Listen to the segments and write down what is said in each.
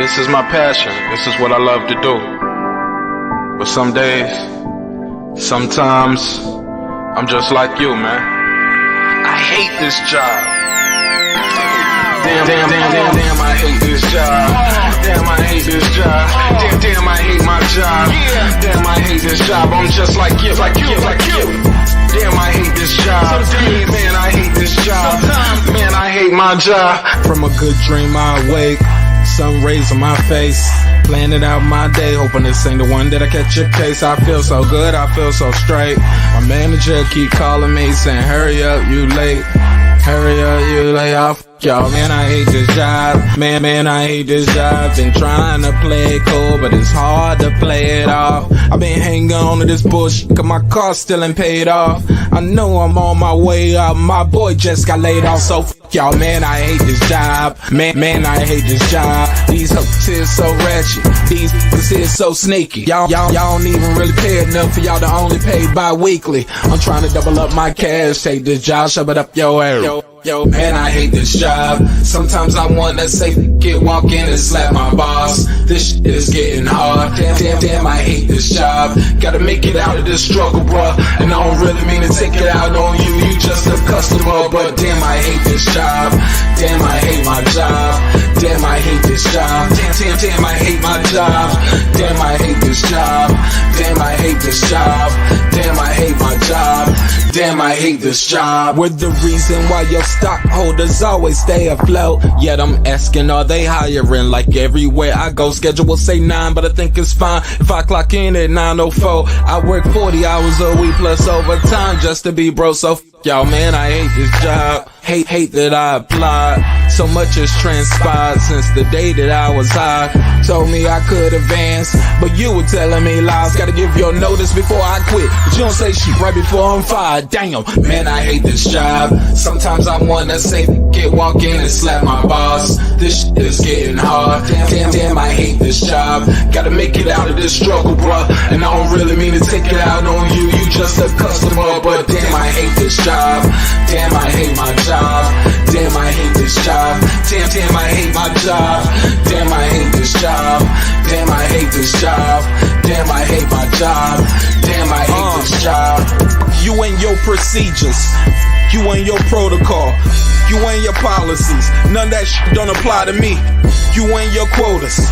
This is my passion. This is what I love to do. But some days, sometimes, I'm just like you, man. I hate this job. Damn, I hate this job. Damn, I hate this job. Damn, I hate my job. Damn, I hate this job. I'm just like you. Damn, I hate this job. Man, I hate this job. Man, I hate my job. From a good dream I wake, sun rays on my face, planning out my day, hoping this ain't the one that I catch a case. I feel so good, I feel so straight. My manager keep calling me saying, hurry up, you late. Hurry up, you lay off. Y'all, man, I hate this job. Man, I hate this job. Been trying to play it cool, but it's hard to play it off. I've been hanging on to this bush, cause my car still ain't paid off. I know I'm on my way up, my boy just got laid off, so y'all, man, I hate this job. Man, I hate this job. These hoes here so ratchet, these niggas here so sneaky. Y'all don't even really pay enough for y'all to only pay bi-weekly. I'm trying to double up my cash, take this job, shove it up your ass. Yo, man, I hate this job. Sometimes I wanna say, walk in and slap my boss. This shit is getting hard. Damn, I hate this job. Gotta make it out of this struggle, bruh. And I don't really mean to take it out on you. You just a customer, but damn, I hate this job. Damn, I hate my job. Damn, I hate this job. Damn, I hate my job. Damn, I hate this job. Damn, I hate this job. Damn, I hate my job. Damn, I hate this job. We're the reason why your stockholders always stay afloat. Yet I'm asking, are they hiring? Like everywhere I go, schedule will say 9, but I think it's fine if I clock in at 9:04. I work 40 hours a week plus overtime just to be bro. So y'all, man, I hate this job. Hate that I applied. So much has transpired since the day that I was high. Told me I could advance, but you were telling me lies. Gotta give your notice before I quit, but you don't say shit right before I'm fired. Damn, man, I hate this job. Sometimes I wanna say, walk in and slap my boss. This shit is getting hard. Damn, I hate this job. Gotta make it out of this struggle, bruh. And I don't really mean to take it out on you. You just a customer, but damn, I hate this job. Damn, I hate my job. Damn, I hate this job. Damn, I hate my job. Damn, I hate this job. Damn, I hate this job. Damn, I hate my job. Damn, I hate this job. You and your procedures, you and your protocol, you and your policies, none of that shit don't apply to me. You and your quotas,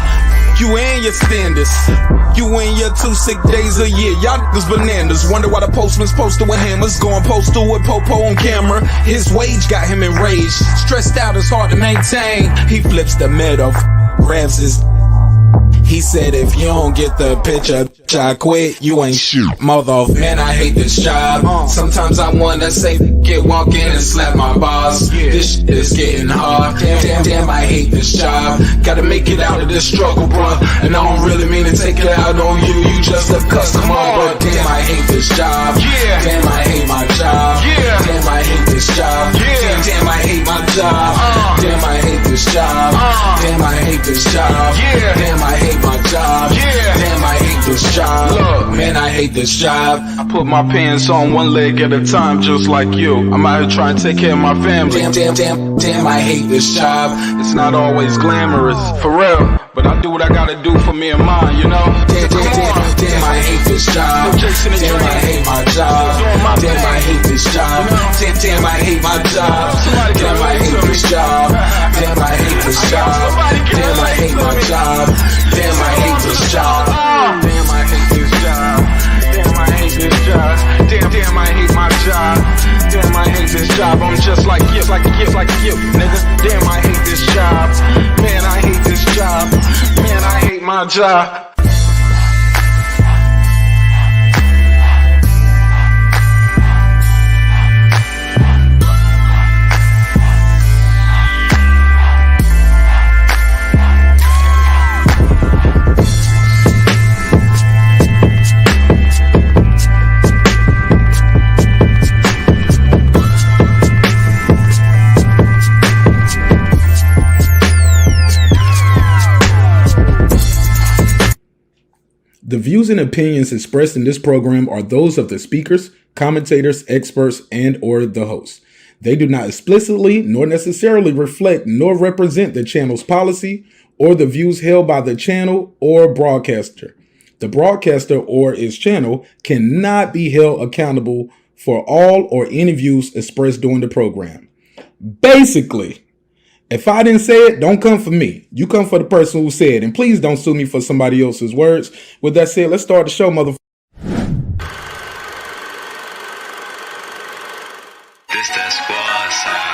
you and your standards, you and your 2 sick days a year. Y'all niggas bananas. Wonder why the postman's posted with hammers, going postal with Popo on camera. His wage got him enraged, stressed out, it's hard to maintain. He flips the middle, grabs his. He said, if you don't get the picture, I quit, you ain't shit, mother. Man, I hate this job. Sometimes I wanna say, walk in and slap my boss. This shit is getting hard. Damn, I hate this job. Gotta make it out of this struggle, bruh. And I don't really mean to take it out on you. You just a customer, but damn, I hate this job. Damn, I hate my job. Damn, I hate this job. Damn, I hate my job. Damn, I hate this job. Damn, I hate this job. Damn, I hate my job. Damn, I hate this job. Look, man, I hate this job. I put my pants on one leg at a time, just like you. I'm out here trying to take care of my family. Damn, I hate this job. It's not always glamorous, for real, but I do what I gotta do for me and mine, you know? Damn, I hate this job. Damn, I hate my job. Damn, I hate this job. Damn, I hate my job. Damn, I hate this job. Damn, I hate this job. Damn, I hate my job. Damn, I hate this job. Damn, I hate this job. Damn, I hate this job. Damn, I hate my job. Damn, I hate this job. I'm just like you, nigga. Damn, I hate this job. Man, I hate this job. Man, I hate my job. The views and opinions expressed in this program are those of the speakers, commentators, experts, and/or the host. They do not explicitly nor necessarily reflect nor represent the channel's policy or the views held by the channel or broadcaster. The broadcaster or its channel cannot be held accountable for all or any views expressed during the program. Basically, if I didn't say it, don't come for me. You come for the person who said it. And please don't sue me for somebody else's words. With that said, let's start the show, motherfucker. This that squad sound.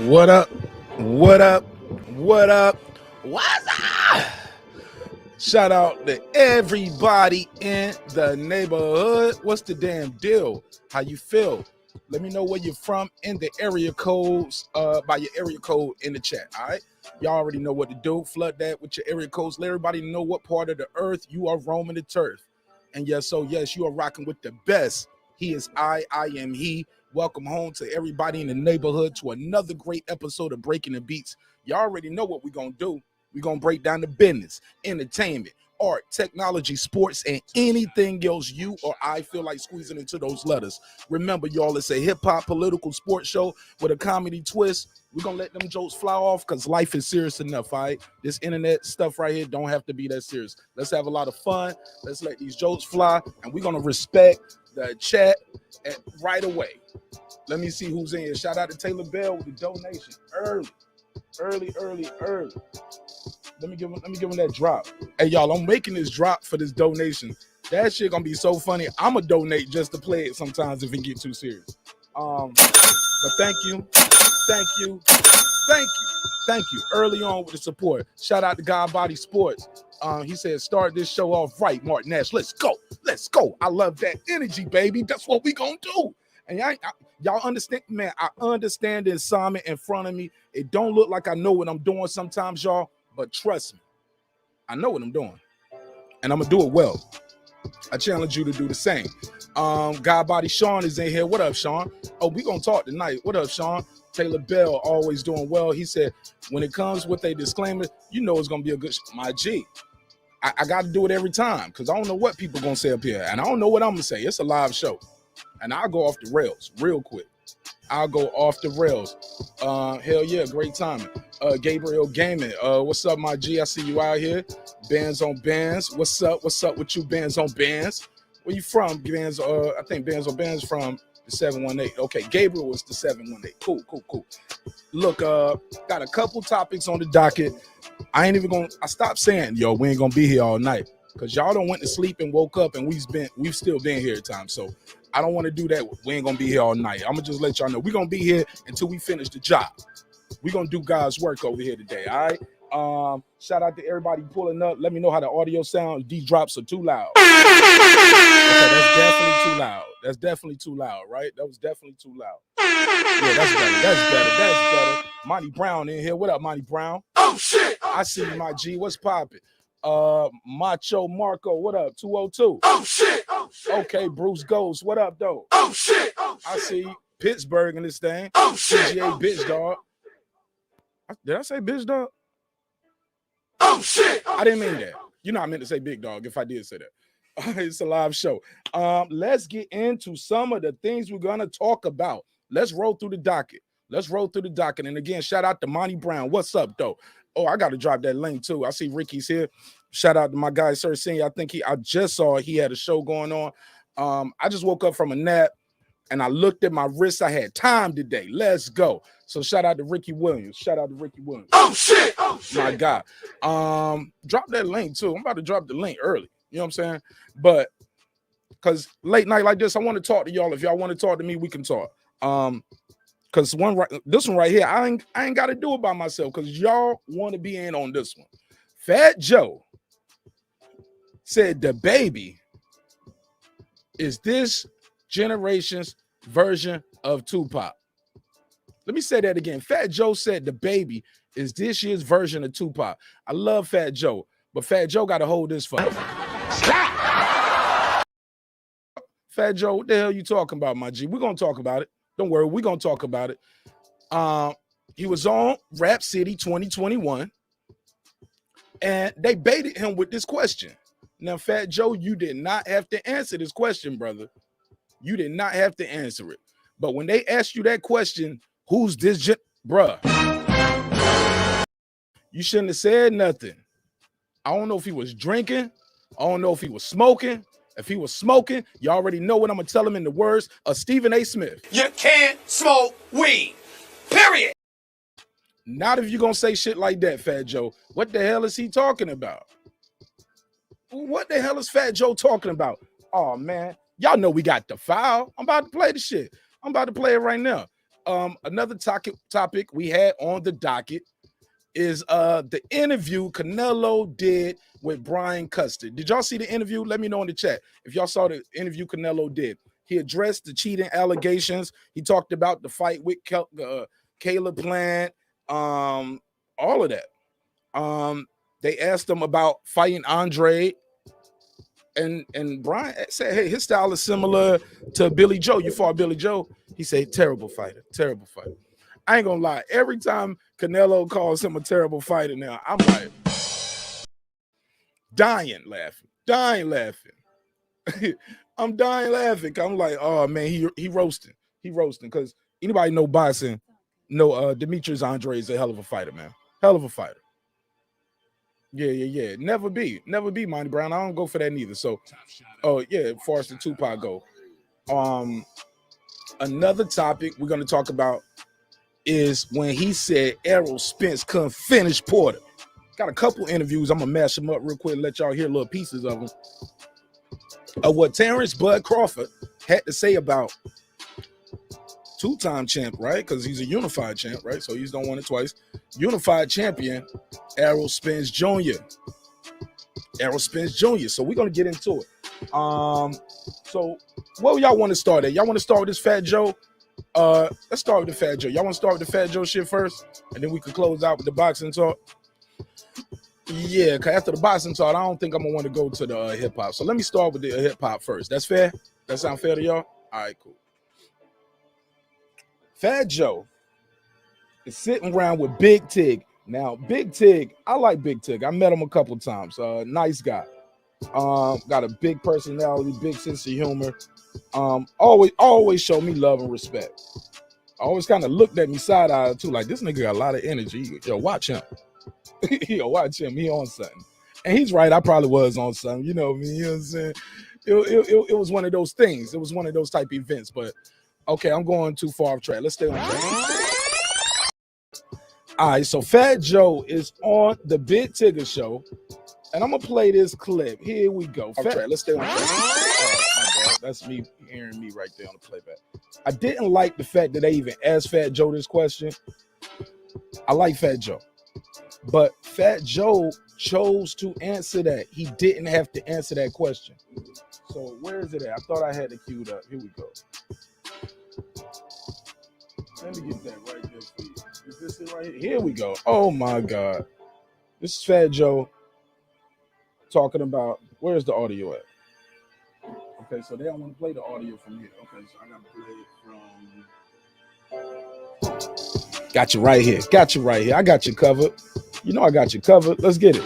What up? What up? What up? What's up? Shout out to everybody in the neighborhood. What's the damn deal? How you feel? Let me know where you're from in the area codes, by your area code in the chat, all right? Y'all already know what to do. Flood that with your area codes. Let everybody know what part of the earth you are roaming the turf. And yes, so yes, you are rocking with the best. He is I am he. Welcome home to everybody in the neighborhood to another great episode of Breaking the Beats. Y'all already know what we're going to do. We're going to break down the business, entertainment, art, technology, sports, and anything else you or I feel like squeezing into those letters. Remember, y'all, it's a hip-hop political sports show with a comedy twist. We're going to let them jokes fly off because life is serious enough, all right? This internet stuff right here don't have to be that serious. Let's have a lot of fun. Let's let these jokes fly, and we're going to respect the chat right away. Let me see who's in here. Shout out to Taylor Bell with the donation. Early. Let me give him that drop. Hey, y'all, I'm making this drop for this donation. That shit gonna be so funny. I'ma donate just to play it sometimes if it get too serious. But thank you. Early on with the support. Shout out to God Body Sports. He said, start this show off right, Marq Nash. Let's go. I love that energy, baby. That's what we gonna do. And y'all understand, man, I understand the assignment in front of me. It don't look like I know what I'm doing sometimes, y'all, but trust me, I know what I'm doing, and I'm gonna do it well. I challenge you to do the same. God Body Sean is in here. What up, Sean? Oh, we gonna talk tonight. What up, Sean? Taylor Bell, always doing well. He said, when it comes with a disclaimer, you know it's gonna be a good my G. I got to do it every time because I don't know what people gonna say up here, and I don't know what I'm gonna say. It's a live show. And I'll go off the rails real quick. Hell yeah, great timing. Gabriel Gaming. What's up, my G? I see you out here. Bands on Bands. What's up with you, Bands on Bands? Where you from, Bands? I think Bands on Bands from the 718. Okay, Gabriel was the 718. Cool. Look, got a couple topics on the docket. I stopped saying, yo, we ain't gonna be here all night. Because y'all don't went to sleep and woke up and we've still been here at times. So I don't want to do that. We ain't gonna be here all night. I'm gonna just let y'all know we're gonna be here until we finish the job. We're gonna do God's work over here today. All right. Shout out to everybody pulling up. Let me know how the audio sounds. These drops are too loud. Okay, that's definitely too loud, right? That was definitely too loud. Yeah, that's better. Monty Brown in here. What up, Monty Brown? Oh shit! I see you, my G. What's poppin'? Macho Marco, what up? 202. Oh shit! Okay, Bruce Ghost, what up, though? Oh shit! I see Pittsburgh in this thing. Oh shit! CGA bitch dog. Did I say bitch dog? Oh shit! I didn't mean that. You know I meant to say big dog if I did say that. It's a live show. Let's get into some of the things we're gonna talk about. Let's roll through the docket. And again, shout out to Monty Brown. What's up, though? Oh, I got to drop that link too. I see Ricky's here. Shout out to my guy, Sir Senior. I just saw he had a show going on. I just woke up from a nap and I looked at my wrist. I had time today. Let's go. So shout out to Ricky Williams. Oh shit. My God. Drop that link too. I'm about to drop the link early. You know what I'm saying? But because late night like this, I want to talk to y'all. If y'all want to talk to me, we can talk. Because this one right here, I ain't got to do it by myself because y'all want to be in on this one. Fat Joe said DaBaby is this generation's version of Tupac. Let me say that again. Fat Joe said DaBaby is this year's version of Tupac. I love Fat Joe, but Fat Joe got to hold this for me. Fat Joe, what the hell you talking about, my G? We're going to talk about it. Don't worry, we're going to talk about it. He was on Rap City 2021, and they baited him with this question. Now, Fat Joe, you did not have to answer this question, brother. You did not have to answer it. But when they asked you that question, who's this bruh? You shouldn't have said nothing. I don't know if he was drinking. I don't know if he was smoking. If he was smoking, you already know what I'm going to tell him in the words of Stephen A. Smith. You can't smoke weed, period. Not if you're going to say shit like that, Fat Joe. What the hell is he talking about? What the hell is Fat Joe talking about? Oh, man. Y'all know we got the file. I'm about to play the shit. I'm about to play it right now. Another topic we had on the docket is the interview Canelo did with Brian Custer. Did y'all see the interview? Let me know in the chat if y'all saw the interview Canelo did. He addressed the cheating allegations. He talked about the fight with Caleb Plant, all of that. They asked him about fighting Andrade. And Brian said, hey, his style is similar to Billy Joe. You fought Billy Joe? He said, terrible fighter, terrible fighter. I ain't gonna lie. Every time Canelo calls him a terrible fighter now, I'm like, dying laughing. I'm dying laughing. I'm like, oh man, he roasting. He roasting. Because anybody know boxing, Demetrius Andrade is a hell of a fighter, man. Hell of a fighter. Yeah. Never be, Monty Brown. I don't go for that neither. So, oh yeah, Forrest and Tupac go. Another topic we're gonna talk about is when he said Errol Spence couldn't finish Porter. Got a couple interviews. I'm gonna mash them up real quick and let y'all hear little pieces of them. Of what Terence Bud Crawford had to say about two-time champ, right? Because he's a unified champ, right? So he's done won it twice. Unified champion, Errol Spence Jr. So we're gonna get into it. So what y'all want to start at? Y'all want to start with this Fat Joe? Let's start with the Fat Joe. Y'all want to start with the Fat Joe shit first, and then we could close out with the boxing talk. Yeah, cause after the boxing talk, I don't think I'm gonna want to go to the hip hop. So let me start with the hip hop first. That's fair. That sound fair to y'all? All right, cool. Fat Joe is sitting around with Big Tig. Now, Big Tig, I like Big Tig. I met him a couple times. Nice guy. Got a big personality, big sense of humor. Always show me love and respect. Always kind of looked at me side-eyed too, like this nigga got a lot of energy. Yo, watch him. Yo, watch him. He on something. And he's right. I probably was on something. You know what I mean? You know what I'm saying? It was one of those things. It was one of those type events. But okay, I'm going too far off track. Let's stay on track. All right, so Fat Joe is on the Big Tigger show. And I'm gonna play this clip. Here we go. Let's stay on track. Oh, that's me hearing me right there on the playback. I didn't like the fact that they even asked Fat Joe this question. I like Fat Joe, but Fat Joe chose to answer that. He didn't have to answer that question. So where is it at? I thought I had it queued up. Here we go. Let me get that right there for you. Is this it right here? Here we go. Oh my God. This is Fat Joe talking about, where's the audio at? Okay, so they don't want to play the audio from here. Okay, so I got to play it from... Got you right here. I got you covered. You know I got you covered. Let's get it.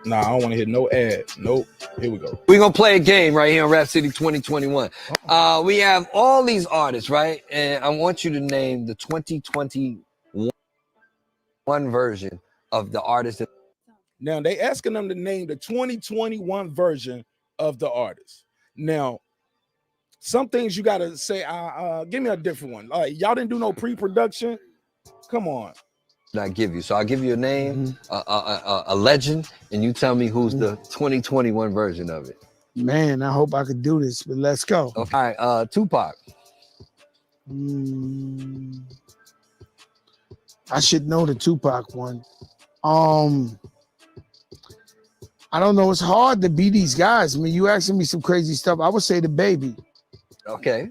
Nah, I don't want to hit no ad. Nope. Here we go. We're going to play a game right here on Rap City 2021. We have all these artists, right? And I want you to name the 2021 version of the artist. Now, they asking them to name the 2021 version of the artist. Now, some things you got to say, give me a different one. Y'all didn't do no pre-production? Come on. I give you. So I'll give you a name, a legend, and you tell me who's the 2021 version of it. Man, I hope I could do this, but let's go. All right, Tupac. I should know the Tupac one. I don't know. It's hard to be these guys. I mean, you asking me some crazy stuff. I would say DaBaby. Okay.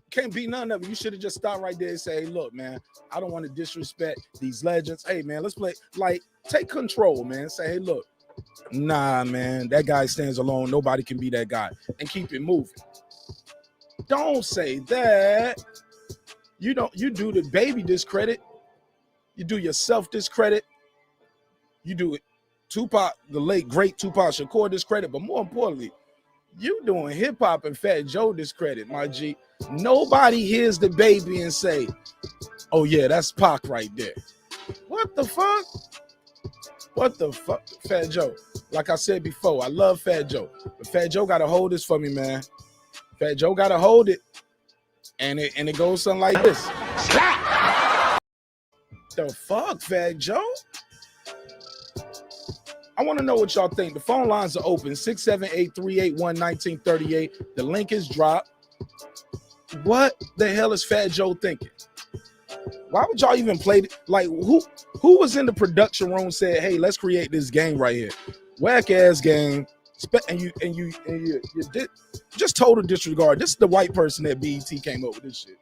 Can't be none of it. You should have just stopped right there and say, hey, look, man, I don't want to disrespect these legends. Hey, man, let's play. Like, take control, man. Say, hey, look, nah, man, that guy stands alone. Nobody can be that guy. And keep it moving. Don't say that. You do DaBaby discredit. You do yourself discredit. You do it Tupac, the late great Tupac Shakur discredit. But more importantly, you doing hip hop and Fat Joe discredit, my G. Nobody hears DaBaby and say, oh yeah, that's Pac right there. What the fuck? What the fuck? Fat Joe. Like I said before, I love Fat Joe. But Fat Joe gotta hold this for me, man. Fat Joe gotta hold it. And it goes something like this. The fuck, Fat Joe? I want to know what y'all think. The phone lines are open. 678-381-1938. The link is dropped. What the hell is Fat Joe thinking? Why would y'all even play it? Like, who was in the production room said, hey, let's create this game right here? Whack ass game. And you did just total disregard. This is the white person that B.E.T. came up with this shit.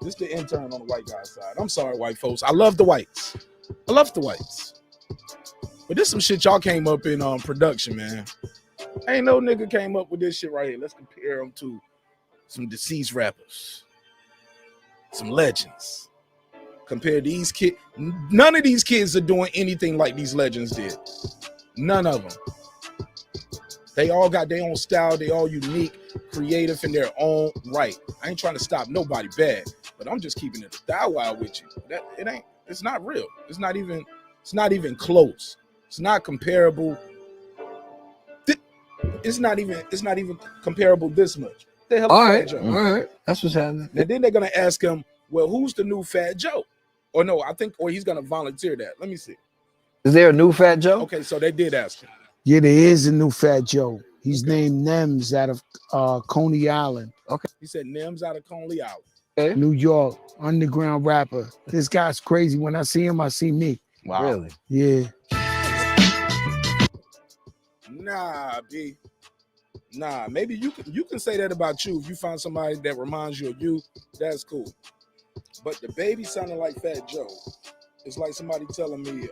This is the intern on the white guy's side. I'm sorry, white folks. I love the whites. I love the whites. But this some shit y'all came up in production, man. Ain't no nigga came up with this shit right here. Let's compare them to some deceased rappers, some legends. Compare these kids. None of these kids are doing anything like these legends did. None of them. They all got their own style. They all unique, creative in their own right. I ain't trying to stop nobody bad, but I'm just keeping it a thou wow with you. That it ain't. It's not real. It's not even close. It's not comparable. It's not even comparable this much. The hell, All Fat right, Joe. all right. That's what's happening. And then they're gonna ask him, well, who's the new Fat Joe? Or no, or he's gonna volunteer that. Let me see. Is there a new Fat Joe? Okay, so they did ask him. Yeah, there is a new Fat Joe. He's named Nems out of Coney Island. Okay. He said Nems out of Coney Island. Okay. New York, underground rapper. This guy's crazy. When I see him, I see me. Wow. Really? Yeah. Nah, B. Nah, maybe you can say that about you. If you find somebody that reminds you of you, that's cool. But DaBaby sounding like Fat Joe. It's like somebody telling me,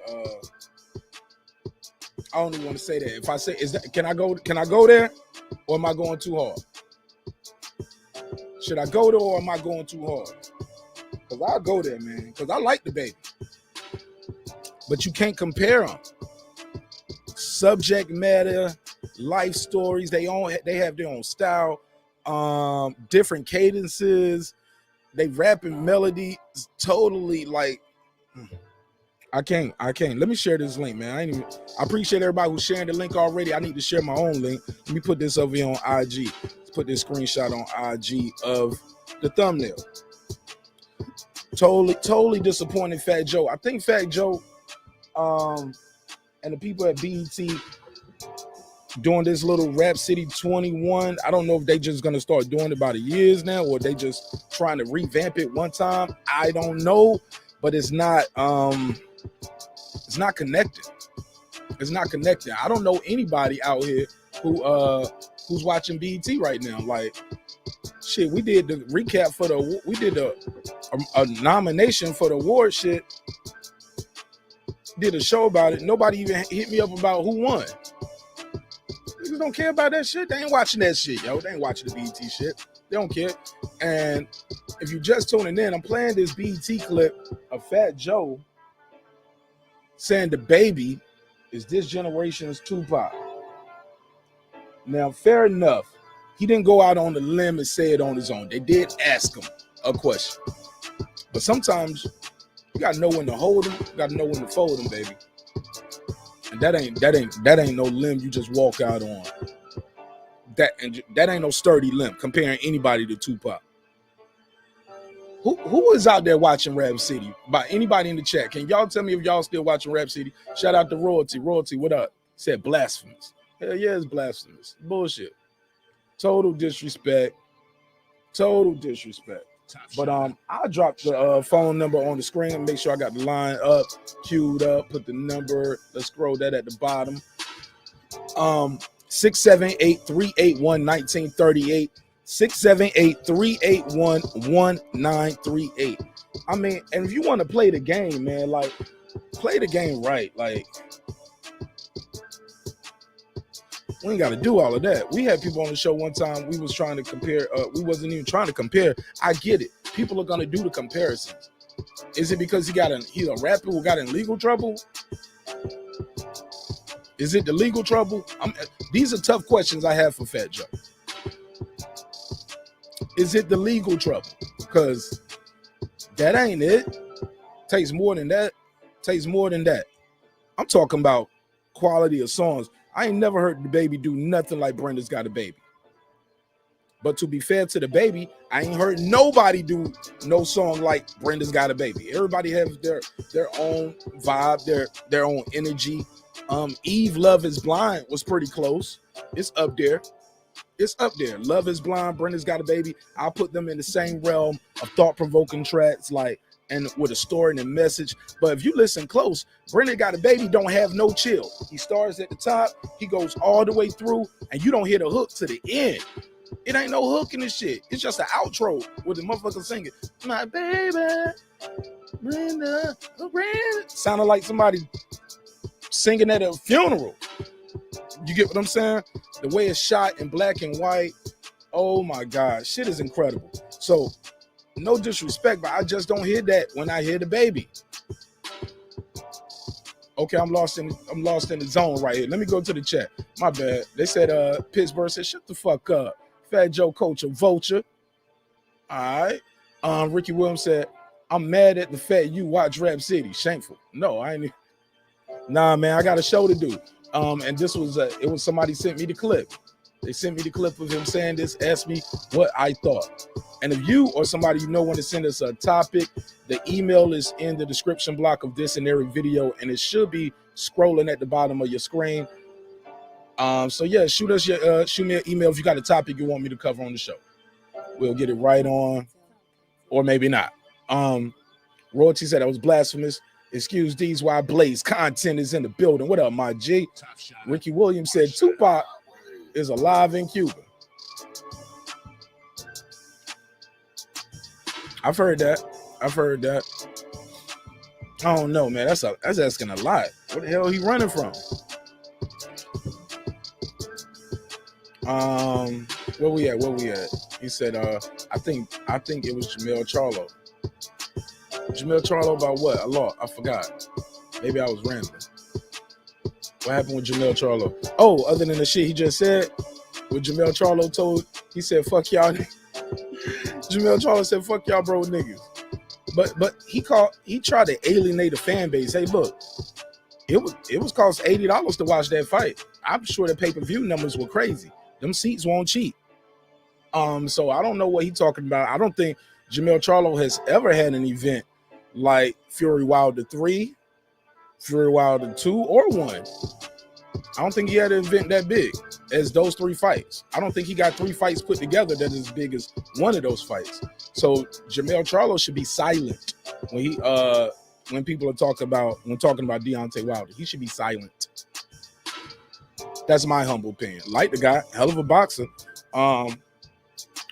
I don't even want to say that. If I say, can I go there? Or am I going too hard? Should I go there or am I going too hard? Because I'll go there, man. Because I like DaBaby. But you can't compare them. Subject matter, life stories, they have their own style, different cadences, they rapping melody totally like I can't. Let me share this link, man. I appreciate everybody who's sharing the link already. I need to share my own link. Let me put this over here on IG. Let's put this screenshot on IG of the thumbnail. Totally disappointed Fat Joe. I think Fat Joe and the people at B.E.T. doing this little Rap City 21. I don't know if they just gonna start doing it by the years now, or they just trying to revamp it one time. I don't know, but it's not connected. It's not connected. I don't know anybody out here who's watching B.E.T. right now. Like, shit, we did the recap for we did a nomination for the award shit. Did a show about it. Nobody even hit me up about who won. Niggas don't care about that shit. They ain't watching that shit, yo. They ain't watching the B.E.T. shit. They don't care. And if you just tuning in, I'm playing this B.E.T. clip of Fat Joe saying DaBaby is this generation's Tupac. Now, fair enough. He didn't go out on the limb and say it on his own. They did ask him a question. But sometimes you gotta know when to hold them, you gotta know when to fold them, baby. And that ain't no limb you just walk out on. That ain't no sturdy limb comparing anybody to Tupac. Who is out there watching Rap City? By anybody in the chat, can y'all tell me if y'all still watching Rap City? Shout out to Royalty. Royalty, what up? Said blasphemous. Hell yeah, it's blasphemous. Bullshit. Total disrespect. Total disrespect. But I'll drop the phone number on the screen and make sure I got the line up, queued up, put the number. Let's scroll that at the bottom. 678-381-1938. 678-381-1938. I mean, and if you want to play the game, man, like play the game right. Like we ain't got to do all of that. We had people on the show one time. We was trying to compare. We wasn't even trying to compare. I get it. People are gonna do the comparisons. Is it because he's a rapper who got in legal trouble? Is it the legal trouble? These are tough questions I have for Fat Joe. Is it the legal trouble? Because that ain't it. Takes more than that. Takes more than that. I'm talking about quality of songs. I ain't never heard DaBaby do nothing like Brenda's Got a Baby. But to be fair to DaBaby, I ain't heard nobody do no song like Brenda's Got a Baby. Everybody has their own vibe, their own energy. Eve Love Is Blind was pretty close. It's up there. It's up there. Love Is Blind, Brenda's Got a Baby. I'll put them in the same realm of thought-provoking tracks, like, and with a story and a message. But if you listen close, Brenda Got a Baby don't have no chill. He starts at the top, he goes all the way through, and you don't hear the hook to the end. It ain't no hook in this shit. It's just an outro with the motherfucker singing, my baby, Brenda, Brenda. Sounded like somebody singing at a funeral. You get what I'm saying? The way it's shot in black and white. Oh my God, shit is incredible. So no disrespect, but I just don't hear that when I hear DaBaby. Okay, I'm lost in the zone right here. Let me go to the chat. My bad. They said Pittsburgh said, shut the fuck up. Fat Joe Coach a vulture. All right. Ricky Williams said, I'm mad at the fact you watch Rap City. Shameful. No, I ain't. Nah, man, I got a show to do. And this was it was somebody sent me the clip. They sent me the clip of him saying this, asked me what I thought. And if you or somebody you know want to send us a topic, the email is in the description block of this and every video, and it should be scrolling at the bottom of your screen. So yeah, shoot me an email if you got a topic you want me to cover on the show. We'll get it right on, or maybe not. Royalty said that was blasphemous. Excuse these why Blaze content is in the building. What up, my G? Ricky Williams said Tupac is alive in Cuba. I've heard that. I don't know, man. That's asking a lot. What the hell are he running from? Where we at? He said, I think it was Jamel Charlo. Jamel Charlo about what? I forgot. Maybe I was rambling. What happened with Jamel Charlo? Oh, other than the shit he just said, what Jamel Charlo told, he said, fuck y'all. Jamel Charlo said, fuck y'all bro niggas. But he tried to alienate the fan base. Hey, look, it was cost $80 to watch that fight. I'm sure the pay-per-view numbers were crazy. Them seats won't cheap. So I don't know what he's talking about. I don't think Jamel Charlo has ever had an event like Fury Wilder 3, Fury Wilder 2, or 1. I don't think he had an event that big as those 3 fights. I don't think he got 3 fights put together that is as big as one of those fights. So Jamel Charlo should be silent when people are talking about Deontay Wilder. He should be silent. That's my humble opinion. Like the guy, hell of a boxer.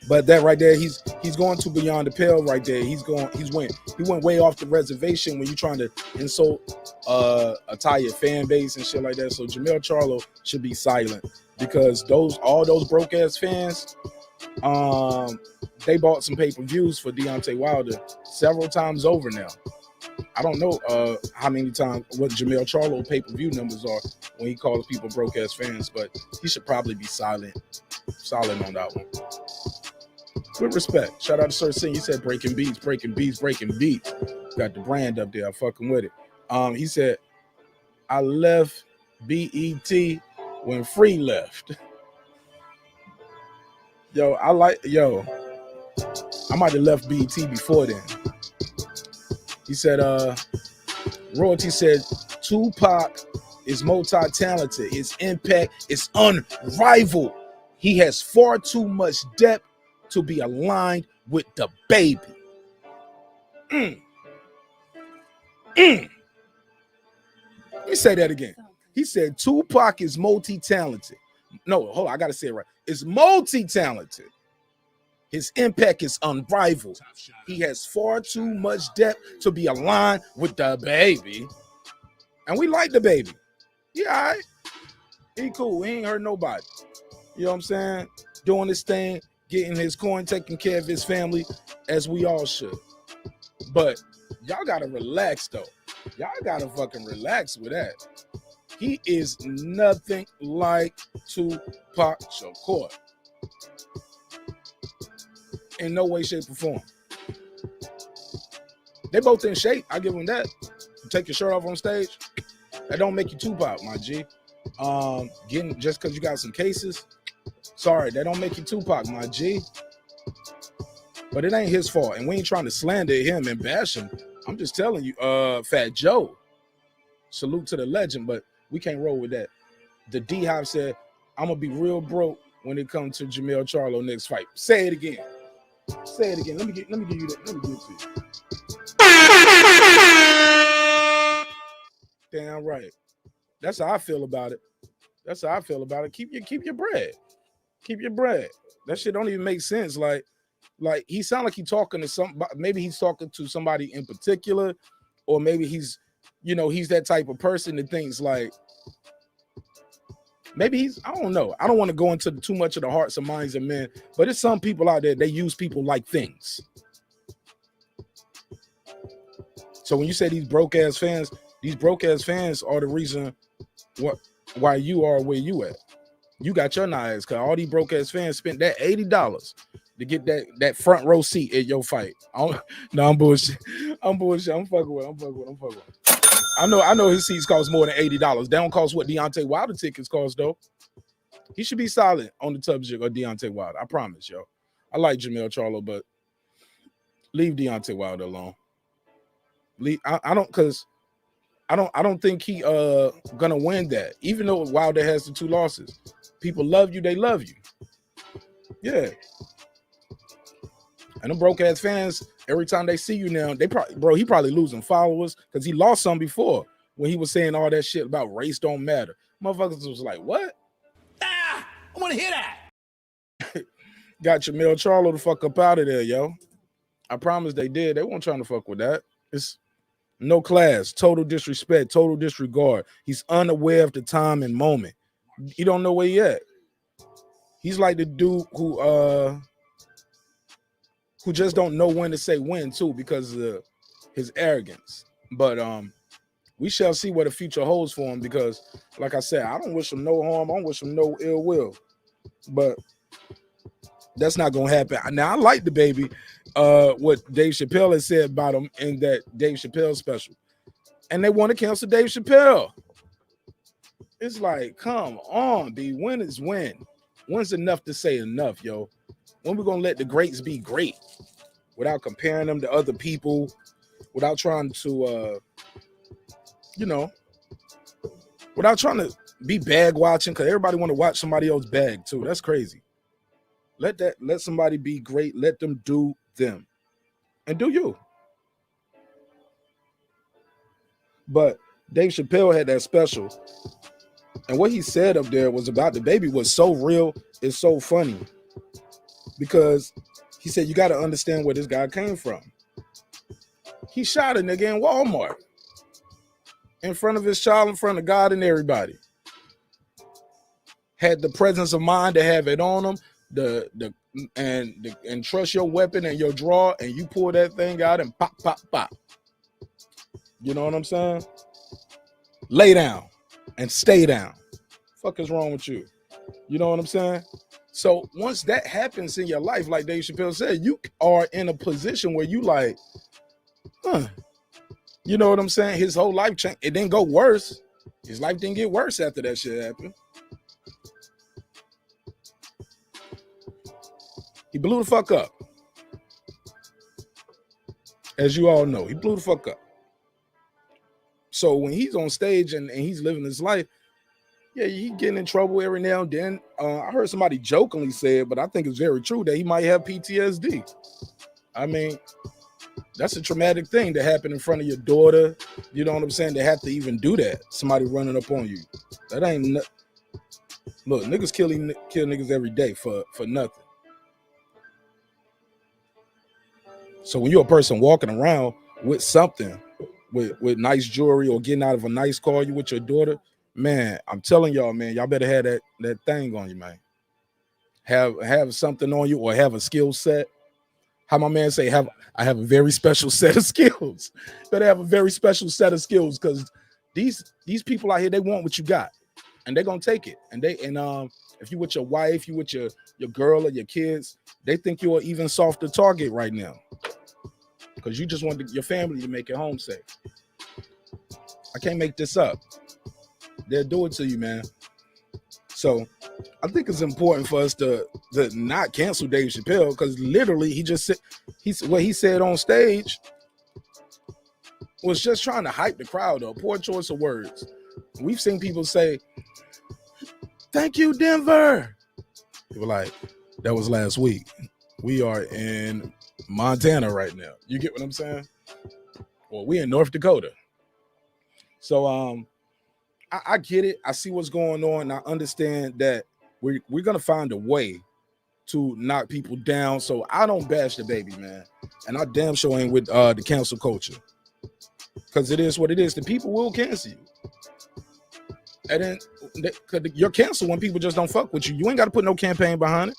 But that right there, he's going too beyond the pale right there. He went way off the reservation when you're trying to insult a entire fan base and shit like that. So Jamel Charlo should be silent because all those broke ass fans, they bought some pay-per-views for Deontay Wilder several times over now. I don't know how many times what Jamel Charlo pay-per-view numbers are when he calls people broke ass fans, but he should probably be silent on that one. With respect. Shout out to Sir Singh. He said breaking beats. Got the brand up there. I'm fucking with it. He said, I left B.E.T. when Free left. I might have left B.E.T. before then. He said, Royalty said, Tupac is multi-talented. His impact is unrivaled. He has far too much depth to be aligned with DaBaby. Let me say that again. He said Tupac is multi-talented. No, hold on, I gotta say it right. It's multi-talented. His impact is unrivaled. He has far too much depth to be aligned with DaBaby. And we like DaBaby. Yeah, all right. He cool. He ain't hurt nobody. You know what I'm saying? Doing his thing, getting his coin, taking care of his family, as we all should. But y'all gotta relax though. Y'all gotta fucking relax with that. He is nothing like Tupac Shakur. In no way, shape, or form. They both in shape. I give them that. You take your shirt off on stage, that don't make you Tupac, my G. Getting just because you got some cases, sorry, that don't make you Tupac, my G. But it ain't his fault, and we ain't trying to slander him and bash him. I'm just telling you, Fat Joe. Salute to the legend, but we can't roll with that. The D-Hop said, "I'm gonna be real broke when it comes to Jamel Charlo next fight." Say it again. Say it again. Let me give you that. Let me give it to you. Damn right. That's how I feel about it. That's how I feel about it. Keep your bread. Keep your bread. That shit don't even make sense. Like he sound like he talking to somebody. Maybe he's talking to somebody in particular, or maybe he's that type of person that thinks like maybe I don't know. I don't want to go into too much of the hearts and minds of men, but there's some people out there, they use people like things. So when you say these broke ass fans are the reason why you are where you at. You got your knives, because all these broke ass fans spent that $80 to get that front row seat at your fight. I'm bullshit. I'm fucking with. I know his seats cost more than $80. They don't cost what Deontay Wilder tickets cost, though. He should be silent on the subject of Deontay Wilder. I promise, yo. I like Jamel Charlo, but leave Deontay Wilder alone. I don't think he gonna win that. Even though Wilder has the 2 losses. People love you, they love you. Yeah. And them broke ass fans, every time they see you now, he probably losing followers because he lost some before when he was saying all that shit about race don't matter. Motherfuckers was like, what? I want to hear that. Got Jamel Charlo the fuck up out of there, yo. I promise they did. They weren't trying to fuck with that. It's no class, total disrespect, total disregard. He's unaware of the time and moment. He don't know where he at. He's like the dude who just don't know when to say when too because of his arrogance. But we shall see what the future holds for him because, like I said, I don't wish him no harm. I don't wish him no ill will. But that's not gonna happen. Now I like DaBaby, what Dave Chappelle has said about him in that Dave Chappelle special, and they want to cancel Dave Chappelle. It's like, come on, B. When is when? When's enough to say enough, yo? When we gonna let the greats be great without comparing them to other people, without trying to, without trying to be bag watching? Because everybody want to watch somebody else bag too. That's crazy. Let somebody be great. Let them do them, and do you. But Dave Chappelle had that special, and what he said up there was about DaBaby was so real. It's so funny because he said you got to understand where this guy came from. He shot a nigga in Walmart in front of his child, in front of God and everybody. Had the presence of mind to have it on him. And trust your weapon and your draw, and you pull that thing out and pop, pop, pop. You know what I'm saying? Lay down and stay down. Fuck is wrong with you? You know what I'm saying? So once that happens in your life, like Dave Chappelle said, you are in a position where you like, you know what I'm saying? His whole life changed. It didn't go worse. His life didn't get worse after that shit happened. He blew the fuck up. As you all know, he blew the fuck up. So when he's on stage and he's living his life, yeah, he getting in trouble every now and then. I heard somebody jokingly say it, but I think it's very true that he might have PTSD. I mean, That's a traumatic thing to happen in front of your daughter. You know what I'm saying? They have to even do that. Somebody running up on you. That ain't look, niggas kill niggas every day for nothing. So when you're a person walking around with something, with nice jewelry or getting out of a nice car, you with your daughter, man, I'm telling y'all, man, y'all better have that thing on you, man. Have something on you or have a skill set. How my man say, I have a very special set of skills. Better have a very special set of skills, because these people out here, they want what you got, and they're gonna take it. And if you with your wife, you with your girl or your kids, they think you're an even softer target right now, because you just want your family to make it home safe. I can't make this up. They'll do it to you, man. So I think it's important for us to not cancel Dave Chappelle, because literally he just said what he said on stage was just trying to hype the crowd up. Poor choice of words. We've seen people say, "Thank you, Denver." People like, that was last week. We are in Montana right now. You get what I'm saying? Well, we in North Dakota. So I get it. I see what's going on. I understand that we're gonna find a way to knock people down. So I don't bash DaBaby, man, and I damn sure ain't with the cancel culture, because it is what it is. The people will cancel you, and then you're canceled when people just don't fuck with you. You ain't got to put no campaign behind it.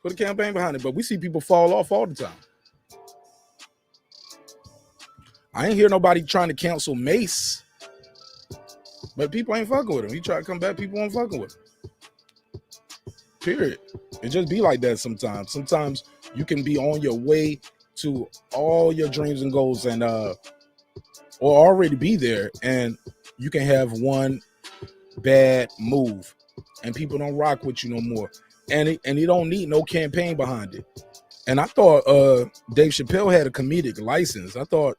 Put a campaign behind it. But we see people fall off all the time. I ain't hear nobody trying to cancel Mace, but people ain't fucking with him. He try to come back, people ain't fucking with him. Period. It just be like that sometimes. Sometimes you can be on your way to all your dreams and goals, and or already be there, and you can have one bad move and people don't rock with you no more. And you don't need no campaign behind it. And I thought Dave Chappelle had a comedic license. I thought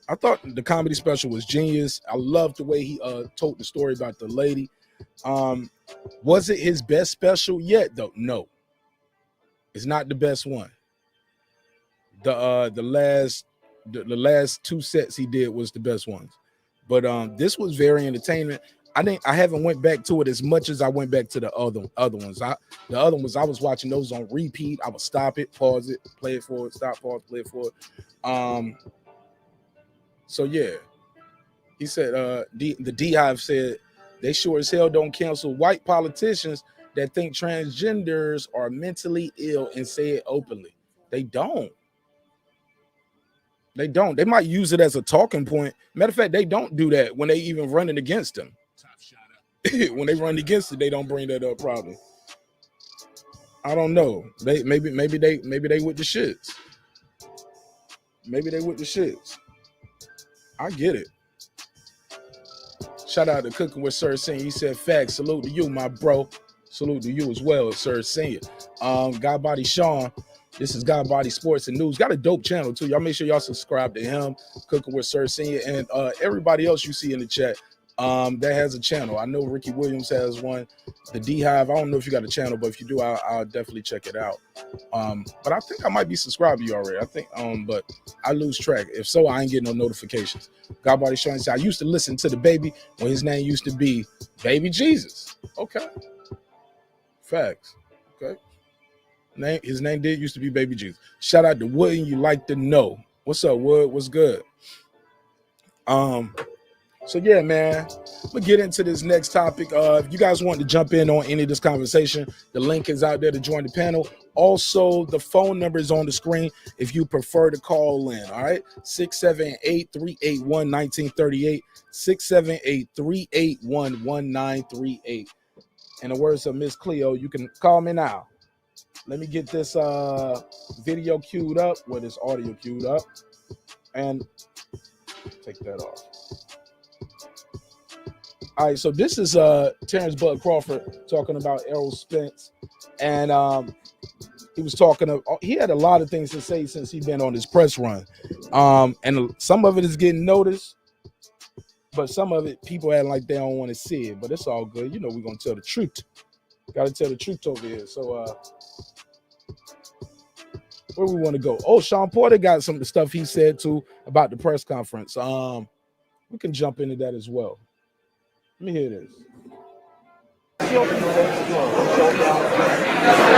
the comedy special was genius. I loved the way he told the story about the lady. Was it his best special yet though? No. It's not the best one. The last two sets he did was the best ones. But this was very entertaining. I haven't went back to it as much as I went back to the other ones. The other ones I was watching those on repeat. I would stop it, pause it, play it forward, stop, pause, play it forward. So yeah, he said the D-Hive said they sure as hell don't cancel white politicians that think transgenders are mentally ill and say it openly. They don't. They don't. They might use it as a talking point. Matter of fact, they don't do that when they even running against them. When they run against it, they don't bring that up. Probably. I don't know. They maybe they with the shits. Maybe they with the shits. I get it. Shout out to Cooking with Sir Senior. He said, "Facts. Salute to you, my bro. Salute to you as well, Sir Senior." God Body Sean. This is God Body Sports and News. Got a dope channel too. Y'all make sure y'all subscribe to him, Cooking with Sir Senior, and everybody else you see in the chat that has a channel. I know Ricky Williams has one. The D-Hive, I don't know if you got a channel, but if you do, I'll definitely check it out. But I think I might be subscribed to you already. I think, but I lose track. If so, I ain't getting no notifications. God Body Sean said, I used to listen to DaBaby when his name used to be Baby Jesus. Okay. Facts. Okay. His name did used to be Baby Jesus. Shout out to Wood, and you like to know. What's up, Wood? What's good? So yeah, man, we'll get into this next topic. If you guys want to jump in on any of this conversation, the link is out there to join the panel. Also, the phone number is on the screen if you prefer to call in. All right, 678-381-1938, 678-381-1938. In the words of Miss Cleo, you can call me now. Let me get this video queued up, or this audio queued up, and take that off. All right, so this is Terence Crawford talking about Errol Spence, and he was talking. He had a lot of things to say since he's been on his press run, and some of it is getting noticed, but some of it people acting like they don't want to see it. But it's all good. You know, we're gonna tell the truth. Got to tell the truth over here. So Where we want to go? Oh, Sean Porter got some of the stuff he said too about the press conference. We can jump into that as well. Let me hear this. We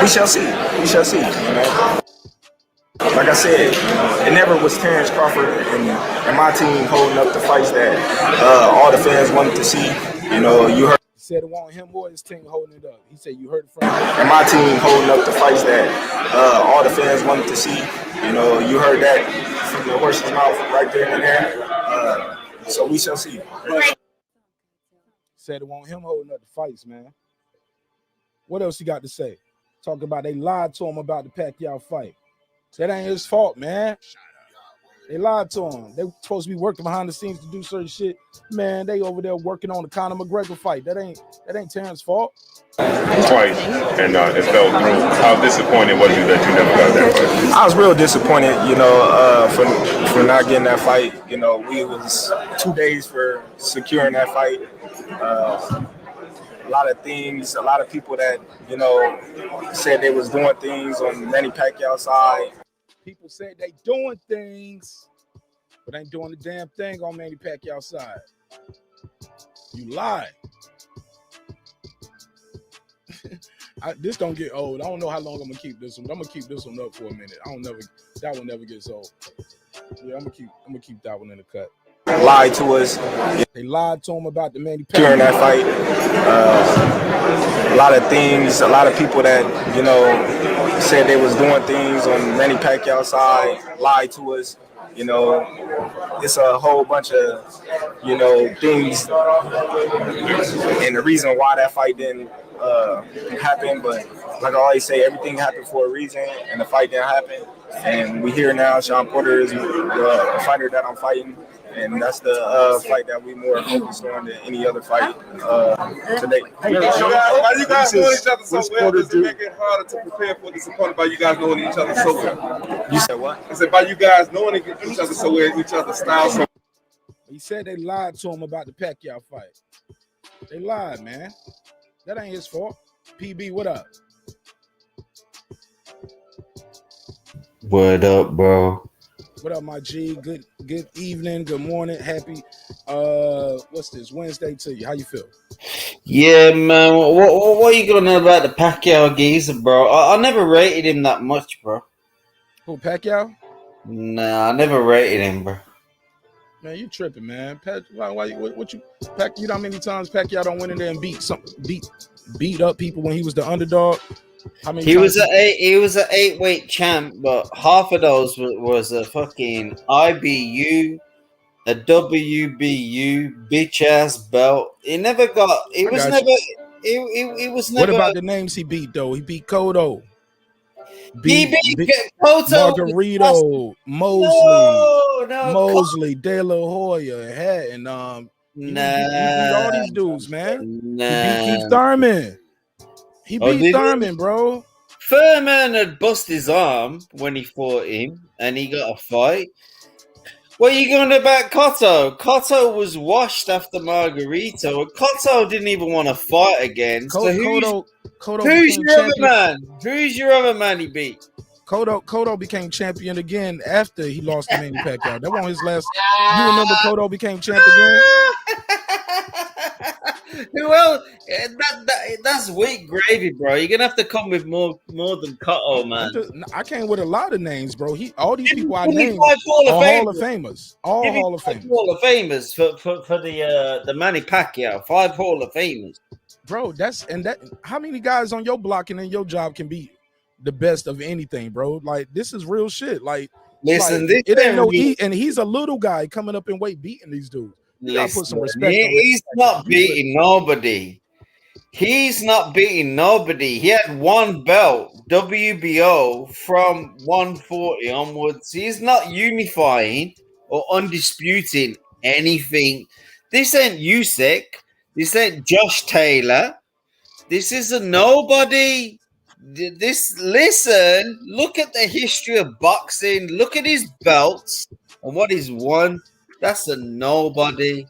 shall see. We shall see. Like I said, it never was Terence Crawford and my team holding up the fights that all the fans wanted to see. You heard. He said it wasn't him or his team holding it up. He said you heard it from him. And my team holding up the fights that all the fans wanted to see. You heard that from the horse's mouth right there and there. So we shall see. Said it wasn't him holding up the fights, man. What else he got to say? Talking about they lied to him about the Pacquiao fight. That ain't his fault, man. They lied to him. They were supposed to be working behind the scenes to do certain shit. Man, they over there working on the Conor McGregor fight. That ain't Terrence's fault. Twice, and it fell through. How disappointed was you that you never got that fight? I was real disappointed, for not getting that fight. We was 2 days for securing that fight. A lot of things, a lot of people that, said they was doing things on Manny Pacquiao's side. People said they doing things, but ain't doing the damn thing on Manny Pacquiao's side. You lie. This don't get old. I don't know how long I'm gonna keep this one, but I'm gonna keep this one up for a minute. That one never gets old. Yeah, I'm gonna keep that one in the cut. Lied to us. They lied to him about the Manny Pacquiao. During that fight, a lot of things, a lot of people that, said they was doing things on Manny Pacquiao's side, lied to us. It's a whole bunch of, things, and the reason why that fight didn't happen. But like I always say, everything happened for a reason, and the fight didn't happen. And we here now. Sean Porter is the fighter that I'm fighting. And that's the fight that we more focused on than any other fight today. Why you guys knowing each other so well? Does it make it harder to prepare for this opponent by you guys knowing each other so well? You said what? I said by you guys knowing each other so well, each other's style so well. He said they lied to him about the Pacquiao fight. They lied, man. That ain't his fault. PB, what up? What up, bro? What up, my G? Good evening, good morning, happy what's this, Wednesday to you. How you feel? Yeah, man. What are you gonna know about the Pacquiao geezer, bro? I never rated him that much, bro. Who, Pacquiao? Nah, I never rated him, bro. Man, you tripping, man. What you know how many times Pacquiao don't went in there and beat up people when he was the underdog? He was an 8-weight champ, but half of those was a fucking IBU, a WBU, bitch ass belt. It was never. What about the names he beat though? He beat Cotto. He beat Cotto. Margarito, Mosley, De La Hoya, and he beat all these dudes, man. He beat Thurman. He beat Thurman, bro. Thurman had bust his arm when he fought him, and he got a fight. What are you going about Cotto? Cotto was washed after Margarito. Cotto didn't even want to fight again. So who's your other man? Who's your other man he beat? Cotto became champion again after he lost to Manny Pacquiao. That wasn't his last. You remember Cotto became champ again? Who else? That's weak gravy, bro. You're gonna have to come with more than Cotto, man. I came with a lot of names, bro. All these people I named are Hall of Famers. All Hall of Famers. Hall of Famers for the Manny Pacquiao. 5 Hall of Famers, bro. How many guys on your block and in your job can be the best of anything, bro? Like, this is real shit. Like, listen, it ain't no and he's a little guy coming up in weight beating these dudes. Listen, put some respect. He's not beating nobody. He's not beating nobody. He had one belt, WBO, from 140 onwards. He's not unifying or undisputing anything. This ain't Usyk. This ain't Josh Taylor. This is a nobody. Listen, look at the history of boxing. Look at his belts and what he's won. That's a nobody.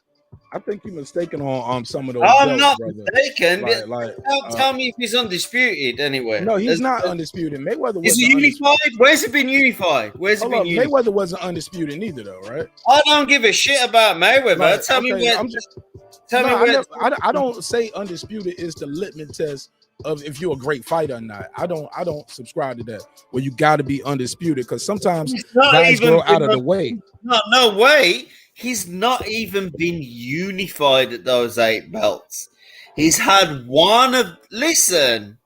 I think you're mistaken on some of those I'm belts, not brother. mistaken. Like, Don't tell me if he's undisputed anyway. no, he's not undisputed. Mayweather Is wasn't he unified? Where's it been unified? Where's it Hold been up, unified? Mayweather wasn't undisputed neither, though, right? I don't give a shit about Mayweather. Like, Tell me okay, where. I'm just. Tell me No, where. I don't say undisputed is the litmus test of if you're a great fighter or not. I don't subscribe to that. Where you got to be undisputed because sometimes guys grow out of the way. No way. He's not even been unified at those 8 belts. He's had one of. Listen.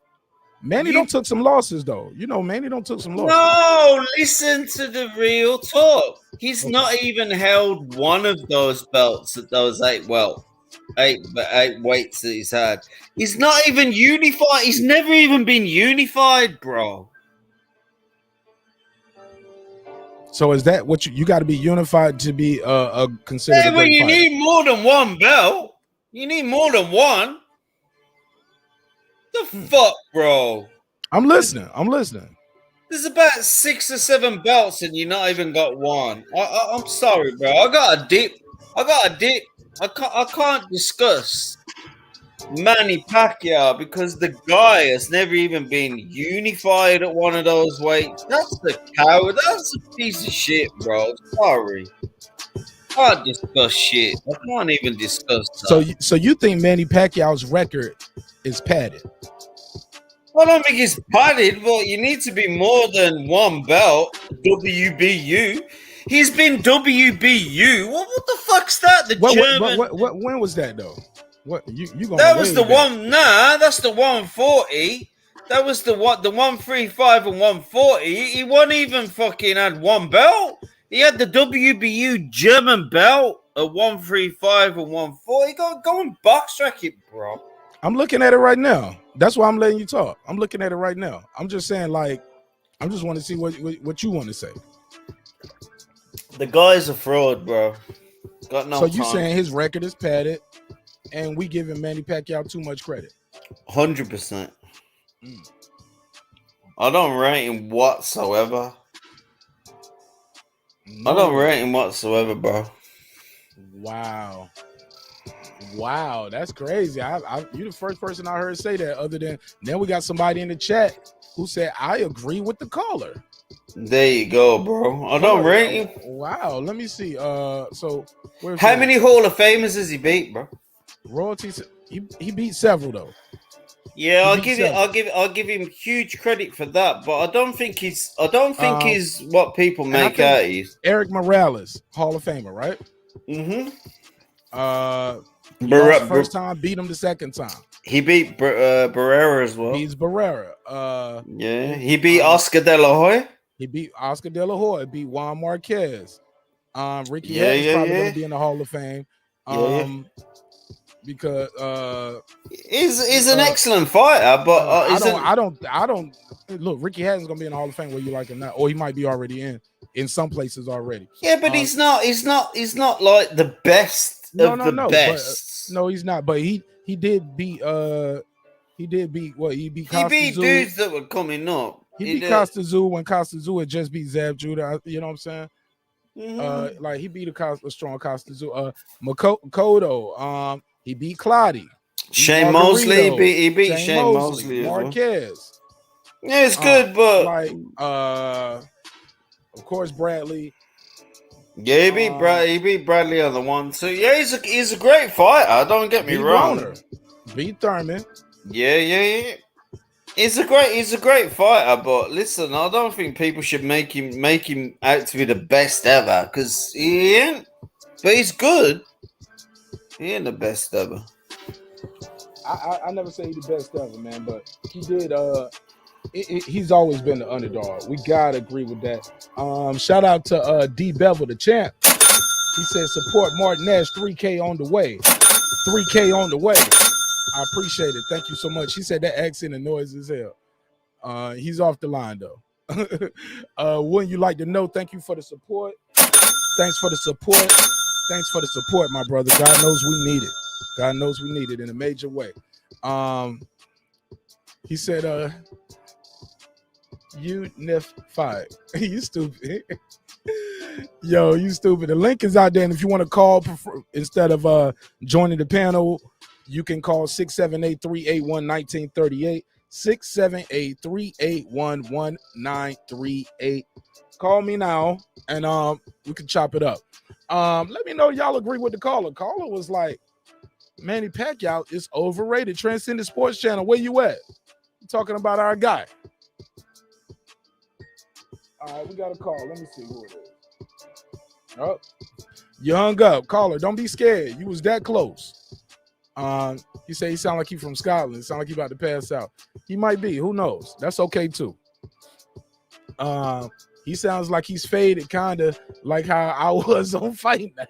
Manny don't took some losses though. You know, Manny don't took some losses. No, listen to the real talk. He's not even held one of those belts at those 8 weights that he's had. He's not even unified. He's never even been unified, bro. So is that what you got to be unified to be considered a Yeah, well, great you fighter? need more than one belt. You need more than one. The fuck, bro? I'm listening. I'm listening. There's about 6 or 7 belts, and you not even got one. I'm sorry, bro. I got a dip. I can't discuss Manny Pacquiao because the guy has never even been unified at one of those weights. That's the coward. That's a piece of shit, bro. Sorry. Can't discuss shit. I can't even discuss that. So you think Manny Pacquiao's record is padded? I don't think it's padded, but you need to be more than one belt. WBU. He's been WBU. What the fuck's that? The German. When was that though? What you gonna? That was the one. Nah, that's the 140. That was the 135 and 140. He wasn't even fucking had one belt. He had the WBU German belt at 135 and 140. Go and box track it, bro. I'm looking at it right now. That's why I'm letting you talk. I'm looking at it right now. I'm just saying, like, I just want to see what you want to say. The guy's a fraud, bro. Got no. So you saying his record is padded, and we giving Manny Pacquiao too much credit? 100%. I don't rate him whatsoever. No. I don't rate him whatsoever, bro. Wow, that's crazy. You're the first person I heard say that. Other than then, we got somebody in the chat who said I agree with the caller. There you go, bro. I don't rate him. Wow, let me see. So how many Hall of Famers has he beat, bro? Royalties. He beat several though. Yeah, I'll give him huge credit for that, but I don't think he's what people make out he is. Eric Morales, Hall of Famer, right? Mm-hmm. First time, beat him the second time. He beat Barrera as well. He's Barrera. Yeah, he beat Oscar De La Hoya. He beat Oscar De La Hoya. Beat Juan Marquez. Ricky Hatton's probably going to be in the Hall of Fame. Because he's an excellent fighter, but I don't look. Ricky Hatton's going to be in the Hall of Fame whether you like him or not, or he might be already in some places already. Yeah, but he's not like the best of the best. No, he's not. But he did beat he beat Costa beat dudes that were coming up. He beat Costa Zoo when Costa Zoo had just beat Zab Judah. You know what I'm saying? Mm-hmm. Like he beat a strong Costa Zoo. Makoto. He beat Clotty. Shane Mosley. He beat Shane Mosley. Marquez. Yeah, it's good, but like of course Bradley. Yeah, he beat Bradley on the 1-2. Yeah, he's a great fighter. Don't get me wrong. Broner. Beat Thurman. Yeah. He's a great fighter, but listen, I don't think people should make him out to be the best ever because he ain't. But he's good. He ain't the best ever. I never say he's the best ever, man, but he did. He's always been the underdog. We gotta agree with that. Shout out to D Bevel, the champ. He said support Marq Nash, 3K on the way. 3K on the way. I appreciate it. Thank you so much. He said that accent annoys as hell. He's off the line though. Wouldn't you like to know? Thank you for the support. Thanks for the support, my brother. God knows we need it. God knows we need it in a major way. He said, you NIF 5. You stupid. Yo, you stupid. The link is out there, and if you want to call instead of joining the panel, you can call 678-381-1938. 678-381-1938. Call me now, and we can chop it up. Let me know y'all agree with the caller. Caller was like, Manny Pacquiao is overrated. Transcendent Sports Channel, where you at? I'm talking about our guy. All right, we got a call. Let me see who it is. Oh, you hung up. Caller, don't be scared. You was that close. You say he sound like he from Scotland. Sound like he about to pass out. He might be. Who knows? That's okay too. He sounds like he's faded, kind of like how I was on fight night.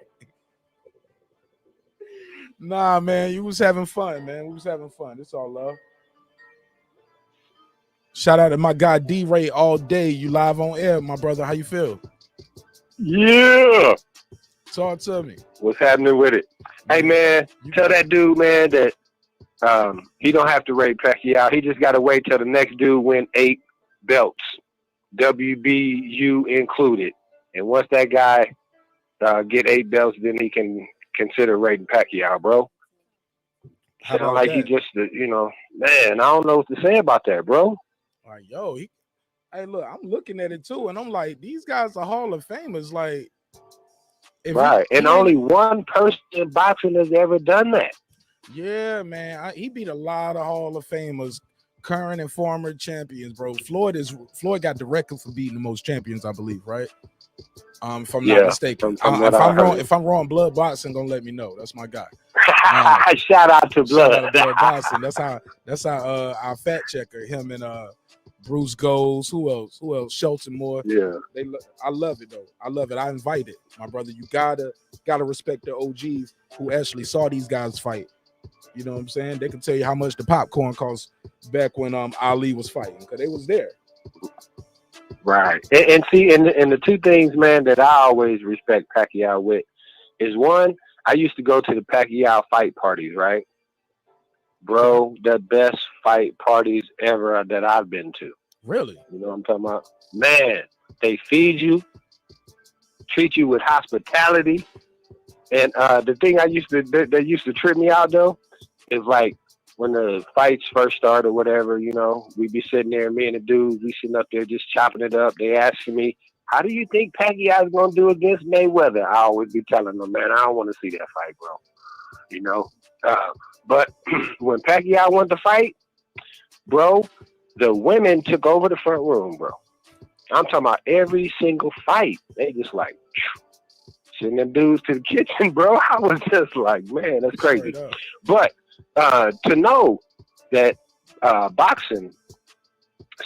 Nah, man, you was having fun, man. We was having fun. It's all love. Shout out to my guy D-Ray all day. You live on air, my brother. How you feel? Yeah. Talk to me. What's happening with it? Hey, man, tell that dude, man, that he don't have to rate Pacquiao. He just got to wait till the next dude win 8 belts, WBU included. And once that guy get 8 belts, then he can consider rating Pacquiao, bro. Sound like he just, you know, man, I don't know what to say about that, bro. Like, yo, hey, look, I'm looking at it too, and I'm like, these guys are Hall of Famers. Like, right, and only one person in boxing has ever done that. Yeah, man, he beat a lot of Hall of Famers, current and former champions, bro. Floyd got the record for beating the most champions, I believe, right? If I'm not mistaken. If I'm wrong, Blood Boxing gonna let me know. That's my guy. Shout out to Blood. Shout out to Blood Boxing. That's our fact checker. Him and Bruce Goals. Who else? Shelton Moore. Yeah. I love it though. I love it. I invite it, my brother. You gotta respect the OGs who actually saw these guys fight. You know what I'm saying? They can tell you how much the popcorn cost back when Ali was fighting, because they was there. Right. And see, and the two things, man, that I always respect Pacquiao with is, one, I used to go to the Pacquiao fight parties, right? Bro, the best fight parties ever that I've been to. Really? You know what I'm talking about? Man, they feed you, treat you with hospitality. And the thing that used to trip me out, though, is like when the fights first start or whatever, you know, we'd be sitting there, me and the dudes, we sitting up there just chopping it up. They asking me, how do you think Pacquiao's going to do against Mayweather? I always be telling them, man, I don't want to see that fight, bro. You know? But when Pacquiao went to fight, bro, the women took over the front room, bro. I'm talking about every single fight. They just like, sending them dudes to the kitchen, bro. I was just like, man, that's crazy. But to know that boxing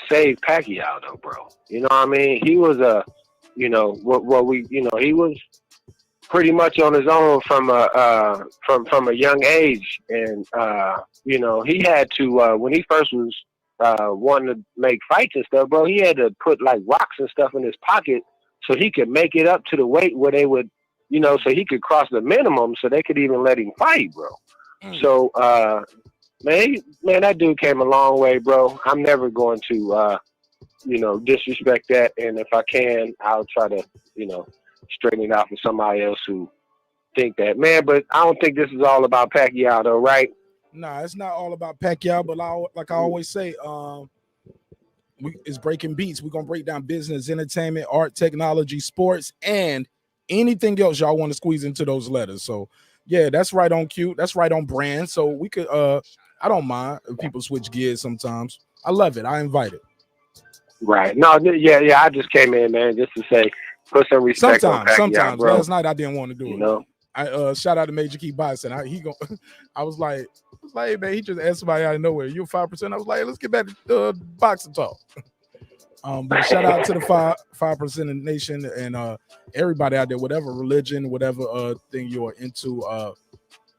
saved Pacquiao, though, bro. You know what I mean? He was he was pretty much on his own from a young age, and you know, he had to when he first was wanting to make fights and stuff, bro. He had to put like rocks and stuff in his pocket so he could make it up to the weight where they would, you know, so he could cross the minimum so they could even let him fight, bro. So, man, that dude came a long way, bro. I'm never going to, you know, disrespect that. And if I can, I'll try to, you know, straighten it out for somebody else who think that, man. But I don't think this is all about Pacquiao, though, right? Nah, it's not all about Pacquiao, but like I always say, it's Breaking Beats. We're going to break down business, entertainment, art, technology, sports, and anything else y'all want to squeeze into those letters. So, yeah, that's right on cue. That's right on brand. So we could, I don't mind if people switch gears sometimes. I love it. I invite it. Right. No, yeah. I just came in, man, just to say, put some respect on Pacquiao, sometimes. bro. Last night I didn't want to do it. Know? I shout out to Major Key Bison. I was like, hey, man, he just asked somebody out of nowhere. You're 5%. I was like, hey, let's get back to boxing talk. But shout out to the 5% nation and everybody out there, whatever religion, whatever thing you're into,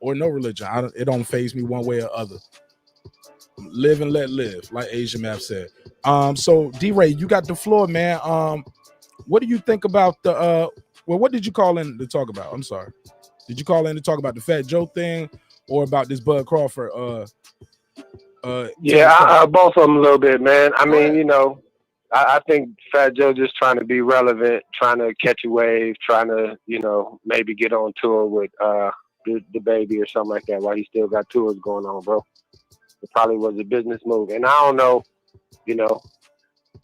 or no religion. It don't faze me one way or other. Live and let live, like Asia Math said. So D-Ray, you got the floor, man. What do you think about the what did you call in to talk about? I'm sorry. Did you call in to talk about the Fat Joe thing or about this Bud Crawford? Yeah, both of them a little bit, man. I mean, you know, I think Fat Joe just trying to be relevant, trying to catch a wave, trying to, maybe get on tour with DaBaby or something like that while he still got tours going on, bro. It probably was a business move. And I don't know,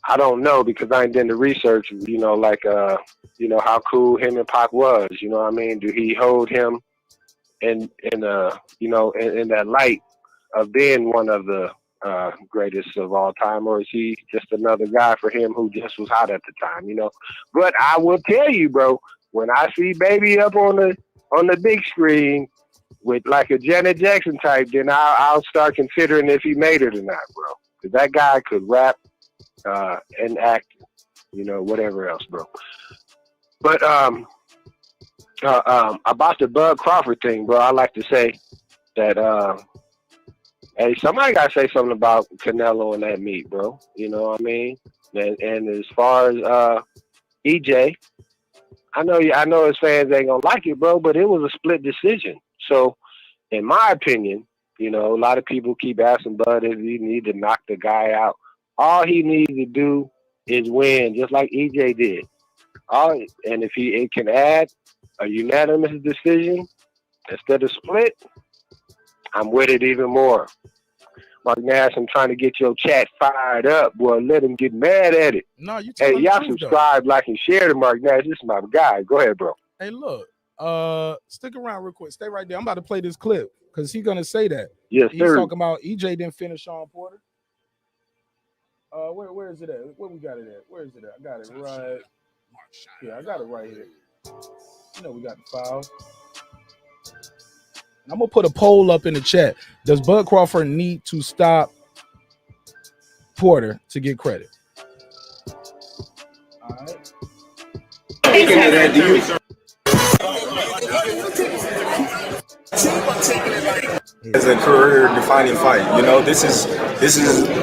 I don't know because I ain't done the research, like, how cool him and Pac was, you know what I mean? Do he hold him in that light of being one of the greatest of all time, or is he just another guy for him who just was hot at the time, But I will tell you, bro, when I see Baby up on the big screen with like a Janet Jackson type, then I'll start considering if he made it or not, bro. Because that guy could rap and act, whatever else, bro. But about the Bud Crawford thing, bro, I like to say that hey, somebody gotta say something about Canelo and that meat, bro. You know what I mean? And as far as EJ, I know his fans ain't gonna like it, bro, but it was a split decision. So, in my opinion, a lot of people keep asking Bud if he need to knock the guy out. All he needs to do is win, just like EJ did. And if it can add a unanimous decision instead of split, I'm with it even more. Marq Nash, I'm trying to get your chat fired up, boy. Let him get mad at it. No, you hey, y'all subscribe, like, and share to Marq Nash. This is my guy. Go ahead, bro. Hey, look, stick around real quick. Stay right there. I'm about to play this clip because he's gonna say that. Yes, he's sir. talking about EJ didn't finish Sean Porter. Where is it at? Where we got it at? Where is it at? I got it right. Yeah, I got it right here. We got the files. I'm gonna put a poll up in the chat. Does Bud Crawford need to stop Porter to get credit? All right. As a career-defining fight, this is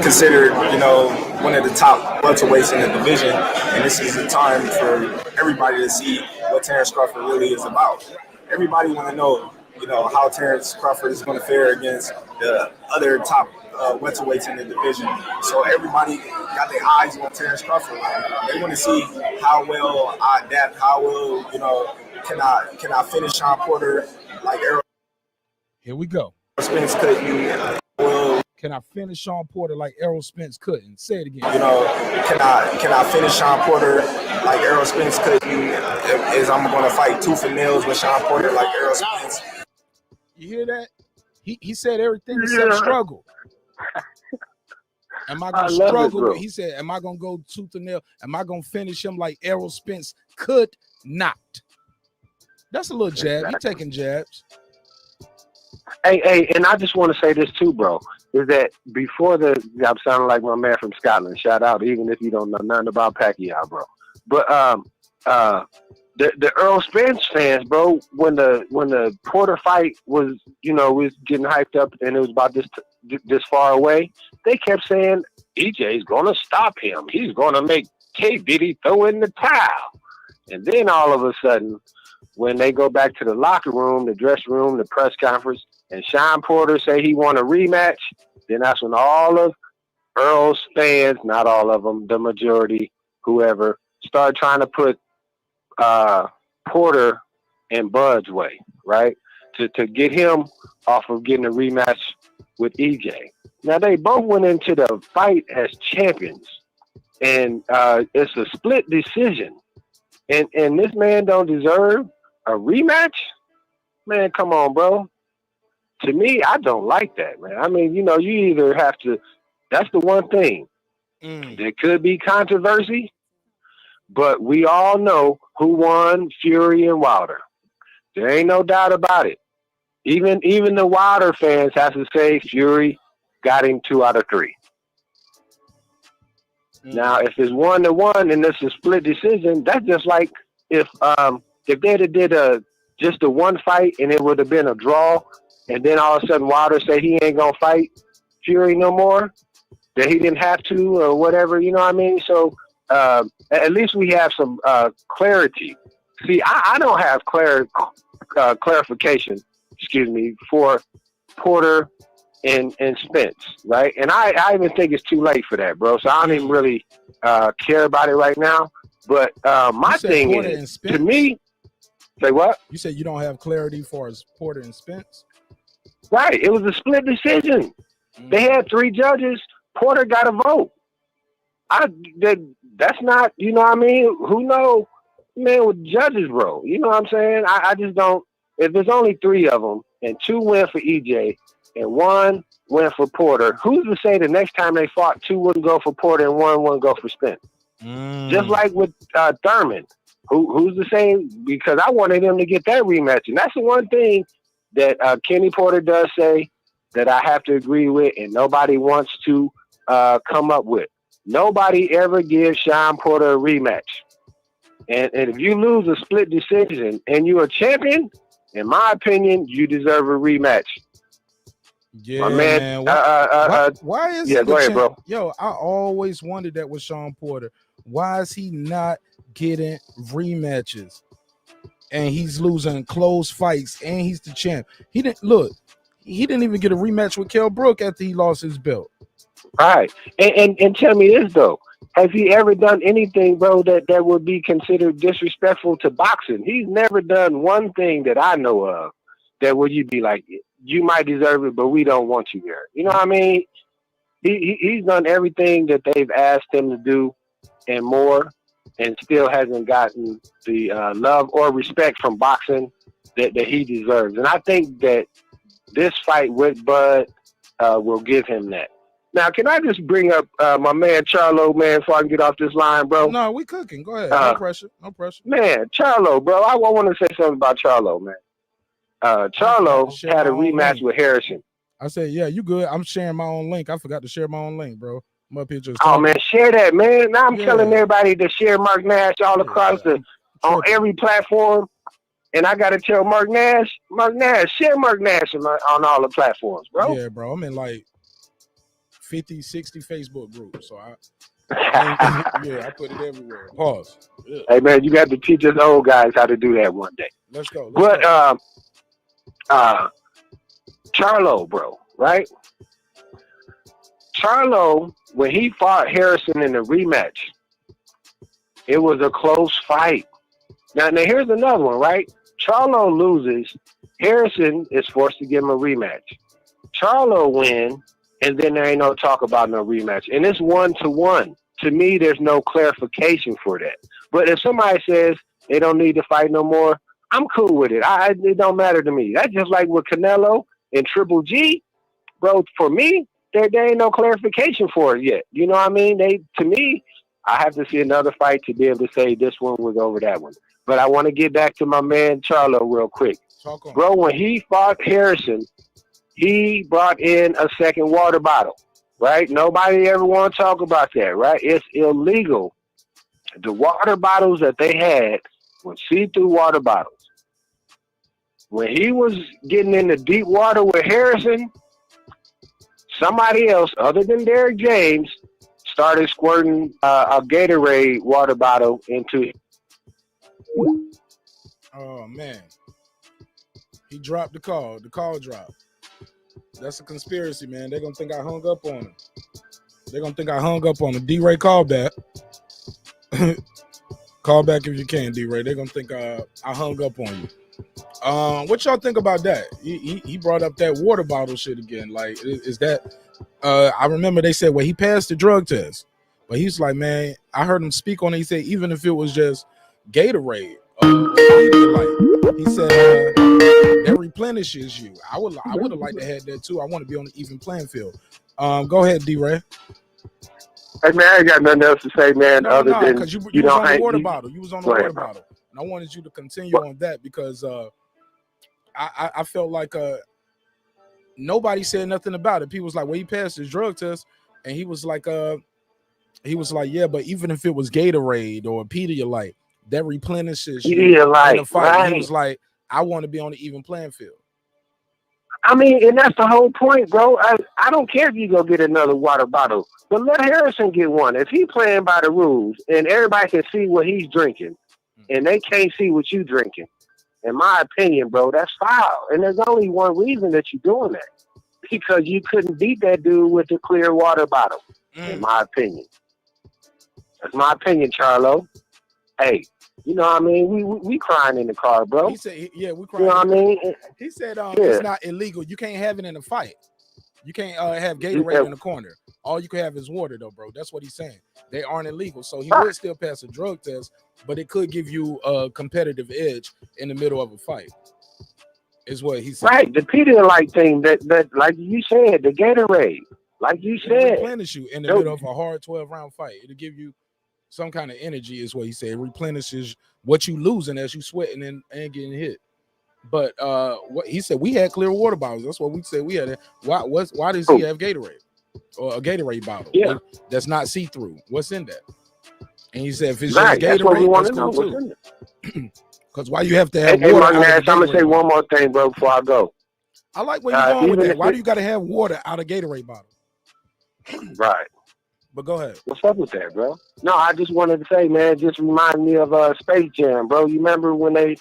considered, one of the top welterweights in the division, and this is the time for everybody to see what Terence Crawford really is about. Everybody want to know, how Terence Crawford is going to fare against the other top welterweights in the division. So everybody got their eyes on Terence Crawford. They want to see how well I adapt, how well, can I finish Sean Porter like Errol. Here we go. Spence couldn't. Can I finish Sean Porter like Errol Spence couldn't? Say it again. Can I finish Sean Porter like Errol Spence couldn't? Is I'm going to fight tooth and nails with Sean Porter like Errol Spence? You hear that? He said everything except struggle. Am I going to struggle? He said, am I going to go tooth and nail? Am I going to finish him like Errol Spence could not? That's a little jab. He taking jabs. Hey, and I just want to say this too, bro, is that before I'm sounding like my man from Scotland. Shout out, even if you don't know nothing about Pacquiao, bro. But the Errol Spence fans, bro, when the Porter fight was, was getting hyped up and it was about this far away, they kept saying EJ's gonna stop him. He's gonna make K Diddy throw in the towel. And then all of a sudden, when they go back to the locker room, the dressing room, the press conference, and Sean Porter say he want a rematch, then that's when all of Earl's fans, not all of them, the majority, whoever, start trying to put Porter in Bud's way, right? To get him off of getting a rematch with EJ. Now, they both went into the fight as champions, and it's a split decision. And this man don't deserve a rematch? Man, come on, bro. To me, I don't like that, man. I mean, you either have to, that's the one thing. There could be controversy, but we all know who won Fury and Wilder. There ain't no doubt about it. Even the Wilder fans have to say Fury got him 2 out of 3. Now, if it's 1-1 and it's a split decision, that's just like if they'd have did just a one fight and it would have been a draw, and then all of a sudden Wilder said he ain't gonna fight Fury no more, that he didn't have to or whatever, you know what I mean? So at least we have some clarity. See, I don't have clarification, for Porter and Spence, right? And I even think it's too late for that, bro. So I don't even really care about it right now. But my thing is, to me, say what? You said you don't have clarity for as Porter and Spence? Right. It was a split decision. They had 3 judges. Porter got a vote. That's not, you know what I mean? Who knows, man, with judges, bro? You know what I'm saying? I just don't. If there's only 3 of them and 2 went for EJ and 1 went for Porter, who's to say the next time they fought, 2 wouldn't go for Porter and 1 wouldn't go for Spence? Just like with Thurman. Who's to say? Because I wanted him to get that rematch. And that's the one thing that Kenny Porter does say that I have to agree with and nobody wants to come up with. Nobody ever gives Sean Porter a rematch. And if you lose a split decision and you're a champion, in my opinion, you deserve a rematch. Yeah, man. Why is yeah? Go ahead, bro. Yo, I always wondered that with Sean Porter. Why is he not getting rematches? And he's losing close fights, and he's the champ. He didn't even get a rematch with Kell Brook after he lost his belt. All right, and tell me this though. Has he ever done anything, bro, that would be considered disrespectful to boxing? He's never done one thing that I know of that would you be like, you might deserve it, but we don't want you here. You know what I mean? He's done everything that they've asked him to do and more, and still hasn't gotten the love or respect from boxing that he deserves. And I think that this fight with Bud will give him that. Now, can I just bring up my man Charlo, man, before I can get off this line, bro? No, we cooking. Go ahead. No pressure. No pressure. Man, Charlo, bro. I want to say something about Charlo, man. Charlo had a rematch with Harrison. I said, yeah, you good. I'm sharing my own link. I forgot to share my own link, bro. I'm up here just man, share that, man. Now I'm telling everybody to share Marq Nash all across on every platform. And I got to tell Marq Nash, share Marq Nash on all the platforms, bro. Yeah, bro. I'm in like 50, 60 Facebook groups. So I put it everywhere. Pause. Yeah. Hey, man, you got to teach us old guys how to do that one day. Let's go. Charlo, bro, right? Charlo, when he fought Harrison in the rematch, it was a close fight. Now here's another one, right? Charlo loses. Harrison is forced to give him a rematch. Charlo wins, and then there ain't no talk about no rematch. And it's 1-1. To me, there's no clarification for that. But if somebody says they don't need to fight no more, I'm cool with it. It don't matter to me. That's just like with Canelo and Triple G, bro. For me, there ain't no clarification for it yet. You know what I mean? To me, I have to see another fight to be able to say this one was over that one. But I want to get back to my man Charlo real quick. Bro, when he fought Harrison, he brought in a second water bottle, right? Nobody ever want to talk about that, right? It's illegal. The water bottles that they had were see-through water bottles. When he was getting into deep water with Harrison, somebody else other than Derrick James started squirting a Gatorade water bottle into him. Oh, man. He dropped the call. The call dropped. That's a conspiracy, man. They're going to think I hung up on him. They're going to think I hung up on him. D-Ray, call back. Call back if you can, D-Ray. They're going to think I hung up on you. What y'all think about that? He brought up that water bottle shit again. Like, is that... I remember they said, well, he passed the drug test. But he's like, man, I heard him speak on it. He said, even if it was just Gatorade, he said that replenishes you. I would have liked to have that too. I want to be on an even playing field. Go ahead, D-Ray. Hey man, I ain't got nothing else to say, man. Other than because you was on the water bottle. You was on the water bottle, and I wanted you to continue on that because I felt like nobody said nothing about it. People was like, well, he passed his drug test, and he was like, yeah, but even if it was Gatorade or Pedialyte, that replenishes you in the fight. Right. He was like, I want to be on an even playing field. I mean, and that's the whole point, bro. I don't care if you go get another water bottle, but let Harrison get one. If he playing by the rules and everybody can see what he's drinking and they can't see what you drinking, in my opinion, bro, that's foul. And there's only one reason that you're doing that. because you couldn't beat that dude with the clear water bottle, in my opinion. That's my opinion, Charlo. Hey, you know what I mean? We crying in the car, bro. He said, yeah, we crying. You know what I mean? He said it's not illegal. You can't have it in a fight. You can't have Gatorade in the corner. All you can have is water, though, bro. That's what he's saying. They aren't illegal. So he would still pass a drug test, but it could give you a competitive edge in the middle of a fight, is what he said. Right. The Pedialyte thing that like you said, the Gatorade, like you said. It'll replenish you in the middle of a hard 12-round fight. It'll give you some kind of energy, is what he said. It replenishes what you losing as you sweating and getting hit. But what he said, we had clear water bottles. That's what we said we had. Why does he have Gatorade or a Gatorade bottle? Yeah, that's not see-through. What's in that? And he said, if it's right, just Gatorade, that's cool too. Because why you have to have water? Marq Nash, I'm gonna say one more thing, bro, before I go. I like where you're going with that. Why do you got to have water out of Gatorade bottle? Right. But go ahead. What's up with that, bro? No, I just wanted to say, man, just remind me of Space Jam, bro. You remember when they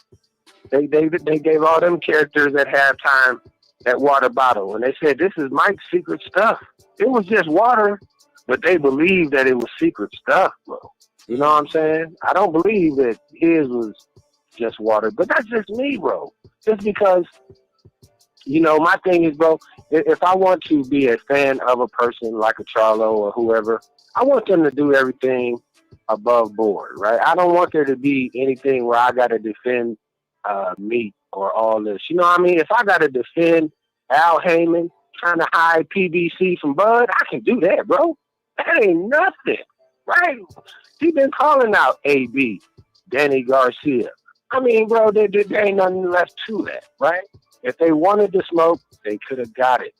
gave all them characters at halftime that water bottle, and they said, this is Mike's secret stuff. It was just water, but they believed that it was secret stuff, bro. You know what I'm saying? I don't believe that his was just water, but that's just me, bro. Just because, you know, my thing is, bro, if I want to be a fan of a person like a Charlo or whoever, I want them to do everything above board, right? I don't want there to be anything where I got to defend me or all this. You know what I mean? If I got to defend Al Heyman trying to hide PBC from Bud, I can do that, bro. That ain't nothing, right? He been calling out AB, Danny Garcia. I mean, bro, there ain't nothing left to that, right? If they wanted to smoke, they could have got it.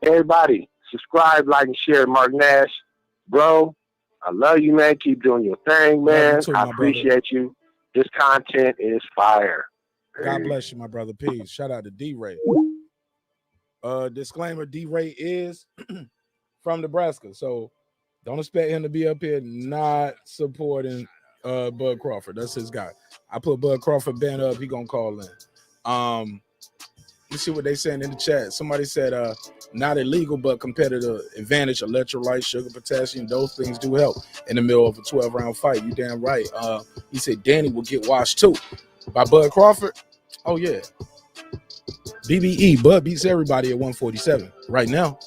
Everybody, subscribe, like, and share. Marq Nash, bro, I love you, man. Keep doing your thing, man. Too, I appreciate you. This content is fire. God bless you, my brother. Peace. Shout out to D-Ray. Disclaimer, D-Ray is from Nebraska, so don't expect him to be up here not supporting Bud Crawford. That's his guy. I put Bud Crawford banner up. He gonna call in. Let's see what they saying in the chat. Somebody said not illegal, but competitive advantage, electrolytes, sugar, potassium, those things do help in the middle of a 12-round fight. You damn right. He said Danny will get washed too by Bud Crawford. Oh yeah. BBE, Bud beats everybody at 147 right now.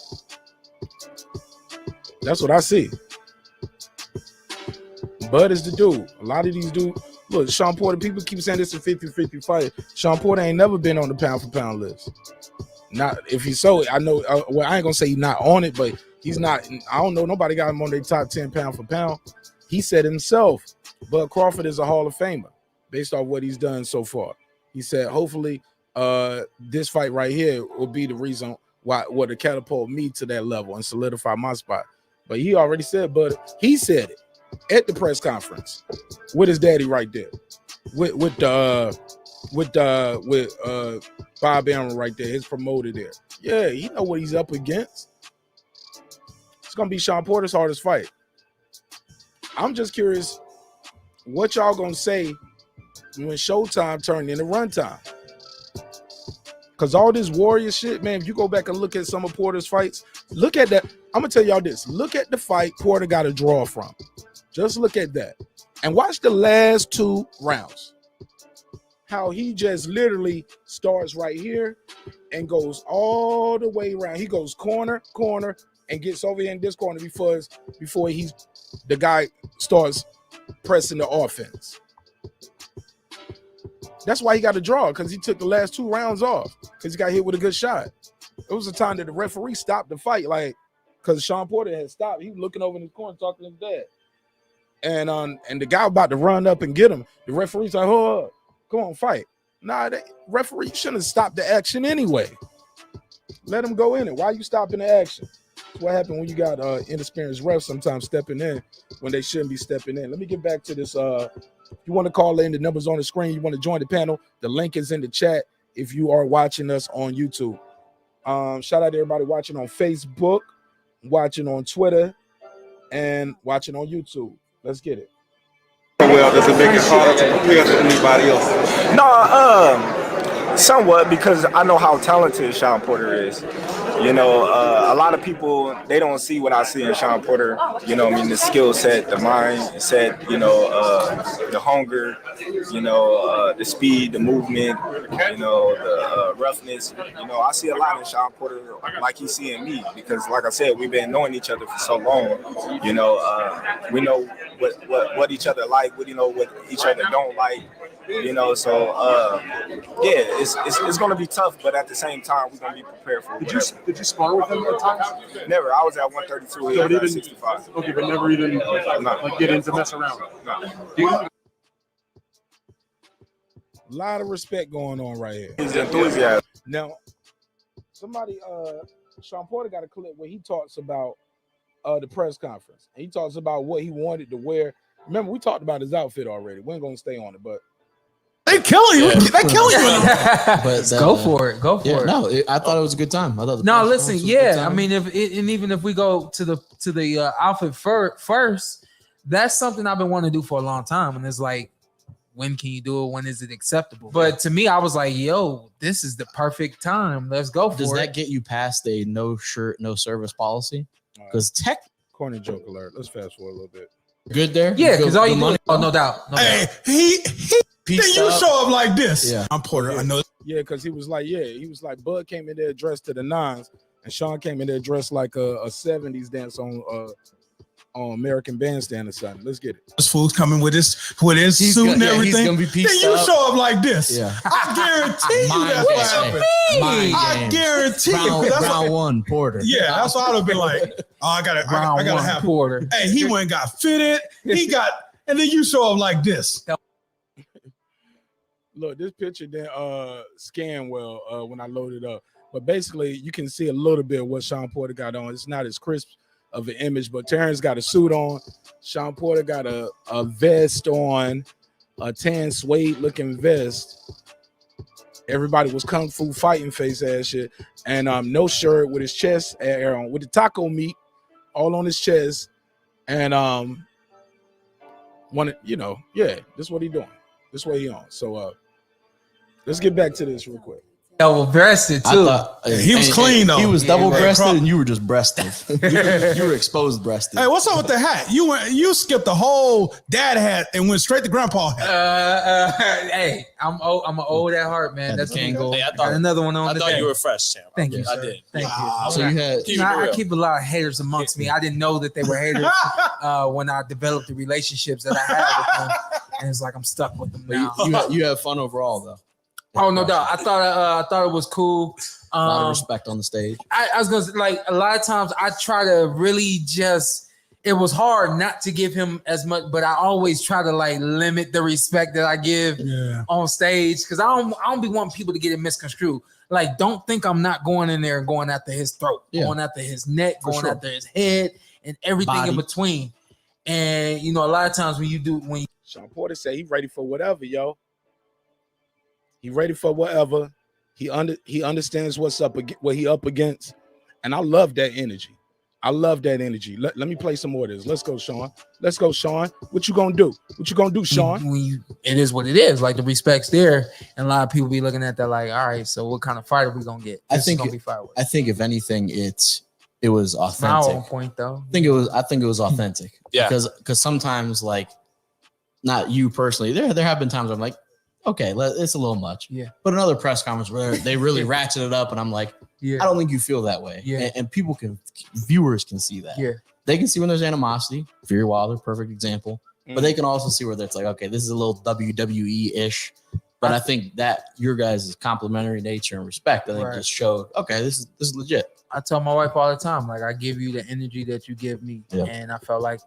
That's what I see. Bud is the dude. A lot of these dudes, look, Sean Porter, people keep saying this is a 50-50 fight. Sean Porter ain't never been on the pound-for-pound list. Not if he's so, I know, well, I ain't going to say he's not on it, but he's not, I don't know, nobody got him on their top 10 pound-for-pound. He said himself, Bud Crawford is a Hall of Famer based off what he's done so far. He said, hopefully, this fight right here will be the reason why what to catapult me to that level and solidify my spot. But he already said, but he said it at the press conference with his daddy right there, with Bob Aaron right there, his promoter there. Yeah, he know what he's up against. It's gonna be Sean Porter's hardest fight. I'm just curious what y'all gonna say when Showtime turned into runtime. Because all this warrior shit, man, if you go back and look at some of Porter's fights, look at that. I'm going to tell y'all this. Look at the fight Porter got a draw from. Just look at that. And watch the last 2 rounds. How he just literally starts right here and goes all the way around. He goes corner, and gets over here in this corner before the guy starts pressing the offense. That's why he got a draw, because he took the last 2 rounds off because he got hit with a good shot. It was a time that the referee stopped the fight, like, because Sean Porter had stopped. He was looking over in his corner talking to his dad. And the guy about to run up and get him. The referee's like, hold up, come on, fight. Nah, the referee shouldn't have stopped the action anyway. Let him go in it. Why are you stopping the action? That's what happened when you got inexperienced refs sometimes stepping in when they shouldn't be stepping in. Let me get back to this. If you want to call in, the number's on the screen. You want to join the panel, the link is in the chat if you are watching us on YouTube. Shout out to everybody watching on Facebook, watching on Twitter, and watching on YouTube. Let's get it. Well, does it make it harder to prepare than anybody else? No, Somewhat, because I know how talented Sean Porter is. You know, a lot of people, they don't see what I see in Sean Porter. You know, I mean, the skill set, the mindset, you know, the hunger, you know, the speed, the movement, you know, the roughness. You know, I see a lot in Sean Porter like he's seeing me, because, like I said, we've been knowing each other for so long. You know, we know what each other like, we know what each other don't like. You know, so yeah, it's gonna be tough, but at the same time, we're gonna be prepared for it. Did you spar with him at times? Never. I was at 132. He was at 65. Okay, but never even like get into mess around. No. A lot of respect going on right here. He's enthusiastic. Now, somebody, Sean Porter got a clip where he talks about the press conference. He talks about what he wanted to wear. Remember, we talked about his outfit already. We ain't gonna stay on it, but they killing you. They killing you. But go for it. Go for it. No, I thought it was a good time. I thought. No, listen. Yeah, I mean, and even if we go to the outfit first, that's something I've been wanting to do for a long time. And it's like, when can you do it? When is it acceptable? But to me, I was like, yo, this is the perfect time. Let's go for it. Does that get you past a no shirt, no service policy? Because tech corny joke alert. Let's fast forward a little bit. Good there. Yeah, because all you do. Oh, no doubt. Hey, he then you show up like this. Yeah, I'm Porter. I know. Yeah, because he was like, Bud came in there dressed to the nines, and Sean came in there dressed like a 70s dance on American Bandstand or something. Let's get it. This fool's coming with his suit and everything. He's gonna be then you show up like this. Yeah. I guarantee you that's what happened. I guarantee you. Round one, Porter. Yeah, that's what I would be like. Oh, I gotta have Porter. Hey, he went and got fitted. And then you show up like this. Look, this picture didn't scan well when I loaded up. But basically, you can see a little bit of what Sean Porter got on. It's not as crisp of an image, but Terence got a suit on. Sean Porter got a vest on, a tan suede looking vest. Everybody was kung fu fighting face ass shit, and no shirt with his chest air on, with the taco meat all on his chest, and this is what he doing. This is what he on. So let's get back to this real quick. Double breasted too. He was clean though. He was double breasted, and you were just breasted. you were exposed breasted. Hey, what's up with the hat? You skipped the whole dad hat and went straight to grandpa hat. Hey, I'm an old at heart, man. That's Kango. Hey, I got another one on. I thought you were fresh, Sam. Thank you. I did. Thank you. So you had. I keep a lot of haters amongst me. I didn't know that they were haters when I developed the relationships that I had with them, and it's like I'm stuck with them now. You have fun overall though. Oh, no doubt. I thought it was cool. A lot of respect on the stage. I was gonna say, like, a lot of times I try to really it was hard not to give him as much, but I always try to like limit the respect that I give on stage, because I don't be wanting people to get it misconstrued. Like, don't think I'm not going in there and going after his throat, going after his neck, going after his head, and everything in between. And a lot of times when Sean Porter said he ready for whatever, yo. He ready for whatever. He understands what he up against, and I love that energy. Let me play some more of this. Let's go, Sean. What you gonna do? Sean? It is what it is. Like, the respect's there, and a lot of people be looking at that like, all right, so what kind of fighter we gonna get? I think if anything, it was authentic. On point though. I think it was authentic. Yeah. Because sometimes, like, not you personally, there have been times where I'm like, okay, it's a little much. Yeah. But another press conference where they really ratchet it up, and I'm like, I don't think you feel that way. Yeah. And viewers can see that. Yeah. They can see when there's animosity. Fury Wilder, perfect example. But they can also see where it's like, okay, this is a little WWE-ish. But I think that your guys' complimentary nature and respect, I think, just showed, okay, this is legit. I tell my wife all the time, like, I give you the energy that you give me. Yeah. And I felt like,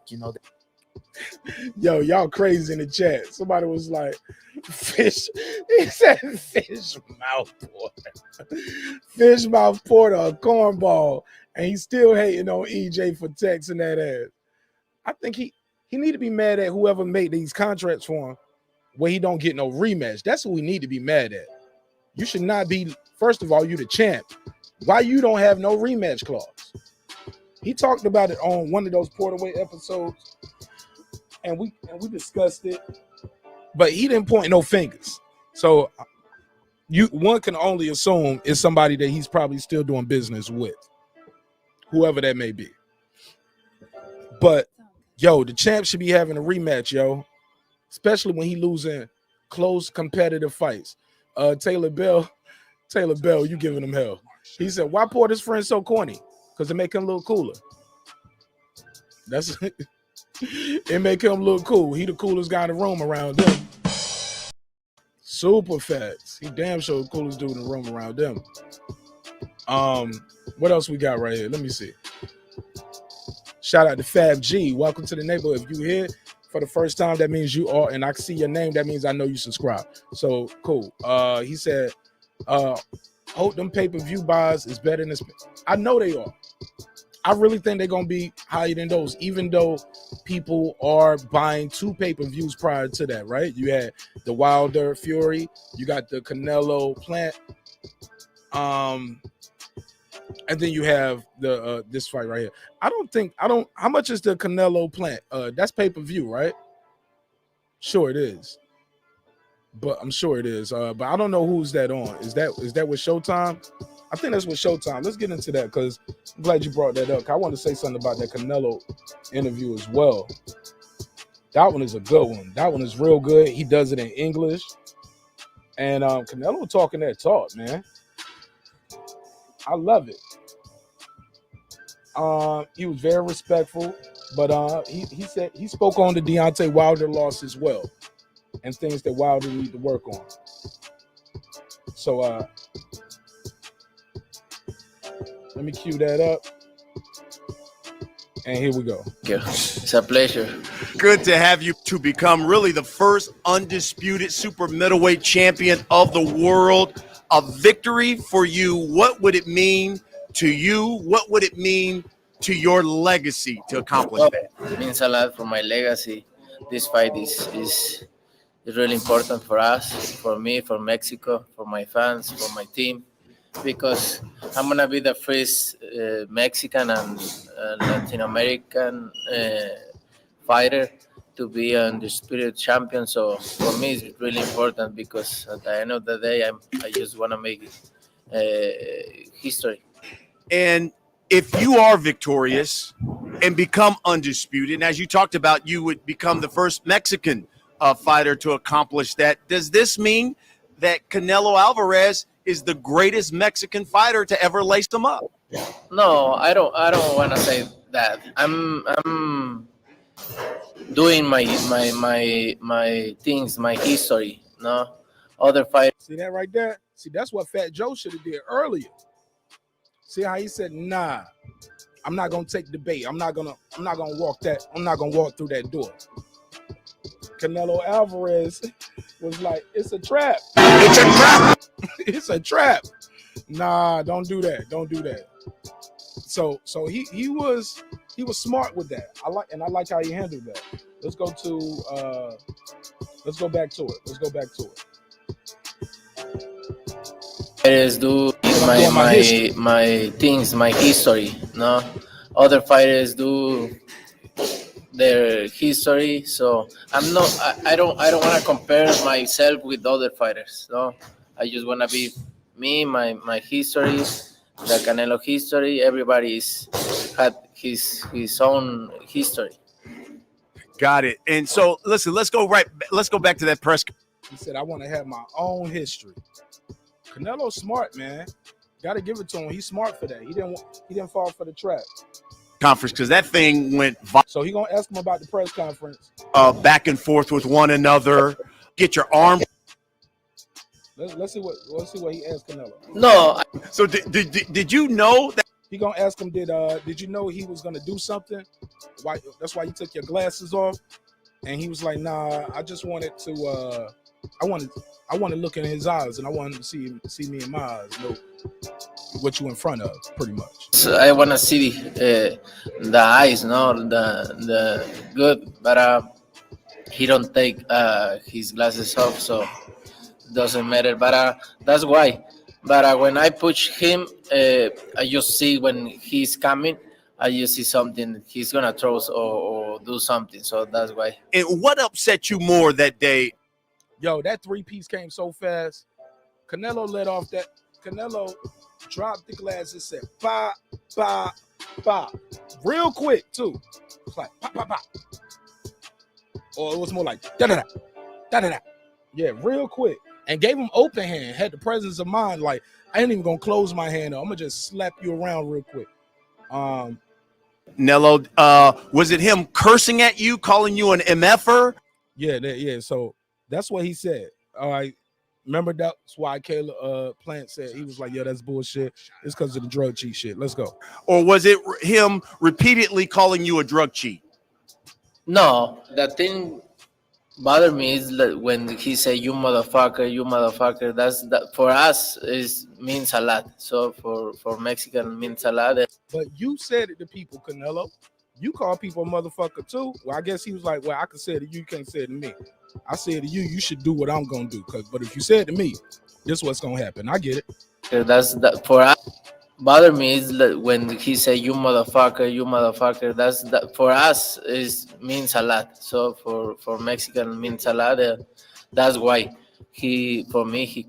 Yo, y'all crazy in the chat. Somebody was like, fish. He said fish mouth Porter. Fish mouth Porter, a cornball. And he's still hating on EJ for texting that ass. I think he need to be mad at whoever made these contracts for him where he don't get no rematch. That's what we need to be mad at. You should not be, first of all, you the champ. Why you don't have no rematch clause? He talked about it on one of those Porterweight episodes. And we discussed it, but he didn't point no fingers. So one can only assume it's somebody that he's probably still doing business with, whoever that may be. But yo, the champ should be having a rematch, yo, especially when he losing close competitive fights. Taylor Bell, you giving him hell. He said, "Why Porter's friend so corny? Because it make him look cooler." That's it. Make him look cool. He the coolest guy in the room around them. Super facts. He damn sure the coolest dude in the room around them. What else we got right here? Let me see. Shout out to Fab G. Welcome to the neighborhood. If you here for the first time, that means you are, and I see your name, that means I know you subscribe. So cool. He said, hope them pay-per-view buys is better than this. I know they are. I really think they're gonna be higher than those, even though people are buying 2 pay-per-views prior to that, right? You had the Wilder Fury, you got the Canelo Plant, and then you have the this fight right here. How much is the Canelo Plant? That's pay-per-view, right? Sure it is. But I'm sure it is. But I don't know who's that on. Is that with Showtime? I think that's with Showtime. Let's get into that because I'm glad you brought that up. I want to say something about that Canelo interview as well. That one is a good one. That one is real good. He does it in English. And Canelo talking that talk, man. I love it. He was very respectful, but he said he spoke on the Deontay Wilder loss as well and things that Wilder need to work on. So let me cue that up. And here we go. It's a pleasure. Good to have you to become really the first undisputed super middleweight champion of the world. A victory for you. What would it mean to you? What would it mean to your legacy to accomplish that? It means a lot for my legacy. This fight is really important for us, for me, for Mexico, for my fans, for my team, because I'm going to be the first Mexican and Latin American fighter to be an undisputed champion. So for me, it's really important because at the end of the day, I just want to make history. And if you are victorious and become undisputed, and as you talked about, you would become the first Mexican fighter to accomplish that. Does this mean that Canelo Alvarez is the greatest Mexican fighter to ever lace them up? No, I don't want to say that. I'm doing my things, my history. No, other fighters. See that right there? See, that's what Fat Joe should have did earlier. See how he said, "Nah, I'm not gonna take the bait. I'm not gonna walk through that door." Canelo Alvarez was like, "It's a trap. It's a trap. It's a trap." Nah, don't do that. Don't do that. So he was smart with that. I like how he handled that. Let's go back to it. Fighters do my things, my history. No, other fighters do their history. So I'm not. I don't want to compare myself with other fighters. No, I just want to be me, my history, the Canelo history. Everybody's had his own history. Got it. And so listen, let's go back to that press. He said, "I want to have my own history." Canelo's smart, man. Got to give it to him. He's smart for that. He didn't fall for the trap. Conference, because that thing went so he gonna ask him about the press conference. Back and forth with one another. Get your arm. Let's see what he asked Canelo. No. So did you know that he gonna ask him? Did you know he was gonna do something? Why? That's why you took your glasses off. And he was like, "Nah, I just wanted to. I want to look in his eyes, and I wanted to see me in my eyes, know what you in front of, pretty much." So I want to see the eyes, no, the good, but he don't take his glasses off, so doesn't matter. But that's why. But when I push him, I just see when he's coming. I just see something he's gonna throw or do something. So that's why. And what upset you more that day? Yo, that 3-piece came so fast. Canelo let off that. Canelo dropped the glass and said, "Ba, ba, ba," real quick too. It's like pop, pop, pop, or it was more like da da da, da da da. Yeah, real quick, and gave him open hand. Had the presence of mind, like I ain't even gonna close my hand. I'm gonna just slap you around real quick. Nello, was it him cursing at you, calling you an MFer? Yeah. So that's what he said. All right. Remember that's why Caleb Plant said he was like, "Yeah, that's bullshit. It's because of the drug cheat shit. Let's go." Or was it him repeatedly calling you a drug cheat? No, the thing bother me is that when he say you motherfucker, that for us is means a lot. So for Mexican means a lot. But you said it to people, Canelo. You call people a motherfucker too. Well, I guess he was like, "Well, I can say it to you, you can't say it to me." I said to you, you should do what I'm gonna do. But if you say it to me, this is what's gonna happen. I get it. That's that for us. Bother me is that when he say you motherfucker, that for us is means a lot. So for Mexican means a lot. That's why he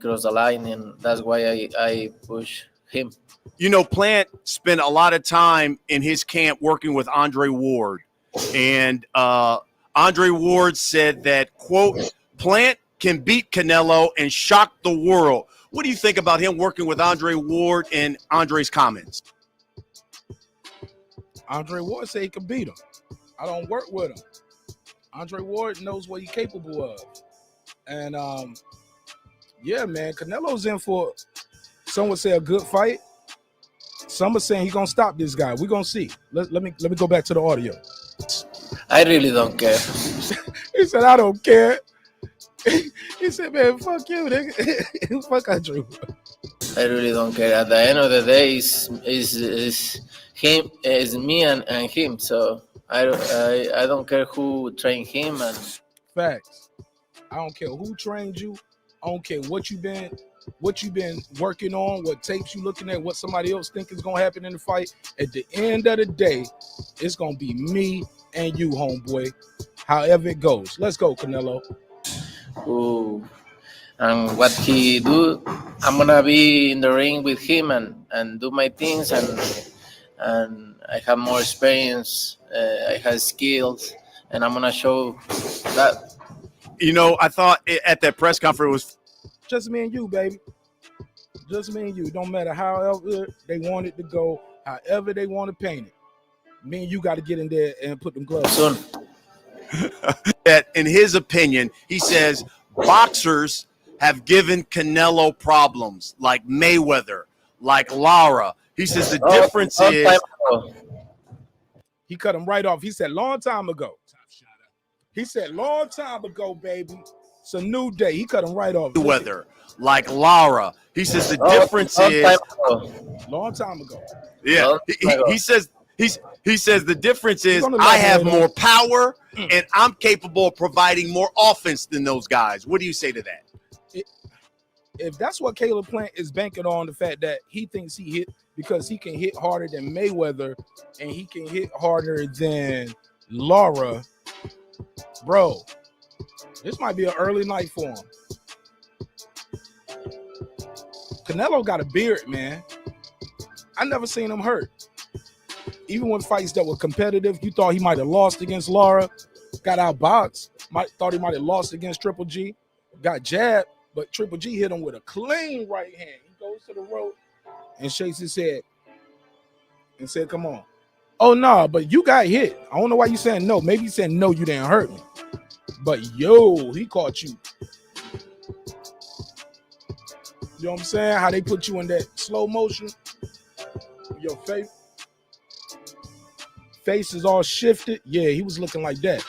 crossed the line, and that's why I push him. You know, Plant spent a lot of time in his camp working with Andre Ward, and Andre Ward said that, quote, Plant can beat Canelo and shock the world. What do you think about him working with Andre Ward and Andre's comments? Andre Ward said he could beat him. I don't work with him. Andre Ward knows what he's capable of. And, yeah, man, Canelo's in for, some would say, a good fight. Some are saying he's going to stop this guy. We're going to see. Let me go back to the audio. I really don't care. He said, I don't care. He said, man, fuck you, nigga. Fuck Andre. I really don't care. At the end of the day, is him, is me and him. So I don't care who trained him. And facts. I don't care who trained you. I don't care what you've been working on, what tapes you looking at, what somebody else think is gonna happen in the fight. At the end of the day, it's gonna be me and you, homeboy. However it goes. Let's go, Canelo. Ooh. And what he do, I'm gonna be in the ring with him and do my things, and I have more experience, I have skills, and I'm gonna show that. You know, I thought at that press conference it was just me and you, baby. Just me and you. Don't matter however they want it to go, however they want to paint it. Me and you got to get in there and put them gloves on. That in his opinion, he says boxers have given Canelo problems like Mayweather, like Lara. He says the difference is he cut him right off. He said long time ago. He said long time ago, baby. It's a new day. He cut him right off. Mayweather, like Lara. He says the difference is long time ago. Yeah, he says the difference is I have more power and I'm capable of providing more offense than those guys. What do you say to that? If that's what Caleb Plant is banking on, the fact that he thinks he hit because he can hit harder than Mayweather and he can hit harder than Lara, bro, this might be an early night for him. Canelo got a beard, man. I never seen him hurt. Even when fights that were competitive, you thought he might have lost against Lara, got outboxed, thought he might have lost against Triple G, got jabbed, but Triple G hit him with a clean right hand. He goes to the rope and shakes his head and said, come on. Oh, no, but you got hit. I don't know why you saying no. Maybe you said no, you didn't hurt me. But, yo, he caught you. You know what I'm saying? How they put you in that slow motion. Your face is all shifted. Yeah, he was looking like that.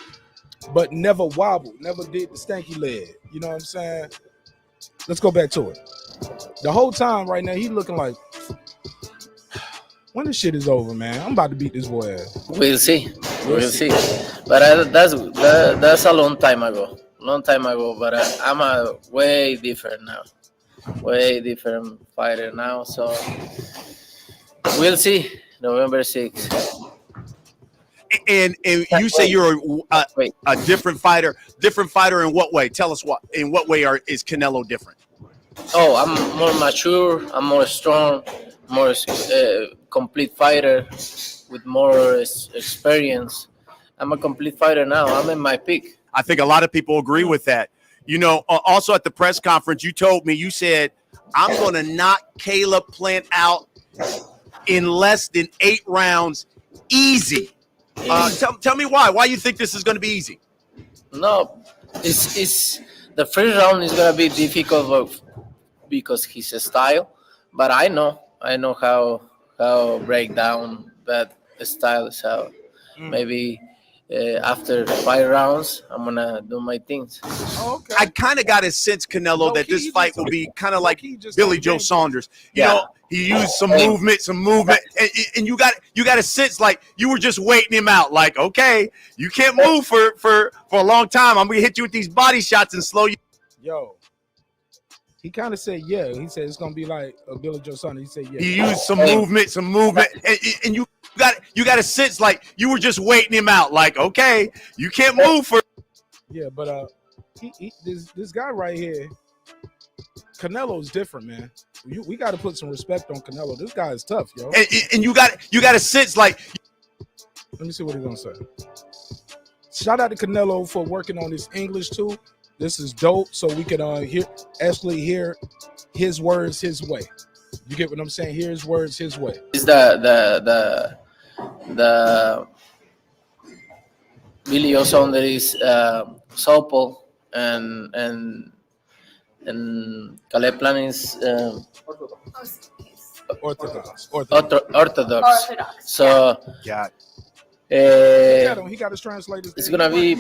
But never wobbled. Never did the stanky leg. You know what I'm saying? Let's go back to it. The whole time right now, he looking like, when this shit is over, man, I'm about to beat this boy ass. We'll see. But that's a long time ago. But I'm way different now. Way different fighter now. So we'll see. November 6th. And you say you're a different fighter. Different fighter in what way? Tell us what. In what way is Canelo different? Oh, I'm more mature. I'm more strong, more complete fighter with more experience. I'm a complete fighter now. I'm in my peak. I think a lot of people agree with that. You know, also at the press conference, you told me, you said, I'm going to knock Caleb Plant out in less than 8 rounds, easy. Tell me why. Why you think this is going to be easy? No, it's the first round is gonna be difficult because his style, but I know how break down that style. So maybe after 5 rounds, I'm gonna do my things. Okay. I kind of got a sense, Canelo, that this fight will be kind of like Billy Joe Saunders. You know, he used some movement, and you got a sense like you were just waiting him out. Like, okay, you can't move for a long time. I'm gonna hit you with these body shots and slow you. Yo, he kind of said, yeah. He said it's gonna be like a Billy Joe Saunders. He said, yeah. He used some movement, and you got a sense like you were just waiting him out. Like, okay, you can't move for. Yeah, but this guy right here, Canelo's different, man. We got to put some respect on Canelo. This guy is tough, yo. And you got a sense like. Let me see what he's gonna say. Shout out to Canelo for working on his English too. This is dope, so we can hear his words his way. You get what I'm saying? Hear his words his way. It's the Billy Joe Saunders is supple and Caleb Plant is orthodox. So yeah. He got his translators. It's gonna be.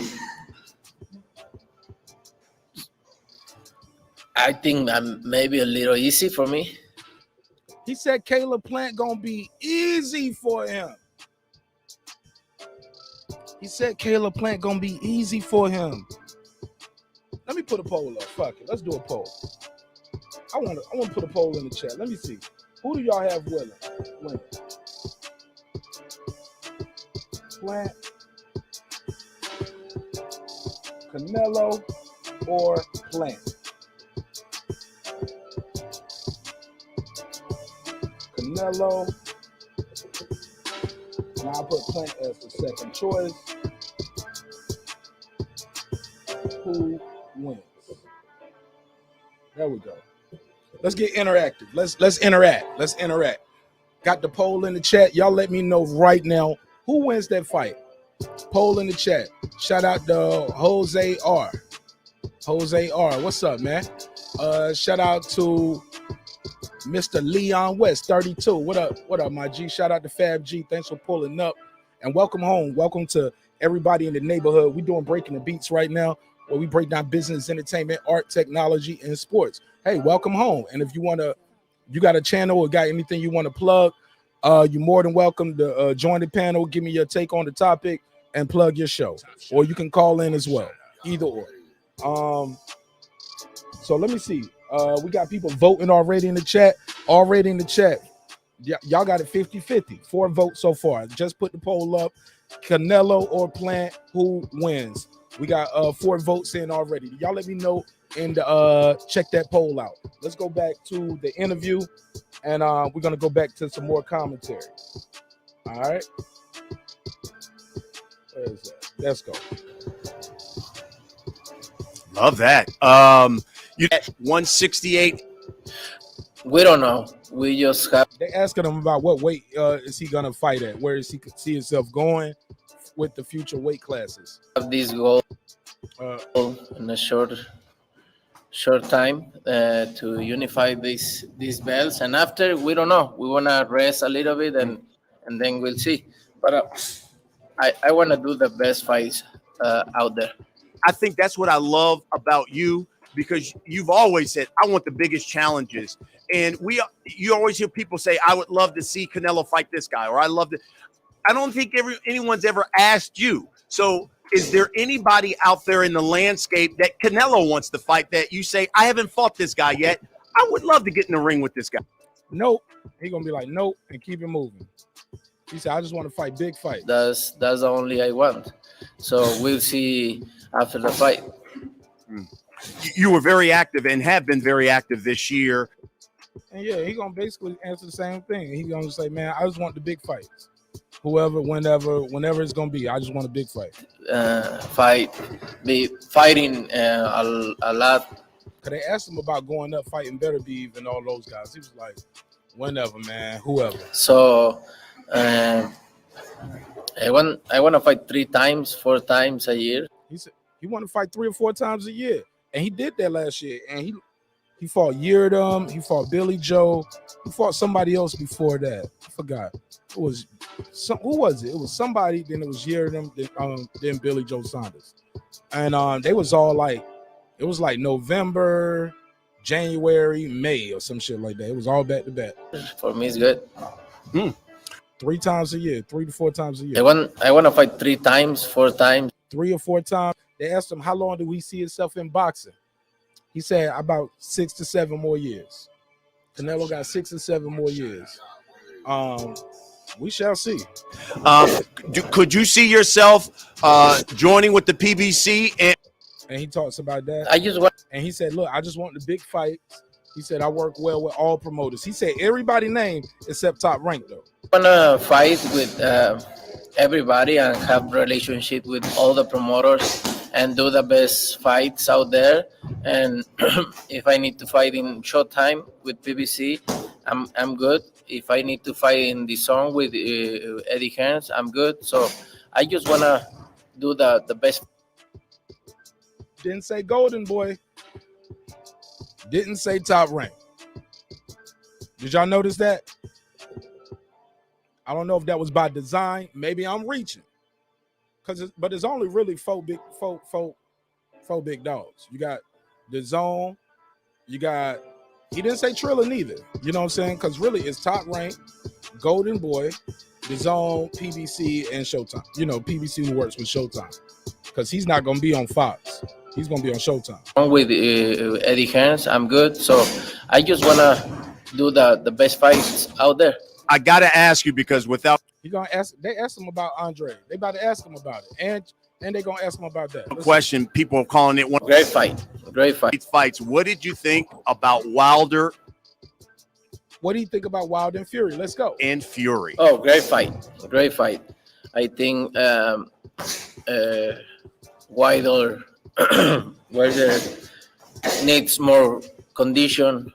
I think maybe a little easy for me. He said Caleb Plant gonna be easy for him. He said Caleb Plant gonna be easy for him. Let me put a poll up. Fuck it. Let's do a poll. I want to put a poll in the chat. Let me see. Who do y'all have winning? Plant, Canelo, or Plant? Canelo. And I'll put Plant as the second choice. Who wins? There we go. Let's get interactive. Let's interact. Let's interact. Got the poll in the chat. Y'all let me know right now who wins that fight. Poll in the chat. Shout out to Jose R. Jose R. What's up, man? Shout out to Mr. Leon West 32. What up? What up, my G? Shout out to Fab G. Thanks for pulling up. And welcome home. Welcome to everybody in the neighborhood. We're doing Breaking the Beats right now, where we break down business, entertainment, art, technology, and sports. Hey, welcome home. And if you got a channel or got anything you want to plug, you're more than welcome to join the panel, give me your take on the topic, and plug your show. Or you can call in as well. Either or. So let me see. We got people voting already in the chat. Y'all got it 50-50. 4 votes so far. Just put the poll up. Canelo or Plant, who wins? We got 4 votes in already. Y'all let me know and check that poll out. Let's go back to the interview, and we're gonna go back to some more commentary. All right. Where is that? Let's go. Love that. You 168. We don't know. We just have. They asking him about what weight is he gonna fight at? Where is he could see himself going with the future weight classes? Have this goal in a short time to unify these belts, and after we don't know. We wanna rest a little bit and then we'll see. But I wanna do the best fights out there. I think that's what I love about you, because you've always said, I want the biggest challenges. And you always hear people say, I would love to see Canelo fight this guy, or I love to. I don't think anyone's ever asked you. So is there anybody out there in the landscape that Canelo wants to fight that you say, I haven't fought this guy yet? I would love to get in the ring with this guy. Nope. He's going to be like, nope, and keep it moving. He said, I just want to fight big fights. That's the only I want. So we'll see after the fight. you were very active and have been very active this year. And yeah, he gonna basically answer the same thing. He gonna say, man, I just want the big fights. Whoever, whenever it's gonna be, I just want a big fight. Fighting a lot. Cause they asked him about going up fighting Better Beef and all those guys. He was like, whenever, man, whoever. So I want to fight 3 times, 4 times a year. He said he want to fight 3 or 4 times a year, and he did that last year. And he fought Yeardom, he fought Billy Joe, he fought somebody else before that. I forgot. Who was it? It was somebody. Then it was Yeardom. Then Billy Joe Saunders, and they was all like, it was like November, January, May, or some shit like that. It was all back to back. For me, it's good. 3 times a year, 3 to 4 times a year. I want to fight 3 times, 4 times. 3 or 4 times. They asked him, how long do we see himself in boxing? He said about 6 to 7 more years. Canelo got 6 or 7 more years. We shall see. Could you see yourself joining with the PBC? And he talks about that. And he said, look, I just want the big fights. He said, I work well with all promoters. He said everybody named except Top Rank, though. I want to fight with everybody and have relationship with all the promoters and do the best fights out there. And if I need to fight in Showtime with PBC, I'm good. If I need to fight in the song with Eddie Hearns, I'm good. So I just want to do the best. Didn't say Golden Boy. Didn't say Top Rank. Did y'all notice that? I don't know if that was by design. Maybe I'm reaching. But it's only really four big dogs. You got the Zone. You got, he didn't say Triller neither. You know what I'm saying? Because really it's Top Rank, Golden Boy, the Zone, PBC, and Showtime. You know, PBC who works with Showtime. Because he's not going to be on Fox. He's going to be on Showtime. With Eddie Hearns, I'm good. So I just want to do the best fights out there. I got to ask you because without... They asked him about Andrade. They about to ask him about it. And they're going to ask him about that. Question, people are calling it one. Great fight. Great fight. Fights. What did you think about Wilder? What do you think about Wilder and Fury? Let's go. And Fury. Oh, great fight. Great fight. I think Wilder needs more condition,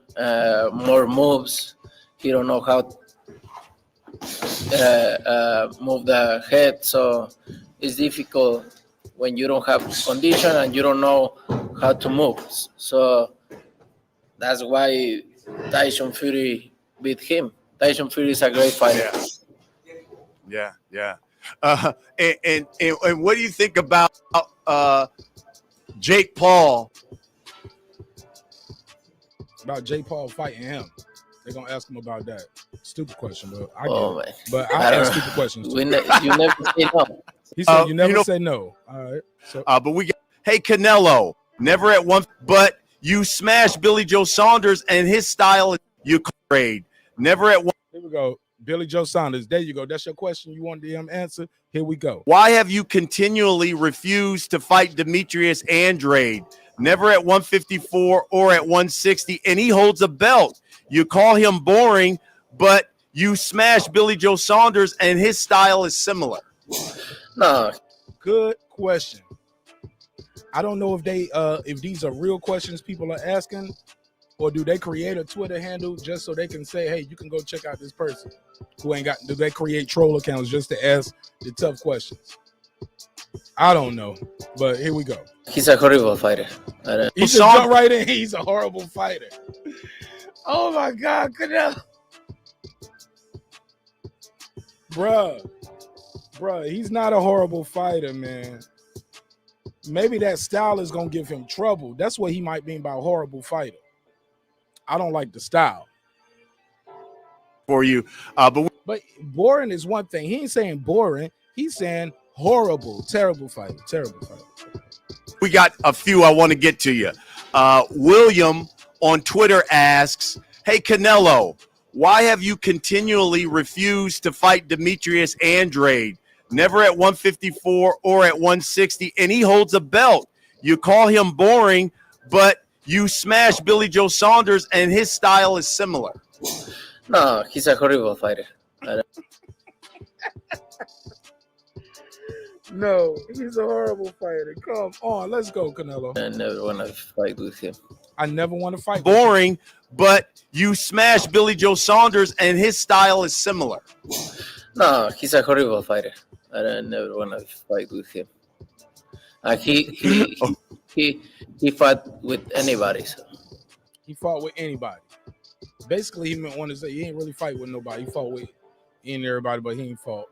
more moves. He don't know how to move the head, so it's difficult when you don't have condition and you don't know how to move. So that's why Tyson Fury beat him. Tyson Fury is a great fighter. Yeah. And what do you think about Jake Paul? About Jake Paul fighting him. They're gonna ask him about that. Stupid question, but I ask stupid questions. You never say no. He said you never say no. All right. So, but we got, hey Canelo, never at one, but you smashed Billy Joe Saunders and his style. You trade never at one. Here we go. Billy Joe Saunders. There you go. That's your question. You wanted him to answer. Here we go. Why have you continually refused to fight Demetrius Andrade? Never at 154 or at 160, and he holds a belt. You call him boring, but you smash Billy Joe Saunders, and his style is similar. No. Good question. I don't know if these are real questions people are asking, or do they create a Twitter handle just so they can say, hey, you can go check out this person who ain't got, do they create troll accounts just to ask the tough questions? I don't know, but here we go. He's a horrible fighter. He just jumped right in. He's a horrible fighter. Oh my God, Canelo. Bruh, he's not a horrible fighter, man. Maybe that style is going to give him trouble. That's what he might mean by horrible fighter. I don't like the style. For you. But boring is one thing. He ain't saying boring. He's saying horrible, terrible fighter, terrible fighter. We got a few I want to get to you. William on Twitter asks, hey, Canelo, why have you continually refused to fight Demetrius Andrade? Never at 154 or at 160, and he holds a belt. You call him boring, but you smashed Billy Joe Saunders, and his style is similar. No, he's a horrible fighter. No, he's a horrible fighter. Come on, let's go, Canelo. I never want to fight with him. I never want to fight. Boring, but you smashed Billy Joe Saunders, and his style is similar. No, he's a horrible fighter. I never want to fight with him. He fought with anybody. So. He fought with anybody. Basically, he want to say he ain't really fight with nobody. He fought with everybody, but he ain't fought.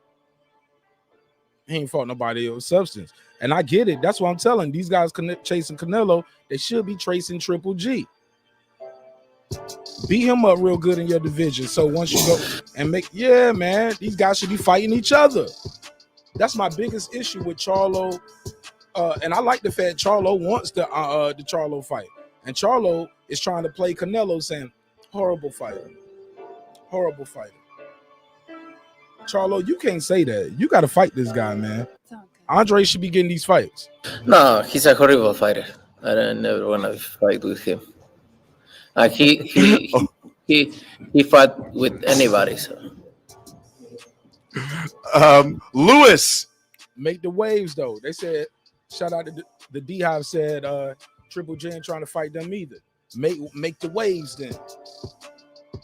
He ain't fought nobody of substance. And I get it. That's what I'm telling these guys chasing Canelo. They should be tracing Triple G. Beat him up real good in your division. So once you go and man, these guys should be fighting each other. That's my biggest issue with Charlo. And I like the fact Charlo wants the Charlo fight. And Charlo is trying to play Canelo, saying, horrible fighter. Horrible fighter. Charlo, you can't say that. You got to fight this guy, man. Andrade should be getting these fights. No, he's a horrible fighter. I never want to fight with him. He fought with anybody. So. Lewis. Make the waves, though. They said, shout out to the D-Hive said, Triple J ain't trying to fight them either. Make the waves then.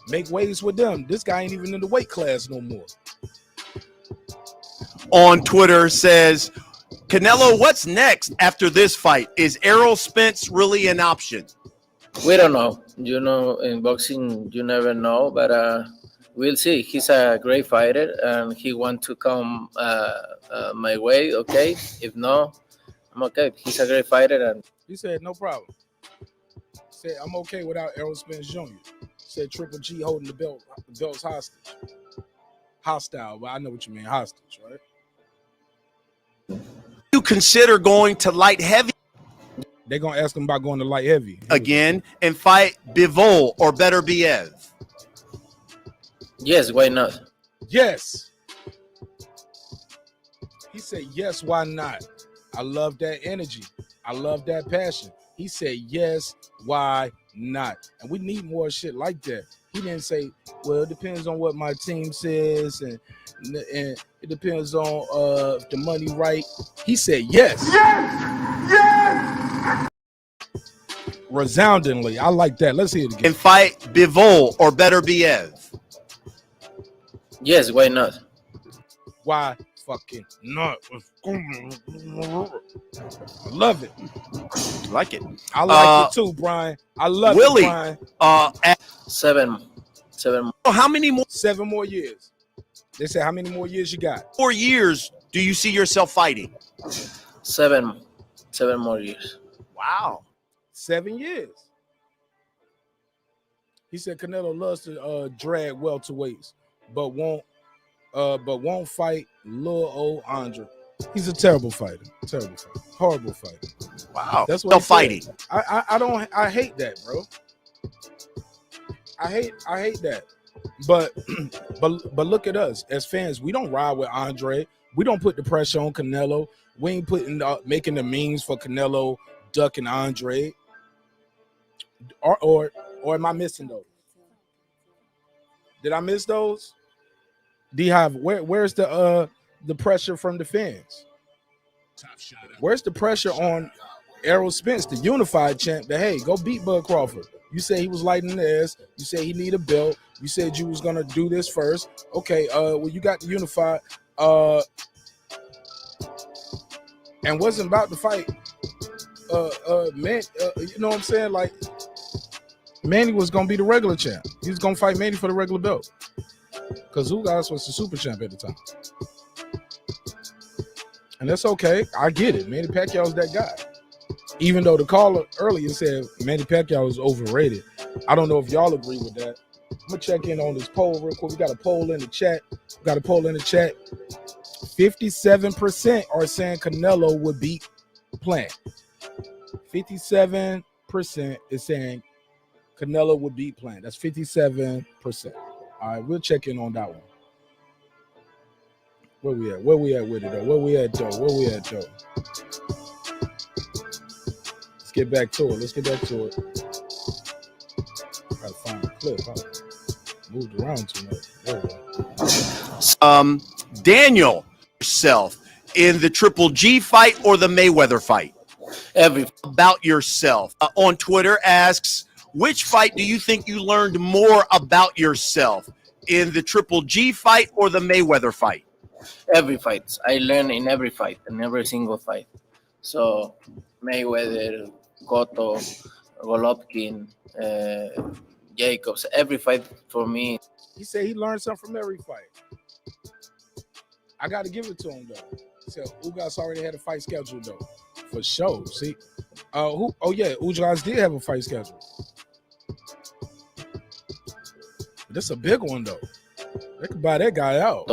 Make waves with them. This guy ain't even in the weight class no more. On Twitter says, Canelo, what's next after this fight? Is Errol Spence really an option? We don't know. You know, in boxing, you never know, but we'll see. He's a great fighter, and he wants to come my way, okay? If no, I'm okay. He's a great fighter. And he said, no problem. He said, I'm okay without Errol Spence Jr. He said, Triple G holding the belt's hostage. Hostile, but I know what you mean, hostage, right? You consider going to light heavy? They're going to ask him about going to light heavy. Again, and fight Bivol or better B.E.A.T.S? Yes, why not? Yes. He said, yes, why not? I love that energy. I love that passion. He said, yes, why not? And we need more shit like that. He didn't say, well, it depends on what my team says, and it depends on if the money right. He said, yes. Yes! Yes! Resoundingly. I like that. Let's hear it again. And fight Bivol or better B.E.A.T.S? Yes, why not? Why fucking not? I love it. Like it. I like it too, Brian. I love Willie, it, Brian. 7 more. How many more? 7 more years. They said, how many more years you got? 4 years do you see yourself fighting? 7 more years. Wow. 7 years. He said Canelo loves to drag welterweights, but won't fight little old Andrade. He's a terrible fighter. Terrible fighter. Horrible fighter. Wow. That's what fighting. I hate that, bro. I hate that. But look at us as fans. We don't ride with Andrade. We don't put the pressure on Canelo. We ain't making the memes for Canelo ducking Andrade. Or am I missing those? Did I miss those? D-Hive, where's the pressure from the fans? Where's the pressure on Errol Spence, the unified champ, that hey, go beat Bud Crawford? You say he was lighting the ass. You say he need a belt. You said you was gonna do this first. Okay, well, you got the unified and wasn't about to fight man, you know what I'm saying? Like, Manny was gonna be the regular champ. He was gonna fight Manny for the regular belt. Because Ugas was the super champ at the time. And that's okay. I get it. Manny Pacquiao's that guy. Even though the caller earlier said Manny Pacquiao is overrated. I don't know if y'all agree with that. I'm going to check in on this poll real quick. We got a poll in the chat. 57% are saying Canelo would beat Plant. 57% is saying Canelo would beat Plant. That's 57%. All right, we'll check in on that one. Where we at? Where we at with it, though? Where we at, though? Let's get back to it. Gotta find a clip. I moved around too much. There we go. Daniel, yourself in the Triple G fight or the Mayweather fight? About yourself. On Twitter asks, which fight do you think you learned more about yourself in the Triple G fight or the Mayweather fight? Every fight. I learn in every fight, in every single fight. So Mayweather, Cotto, Golovkin, Jacobs, every fight for me. He said he learned something from every fight. I got to give it to him though. He said Ugas already had a fight scheduled though, for sure. See, Ugas did have a fight scheduled. This a big one though. They could buy that guy out.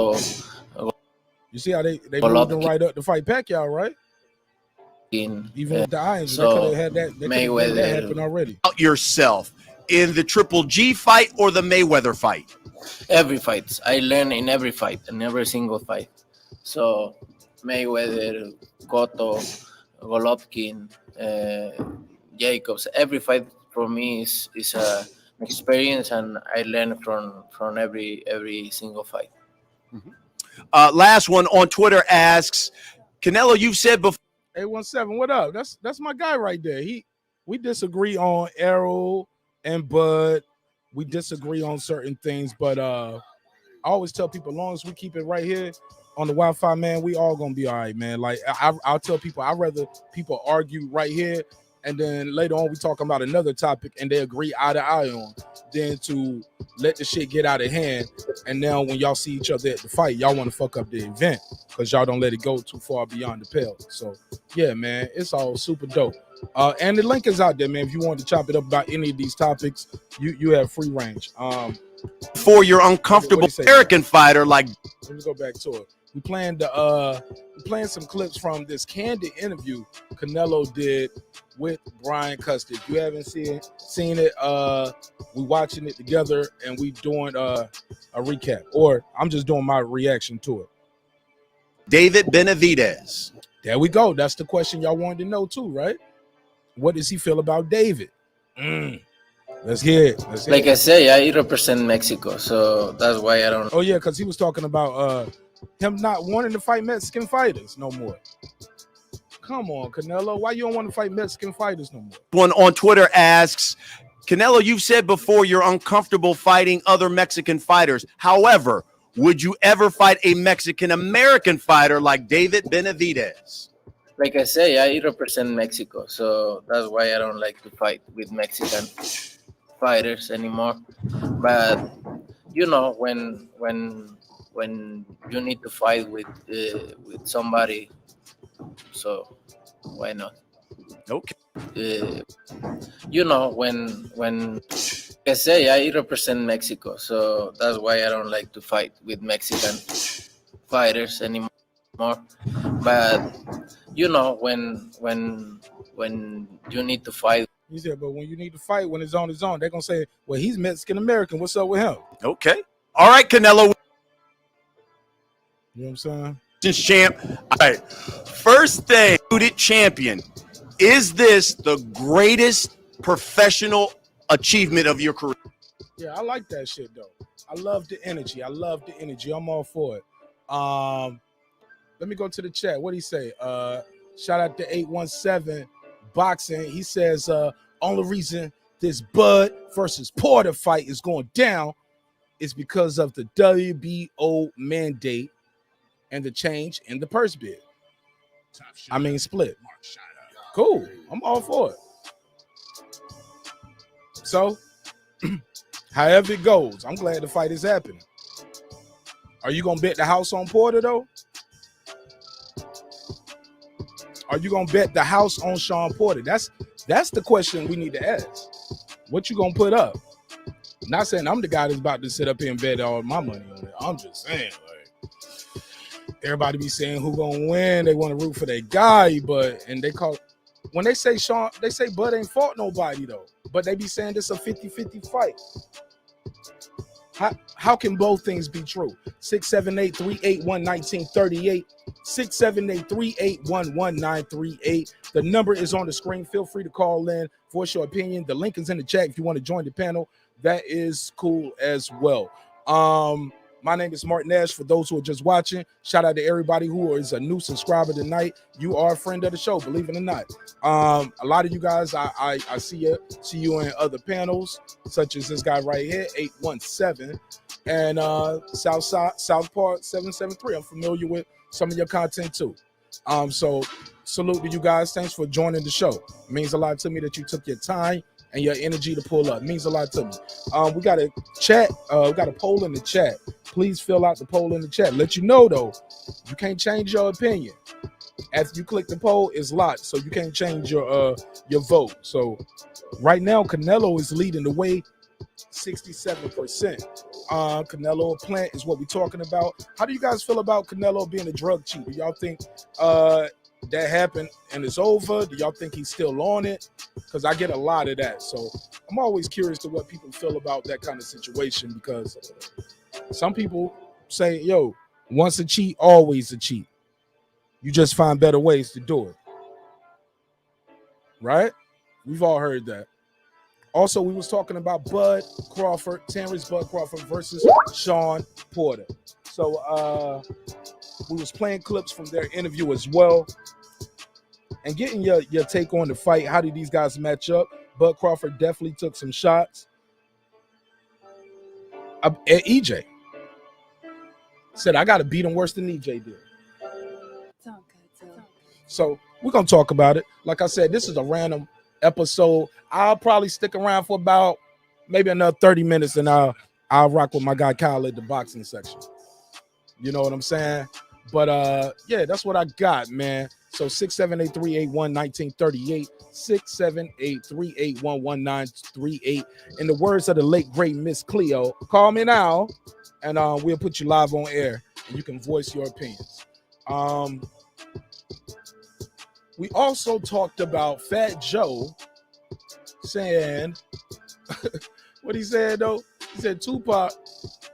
You see how they moved him right up to fight Pacquiao, right? Even with the irons, they could have had that. They Mayweather that happen already. About yourself in the Triple G fight or the Mayweather fight? Every fight. I learn in every fight, in every single fight. So Mayweather, Cotto, Golovkin, Jacobs, every fight for me is an experience, and I learn from every single fight. Last one on Twitter asks, Canelo, you've said before. 817, what up? That's my guy right there. We disagree on Errol and Bud. We disagree on certain things, but I always tell people, as long as we keep it right here on the Wi-Fi, man, we all gonna be all right, man. Like I'll tell people, I'd rather people argue right here, and then later on we talk about another topic and they agree eye to eye on, than to let the shit get out of hand. And now when y'all see each other at the fight, y'all want to fuck up the event because y'all don't let it go too far beyond the pale. So yeah, man, it's all super dope. And the link is out there, man. If you want to chop it up about any of these topics, you have free range. For your uncomfortable American fighter, like, let me go back to it. We playing some clips from this candid interview Canelo did with Brian Custer. If you haven't seen it, we watching it together and we doing a recap, or I'm just doing my reaction to it. David Benavidez. There we go. That's the question y'all wanted to know too, right? What does he feel about David? Let's hear it. I say, I represent Mexico, so that's why I don't. Oh yeah, because he was talking about him not wanting to fight Mexican fighters no more. Come on, Canelo, why you don't want to fight Mexican fighters no more? One on Twitter asks, Canelo, you've said before you're uncomfortable fighting other Mexican fighters. However, would you ever fight a Mexican-American fighter like David Benavidez? Like I say, I represent Mexico, so that's why I don't like to fight with Mexican fighters anymore. But you know, when you need to fight with somebody, so why not? Okay. You know, when I say, I represent Mexico, so that's why I don't like to fight with Mexican fighters anymore. But you know, when you need to fight. He said, but when you need to fight, when it's on his own, they're gonna say, well, he's Mexican American. What's up with him? Okay. All right, Canelo. You know what I'm saying? Champ. All right. First thing, champion. Is this the greatest professional achievement of your career? Yeah, I like that shit though. I love the energy. I'm all for it. Let me go to the chat. What do he say? Shout out to 817 Boxing. He says, only reason this Bud versus Porter fight is going down is because of the WBO mandate and the change in the purse bid. Split. Cool. I'm all for it. So, however it goes, I'm glad the fight is happening. Are you going to bet the house on Porter, though? Are you going to bet the house on Sean Porter? That's the question we need to ask. What you going to put up? Not saying I'm the guy that's about to sit up here and bet all my money on it. I'm just saying, like, everybody be saying who going to win. They want to root for their guy, when they say Sean, they say Bud ain't fought nobody, though. But they be saying this a 50-50 fight. How can both things be true? 678-381-1938. 678-381-1938. The number is on the screen. Feel free to call in, voice your opinion. The link is in the chat if you want to join the panel. That is cool as well. My name is Marq Nash. For those who are just watching, shout out to everybody who is a new subscriber tonight. You are a friend of the show, believe it or not. A lot of you guys, I see you in other panels, such as this guy right here, 817, and South Park 773. I'm familiar with some of your content too. So salute to you guys. Thanks for joining the show. It means a lot to me that you took your time and your energy to pull up. It means a lot to me. We got a chat. We got a poll in the chat. Please fill out the poll in the chat. Let you know though, you can't change your opinion. After you click the poll, it's locked, so you can't change your vote. So right now, Canelo is leading the way, 67%. Canelo plant is what we're talking about. How do you guys feel about Canelo being a drug cheat? Do y'all think that happened and it's over? Do y'all think he's still on it? Because I get a lot of that. So I'm always curious to what people feel about that kind of situation, because some people say, yo, once a cheat, always a cheat. You just find better ways to do it. Right? We've all heard that. Also, we was talking about Terence Crawford versus Sean Porter. So we was playing clips from their interview as well, and getting your take on the fight. How did these guys match up? Bud Crawford definitely took some shots at EJ. Said, I got to beat him worse than EJ did. So we're going to talk about it. Like I said, this is a random episode. I'll probably stick around for about maybe another 30 minutes, and I'll rock with my guy Kyle at the boxing section. You know what I'm saying? But yeah, that's what I got, man. So 678-381-1938, 678-381-1938. In the words of the late great Miss Cleo, call me now, and we'll put you live on air, and you can voice your opinions. We also talked about Fat Joe saying, what he said though? He said Tupac,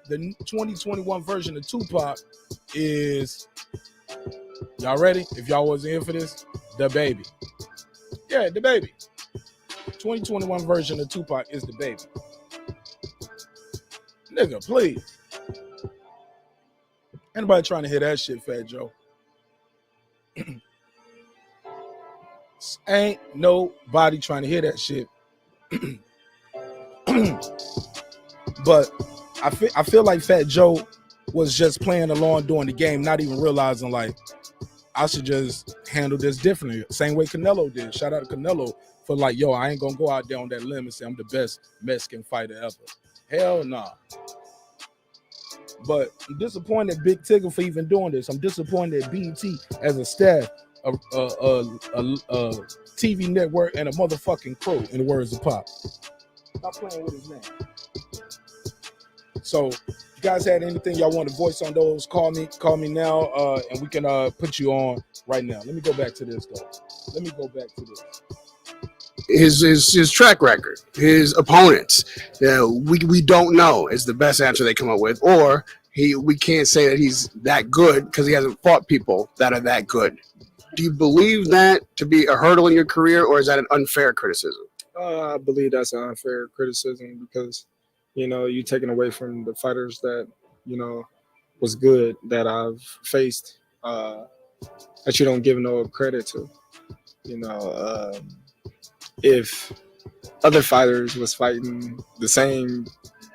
the 2021 version of Tupac is, y'all ready? If y'all wasn't here for this, DaBaby. Yeah, DaBaby. 2021 version of Tupac is DaBaby. Nigga, please. Anybody trying to hear that shit, Fat Joe? Ain't nobody trying to hear that shit. But I feel like Fat Joe was just playing along during the game, not even realizing like I should just handle this differently. Same way Canelo did. Shout out to Canelo for like, yo, I ain't gonna go out there on that limb and say I'm the best Mexican fighter ever. Hell nah. But I'm disappointed Big Tigger for even doing this. I'm disappointed at B.E.T. as a staff, a TV network, and a motherfucking crew, in the words of Pop. Stop playing with his name. So, if you guys had anything y'all want to voice on those, call me now, and we can put you on right now. Let me go back to this, though. His track record, his opponents, we don't know is the best answer they come up with, or we can't say that he's that good because he hasn't fought people that are that good. Do you believe that to be a hurdle in your career, or is that an unfair criticism? I believe that's an unfair criticism because, you know, you're taking away from the fighters that, you know, was good that I've faced that you don't give no credit to. You know, if other fighters was fighting the same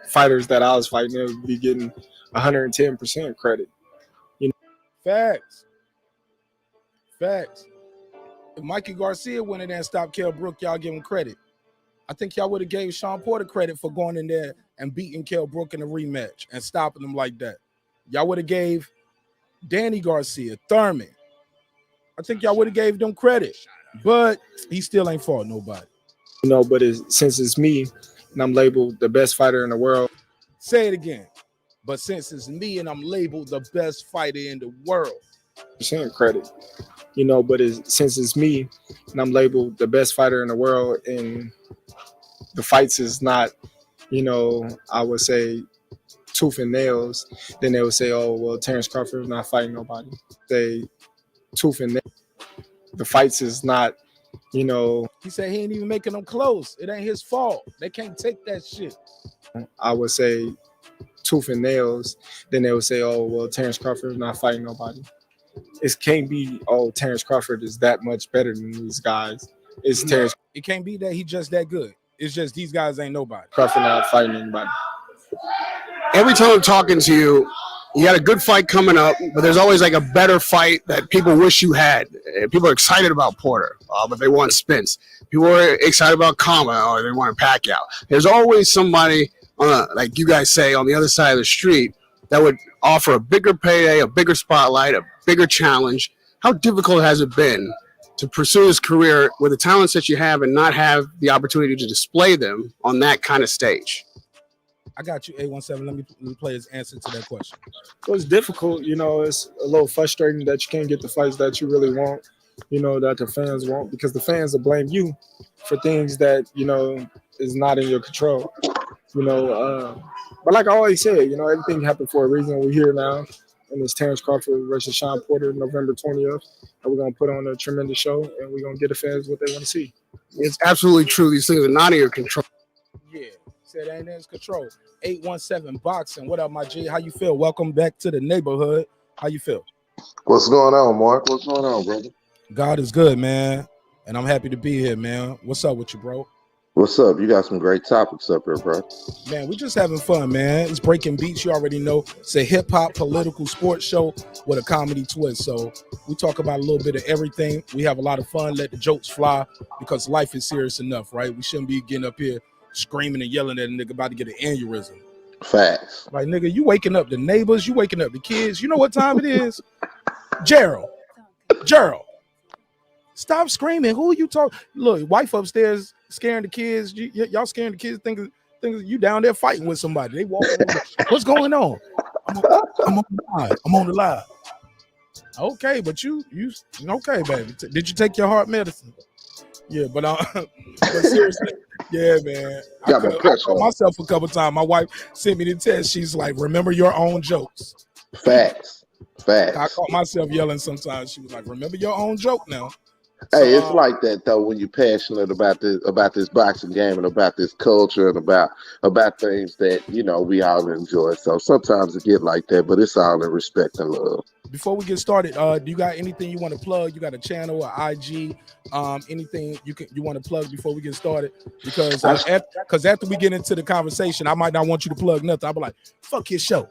fighters that I was fighting, they would be getting 110% credit. You know? Facts. If Mikey Garcia went in there and stopped Kell Brook, y'all give him credit. I think y'all would have gave Sean Porter credit for going in there and beating Kell Brook in a rematch and stopping him like that. Y'all would have gave Danny Garcia, Thurman. I think y'all would have gave them credit, but he still ain't fought nobody. You know, but since it's me and I'm labeled the best fighter in the world. Say it again. But since it's me and I'm labeled the best fighter in the world. Credit. You know, but since it's me and I'm labeled the best fighter in the world, and the fights is not, you know, I would say tooth and nails, then they would say, oh, well, Terence Crawford is not fighting nobody. They tooth and nails. The fights is not, you know. He said he ain't even making them close. It ain't his fault. They can't take that shit. I would say tooth and nails, then they would say, oh, well, Terence Crawford is not fighting nobody. It can't be, oh, Terence Crawford is that much better than these guys. It's Terence. It can't be that he just that good. It's just these guys ain't nobody. Crawford not fighting anybody. Every time I'm talking to you, you got a good fight coming up, but there's always like a better fight that people wish you had. People are excited about Porter, but they want Spence. People are excited about Kama, or they want Pacquiao. There's always somebody, like you guys say, on the other side of the street that would offer a bigger payday, a bigger spotlight, a bigger challenge. How difficult has it been to pursue this career with the talents that you have and not have the opportunity to display them on that kind of stage? I got you, 817. Let me play his answer to that question. So it's difficult, you know, it's a little frustrating that you can't get the fights that you really want, you know, that the fans want, because the fans will blame you for things that, you know, is not in your control, you know. But like I always said, you know, everything happened for a reason. We're here now, and it's Terence Crawford versus Sean Porter, November 20th. And we're going to put on a tremendous show, and we're going to get the fans what they want to see. It's absolutely true. These things are not in your control. Yeah, said ain't in his control. 817 Boxing. What up, my G? How you feel? Welcome back to the neighborhood. How you feel? What's going on, Mark? What's going on, brother? God is good, man. And I'm happy to be here, man. What's up with you, bro? What's up? You got some great topics up here, bro. Man, we just having fun, man. It's Breaking Beats. You already know. It's a hip-hop political sports show with a comedy twist. So we talk about a little bit of everything. We have a lot of fun. Let the jokes fly, because life is serious enough, right? We shouldn't be getting up here screaming and yelling at a nigga about to get an aneurysm. Facts. Like, nigga, you waking up the neighbors, you waking up the kids. You know what time it is? Gerald, stop screaming. Who are you talking? Look, wife upstairs scaring the kids. Y'all scaring the kids, thinking you down there fighting with somebody. They walk over. What's going on? I'm on the live. Okay, but you okay, baby? Did you take your heart medicine? Yeah, but seriously, yeah, man. I caught myself a couple times. My wife sent me the text. She's like, "Remember your own jokes." Facts. I caught myself yelling sometimes. She was like, "Remember your own joke now." Hey, it's like that though when you're passionate about this boxing game and about this culture and about things that, you know, we all enjoy. So sometimes it get like that, but it's all in respect and love. Before we get started, do you got anything you want to plug? You got a channel, or IG, anything you want to plug before we get started? Because after we get into the conversation, I might not want you to plug nothing. I'll be like, fuck his show.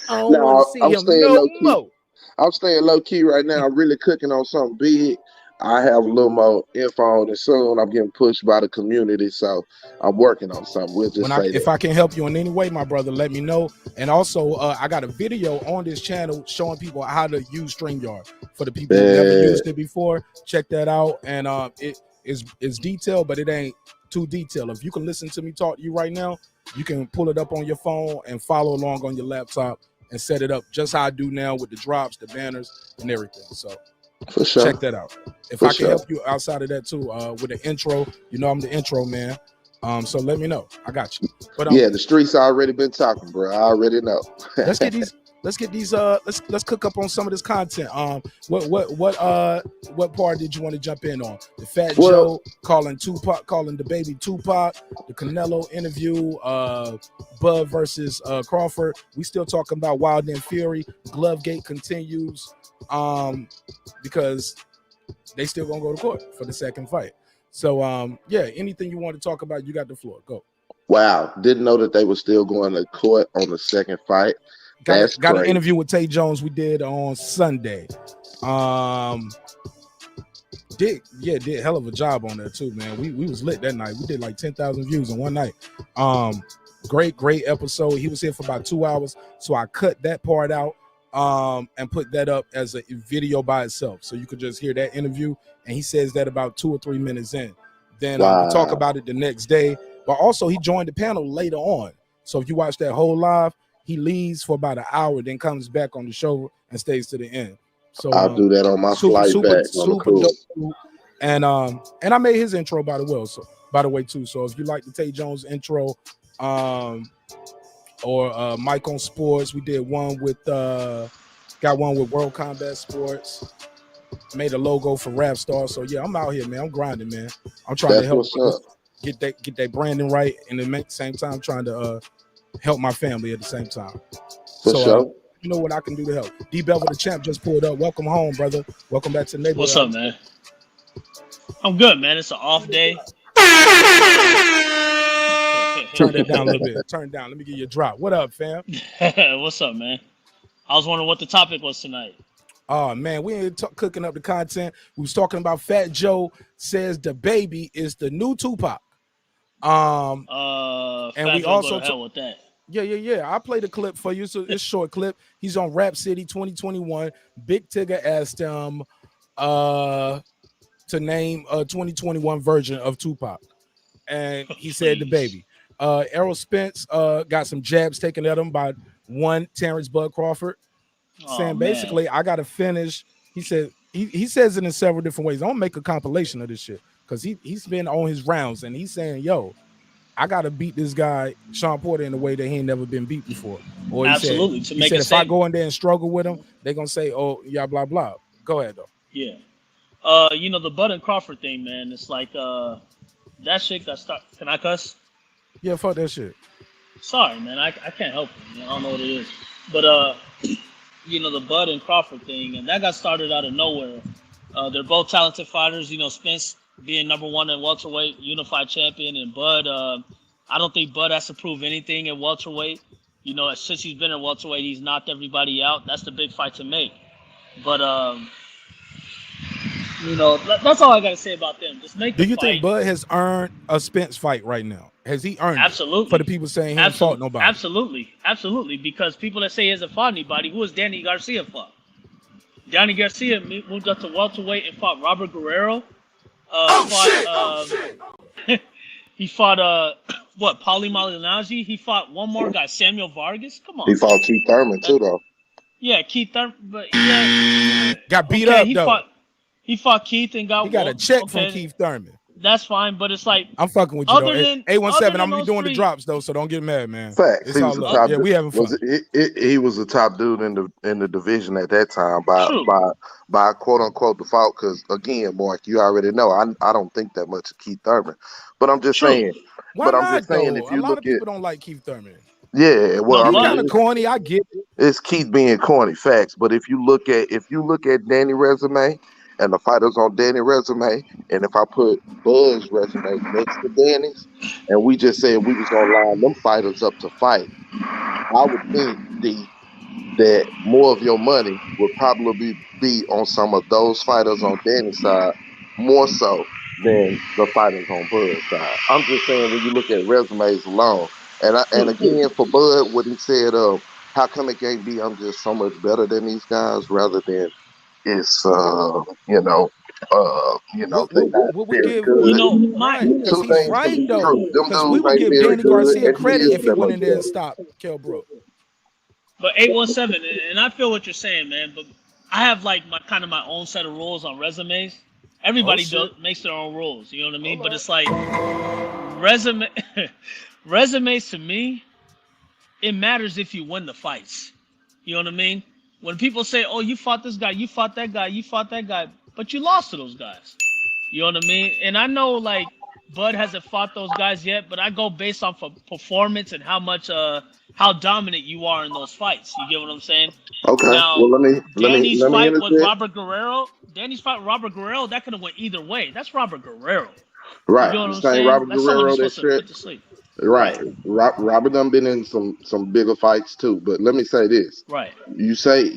I don't want to see him no more. I'm staying low key right now. I'm really cooking on something big. I have a little more info on it soon. I'm getting pushed by the community, so I'm working on something. We'll just if I can help you in any way, my brother, let me know. And also, I got a video on this channel showing people how to use StreamYard for the people who never used it before. Check that out. And it's detailed, but it ain't too detailed. If you can listen to me talk to you right now, you can pull it up on your phone and follow along on your laptop and set it up just how I do now with the drops, the banners, and everything. So for sure, check that out. If I can help you outside of that too, with the intro, you know I'm the intro man. So let me know. I got you. But yeah, the streets already been talking, bro. I already know. Let's get these. Let's cook up on some of this content. What part did you want to jump in on? The Fat Joe calling DaBaby Tupac, the Canelo interview, Bud versus Crawford. We still talking about Wild and Fury. Glovegate continues, because they still gonna go to court for the second fight. So yeah, anything you want to talk about, you got the floor. Go. Wow, didn't know that they were still going to court on the second fight. Got an interview with Tay Jones we did on Sunday. Did hell of a job on that too, man. We was lit that night. We did like 10,000 views in one night. Great episode. He was here for about 2 hours, so I cut that part out and put that up as a video by itself, so you could just hear that interview. And he says that about 2 or 3 minutes in. Then we talk about it the next day. But also he joined the panel later on. So if you watch that whole live, he leaves for about an hour, then comes back on the show and stays to the end. So I'll do that on my flight back. Super dope. And I made his intro by the way too. So if you like the Tay Jones intro, or or Mike on Sports. We did one with got one with World Combat Sports. Made a logo for Rap Star. So yeah, I'm out here, man. I'm grinding, man. I'm trying to help get that branding right, and at the same time trying to help my family at the same time. So you know what I can do to help. D Bevel the champ just pulled up. Welcome home, brother. Welcome back to the neighborhood. What's up, man? I'm good, man. It's an off day. Turn that down a little bit. Turn it down. Let me give you a drop. What up, fam? What's up, man? I was wondering what the topic was tonight. Oh man, we ain't cooking up the content. We was talking about Fat Joe says DaBaby is the new Tupac. And Fat we Joe also go to hell with that. Yeah. I played a clip for you, so it's a short clip. He's on Rap City 2021. Big Tigger asked him to name a 2021 version of Tupac, and he said DaBaby. Errol Spence got some jabs taken at him by one Terence Crawford. Saying basically, I gotta finish. He said he says it in several different ways. I'm gonna make a compilation of this shit because he's been on his rounds and he's saying, "Yo, I gotta beat this guy Sean Porter in a way that he ain't never been beat before." Or he said if I go in there and struggle with him, they're gonna say, "Oh, yeah, blah blah." Go ahead though. Yeah. You know the Bud and Crawford thing, man. It's like that shit got started. Can I cuss? Yeah, fuck that shit. Sorry, man. I can't help it. I don't know what it is, but you know, the Bud and Crawford thing, and that got started out of nowhere. They're both talented fighters. You know, Spence being number one in welterweight, unified champion, and Bud, I don't think Bud has to prove anything at welterweight. You know, since he's been in welterweight, he's knocked everybody out. That's the big fight to make. But, you know, that's all I got to say about them. Just make the fight. Do you think Bud has earned a Spence fight right now? Has he earned it for the people saying he hasn't fought nobody? Absolutely. Because people that say he hasn't fought anybody, who has Danny Garcia fought? Danny Garcia moved up to welterweight and fought Robert Guerrero. He fought what? Paulie Malignaggi. He fought one more guy, Samuel Vargas. Come on. He fought Keith Thurman too, though. Yeah, Keith Thurman, but yeah, got beat up though. He fought Keith and got. He got a check from Keith Thurman. That's fine, but it's like I'm fucking with you though. 817, I'm gonna be doing the drops though, so don't get mad, man. Facts. It's all love. Yeah, we having fun. He was the top dude in the division at that time by quote unquote default. Because again, Mark, you already know I don't think that much of Keith Thurman, but I'm just saying. Why but not, I'm just saying, though? if you a lot look of people don't like Keith Thurman. Yeah, well, he's kind of corny. I get it. It's Keith being corny, facts. But if you look at Danny resume and the fighters on Danny resume, and if I put Bud's resume next to Danny's, and we just said we was gonna line them fighters up to fight, I would think that more of your money would probably be on some of those fighters on Danny's side, more so than the fighters on Bud's side. I'm just saying when you look at resumes alone. And again, for Bud, what he said, how come it can't be I'm just so much better than these guys rather than it's what we give, because he's right though. Because we would give Danny Garcia credit if he went in there and stopped Kell Brook. But 817, and I feel what you're saying, man. But I have like my own set of rules on resumes. Everybody makes their own rules, you know what I mean? But it's like resumes to me, it matters if you win the fights. You know what I mean? When people say, "Oh, you fought this guy, you fought that guy, you fought that guy," but you lost to those guys. You know what I mean? And I know like Bud hasn't fought those guys yet, but I go based off of performance and how much how dominant you are in those fights. You get what I'm saying? Okay. Now, well, Danny's let me fight with Robert Guerrero. Danny's fight with Robert Guerrero, that could have went either way. That's Robert Guerrero. Right. You know what I'm saying? saying? Robert That's Guerrero that put to sleep. Right. Robert done been in some bigger fights too. But let me say this. Right. You say,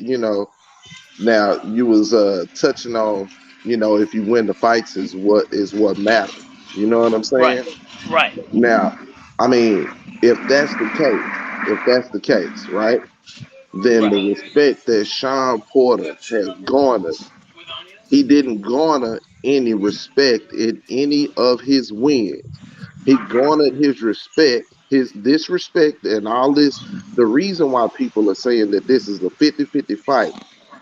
now you was touching on, if you win the fights is what matters. You know what I'm saying? Right. Now, I mean, if that's the case, right? Then the respect that Sean Porter has garnered, he didn't garner any respect in any of his wins. He garnered his respect, his disrespect, and all this. The reason why people are saying that this is a 50-50 fight,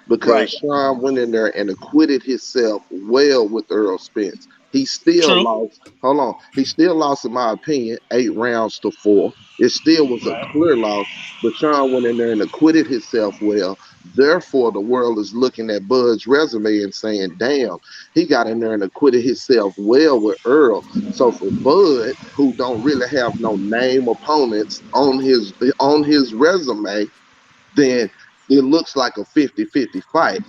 because Sean went in there and acquitted himself well with Earl Spence. He still True. lost. Hold on. He still lost, in my opinion, 8 rounds to 4. It still was a clear loss, but Sean went in there and acquitted himself well. Therefore, the world is looking at Bud's resume and saying, damn, he got in there and acquitted himself well with Earl. So for Bud, who don't really have no name opponents on his resume, then it looks like a 50-50 fight.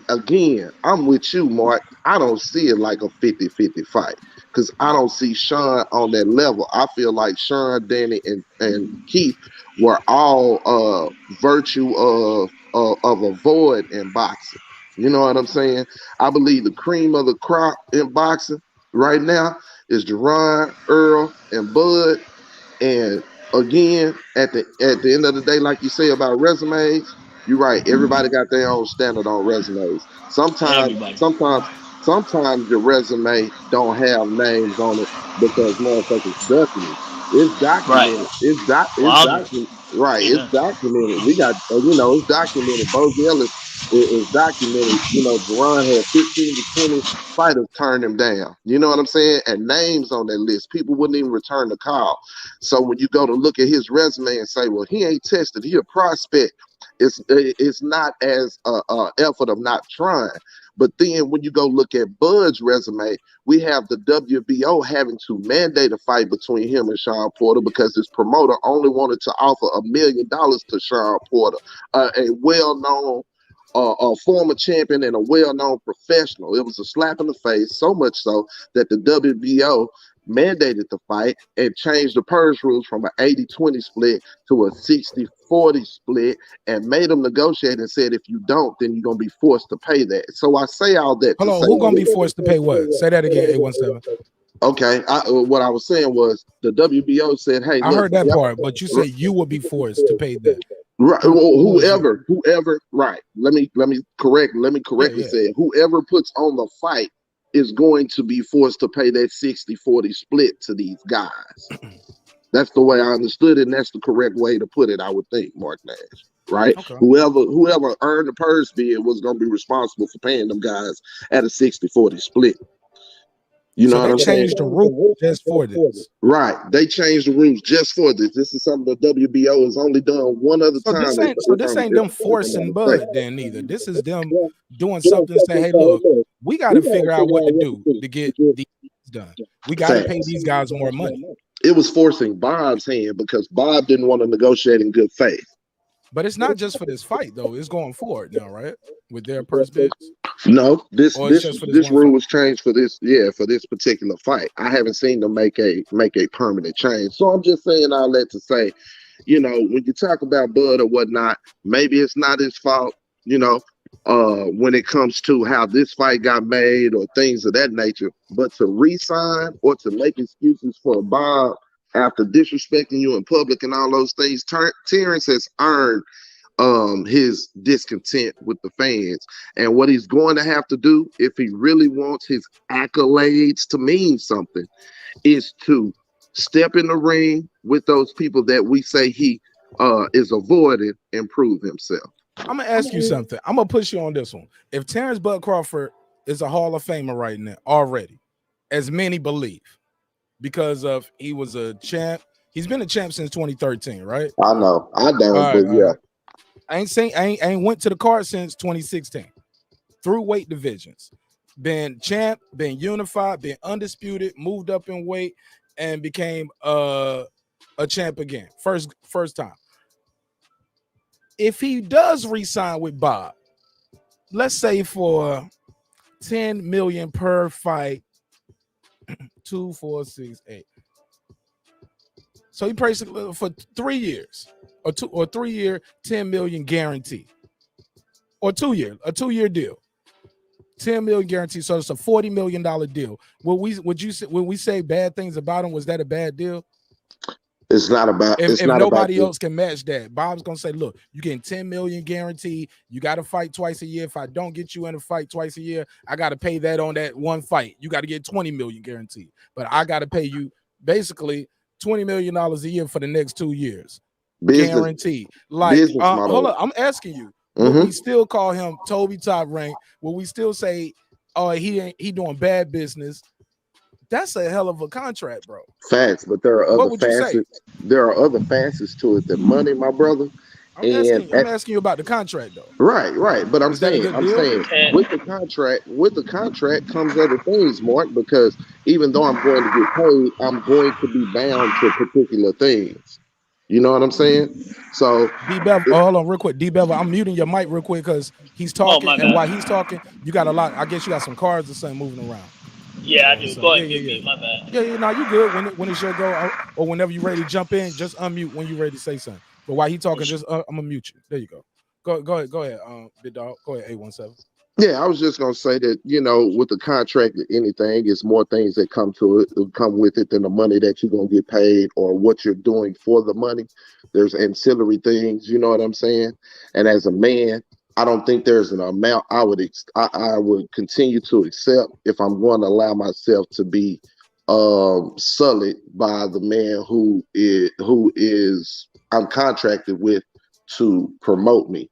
Again, I'm with you, Mark. I don't see it like a 50-50 fight because I don't see Sean on that level. I feel like Sean, Danny, and Keith were all virtue of a void in boxing. You know what I'm saying? I believe the cream of the crop in boxing right now is Jerron, Earl, and Bud. And again, at the end of the day, like you say about resumes, you're right. Everybody got their own standard on resumes. Sometimes, Everybody. sometimes, sometimes your resume don't have names on it because motherfuckers ducking it. It's Right. documented. It's Wilder. documented. Right. It's Yeah. documented. We got, it's documented. Bo Ellis is documented. Jerron had 15 to 20 fighters turn him down. You know what I'm saying? And names on that list. People wouldn't even return the call. So when you go to look at his resume and say, well, he ain't tested, he a prospect, it's not as effort of not trying. But then when you go look at Bud's resume, we have the WBO having to mandate a fight between him and Sean Porter because his promoter only wanted to offer $1 million to Sean Porter, a well-known a former champion and a well-known professional. It was a slap in the face, so much so that the WBO mandated the fight and changed the purse rules from an 80-20 split to a 60-40 split and made them negotiate and said, if you don't, then you're going to be forced to pay that. So I say all that Hold on, who going to be forced to pay what? Say that again, 817. Okay, what I was saying was the WBO said, hey, I heard that part, but you said you would be forced to pay that. Right, whoever, right. Let me correctly say it. Whoever puts on the fight is going to be forced to pay that 60-40 split to these guys. That's the way I understood it, and that's the correct way to put it, I would think, Marq Nash. Right? Okay. Whoever earned the purse bid was going to be responsible for paying them guys at a 60-40 split. You know what I'm saying? They changed the rules just for this. Right. They changed the rules just for this. This is something the WBO has only done one other time. This ain't them forcing Bud then either. This is them doing something to say, hey, look, we got to figure out what to do to get these done. We got to pay these guys more money. It was forcing Bob's hand because Bob didn't want to negotiate in good faith. But it's not just for this fight, though. It's going forward now, right? With their purse bids. No, this rule was changed for this, for this particular fight. I haven't seen them make a permanent change. So I'm just saying all that to say, when you talk about Bud or whatnot, maybe it's not his fault, when it comes to how this fight got made or things of that nature. But to re-sign or to make excuses for Bob after disrespecting you in public and all those things, Terence has earned his discontent with the fans. And what he's going to have to do, if he really wants his accolades to mean something, is to step in the ring with those people that we say he is avoiding and prove himself. I'm going to ask you something. I'm going to push you on this one. If Terence Bud Crawford is a Hall of Famer right now already, as many believe, because of he was a champ. He's been a champ since 2013, right? I know. I don't, but yeah. I ain't went to the card since 2016. Through weight divisions. Been champ, been unified, been undisputed, moved up in weight, and became a champ again. First time. If he does re-sign with Bob, let's say for $10 million per fight, 2, 4, 6, 8. So he prays for 3 years, or 3 year, 10 million guarantee, or 2 year, a 2 year deal, 10 million guarantee. So it's a $40 million deal. When we say bad things about him, was that a bad deal? It's not about. If nobody else can match that, Bob's gonna say, "Look, you getting 10 million guaranteed. You got to fight twice a year. If I don't get you in a fight twice a year, I got to pay that on that one fight. You got to get 20 million guaranteed, but I got to pay you basically $20 million a year for the next 2 years, guaranteed." Like, hold on, I'm asking you. Will we still call him Toby Top Rank? Will we still say oh, he doing bad business. That's a hell of a contract, bro. Facts, but there are What other would you say? facets. There are other facets to it than money, my brother. I'm asking you about the contract though. Right. But I'm Is that a saying, good deal? with the contract comes other things, Mark, because even though I'm going to get paid, I'm going to be bound to particular things. You know what I'm saying? So D-Bev, hold on real quick. D-Bev, I'm muting your mic real quick because he's talking, my and bad. while he's talking, you got a lot. I guess you got some cards or something moving around. Yeah, I do. So, Go ahead, give me my bad. Yeah, no, you good. When it's your go, or whenever you're ready to jump in, just unmute when you're ready to say something. But while he talking, just I'm gonna mute you. There you go. Go ahead, big dog. Go ahead, 817. yeah, I was just gonna say that, you know, with the contract or anything, it's more things that come with it than the money that you're gonna get paid or what you're doing for the money. There's ancillary things, you know what I'm saying? And as a man, I don't think there's an amount I would continue to accept if I'm going to allow myself to be sullied by the man who is I'm contracted with to promote me.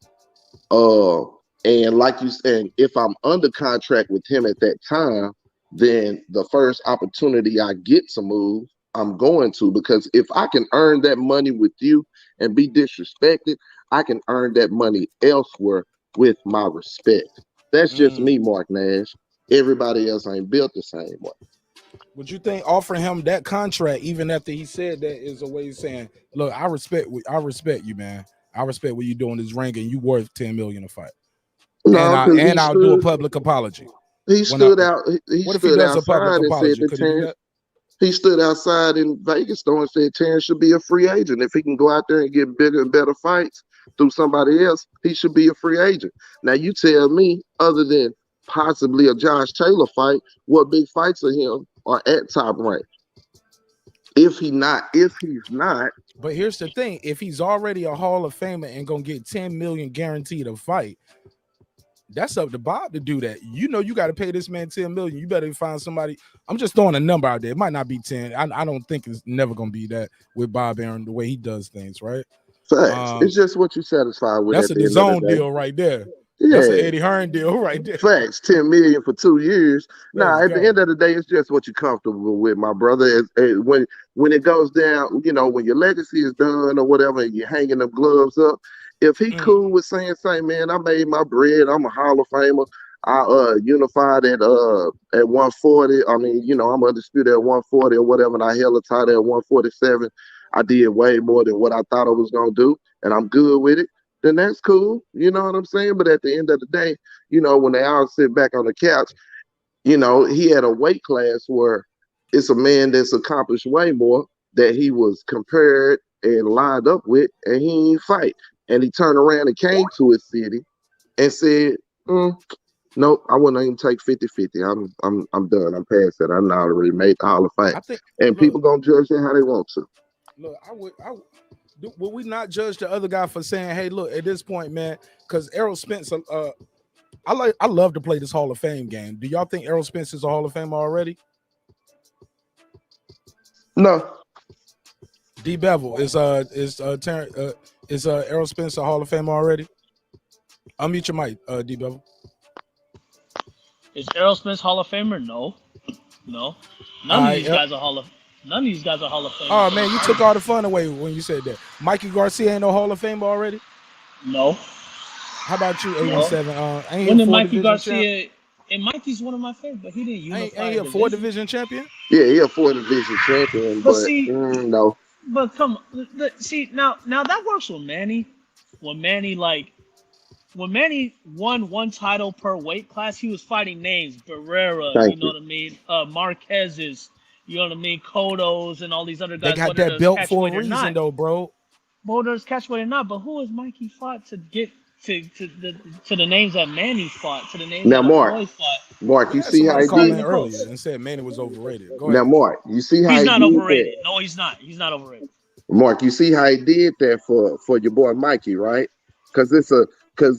And like you said, if I'm under contract with him at that time, then the first opportunity I get to move, I'm going to, because if I can earn that money with you and be disrespected, I can earn that money elsewhere with my respect. That's just me, Marq Nash. Everybody else ain't built the same way. Would you think offering him that contract, even after he said that, is a way of saying, look, I respect you, man. I respect what you're doing this ring, and you worth $10 million a fight. No, and I'll do a public apology. He stood out. What if he does a public apology? Could he do that? He stood outside in Vegas though and said Terence should be a free agent. If he can go out there and get bigger and better fights through somebody else, he should be a free agent. Now you tell me, other than possibly a Josh Taylor fight, what big fights of him are at top rank? If he's not. But here's the thing: if he's already a Hall of Famer and gonna get $10 million guaranteed a fight, that's up to Bob to do that. You know, you got to pay this man $10 million. You better find somebody. I'm just throwing a number out there. It might not be 10. I don't think it's never gonna be that with Bob Aaron, the way he does things, right? Facts. It's just what you satisfied with. That's a DAZN deal right there. Yeah. That's an Eddie Hearn deal right there. Facts. $10 million for 2 years. Nah, at the end of the day, it's just what you're comfortable with, my brother. When it goes down, you know, when your legacy is done or whatever, and you're hanging them gloves up. If he cool with saying, man, I made my bread, I'm a Hall of Famer. I unified at 140. I mean, you know, I'm undisputed at 140 or whatever, and I held a title at 147. I did way more than what I thought I was gonna do, and I'm good with it. Then that's cool. You know what I'm saying? But at the end of the day, you know, when they all sit back on the couch, you know, he had a weight class where it's a man that's accomplished way more that he was compared and lined up with, and he ain't fight. And he turned around and came to his city and said, nope, I wouldn't even take 50-50. I'm done. I'm past that. I already made the Hall of Fame. And people gonna judge it how they want to. Look, would we not judge the other guy for saying, hey, look, at this point, man, because Errol Spence, I love to play this Hall of Fame game. Do y'all think Errol Spence is a Hall of Famer already? No. D Bevel is Errol Spence a Hall of Famer already? Unmute your mic, D Bevel. Is Errol Spence Hall of Famer? No. None of these guys are Hall of Famer. Oh man, you took all the fun away when you said that. Mikey Garcia ain't no Hall of Famer already? No. How about you, 817? When did Mikey Garcia? And Mikey's one of my favorites, but he didn't unify. Ain't he a 4-division champion? Yeah, he a 4-division champion, but no. But come on, see now that works with Manny. When Manny won one title per weight class, he was fighting names Barrera, you know what I mean? Marquez's, you know what I mean? Cotto's and all these other guys. They got that belt for a reason, though, bro. Boulders catch weight or not, but who has Mikey fought to get to the names that Manny fought, to the names that Floyd fought? Mark, you see how he did earlier and said Manny was overrated. Go now, ahead. Mark, you see how he's he not did overrated. that? No, he's not. He's not overrated. Mark, you see how he did that for your boy Mikey, right? Because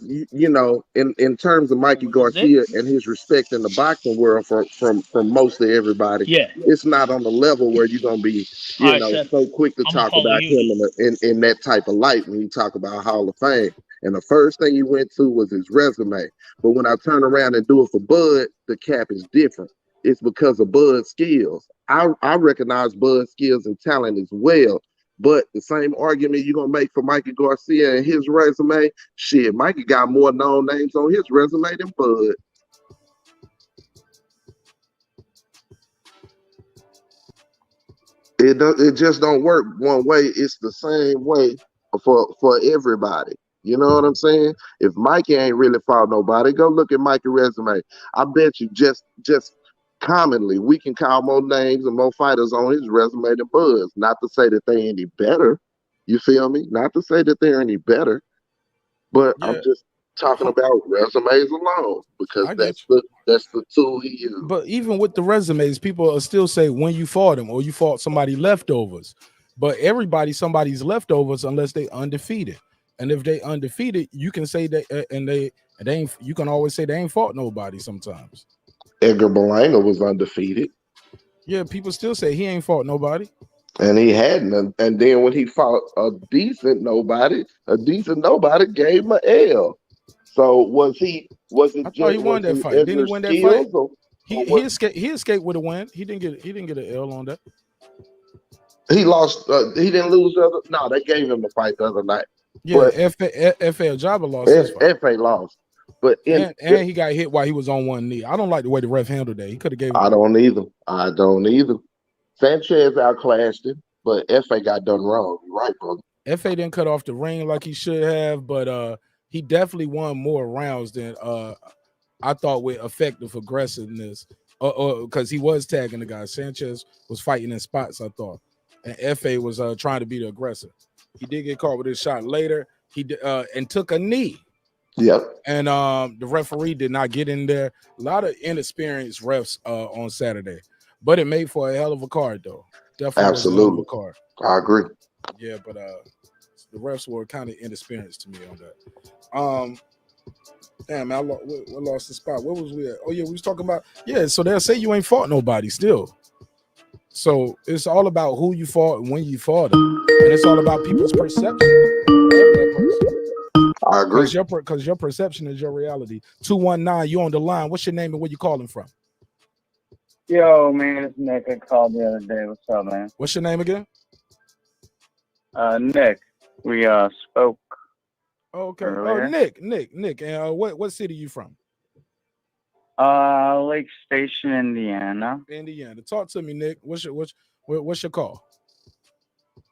you know, in terms of Mikey Garcia and his respect in the boxing world from mostly everybody, it's not on the level where you're gonna be, so quick to talk about him in that type of light when you talk about Hall of Fame. And the first thing he went to was his resume. But when I turn around and do it for Bud, the cap is different. It's because of Bud's skills. I recognize Bud's skills and talent as well. But the same argument you're going to make for Mikey Garcia and his resume, shit, Mikey got more known names on his resume than Bud. It just don't work one way. It's the same way for everybody. You know what I'm saying? If Mikey ain't really fought nobody, go look at Mikey's resume. I bet you just commonly we can call more names and more fighters on his resume than Buzz. Not to say that they any better. You feel me? Not to say that they're any better. But Yeah. I'm just talking about resumes alone because that's the tool he used. But even with the resumes, people will still say when you fought him or you fought somebody leftovers. But everybody somebody's leftovers unless they undefeated. And if they undefeated, you can say that and they ain't. You can always say they ain't fought nobody sometimes. Edgar Berlanga was undefeated. Yeah, people still say he ain't fought nobody. And he hadn't. And then when he fought a decent nobody gave him an L. So was it I thought he won that fight. Didn't he win that fight? He escaped with a win. He didn't get an L on that. He lost. He didn't lose. No, they gave him the fight the other night. Yeah, F.A. Jabba lost his fight. F.A. lost. But and he got hit while he was on one knee. I don't like the way the ref handled that. He could have gave him. I don't either. Sanchez outclassed him, but F.A. got done wrong. You're right, brother. F.A. didn't cut off the ring like he should have, but he definitely won more rounds than I thought with effective aggressiveness. Because he was tagging the guy. Sanchez was fighting in spots, I thought. And F.A. was trying to be the aggressor. He did get caught with his shot later. He and took a knee. Yep. And the referee did not get in there. A lot of inexperienced refs on Saturday. But it made for a hell of a card, though. Definitely Absolutely. a hell of a card. I agree. Yeah, but the refs were kind of inexperienced to me on that. Damn, man, we lost the spot. Where was we at? Oh, yeah, we was talking about, so they'll say you ain't fought nobody still. So it's all about who you fought and when you fought them. And it's all about people's perception of that person. I agree. Because your perception is your reality. 219, you on the line. What's your name and where you calling from? Yo, man, it's Nick. I called the other day. What's up, man? What's your name again? Nick. We spoke. Okay. Earlier. Oh, Nick. And what city you from? Lake Station, Indiana. Indiana. Talk to me, Nick. What's your call?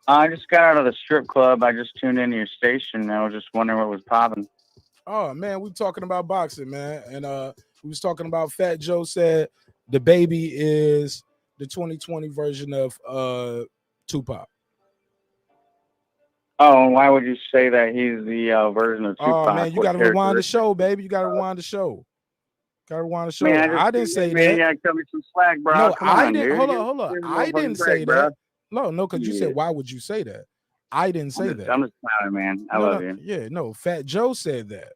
I just got out of the strip club. I just tuned into your station. I was just wondering what was popping. Oh man, we talking about boxing, man, and we was talking about Fat Joe said DaBaby is the 2020 version of Tupac. Oh, and why would you say that he's the version of Tupac? Oh man, you got to rewind the show, baby. You got to rewind the show. Man, I didn't say man, that. You gotta cut me some slack, bro. No, Come I on, didn't. Dude. Hold on. I didn't say that. No, because you said, why would you say that? I didn't say that. I'm just clowning, man. I love you. Yeah, no, Fat Joe said that.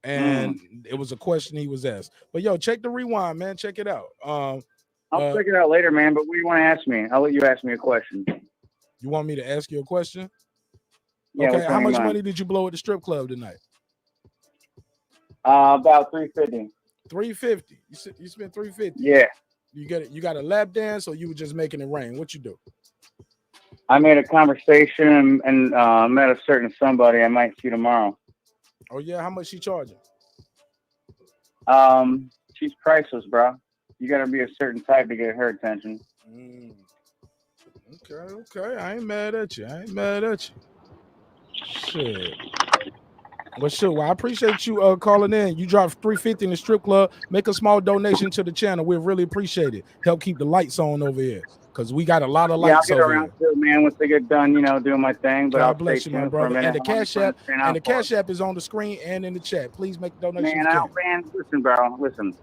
And it was a question he was asked. But yo, check the rewind, man. Check it out. I'll check it out later, man. But what do you want to ask me? I'll let you ask me a question. You want me to ask you a question? Yeah, okay. How much money did you blow at the strip club tonight? About $350. $350. You spent $350. Yeah. You got a lap dance, or you were just making it rain? What you do? I made a conversation and met a certain somebody I might see tomorrow. Oh yeah, how much she charging? She's priceless, bro. You gotta be a certain type to get her attention. Okay. I ain't mad at you. Shit. Well, I appreciate you calling in. You dropped $350 in the strip club. Make a small donation to the channel. We really appreciate it. Help keep the lights on over here, because we got a lot of lights I'll get over around here. to it, man, once they get done, doing my thing. But God I'll bless stay you, my tuned for a brother. minute. And the Cash App is on the screen and in the chat. Please make the donation. Man, listen, bro. Listen.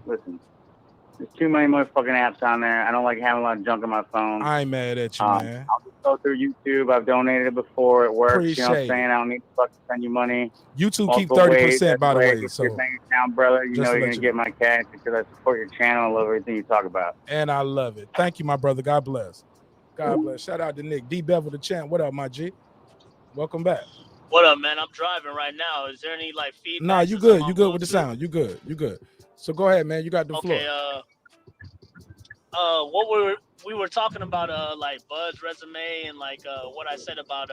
There's too many motherfucking apps on there. I don't like having a lot of junk on my phone. I ain't mad at you, man. I'll just go through YouTube. I've donated before. It works. Appreciate you know what I'm saying? I don't need to fucking send you money. YouTube keep 30%, by the way. So your bank account, brother. You just know to you're let gonna you get know. my cash because I support your channel. I love everything you talk about. And I love it. Thank you, my brother. God bless. God bless. Shout out to Nick D. Bevel, the champ. What up, my G? Welcome back. What up, man? I'm driving right now. Is there any like feedback? Nah, you good. You good with the sound. You good. You good. So go ahead, man. You got the floor. Okay. What we were talking about like Bud's resume and like what I said about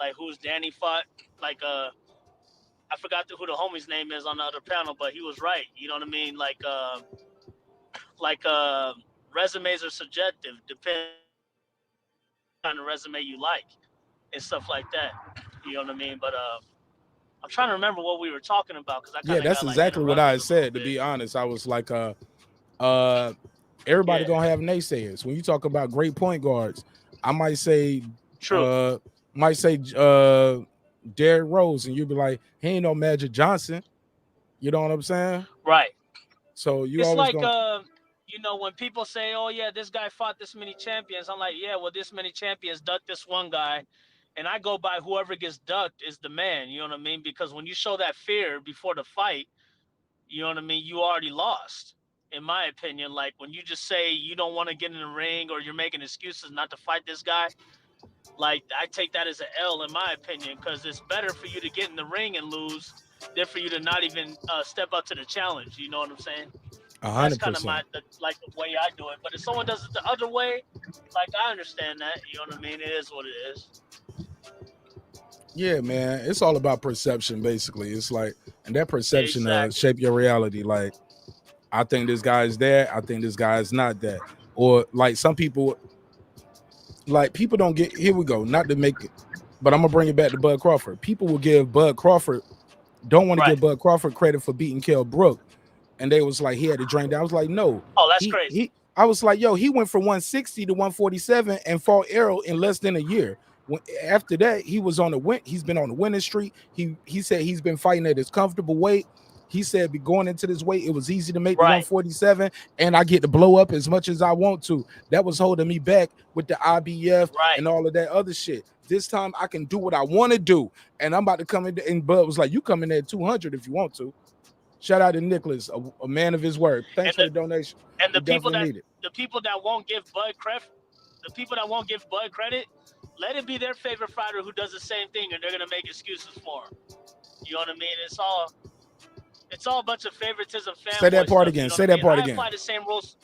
like who's Danny fought. Like I forgot who the homie's name is on the other panel, but he was right. You know what I mean? Like resumes are subjective, depending on the resume you like and stuff like that. You know what I mean? But I'm trying to remember what we were talking about because that's exactly what I said. To be honest, I was like, everybody gonna have naysayers. When you talk about great point guards, I might say, Derrick Rose, and you'd be like, he ain't no Magic Johnson. You know what I'm saying? Right. So It's like you know, when people say, "Oh yeah, this guy fought this many champions," I'm like, "Yeah, well, this many champions ducked this one guy," and I go by whoever gets ducked is the man. You know what I mean? Because when you show that fear before the fight, you know what I mean, you already lost. In my opinion, like when you just say you don't want to get in the ring or you're making excuses not to fight this guy, like I take that as an L in my opinion, because it's better for you to get in the ring and lose than for you to not even step up to the challenge. You know what I'm saying? 100%. That's kind of the way I do it. But if someone does it the other way, like I understand that. You know what I mean? It is what it is. Yeah, man. It's all about perception, basically. It's like, and that perception shape your reality. Like, I think this guy is that. I think this guy is not that. Or like some people, like people don't get. Here we go. Not to make it, but I'm gonna bring it back to Bud Crawford. People will give Bud Crawford, don't want to give Bud Crawford credit for beating Kell Brook. And they was like, he had to drain down. I was like, no. Oh, that's crazy. I was like, yo, he went from 160 to 147 and fought Errol in less than a year. After that, he was on the win. He's been on the winning streak. He said he's been fighting at his comfortable weight. He said, be going into this weight, it was easy to make the 147, and I get to blow up as much as I want to. That was holding me back with the IBF and all of that other shit. This time I can do what I want to do, and I'm about to come in. And Bud was like, you come in there at 200 if you want to. Shout out to Nicholas, a man of his word. Thanks for the donation. And the people that won't give Bud credit, let it be their favorite fighter who does the same thing, and they're gonna make excuses for him. You know what I mean? It's all a bunch of favoritism. Say that part again. Say that part again. I apply the same rules.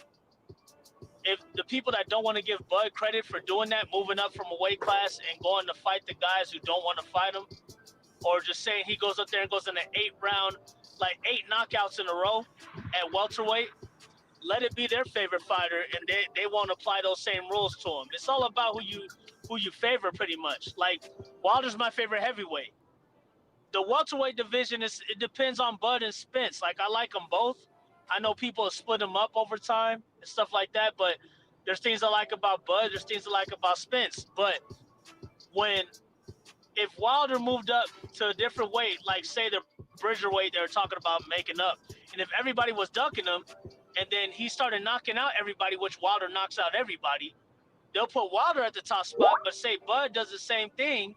If the people that don't want to give Bud credit for doing that, moving up from a weight class and going to fight the guys who don't want to fight him, or just saying he goes up there and goes in an 8-round, like 8 knockouts in a row at welterweight, let it be their favorite fighter, and they won't apply those same rules to him. It's all about who you favor, pretty much. Like Wilder's my favorite heavyweight. The welterweight division it depends on Bud and Spence. Like I like them both. I know people have split them up over time and stuff like that, but there's things I like about Bud, there's things I like about Spence. But if Wilder moved up to a different weight, like say the Bridger weight they were talking about making up, and if everybody was ducking him, and then he started knocking out everybody, which Wilder knocks out everybody, they'll put Wilder at the top spot, but say Bud does the same thing,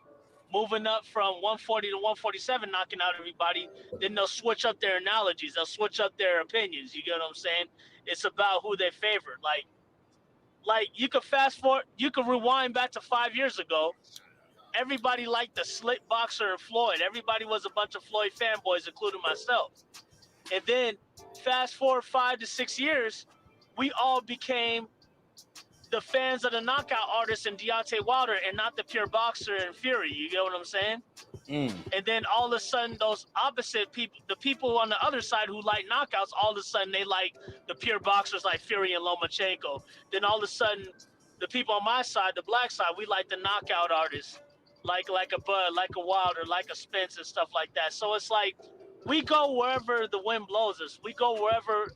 moving up from 140 to 147, knocking out everybody, then they'll switch up their analogies. They'll switch up their opinions. You get what I'm saying? It's about who they favor. Like you could fast forward, you could rewind back to 5 years ago. Everybody liked the slick boxer and Floyd. Everybody was a bunch of Floyd fanboys, including myself. And then fast forward 5 to 6 years, we all became the fans of the knockout artist and Deontay Wilder and not the pure boxer and Fury. You get what I'm saying? And then all of a sudden, those opposite people, the people on the other side who like knockouts, all of a sudden they like the pure boxers like Fury and Lomachenko. Then all of a sudden, the people on my side, the black side, we like the knockout artists, like a Bud, like a Wilder, like a Spence and stuff like that. So it's like we go wherever the wind blows us. We go wherever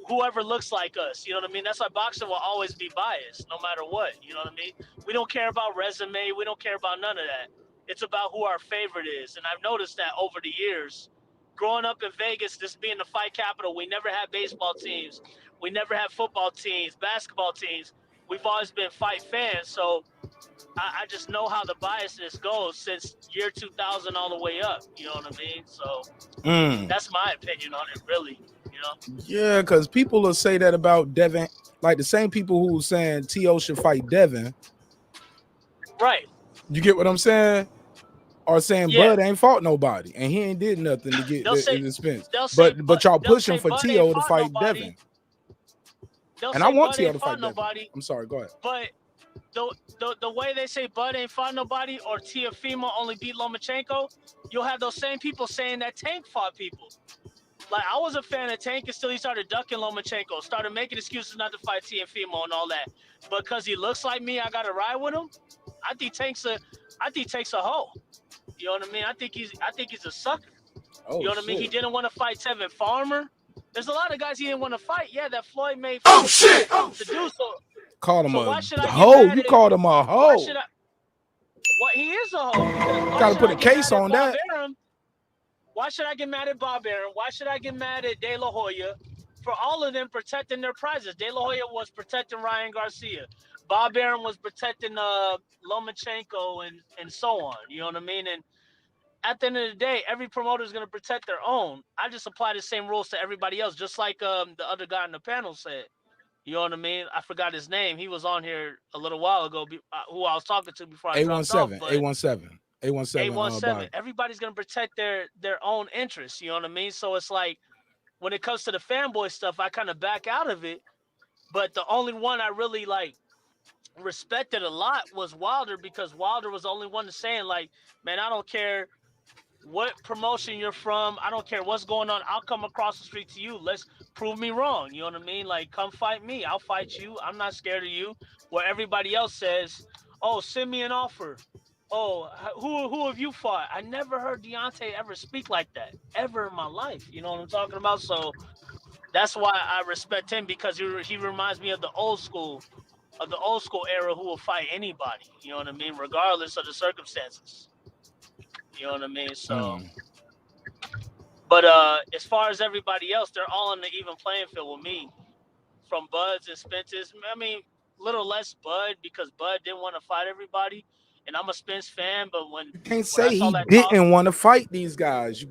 whoever looks like us. You know what I mean? That's why boxing will always be biased, no matter what. You know what I mean? We don't care about resume. We don't care about none of that. It's about who our favorite is. And I've noticed that over the years, growing up in Vegas, this being the fight capital, we never had baseball teams. We never had football teams, basketball teams. We've always been fight fans. So I just know how the biasness goes since year 2000 all the way up. You know what I mean? So that's my opinion on it, really. You know? Yeah, because people will say that about Devin, like the same people who were saying T.O. should fight Devin. Right. You get what I'm saying? are saying Yeah. Bud ain't fought nobody and he ain't did nothing to get They'll say- the Spence. they'll say But y'all they'll pushing say for Bud T.O. ain't to fought fight nobody. Devin. They'll And say I want Bud T.O. ain't to fought fight Devin. nobody. I'm sorry, go ahead. But the way they say Bud ain't fought nobody or Teofimo only beat Lomachenko, you'll have those same people saying that Tank fought people. Like, I was a fan of Tank until he started ducking Lomachenko, started making excuses not to fight Teofimo and all that. Because he looks like me, I got to ride with him. I think Tank's a hoe. You know what I mean? I think he's a sucker. Oh, you know what I mean? He shit. didn't want to fight Tevin Farmer. There's a lot of guys he didn't want to fight. Yeah, that Floyd made to do so. Called him So a why should I get hoe. mad You at called him a Why hoe. should I? What he is a hoe because why Gotta should put I a get case mad at on Bob that. Arum? Why should I get mad at Bob Arum? Why should I get mad at De La Hoya for all of them protecting their prizes? De La Hoya was protecting Ryan Garcia. Bob Arum was protecting Lomachenko and so on. You know what I mean? And at the end of the day, every promoter is going to protect their own. I just apply the same rules to everybody else, just like the other guy on the panel said. You know what I mean? I forgot his name. He was on here a little while ago, who I was talking to before I dropped off. A17. But A17. A17. Bobby. Everybody's gonna protect their own interests. You know what I mean? So it's like when it comes to the fanboy stuff, I kind of back out of it. But the only one I really like respected a lot was Wilder because Wilder was the only one saying like, man, I don't care what promotion you're from. I don't care what's going on. I'll come across the street to you. Let's prove me wrong. You know what I mean? Like, come fight me. I'll fight you. I'm not scared of you. Where everybody else says, oh, send me an offer. Oh, who have you fought? I never heard Deontay ever speak like that ever in my life. You know what I'm talking about? So that's why I respect him because he reminds me of the old school era who will fight anybody. You know what I mean? Regardless of the circumstances. You know what I mean? So. But as far as everybody else, they're all on the even playing field with me. From Buds and Spence's. I mean, little less Bud because Bud didn't want to fight everybody. And I'm a Spence fan, but when Can't I say saw he that talk, didn't want to fight these guys.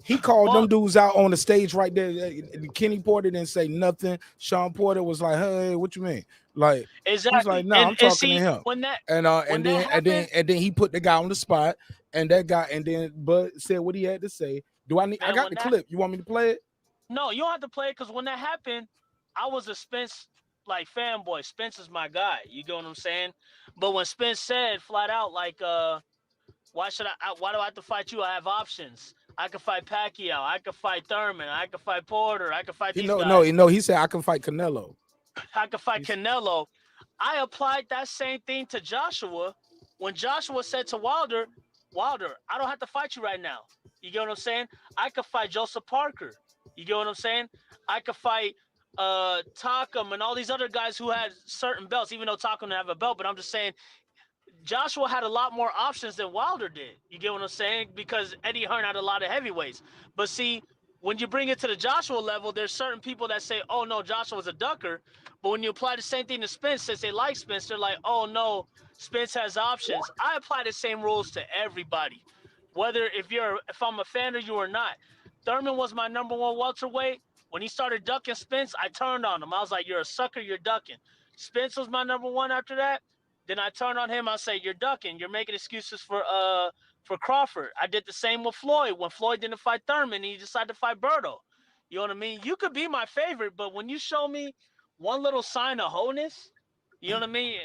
He called them dudes out on the stage right there. Kenny Porter didn't say nothing. Sean Porter was like, "Hey, what you mean?" Like exactly. he was like, "Nah, I'm talking to him." When that And then he put the guy on the spot, and then Bud said what he had to say. I got the clip. You want me to play it? No, you don't have to play it because when that happened, I was a Spence fanboy. Spence is my guy. You get what I'm saying? But when Spence said flat out like, why do I have to fight you? I have options. I could fight Pacquiao. I could fight Thurman. I could fight Porter. I could fight these guys. No. He said I can fight Canelo. I could fight Canelo. I applied that same thing to Joshua when Joshua said to Wilder, I don't have to fight you right now. You get what I'm saying? I could fight Joseph Parker. You get what I'm saying? I could fight Takam and all these other guys who had certain belts, even though Takam didn't have a belt. But I'm just saying Joshua had a lot more options than Wilder did. You get what I'm saying? Because Eddie Hearn had a lot of heavyweights. But see, when you bring it to the Joshua level, there's certain people that say, oh, no, Joshua's a ducker. But when you apply the same thing to Spence, since they like Spence, they're like, oh, no, Spence has options. I apply the same rules to everybody, whether if I'm a fan of you or not. Thurman was my number one welterweight. When he started ducking Spence, I turned on him. I was like, you're a sucker, you're ducking. Spence was my number one after that. Then I turn on him. I say, you're ducking. You're making excuses for Crawford. I did the same with Floyd. When Floyd didn't fight Thurman, he decided to fight Berto. You know what I mean? You could be my favorite, but when you show me one little sign of wholeness, you know what I mean?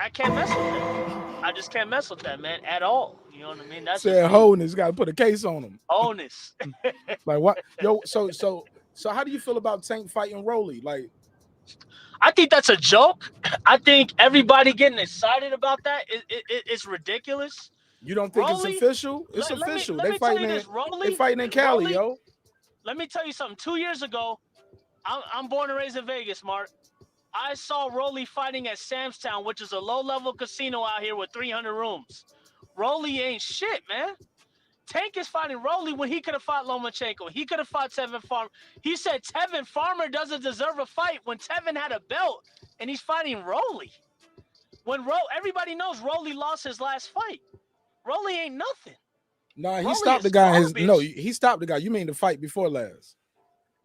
I can't mess with that. I just can't mess with that, man, at all. You know what I mean? That's said wholeness. Got to put a case on him. Wholeness. Like what? Yo, so how do you feel about Tank fighting Rolly? Like, I think that's a joke. I think everybody getting excited about that it's ridiculous. You don't think Rolly, it's official? It's official. They fighting in Cali, Rolly, yo. Let me tell you something. 2 years ago, I'm born and raised in Vegas, Marq. I saw Rolly fighting at Sam's Town, which is a low-level casino out here with 300 rooms. Rolly ain't shit, man. Tank is fighting Rolly when he could have fought Lomachenko. He could have fought Tevin Farmer. He said Tevin Farmer doesn't deserve a fight when Tevin had a belt, and he's fighting Rolly. Everybody knows Rolly lost his last fight. Rolly ain't nothing. Nah, he stopped the guy. He stopped the guy. You mean the fight before last?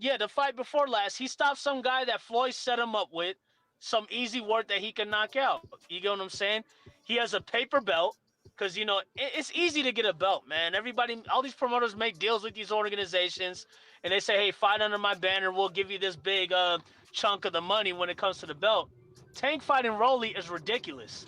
Yeah, the fight before last. He stopped some guy that Floyd set him up with, some easy work that he could knock out. You get what I'm saying? He has a paper belt. Because, you know, it's easy to get a belt, man. Everybody, all these promoters make deals with these organizations, and they say, hey, fight under my banner. We'll give you this big chunk of the money when it comes to the belt. Tank fighting Rolly is ridiculous.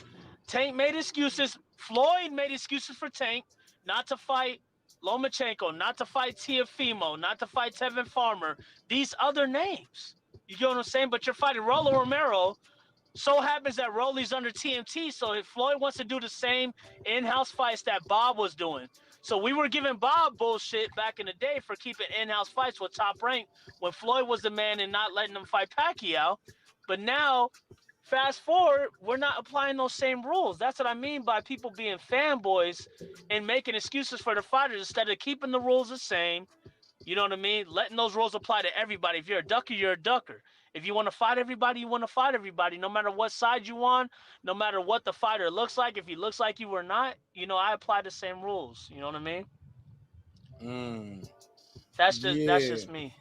Tank made excuses. Floyd made excuses for Tank not to fight Lomachenko, not to fight Teofimo, not to fight Tevin Farmer, these other names. You get what I'm saying? But you're fighting Rollo Romero. So happens that Rolly's under TMT, so if Floyd wants to do the same in-house fights that Bob was doing. So we were giving Bob bullshit back in the day for keeping in-house fights with Top Rank when Floyd was the man and not letting him fight Pacquiao. But now, fast forward, we're not applying those same rules. That's what I mean by people being fanboys and making excuses for the fighters instead of keeping the rules the same. You know what I mean? Letting those rules apply to everybody. If you're a ducker, you're a ducker. If you want to fight everybody, you want to fight everybody. No matter what side you on, no matter what the fighter looks like, if he looks like you or not, you know, I apply the same rules. You know what I mean? That's just me.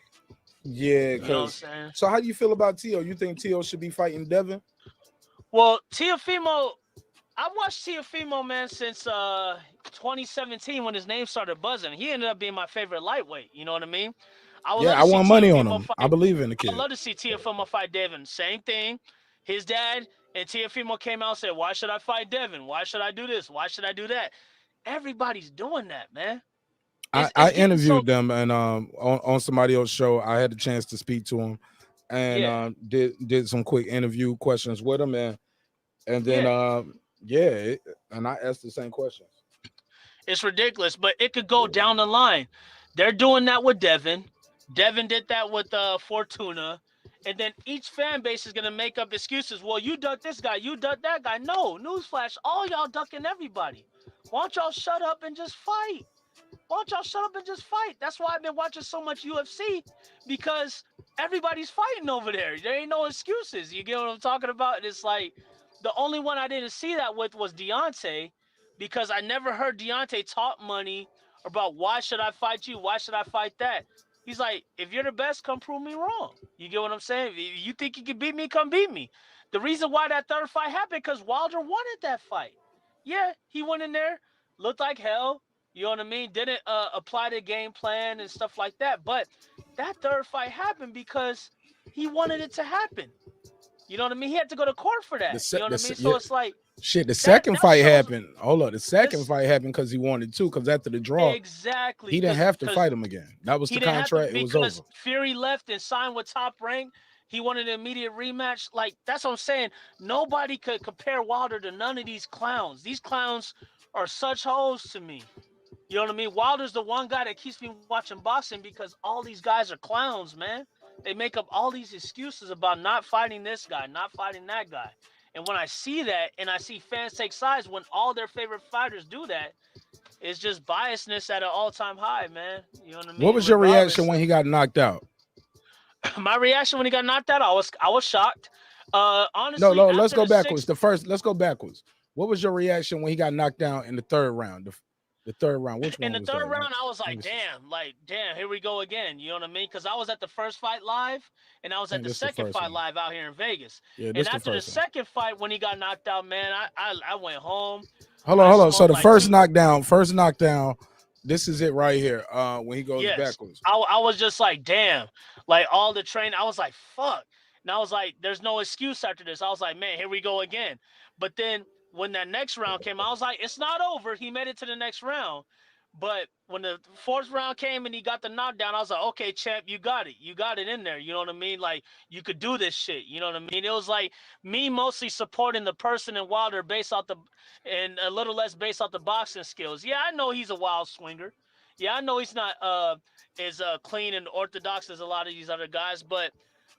Yeah, You know what I'm saying? So how do you feel about Teo? You think Teo should be fighting Devin? Well, Teofimo, I watched Teofimo, man, since 2017 when his name started buzzing. He ended up being my favorite lightweight. You know what I mean? I won money on him. I believe in the kid. I'd love to see Teofimo fight Devin. Same thing. His dad and Teofimo came out and said, why should I fight Devin? Why should I do this? Why should I do that? Everybody's doing that, man. I interviewed them, and on somebody else's show, I had the chance to speak to him, and did some quick interview questions with him, and then and I asked the same questions. It's ridiculous, but it could go down the line. They're doing that with Devin. Devin did that with Fortuna. And then each fan base is going to make up excuses. Well, you ducked this guy. You ducked that guy. No, newsflash. All y'all ducking everybody. Why don't y'all shut up and just fight? Why don't y'all shut up and just fight? That's why I've been watching so much UFC, because everybody's fighting over there. There ain't no excuses. You get what I'm talking about? And it's like the only one I didn't see that with was Deontay, because I never heard Deontay talk money about why should I fight you? Why should I fight that? He's like, if you're the best, come prove me wrong. You get what I'm saying? If you think you can beat me, come beat me. The reason why that third fight happened, because Wilder wanted that fight. Yeah, he went in there, looked like hell. You know what I mean? Didn't apply the game plan and stuff like that. But that third fight happened because he wanted it to happen. You know what I mean? He had to go to court for that. You know what I mean? So it's like, shit, the second fight happened. Hold on. The second fight happened because he wanted to, because after the draw, exactly, he didn't have to fight him again. That was the contract. It was over. Fury left and signed with Top Rank. He wanted an immediate rematch. Like, that's what I'm saying. Nobody could compare Wilder to none of these clowns. These clowns are such hoes to me. You know what I mean? Wilder's the one guy that keeps me watching boxing, because all these guys are clowns, man. They make up all these excuses about not fighting this guy, not fighting that guy. And when I see that, and I see fans take sides when all their favorite fighters do that, it's just biasness at an all-time high, man. You know what I mean? What was your reaction when he got knocked out? My reaction when he got knocked out, I was shocked. Honestly, no, let's go backwards. Let's go backwards. What was your reaction when he got knocked down in the third round? The third round. Which one? In the third round, I was like, damn, here we go again. You know what I mean? Because I was at the first fight live, and I was at the second fight live out here in Vegas. Yeah, and after the second fight, when he got knocked out, man, I went home. Hold on. So the first knockdown, this is it right here. When he goes backwards. I was just like, damn. Like, all the training, I was like, fuck. And I was like, there's no excuse after this. I was like, man, here we go again. But then when that next round came, I was like, it's not over. He made it to the next round. But when the fourth round came and he got the knockdown, I was like, okay, champ, you got it. You got it in there. You know what I mean? Like, you could do this shit. You know what I mean? It was like me mostly supporting the person in Wilder and a little less based off the boxing skills. Yeah, I know he's a wild swinger. Yeah, I know he's not as clean and orthodox as a lot of these other guys, but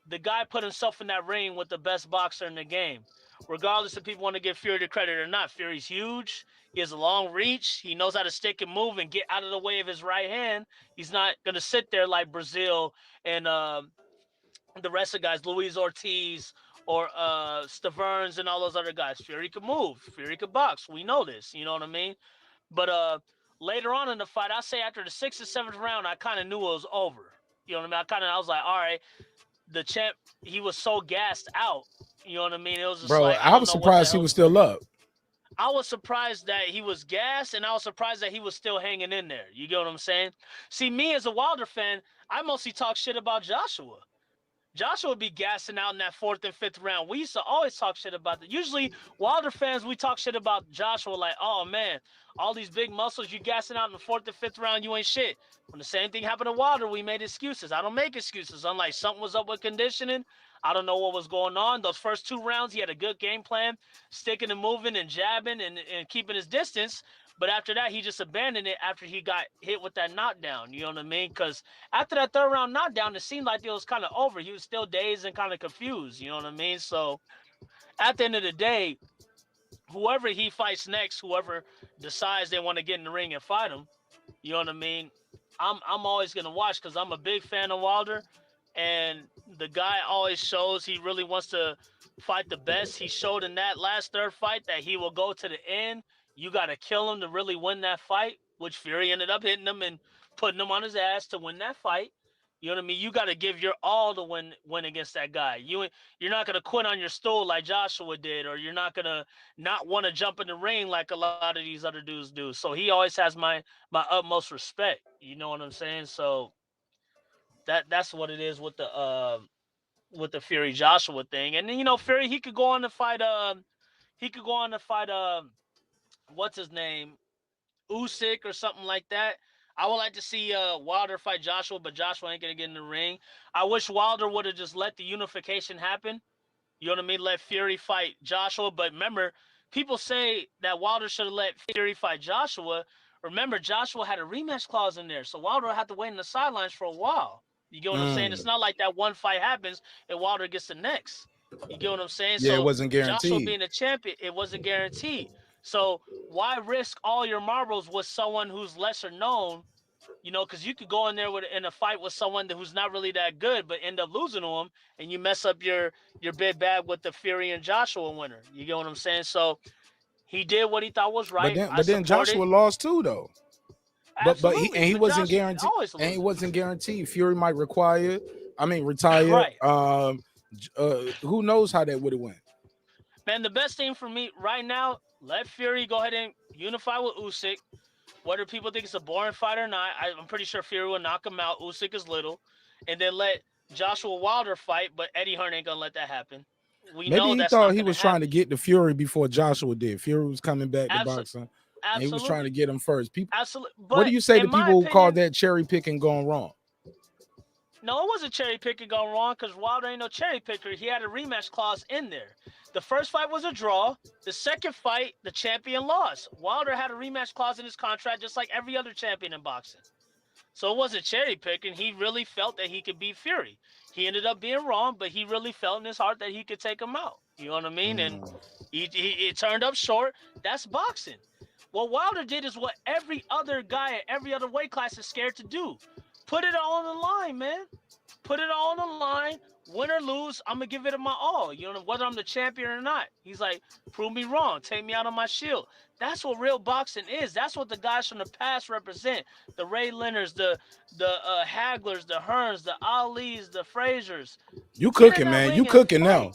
the guy put himself in that ring with the best boxer in the game. Regardless if people want to give Fury the credit or not, Fury's huge. He has a long reach. He knows how to stick and move and get out of the way of his right hand. He's not going to sit there like Brazil and the rest of the guys, Luis Ortiz or Staverns and all those other guys. Fury could move. Fury could box. We know this. You know what I mean? But later on in the fight, I say after the 6th or 7th round, I kind of knew it was over. You know what I mean? I was like, all right, the champ, he was so gassed out. You know what I mean? It was just bro, like, I was surprised he was still up. I was surprised that he was gassed, and I was surprised that he was still hanging in there. You get what I'm saying? See, me as a Wilder fan, I mostly talk shit about Joshua. Joshua would be gassing out in that 4th and 5th round. We used to always talk shit about that. Usually, Wilder fans, we talk shit about Joshua like, oh, man, all these big muscles, you gassing out in the 4th and 5th round, you ain't shit. When the same thing happened to Wilder, we made excuses. I don't make excuses. Unlike something was up with conditioning. I don't know what was going on. Those first 2 rounds, he had a good game plan, sticking and moving and jabbing and keeping his distance. But after that, he just abandoned it after he got hit with that knockdown. You know what I mean? Because after that 3rd round knockdown, it seemed like it was kind of over. He was still dazed and kind of confused. You know what I mean? So at the end of the day, whoever he fights next, whoever decides they want to get in the ring and fight him, you know what I mean? I'm always going to watch because I'm a big fan of Wilder. And the guy always shows he really wants to fight the best. He showed in that last 3rd fight that he will go to the end. You got to kill him to really win that fight, which Fury ended up hitting him and putting him on his ass to win that fight. You know what I mean? You got to give your all to win against that guy. You're not going to quit on your stool like Joshua did, or you're not going to not want to jump in the ring like a lot of these other dudes do. So he always has my utmost respect. You know what I'm saying? So that's what it is with the Fury Joshua thing. And then, you know, Fury, he could go on to fight what's his name, Usyk or something like that. I would like to see Wilder fight Joshua, but Joshua ain't gonna get in the ring. I wish Wilder would have just let the unification happen. You know what I mean? Let Fury fight Joshua. But remember, people say that Wilder should have let Fury fight Joshua. Remember, Joshua had a rematch clause in there, so Wilder will have to wait in the sidelines for a while. You get what I'm saying? It's not like that one fight happens and Wilder gets the next. You get what I'm saying? Yeah, So it wasn't guaranteed. Joshua being a champion, it wasn't guaranteed. So why risk all your marbles with someone who's lesser known? You know, because you could go in there in a fight with someone who's not really that good, but end up losing to him, and you mess up your bid bag with the Fury and Joshua winner. You get what I'm saying? So he did what he thought was right. But then Joshua lost too, though. But he wasn't guaranteed. And he wasn't guaranteed. Fury might retire. Right. Who knows how that would have went? Man, the best thing for me right now, let Fury go ahead and unify with Usyk. Whether people think it's a boring fight or not, I'm pretty sure Fury will knock him out. Usyk is little. And then let Joshua Wilder fight, but Eddie Hearn ain't going to let that happen. Maybe he thought he was trying to get the Fury before Joshua did. Fury was coming back to boxing. And he was trying to get him first. Absolutely. What do you say to people who call that cherry picking going wrong? No, it wasn't cherry picking going wrong because Wilder ain't no cherry picker. He had a rematch clause in there. The first fight was a draw. The second fight, the champion lost. Wilder had a rematch clause in his contract just like every other champion in boxing. So it wasn't cherry picking. He really felt that he could beat Fury. He ended up being wrong, but he really felt in his heart that he could take him out. You know what I mean? And it turned up short. That's boxing. What Wilder did is what every other guy at every other weight class is scared to do. Put it all on the line, man. Put it all on the line. Win or lose, I'm going to give it my all. You know, whether I'm the champion or not. He's like, prove me wrong. Take me out on my shield. That's what real boxing is. That's what the guys from the past represent. The Ray Leonards, the Haglers, the Hearns, the Alis, the Frazier's. You cooking, man. You cooking now.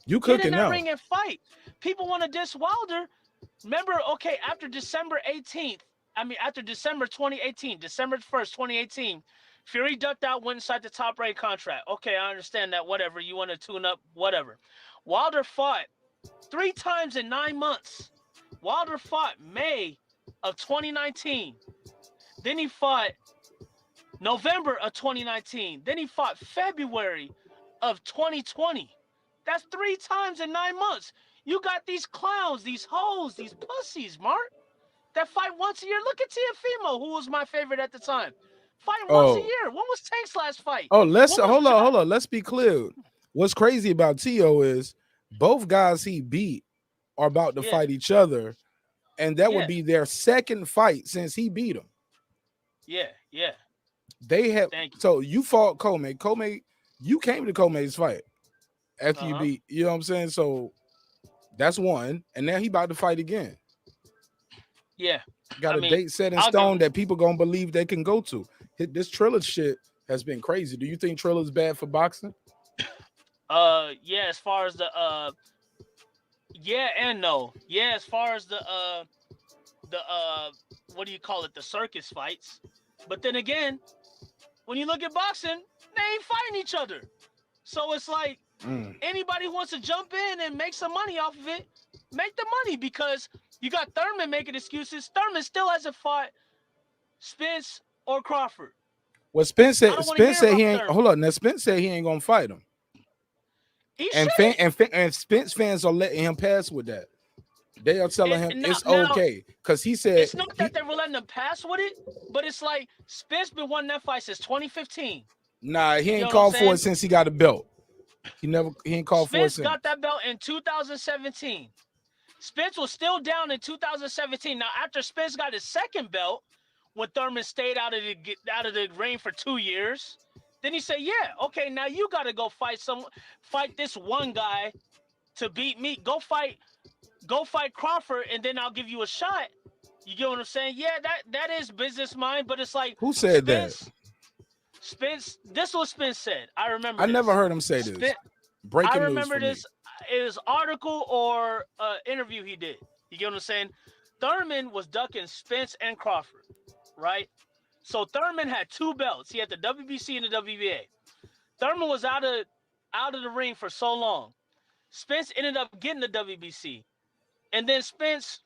You cooking now. Get in that ring and fight. People want to diss Wilder. Remember, okay, after December 2018, December 1st, 2018, Fury ducked out, went inside the top rate contract. Okay, I understand that. Whatever. You want to tune up, whatever. Wilder fought 3 times in 9 months. Wilder fought May of 2019. Then he fought November of 2019. Then he fought February of 2020. That's 3 times in 9 months. You got these clowns, these hoes, these pussies, Mark, that fight once a year. Look at Teofimo, who was my favorite at the time. Fighting once a year. When was Tank's last fight? Hold on. Let's be clear. What's crazy about Tio is both guys he beat are about to fight each other, and that would be their second fight since he beat him. Yeah. They have. So you fought Comey. Comey, you came to Comey's fight after you beat. You know what I'm saying? So that's one, and now he about to fight again. Yeah. Got a date set in stone that people gonna believe they can go to. This Triller shit has been crazy. Do you think Triller's bad for boxing? Yeah, as far as the Yeah and no. Yeah, as far as the what do you call it? The circus fights. But then again, when you look at boxing, they ain't fighting each other. So it's like anybody who wants to jump in and make some money off of it, make the money, because you got Thurman making excuses. Thurman still hasn't fought Spence or Crawford. Well, Spence I said, don't want to hear he about ain't. Thurman. Hold on. Now Spence said he ain't gonna fight him. He And and Spence fans are letting him pass with that. They are telling him it's okay because he said it's not that they were letting him pass with it, but it's like Spence been wanting that fight since 2015. nah, he You ain't know what I'm called for saying? it since he got a belt. He ain't called for it Spence since. got that belt in 2017. Spence was still down in 2017. Now, after Spence got his second belt, when Thurman stayed out of the ring for 2 years, then he said, "Yeah, okay, now you got to go fight this one guy to beat me. Go fight Crawford, and then I'll give you a shot." You get what I'm saying? Yeah, that is business mind, but it's like Who said Spence. This is what Spence said. I remember. I never heard him say this. Breaking I news remember for me. this. It was article or interview he did. You get what I'm saying? Thurman was ducking Spence and Crawford, right? So Thurman had 2 belts. He had the WBC and the WBA. Thurman was out of the ring for so long. Spence ended up getting the WBC, and then Spence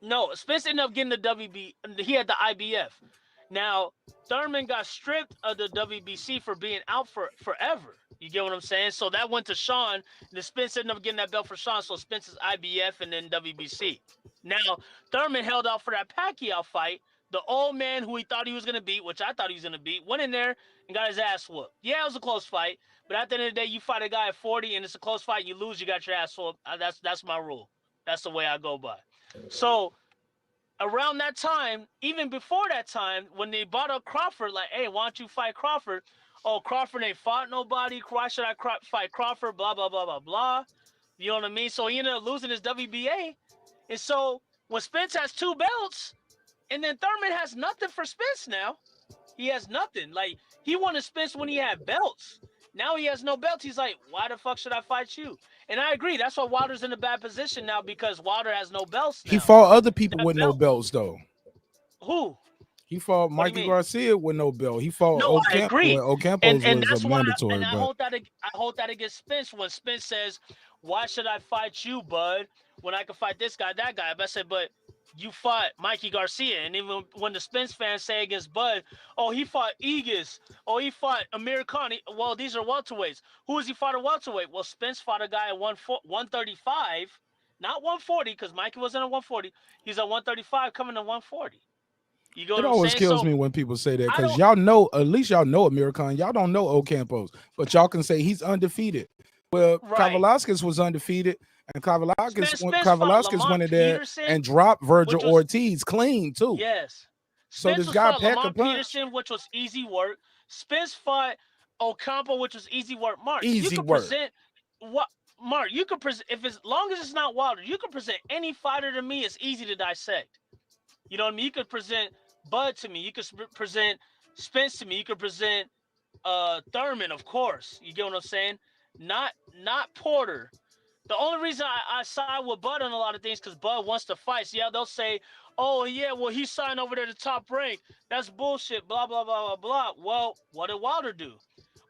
ended up getting the WB. He had the IBF. Now, Thurman got stripped of the WBC for being out for forever. You get what I'm saying? So that went to Sean, and then Spence ended up getting that belt for Sean. So Spence's IBF and then WBC. Now, Thurman held out for that Pacquiao fight. The old man who he thought he was going to beat, which I thought he was going to beat, went in there and got his ass whooped. Yeah, it was a close fight, but at the end of the day, you fight a guy at 40 and it's a close fight, you lose, you got your ass whooped. That's my rule. That's the way I go by. So, around that time, even before that time, when they brought up Crawford, like, hey, why don't you fight Crawford? Oh, Crawford ain't fought nobody. Why should I fight Crawford? Blah, blah, blah, blah, blah. You know what I mean? So he ended up losing his WBA. And so when Spence has 2 belts, and then Thurman has nothing for Spence now. He has nothing. Like, he wanted Spence when he had belts. Now he has no belts. He's like, why the fuck should I fight you? And I agree. That's why Wilder's in a bad position now, because Wilder has no belts now. He fought other people with no belts though. Who? He fought Mikey Garcia with no belt. He fought I agree. Ocampos And was that's a why mandatory. I hold that against Spence when Spence says, why should I fight you, bud, when I can fight this guy, that guy? But I said, but you fought Mikey Garcia. And even when the Spence fans say against Bud, oh, he fought Aegis. Oh, he fought Amir Khan. Well, these are welterweights. Who has he fought at welterweight? Well, Spence fought a guy at 135, not 140, because Mikey wasn't at 140. He's at 135 coming to 140. You go It always kills me when people say that, because y'all know, at least y'all know Amir Khan. Y'all don't know Ocampos, but y'all can say he's undefeated. Well, Kavaliauskas was undefeated, and Kavaliauskas went in there and dropped Virgil Ortiz clean too. Yes. So Spence this guy fought packed a Lamont punch. Peterson, which was easy work. Spence fought Ocampo, which was easy work. Mark, Easy you could work. present what? Mark, you could present, if as long as it's not Wilder, you could present any fighter to me. It's easy to dissect. You know what I mean? You could present Bud to me. You could present Spence to me. You could present Thurman, of course. You get what I'm saying? Not Porter. The only reason I side with Bud on a lot of things because Bud wants to fight. So, yeah, they'll say, oh, yeah, well, he signed over there to Top Rank. That's bullshit, blah, blah, blah, blah, blah. Well, what did Wilder do?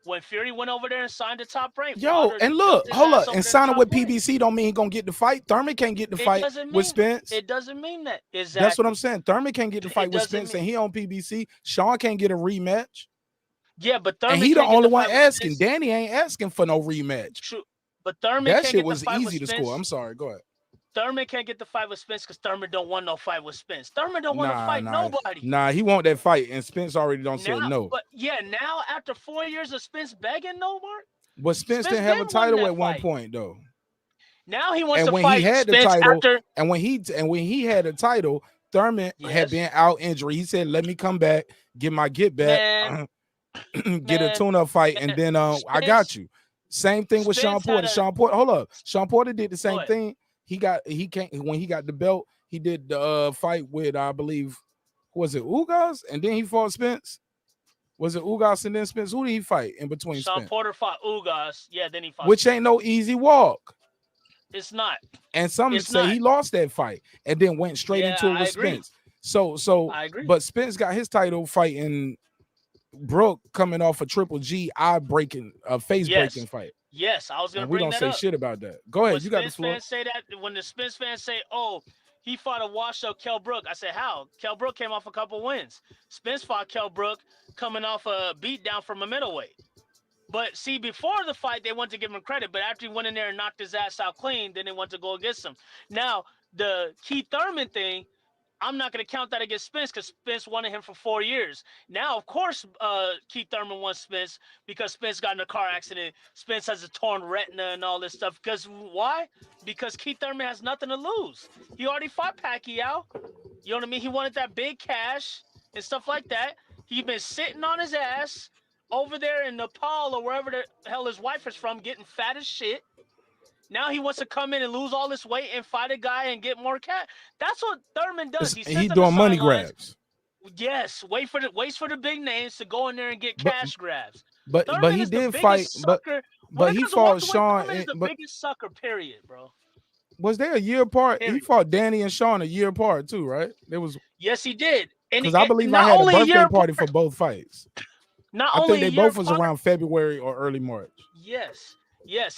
When Fury went over there and signed to Top Rank. Yo, Wilder and look, jumped his hold ass up, over and there signing to with Top Rank. PBC don't mean he gonna get the fight. Thurman can't get the fight with Spence. It doesn't mean that. Exactly. That's what I'm saying. Thurman can't get the fight with Spence, and he on PBC. Sean can't get a rematch. Yeah, but Thurman and he the can't get only the one fight with asking. Spence. Danny ain't asking for no rematch. True. But Thurman That can't shit get was the fight easy with to Spence. score. I'm sorry. Go ahead. Thurman can't get the fight with Spence because Thurman don't want no fight with Spence. Thurman don't want to fight nobody. Nah, he want that fight, and Spence already don't say no. But yeah, now after 4 years of Spence begging, no, Mark. But Spence didn't have a title at one point though. Now he wants And to when fight he had the Spence title, after. and when he had a title, Thurman had been out injury. He said, "Let me come back, get my get back, get a tune-up fight, and then I got you." Same thing with Sean Porter. Hold up. Sean Porter did the same thing. When he got the belt, he did the fight with, I believe, was it Ugas? And then he fought Spence. Was it Ugas and then Spence? Who did he fight in between Sean Spence? Porter fought Ugas. Yeah, then he fought Which Spence. ain't no easy walk. It's not. And some It's say not. he lost that fight and then went straight Yeah, into it I with agree. Spence. So I agree. but Spence got his title fighting Brooke coming off a Triple G face breaking fight. Yes, I was gonna And we bring don't that say up. shit about that. Go ahead, When you got the Spence floor. fans say that, when the Spence fans say, "Oh, he fought a washed-up Kell Brook," I said, "How?" Kell Brook came off a couple wins. Spence fought Kell Brook coming off a beatdown from a middleweight. But see, before the fight, they want to give him credit, but after he went in there and knocked his ass out clean, then they want to go against him. Now, the Keith Thurman thing, I'm not going to count that against Spence because Spence wanted him for 4 years. Now, of course, Keith Thurman wants Spence because Spence got in a car accident. Spence has a torn retina and all this stuff. Because why? Because Keith Thurman has nothing to lose. He already fought Pacquiao. You know what I mean? He wanted that big cash and stuff like that. He's been sitting on his ass over there in Nepal or wherever the hell his wife is from, getting fat as shit. Now he wants to come in and lose all this weight and fight a guy and get more cash. That's what Thurman does. He sits on doing the money sidelines. grabs. Yes, waits for the big names to go in there and get cash grabs. But Thurman he is the did biggest fight. sucker. But he fought Sean. Thurman is the biggest sucker. Period, bro. Was they a year apart? Period. He fought Danny and Sean a year apart too, right? There was Yes, he did. because I believe I had a birthday party for both fights. I think they both was around February or early March. Yes.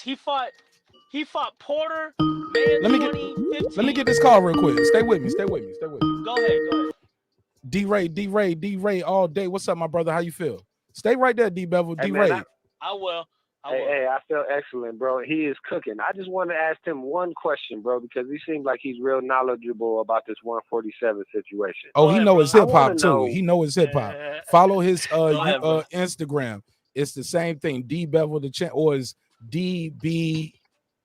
He fought Porter. Let me get this call real quick. Stay with me. Go ahead. D-Ray all day. What's up, my brother? How you feel? Stay right there, D-Bevel. Hey, D-Ray. man, I will. Hey, I feel excellent, bro. He is cooking. I just want to ask him one question, bro, because he seems like he's real knowledgeable about this 147 situation. Oh, he know his hip hop too. know- He know his hip hop. Follow his Instagram. It's the same thing. D-Bevel the champ, or is DB?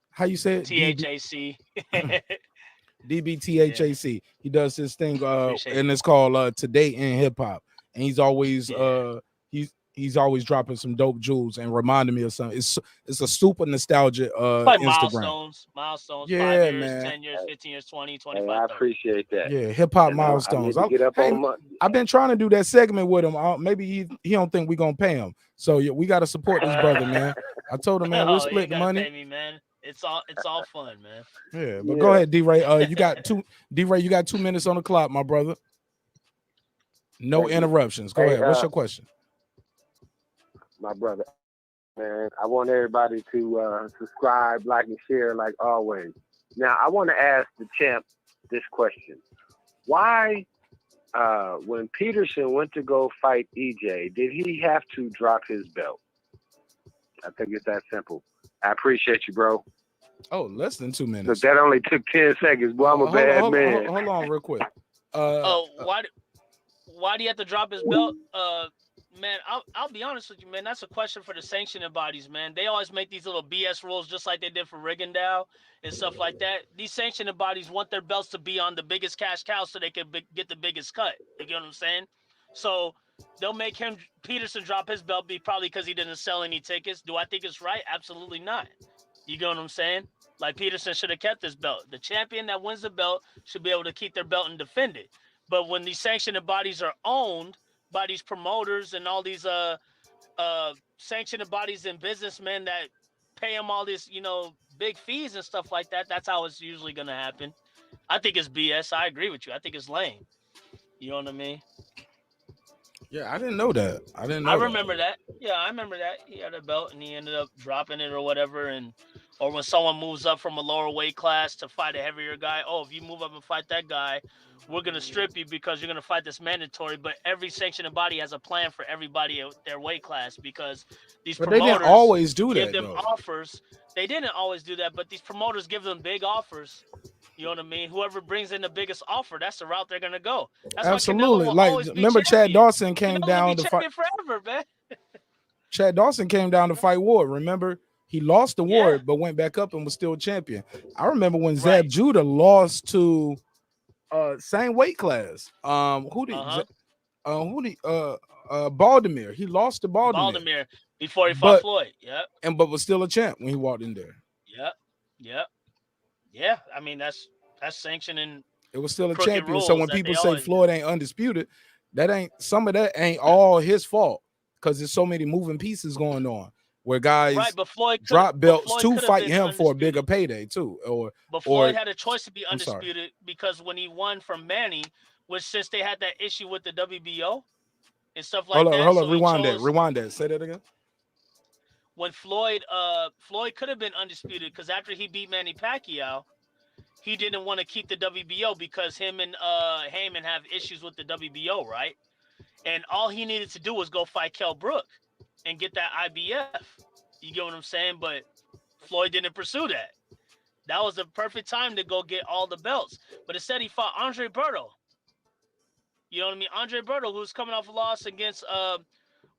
How you say it? THAC. DBTHAC. He does this thing Appreciate and it's called Today in Hip Hop. And he's always he's always dropping some dope jewels and reminding me of something. It's a super nostalgia Like Instagram. milestones, Yeah, 5 years, man. 10 years, 15 years, 20, 25, Hey, I 30. appreciate that. Yeah, hip hop And I milestones. need to get up on my- I've been trying to do that segment with him. Maybe he don't think we gonna pay him. So yeah, we gotta support this brother, man. I told him, man, we'll you split ain't the gotta money. pay me, man. It's all fun, man. Yeah, but go ahead, D-Ray. You got D-Ray, you got 2 minutes on the clock, my brother. No Thank you. interruptions. Go Hey, ahead. What's your question? My brother, man, I want everybody to subscribe, like, and share like always. Now, I want to ask the champ this question. Why, when Peterson went to go fight EJ, did he have to drop his belt? I think it's that simple. I appreciate you, bro. Oh, less than 2 minutes. Look, that only took 10 seconds. Boy, I'm a bad man. Hold on real quick. Why do you have to drop his belt? Man, I'll be honest with you, man. That's a question for the sanctioning bodies, man. They always make these little BS rules just like they did for Rigondeaux and stuff like that. These sanctioning bodies want their belts to be on the biggest cash cow so they can get the biggest cut. You get what I'm saying? So they'll make Peterson drop his belt probably because he didn't sell any tickets. Do I think it's right? Absolutely not. You get what I'm saying? Like, Peterson should have kept his belt. The champion that wins the belt should be able to keep their belt and defend it. But when these sanctioning bodies are owned by these promoters and all these sanctioning bodies and businessmen that pay them all this, big fees and stuff like that, that's how it's usually going to happen. I think it's BS. I agree with you. I think it's lame. You know what I mean? Yeah, I didn't know that. I remember that. Yeah, I remember that. He had a belt and he ended up dropping it or whatever. Or when someone moves up from a lower weight class to fight a heavier guy, if you move up and fight that guy, we're going to strip you because you're going to fight this mandatory. But every sanctioning body has a plan for everybody at their weight class because these promoters they didn't always do give that, them though. offers. They didn't always do that, but these promoters give them big offers. You know what I mean? Whoever brings in the biggest offer, that's the route they're going to go. That's Absolutely. Why Canelo will Like, always be remember Chad champion. Dawson came Canelo's down gonna be to fight. champion forever, man. Chad Dawson came down to fight Ward. Remember, he lost to Ward, but went back up and was still champion. I remember when Zab Judah lost to same weight class. Baltimore. He lost to Baltimore before he fought Floyd. Yep. But was still a champ when he walked in there. Yep. Yeah. I mean, that's sanctioning. It was still a crooked champion. rules So when that people they say always Floyd ain't undisputed, some of that ain't all his fault because there's so many moving pieces going on. where guys Right, but Floyd drop belts Floyd to could have fight been him for a undisputed. bigger payday too, But or Floyd had a choice to be I'm sorry. undisputed because when he won from Manny, which since they had that issue with the WBO and stuff like that, Hold on, so he rewind chose that. Say that again. when Floyd could have been undisputed because after he beat Manny Pacquiao, he didn't want to keep the WBO because him and Heyman have issues with the WBO, right? And all he needed to do was go fight Kell Brook and get that IBF. You get what I'm saying? But Floyd didn't pursue that. That was the perfect time to go get all the belts. But instead, he fought Andre Berto. You know what I mean? Andre Berto, who's coming off a loss against,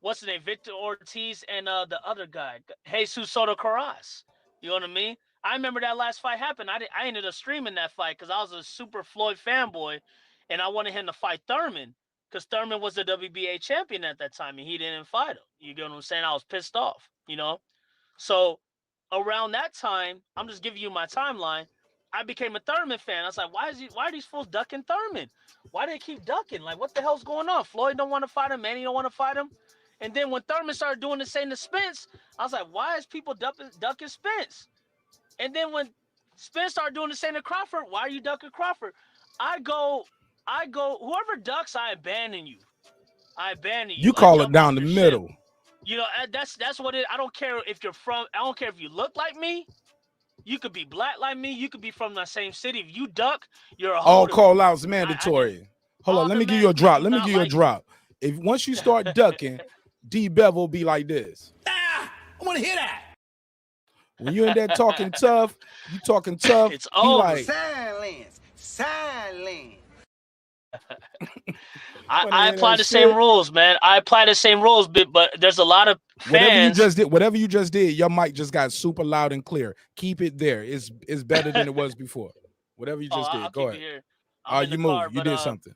what's his name? Victor Ortiz and the other guy, Jesus Soto Carras. You know what I mean? I remember that last fight happened. I ended up streaming that fight because I was a super Floyd fanboy, and I wanted him to fight Thurman because Thurman was the WBA champion at that time, and he didn't fight him. You get what I'm saying? I was pissed off, you know? So around that time, I'm just giving you my timeline, I became a Thurman fan. I was like, why are these fools ducking Thurman? Why do they keep ducking? Like, what the hell's going on? Floyd don't want to fight him. Manny don't want to fight him. And then when Thurman started doing the same to Spence, I was like, why is people ducking Spence? And then when Spence started doing the same to Crawford, why are you ducking Crawford? I go, whoever ducks, I abandon you. I abandon you. You call it down the middle. You know, that's what it. I don't care if you're from. I don't care if you look like me. You could be black like me. You could be from the same city. If you duck, you're a All holder. call outs mandatory. Hold on, let me give you a drop. If once you start ducking, D-Bev will be like this. I want to hear that. When you in there talking tough, It's over. Like, Silence. I apply the same rules, man. I apply the same rules, but there's a lot of fans. Whatever you just did, your mic just got super loud and clear. Keep it there. It's better than it was before. Whatever you just did. Go ahead. You moved. You did something.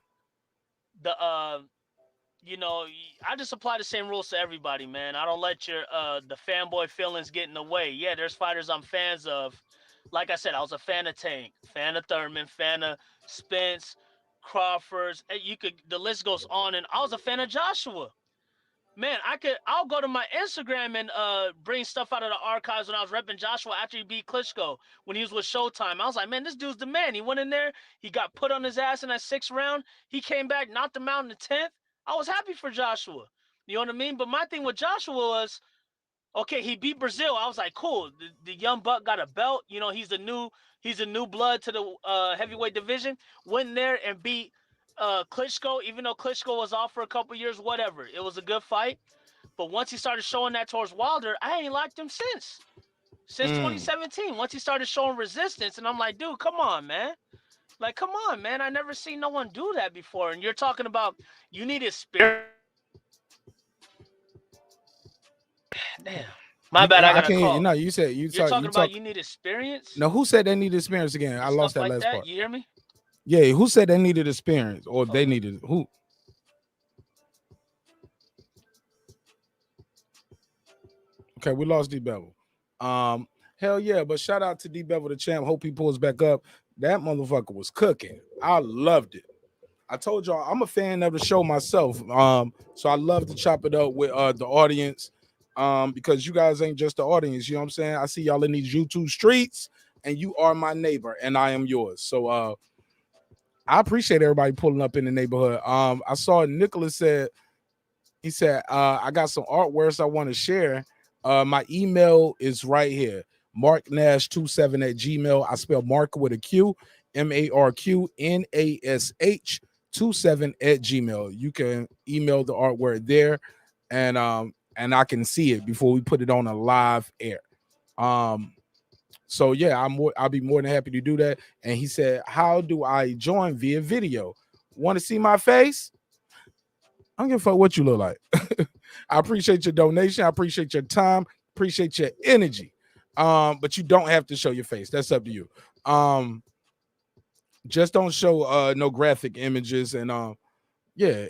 You know, I just apply the same rules to everybody, man. I don't let your the fanboy feelings get in the way. Yeah, there's fighters I'm fans of. Like I said, I was a fan of Tank, fan of Thurman, fan of Spence, Crawford's. The list goes on, and I was a fan of Joshua. Man, I'll go to my Instagram and bring stuff out of the archives when I was repping Joshua after he beat Klitschko when he was with Showtime. I was like, man, this dude's the man. He went in there, he got put on his ass in that 6th round. He came back, knocked him out in the 10th. I was happy for Joshua. You know what I mean? But my thing with Joshua was, okay, he beat Brazil. I was like, cool. The young buck got a belt. You know, he's a new blood to the heavyweight division. Went in there and beat Klitschko, even though Klitschko was off for a couple years, whatever. It was a good fight. But once he started showing that towards Wilder, I ain't liked him since 2017. Once he started showing resistance, and I'm like, dude, come on, man. Like, come on, man. I never seen no one do that before. And you're talking about you need experience. Damn. My bad, I got a call. No, you're talking about you need experience? No, who said they need experience again? I lost that last part. You hear me? Yeah, who said they needed experience or they needed who? Okay, we lost D-Bevel. Hell yeah, but shout out to D-Bevel the champ. Hope he pulls back up. That motherfucker was cooking. I loved it. I told y'all I'm a fan of the show myself. So I love to chop it up with the audience. Because you guys ain't just the audience, you know what I'm saying? I see y'all in these YouTube streets, and you are my neighbor, and I am yours. So I appreciate everybody pulling up in the neighborhood. I saw Nicholas said, I got some artworks I want to share. My email is right here. marqnash27@gmail. I spell Mark with a Q, MarqNash 27@gmail. You can email the artwork there, and I can see it before we put it on a live air. So yeah, I'll be more than happy to do that. And he said, how do I join via video? Want to see my face? I don't give a fuck what you look like. I appreciate your donation. I appreciate your time. Appreciate your energy. But you don't have to show your face. That's up to you. Just don't show no graphic images and yeah.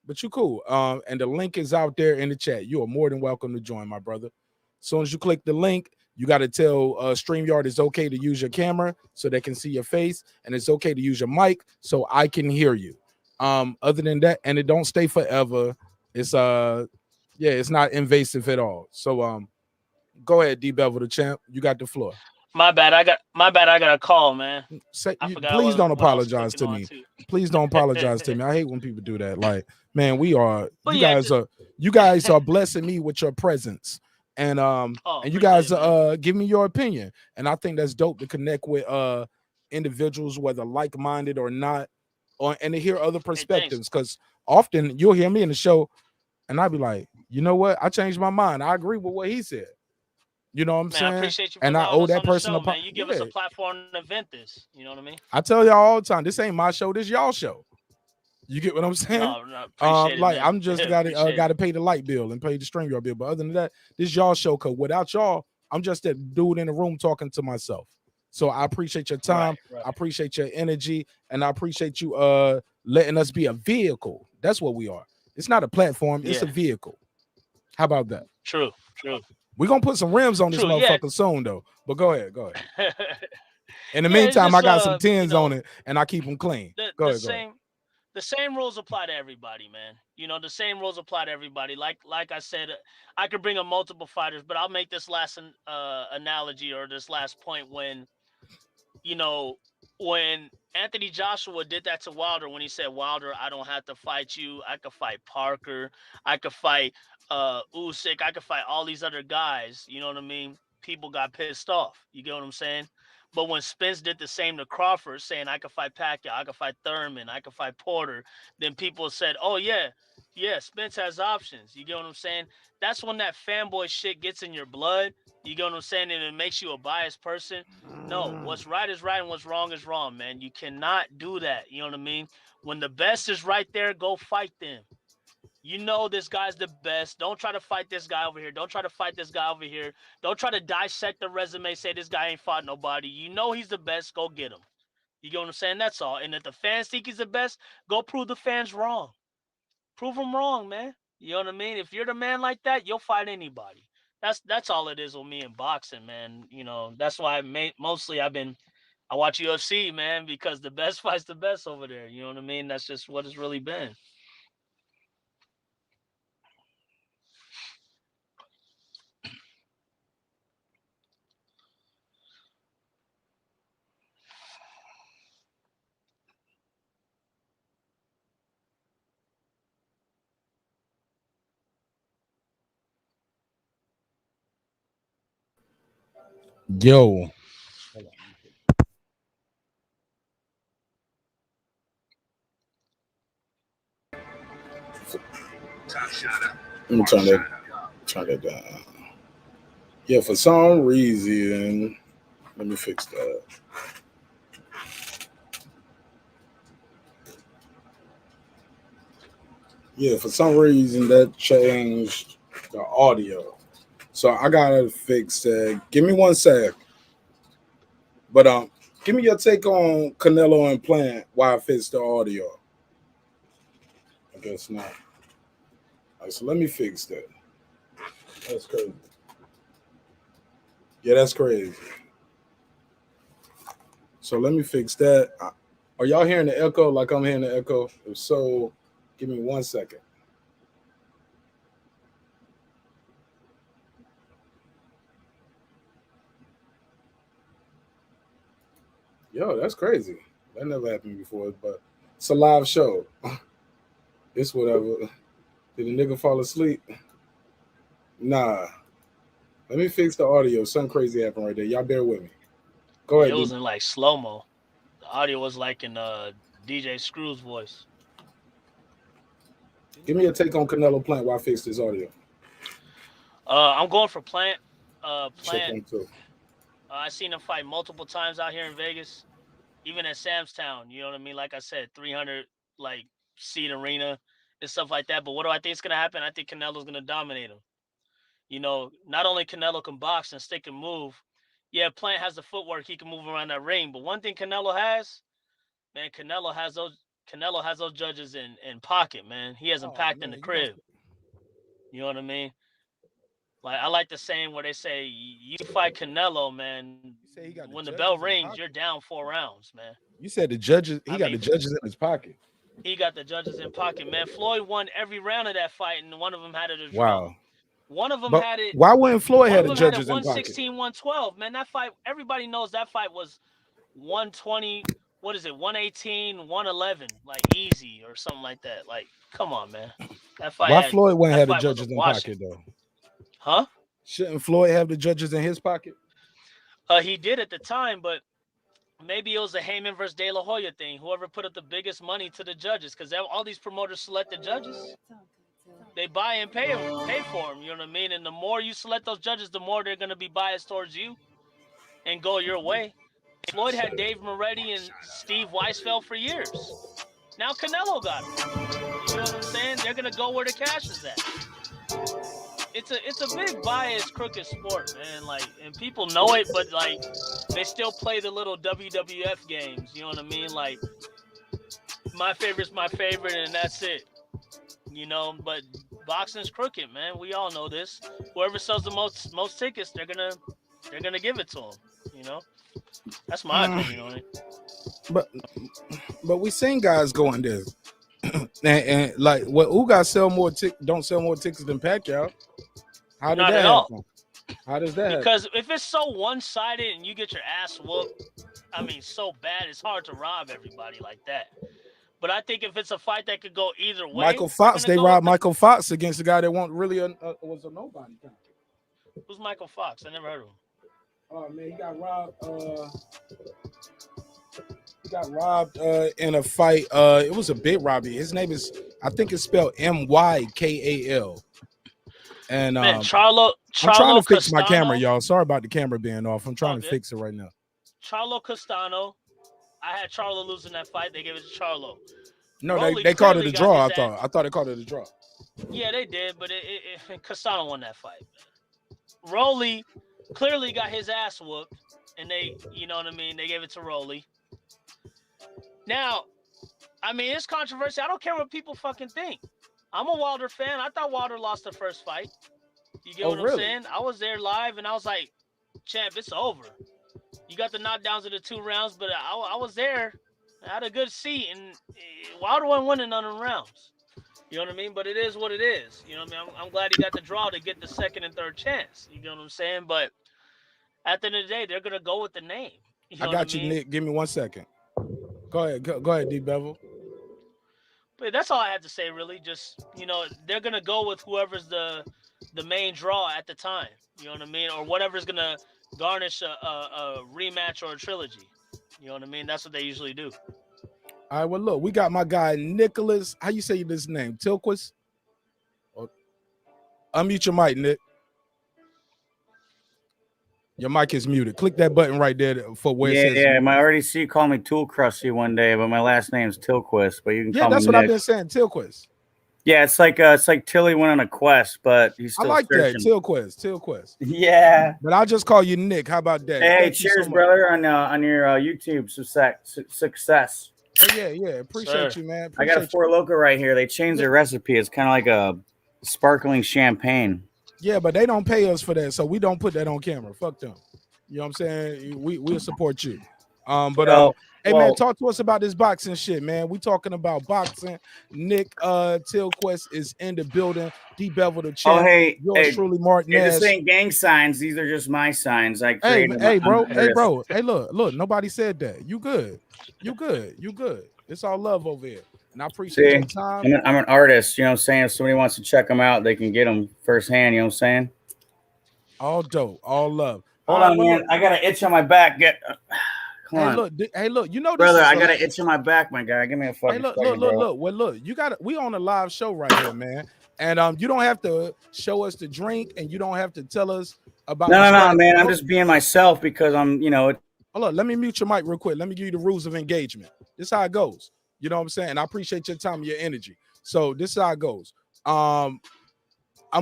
But you cool. And the link is out there in the chat. You are more than welcome to join, my brother. As soon as you click the link, you got to tell StreamYard it's okay to use your camera so they can see your face, and it's okay to use your mic so I can hear you. Other than that, and it don't stay forever. It's Yeah, it's not invasive at all. So go ahead, D Bevel the champ. You got the floor. My bad. I got a call, man. I forgot Please don't what I was apologize clicking to on me. too. Please don't apologize to me. I hate when people do that. Like, man, But you yeah, guys are blessing me with your presence. And you guys give me your opinion. And I think that's dope to connect with individuals, whether like-minded or not, and to hear other perspectives. Because often you'll hear me in the show and I'll be like, you know what? I changed my mind. I agree with what he said. You know what I'm Man, I saying? appreciate you for And I allowing owe us that on the person show, man. You give us a platform to vent this. You know what I mean? I tell y'all all the time, this ain't my show, this y'all show. You get what I'm saying? No, appreciate it, Like man. I'm just gotta pay the light bill and pay the StreamYard bill. But other than that, this y'all show. Cause without y'all, I'm just that dude in the room talking to myself. So I appreciate your time. Right. I appreciate your energy, and I appreciate you letting us be a vehicle. That's what we are. It's not a platform, it's a vehicle. How about that? True. We're gonna put some rims on this True, yeah. motherfucker soon, though. But go ahead. In the Yeah, it's meantime, just, I got some you tens know, on it, and I keep them clean. Go ahead. The same rules apply to everybody, man. You know, the same rules apply to everybody. Like I said, I could bring up multiple fighters, but I'll make this last analogy or this last point when, you know, when Anthony Joshua did that to Wilder, when he said, Wilder, I don't have to fight you. I could fight Parker. I could fight Usyk. I could fight all these other guys. You know what I mean? People got pissed off. You get what I'm saying? But when Spence did the same to Crawford, saying I could fight Pacquiao, I could fight Thurman, I could fight Porter, then people said, oh, yeah, Spence has options. You get what I'm saying? That's when that fanboy shit gets in your blood. You get what I'm saying? And it makes you a biased person. No, what's right is right and what's wrong is wrong, man. You cannot do that. You know what I mean? When the best is right there, go fight them. You know this guy's the best. Don't try to fight this guy over here. Don't try to fight this guy over here. Don't try to dissect the resume, say this guy ain't fought nobody. You know he's the best. Go get him. You get what I'm saying? That's all. And if the fans think he's the best, go prove the fans wrong. Prove them wrong, man. You know what I mean? If you're the man like that, you'll fight anybody. That's all it is with me in boxing, man. You know, that's why mostly I watch UFC, man, because the best fights the best over there. You know what I mean? That's just what it's really been. Yo. Let me turn that down. Yeah, for some reason, let me fix that. Yeah, for some reason that changed the audio. So I gotta fix that. Give me 1 sec. But give me your take on Canelo and Plant, why it fits the audio. I guess not. All right, so let me fix that. That's crazy. Yeah, that's crazy. So let me fix that. Are y'all hearing the echo like I'm hearing the echo? If so, give me 1 second. Yo, that's crazy. That never happened before, but it's a live show. It's whatever. Did the nigga fall asleep? Nah. Let me fix the audio. Something crazy happened right there. Y'all bear with me. Go ahead. It was in like slow-mo. The audio was like in DJ Screw's voice. Give me a take on Canelo Plant while I fix this audio. I'm going for Plant. Plant. I seen him fight multiple times out here in Vegas, even at Sam's Town. You know what I mean? Like I said, 300 like seat arena and stuff like that. But what do I think is gonna happen? I think Canelo's gonna dominate him. You know, not only Canelo can box and stick and move. Yeah, Plant has the footwork; he can move around that ring. But one thing Canelo has, man, Canelo has those judges in pocket, man. He has them packed in the crib. You know what I mean? Like I like the saying where they say you fight Canelo, man. When the bell rings, you're down 4 rounds, man. You said the judges. He got the judges in his pocket. He got the judges in pocket, man. Floyd won every round of that fight, and one of them had it a draw. Wow. One of them But had it. why wouldn't Floyd One have of the them had it judges in pocket? 116, 112. Man, that fight, everybody knows that fight was 120. What is it? 118, 111, like easy or something like that. Like, come on, man. That fight. Why Floyd wouldn't have the fight was judges a in washing. pocket though? Huh? Shouldn't Floyd have the judges in his pocket? He did at the time, but maybe it was a Heyman versus De La Hoya thing. Whoever put up the biggest money to the judges, because all these promoters select the judges. They buy and pay for them. You know what I mean? And the more you select those judges, the more they're gonna be biased towards you and go your way. Floyd had Dave Moretti and Steve Weisfeld for years. Now Canelo got him. You know what I'm saying? They're gonna go where the cash is at. It's a big biased, crooked sport, man. Like, and people know it, but like, they still play the little WWF games. You know what I mean? Like, my favorite's my favorite, and that's it. You know, but boxing's crooked, man. We all know this. Whoever sells the most tickets, they're gonna give it to them. You know, that's my opinion on it. But we seen guys going there, and like, what? Who got don't sell more tickets than Pacquiao? How did Not that at all. happen? How does that happen? Because if it's so one-sided and you get your ass whooped, I mean, so bad, it's hard to rob everybody like that. But I think if it's a fight that could go either way, Michael Fox, they robbed Michael Fox against a guy that wasn't really was a nobody. Who's Michael Fox? I never heard of him. Oh man, he got robbed. In a fight. It was a big robbery. His name is, I think it's spelled Mykal. And man, Charlo I'm trying to fix my Castano, camera, y'all. Sorry about the camera being off. I'm trying to fix it right now. Charlo Castano. I had Charlo losing that fight. They gave it to Charlo. No, Rolly they called it a clearly draw. got his ass- I thought they called it a draw. Yeah, they did, but Castano won that fight. Rolly clearly got his ass whooped, and they, you know what I mean, they gave it to Rolly. Now, I mean, it's controversy. I don't care what people fucking think. I'm a Wilder fan. I thought Wilder lost the first fight. You get what I'm saying? I was there live, and I was like, champ, it's over. You got the knockdowns of the 2 rounds, but I was there. I had a good seat, and Wilder wasn't winning none of the rounds. You know what I mean? But it is what it is. You know what I mean? I'm glad he got the draw to get the second and third chance. You know what I'm saying? But at the end of the day, they're going to go with the name. You know I got you, Nick. Give me 1 second. Go ahead, D. Bevel. But that's all I had to say, really. Just, you know, they're going to go with whoever's the main draw at the time. You know what I mean? Or whatever's going to garnish a rematch or a trilogy. You know what I mean? That's what they usually do. All right, well, look, we got my guy, Nicholas. How you say this name? Tilquist? Unmute your mic, Nick. Your mic is muted. Click that button right there for where it says. Yeah. My RDC called me Tool Crusty one day, but my last name's Tilquist. But you can call me that's what Nick. I've been saying, Tilquist. Yeah, it's like Tilly went on a quest, but he's still I like searching. that, Tilquist. Yeah. But I'll just call you Nick. How about that? Hey, Thank you cheers, so much. brother, on your YouTube success. Oh, yeah. Appreciate you, man. I got a Appreciate Four Loko right here. They changed their recipe. It's kind of like a sparkling champagne. Yeah, but they don't pay us for that, so we don't put that on camera. Fuck them. You know what I'm saying? We'll support you. Hey, man, talk to us about this boxing shit, man. We talking about boxing. Nick Tilquist is in the building. D. Bevel the champ. Oh, hey, yours truly, Marq Nash. This ain't gang signs. These are just my signs. I created Hey, bro. them. Hey, look. Nobody said that. You good. It's all love over here. And I appreciate your time. I'm an artist. You know what I'm saying? If somebody wants to check them out, they can get them firsthand. You know what I'm saying? All dope. All love. Hold on, man. Look, I got an itch on my back. Come on. Hey, look. You know, brother, I got an itch on my back, my guy. Give me a fucking look. second, bro. Well, look. We on a live show right here, man. And you don't have to show us the drink, and you don't have to tell us about. No, man. I'm just being myself because I'm, you know. Hold on. Let me mute your mic real quick. Let me give you the rules of engagement. This is how it goes. You know what I'm saying? And I appreciate your time and your energy. So this is how it goes. I'm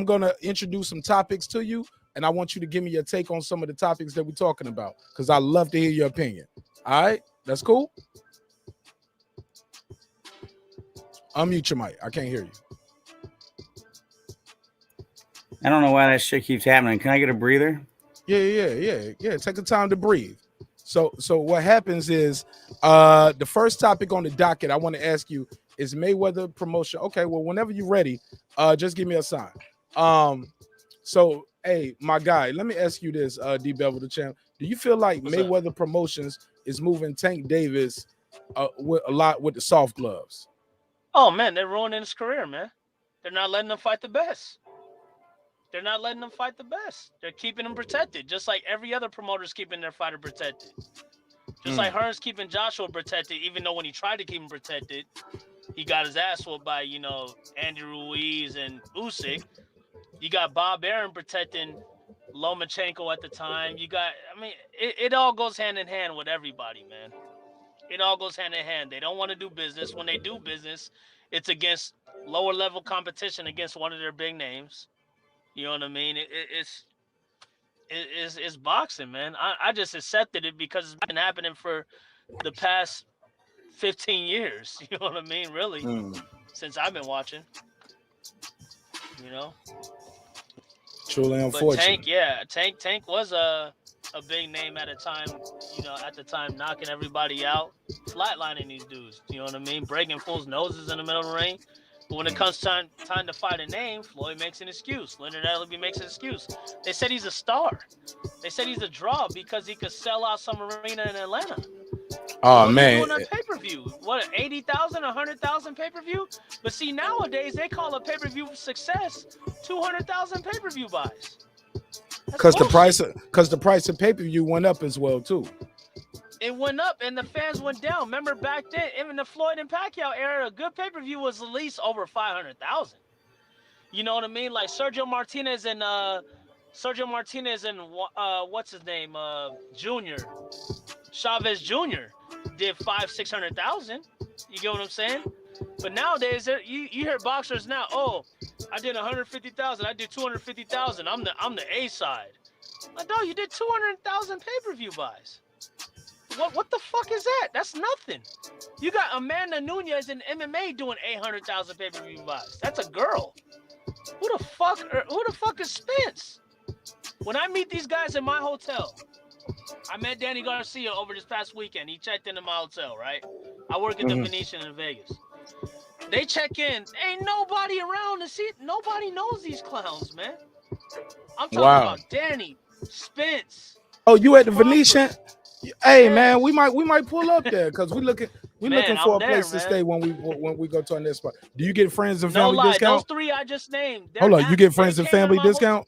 gonna introduce some topics to you, and I want you to give me your take on some of the topics that we're talking about, because I love to hear your opinion. All right, that's cool. Unmute your mic. I can't hear you. I don't know why that shit keeps happening. Can I get a breather? Yeah. Take the time to breathe. So what happens is the first topic on the docket I want to ask you Is Mayweather promotion? Okay, well, whenever you're ready, just give me a sign. So, hey, my guy, let me ask you this, D Bevel the champ. Do you feel like Mayweather Promotions is moving Tank Davis with a lot with the soft gloves? Oh man, they're ruining his career, man. They're not letting him fight the best. They're not letting him fight the best. They're keeping him protected, just like every other promoter's keeping their fighter protected. Just like Hearn's keeping Joshua protected, even though when he tried to keep him protected, he got his ass whooped by, Andy Ruiz and Usyk. You got Bob Arum protecting Lomachenko at the time. It all goes hand in hand with everybody, man. It all goes hand in hand. They don't want to do business. When they do business, it's against lower level competition against one of their big names. You know what I mean? It's boxing, man. I just accepted it because it's been happening for the past 15 years. You know what I mean? Really, since I've been watching. Truly unfortunate. But Tank was a big name at a time. At the time, knocking everybody out, flatlining these dudes. You know what I mean? Breaking fools' noses in the middle of the ring. But when it comes time to fight a name, Floyd makes an excuse. Leonard Ellerby makes an excuse. They said he's a star. They said he's a draw because he could sell out some arena in Atlanta. Oh, What man. doing on pay-per-view? What, 80,000, 100,000 pay-per-view? But see, nowadays, they call a pay-per-view success 200,000 pay-per-view buys. Because the price of pay-per-view went up as well, too. It went up and the fans went down. Remember back then, even the Floyd and Pacquiao era, a good pay-per-view was at least over 500,000. You know what I mean? Like Sergio Martinez and what's his name? Junior. Chavez Jr. did 500,000-600,000. You get what I'm saying? But nowadays, you hear boxers now, oh, I did 150,000, I did 250,000. I'm the A side. Like, no, you did 200,000 pay-per-view buys. What the fuck is that? That's nothing. You got Amanda Nunes in MMA doing 800,000 pay-per-view buys. That's a girl. Who the fuck is Spence? When I meet these guys in my hotel, I met Danny Garcia over this past weekend. He checked into my hotel, right? I work at the Venetian in Vegas. They check in. Ain't nobody around to see it. Nobody knows these clowns, man. I'm talking about Danny, Spence. Oh, you at the Venetian? Hey, man, we might pull up there because we looking for a place to stay when we go to our next spot. Do you get friends and family discount? Those three I just named. Hold on, you get friends and family discount?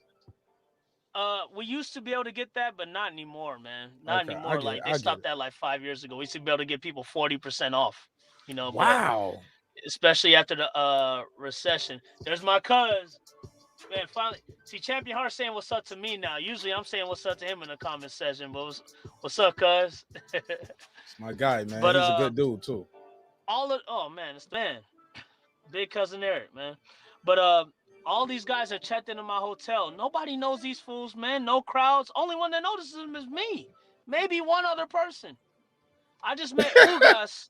We used to be able to get that, but not anymore, man. Not anymore. They stopped that like 5 years ago. We used to be able to get people 40% off. Wow. Especially after the recession. There's my cuz. Man, finally, see, Champion Heart saying what's up to me now. Usually I'm saying what's up to him in the comment section, but what's up, cuz? My guy, man. But, he's a good dude, too. Oh, man, it's the man. Big cousin Eric, man. But all these guys are checked into my hotel. Nobody knows these fools, man. No crowds. Only one that notices them is me. Maybe one other person. I just met Ugas.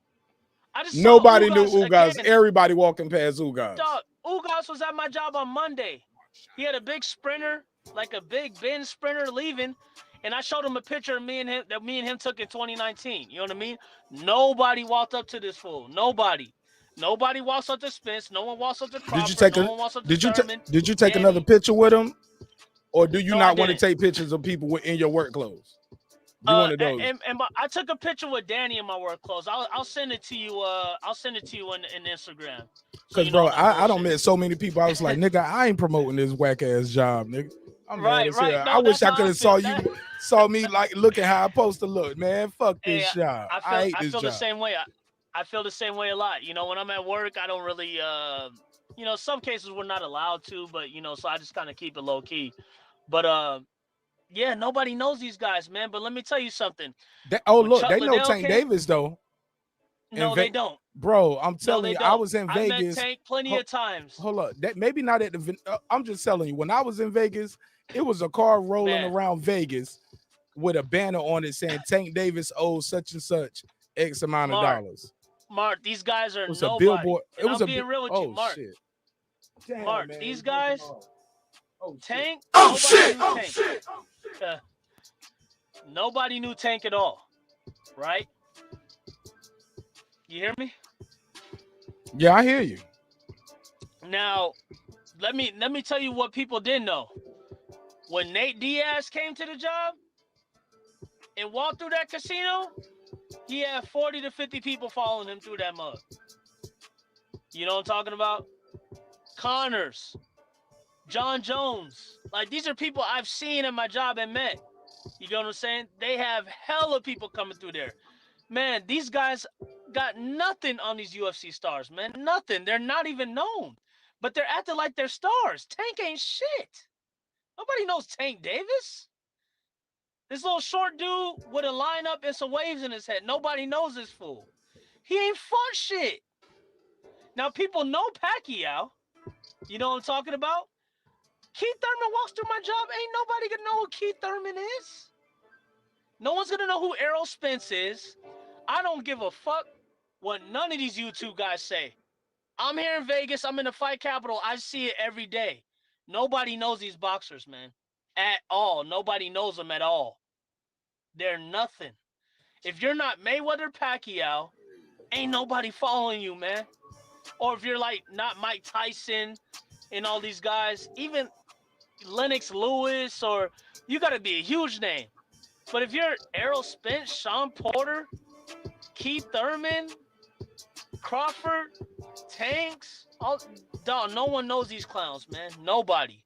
Nobody knew Ugas. Again. Everybody walking past Ugas. Dog, Ugas was at my job on Monday. He had a big sprinter, like a big bin sprinter leaving, and I showed him a picture of me and him took in 2019. You know what I mean? Nobody walked up to this fool. Nobody walks up to Spence. No one walks up to Crawford. Did you take another picture with him, or do you not want to take pictures of people in your work clothes? One of those. I took a picture with Danny in my work clothes. I'll send it to you. I'll send it to you in Instagram. Because bro, I don't met so many people. I was like, nigga, I ain't promoting this whack ass job, nigga. I'm right. No, I wish I could have saw me like looking how I'm supposed to look, man. Fuck this job. I hate this job. The same way. I feel the same way a lot. When I'm at work, I don't really, some cases we're not allowed to, but so I just kind of keep it low key. But yeah, nobody knows these guys, man. But let me tell you something. They know Tank Davis though. No, they don't. Bro, I'm telling you, I was in Vegas. I met Tank plenty of times. Hold up. Maybe not at the I'm just telling you, when I was in Vegas, it was a car rolling around Vegas with a banner on it saying Tank Davis owes such and such X amount of dollars. Mark, these guys are nobody. A billboard. It was being real with you, Mark. Shit. Damn, Mark, man. These guys, Tank. Shit. Nobody knew Tank at all, right? You hear me? Yeah, I hear you. Now, let me tell you what people didn't know. When Nate Diaz came to the job and walked through that casino, he had 40 to 50 people following him through that mug. You know what I'm talking about? Connors, John Jones. Like, these are people I've seen at my job and met. You know what I'm saying? They have hella people coming through there. Man, these guys got nothing on these UFC stars, man. Nothing. They're not even known. But they're acting like they're stars. Tank ain't shit. Nobody knows Tank Davis. This little short dude with a lineup and some waves in his head. Nobody knows this fool. He ain't fought shit. Now, people know Pacquiao. You know what I'm talking about? Keith Thurman walks through my job. Ain't nobody gonna know who Keith Thurman is. No one's gonna know who Errol Spence is. I don't give a fuck what none of these YouTube guys say. I'm here in Vegas. I'm in the fight capital. I see it every day. Nobody knows these boxers, man. At all. Nobody knows them at all. They're nothing. If you're not Mayweather Pacquiao, ain't nobody following you, man. Or if you're like not Mike Tyson and all these guys, even Lennox Lewis, or you got to be a huge name. But if you're Errol Spence, Sean Porter, Keith Thurman, Crawford, Tanks, dog, no one knows these clowns, man. Nobody.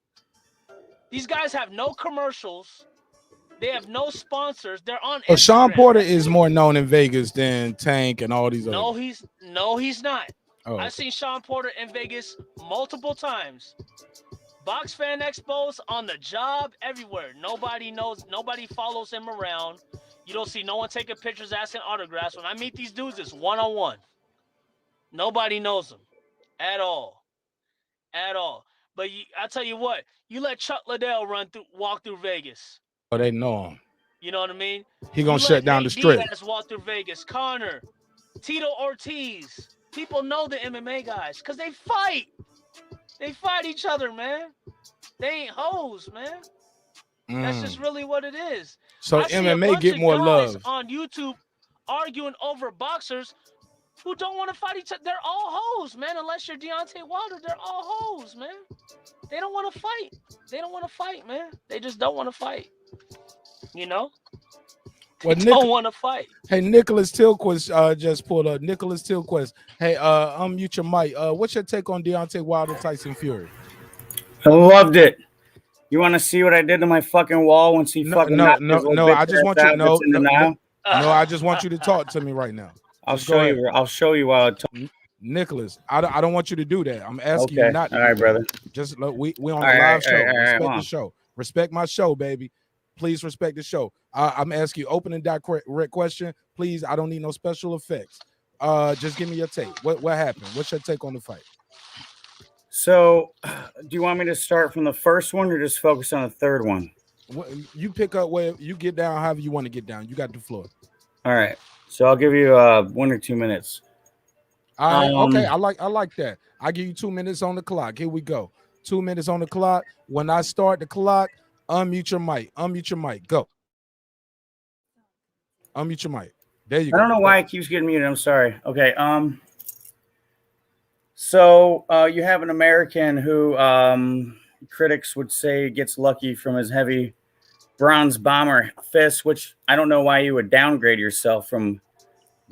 These guys have no commercials. They have no sponsors. They're on Instagram. Sean Porter is more known in Vegas than Tank and all these other guys. He's not. Oh, I've seen Sean Porter in Vegas multiple times. Box Fan Expos, on the job, everywhere. Nobody knows. Nobody follows him around. You don't see no one taking pictures, asking autographs. When I meet these dudes, it's one-on-one. Nobody knows them at all. At all. But I tell you what, you let Chuck Liddell walk through Vegas. Oh, they know him. You know what I mean? He gonna shut down the strip. Diaz walk through Vegas. Connor, Tito Ortiz. People know the MMA guys because they fight. They fight each other, man. They ain't hoes, man. That's just really what it is. So MMA get more love on YouTube, arguing over boxers who don't want to fight each other. They're all hoes, man. Unless you're Deontay Wilder, they're all hoes, man. They don't want to fight. They don't want to fight, man. They just don't want to fight. You know? They don't want to fight. Hey, Nicholas Tilquist just pulled up. Nicholas Tilquist. Hey, unmute your mic. What's your take on Deontay Wilder, Tyson Fury? I loved it. You want to see what I did to my fucking wall once he fucking knocked his little I just want you no, I just want you to talk to me right now. I'll show you while I talk. Nicholas, I don't want you to do that. I'm asking you not to. All right, brother. Just look, we on the live show. Respect the show. Respect my show, baby. Please respect the show. I'm asking you open and direct question. Please, I don't need no special effects. Just give me your take. What happened? What's your take on the fight? So, do you want me to start from the first one or just focus on the third one? You pick up where you get down, however you want to get down. You got the floor. All right. So I'll give you 1 or 2 minutes. All right. Okay. I like that. I give you 2 minutes on the clock. Here we go. 2 minutes on the clock. When I start the clock, unmute your mic. Unmute your mic. Go. Unmute your mic. There you go. I don't know why it keeps getting muted. I'm sorry. Okay. So you have an American who critics would say gets lucky from his heavy bronze bomber fist, which I don't know why you would downgrade yourself from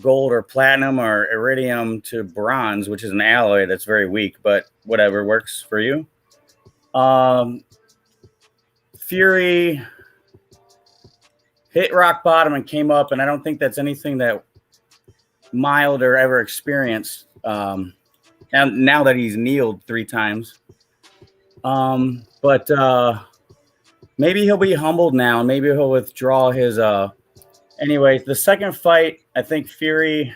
gold or platinum or iridium to bronze, which is an alloy that's very weak, but whatever works for you. Fury hit rock bottom and came up, and I don't think that's anything that Wilder ever experienced. Now that he's kneeled 3 times. But maybe he'll be humbled now. Maybe he'll withdraw his anyway, the second fight, I think Fury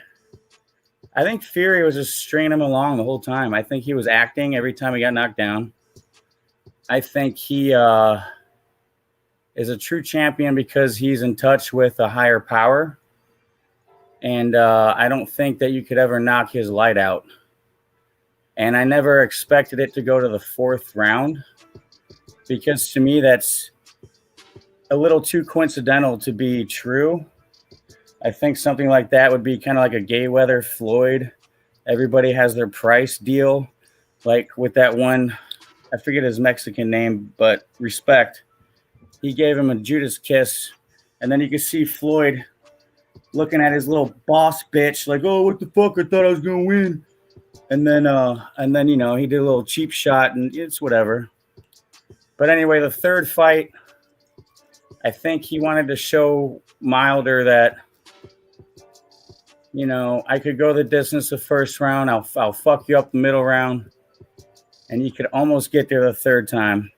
was just stringing him along the whole time. I think he was acting every time he got knocked down. I think he is a true champion because he's in touch with a higher power. And I don't think that you could ever knock his light out. And I never expected it to go to the 4th round because to me, that's a little too coincidental to be true. I think something like that would be kind of like a Mayweather Floyd everybody has their price deal. Like with that one, I forget his Mexican name, but Respect. He gave him a Judas kiss, and then you could see Floyd looking at his little boss bitch, like, "Oh, what the fuck? I thought I was gonna win." And then you know, he did a little cheap shot, and it's whatever. But anyway, the third fight, I think he wanted to show Wilder that, you know, I could go the distance the first round. I'll fuck you up the middle round, and you could almost get there the third time.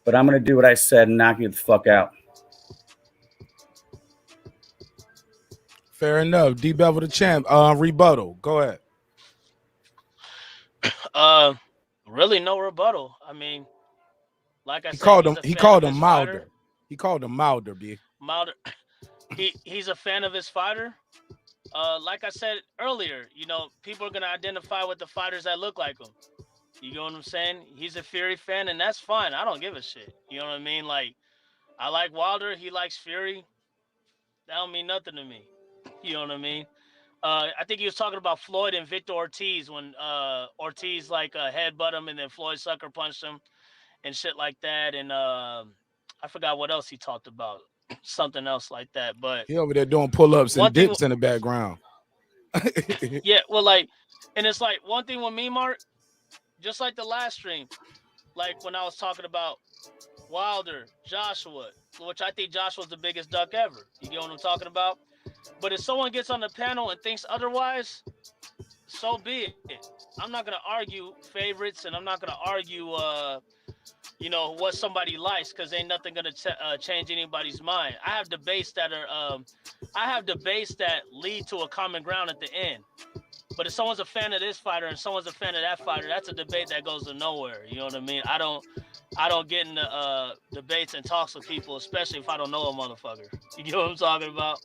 But I'm gonna do what I said and knock you the fuck out. Fair enough. D-Bevel the champ. Rebuttal. Go ahead. Really no rebuttal. I mean, like I said, He called him Milder. He called him Milder, B. Milder. He's a fan of his fighter. Like I said earlier, you know, people are gonna identify with the fighters that look like him. You know what I'm saying? He's a Fury fan, and that's fine. I don't give a shit. You know what I mean? Like, I like Wilder. He likes Fury. That don't mean nothing to me. You know what I mean? I think he was talking about Floyd and Victor Ortiz when Ortiz like headbutt him and then Floyd sucker punched him and shit like that. And I forgot what else he talked about. Something else like that. But he over there doing pull-ups and dips in the background. Yeah, well, like, and it's like one thing with me, Mark, just like the last stream, like when I was talking about Wilder, Joshua, which I think Joshua's the biggest duck ever. You get what I'm talking about? But if someone gets on the panel and thinks otherwise, so be it. I'm not going to argue favorites, and I'm not going to argue, you know, what somebody likes, because ain't nothing going to change anybody's mind. I have debates that lead to a common ground at the end. But if someone's a fan of this fighter and someone's a fan of that fighter, that's a debate that goes to nowhere. You know what I mean? I don't get into debates and talks with people, especially if I don't know a motherfucker. You know what I'm talking about?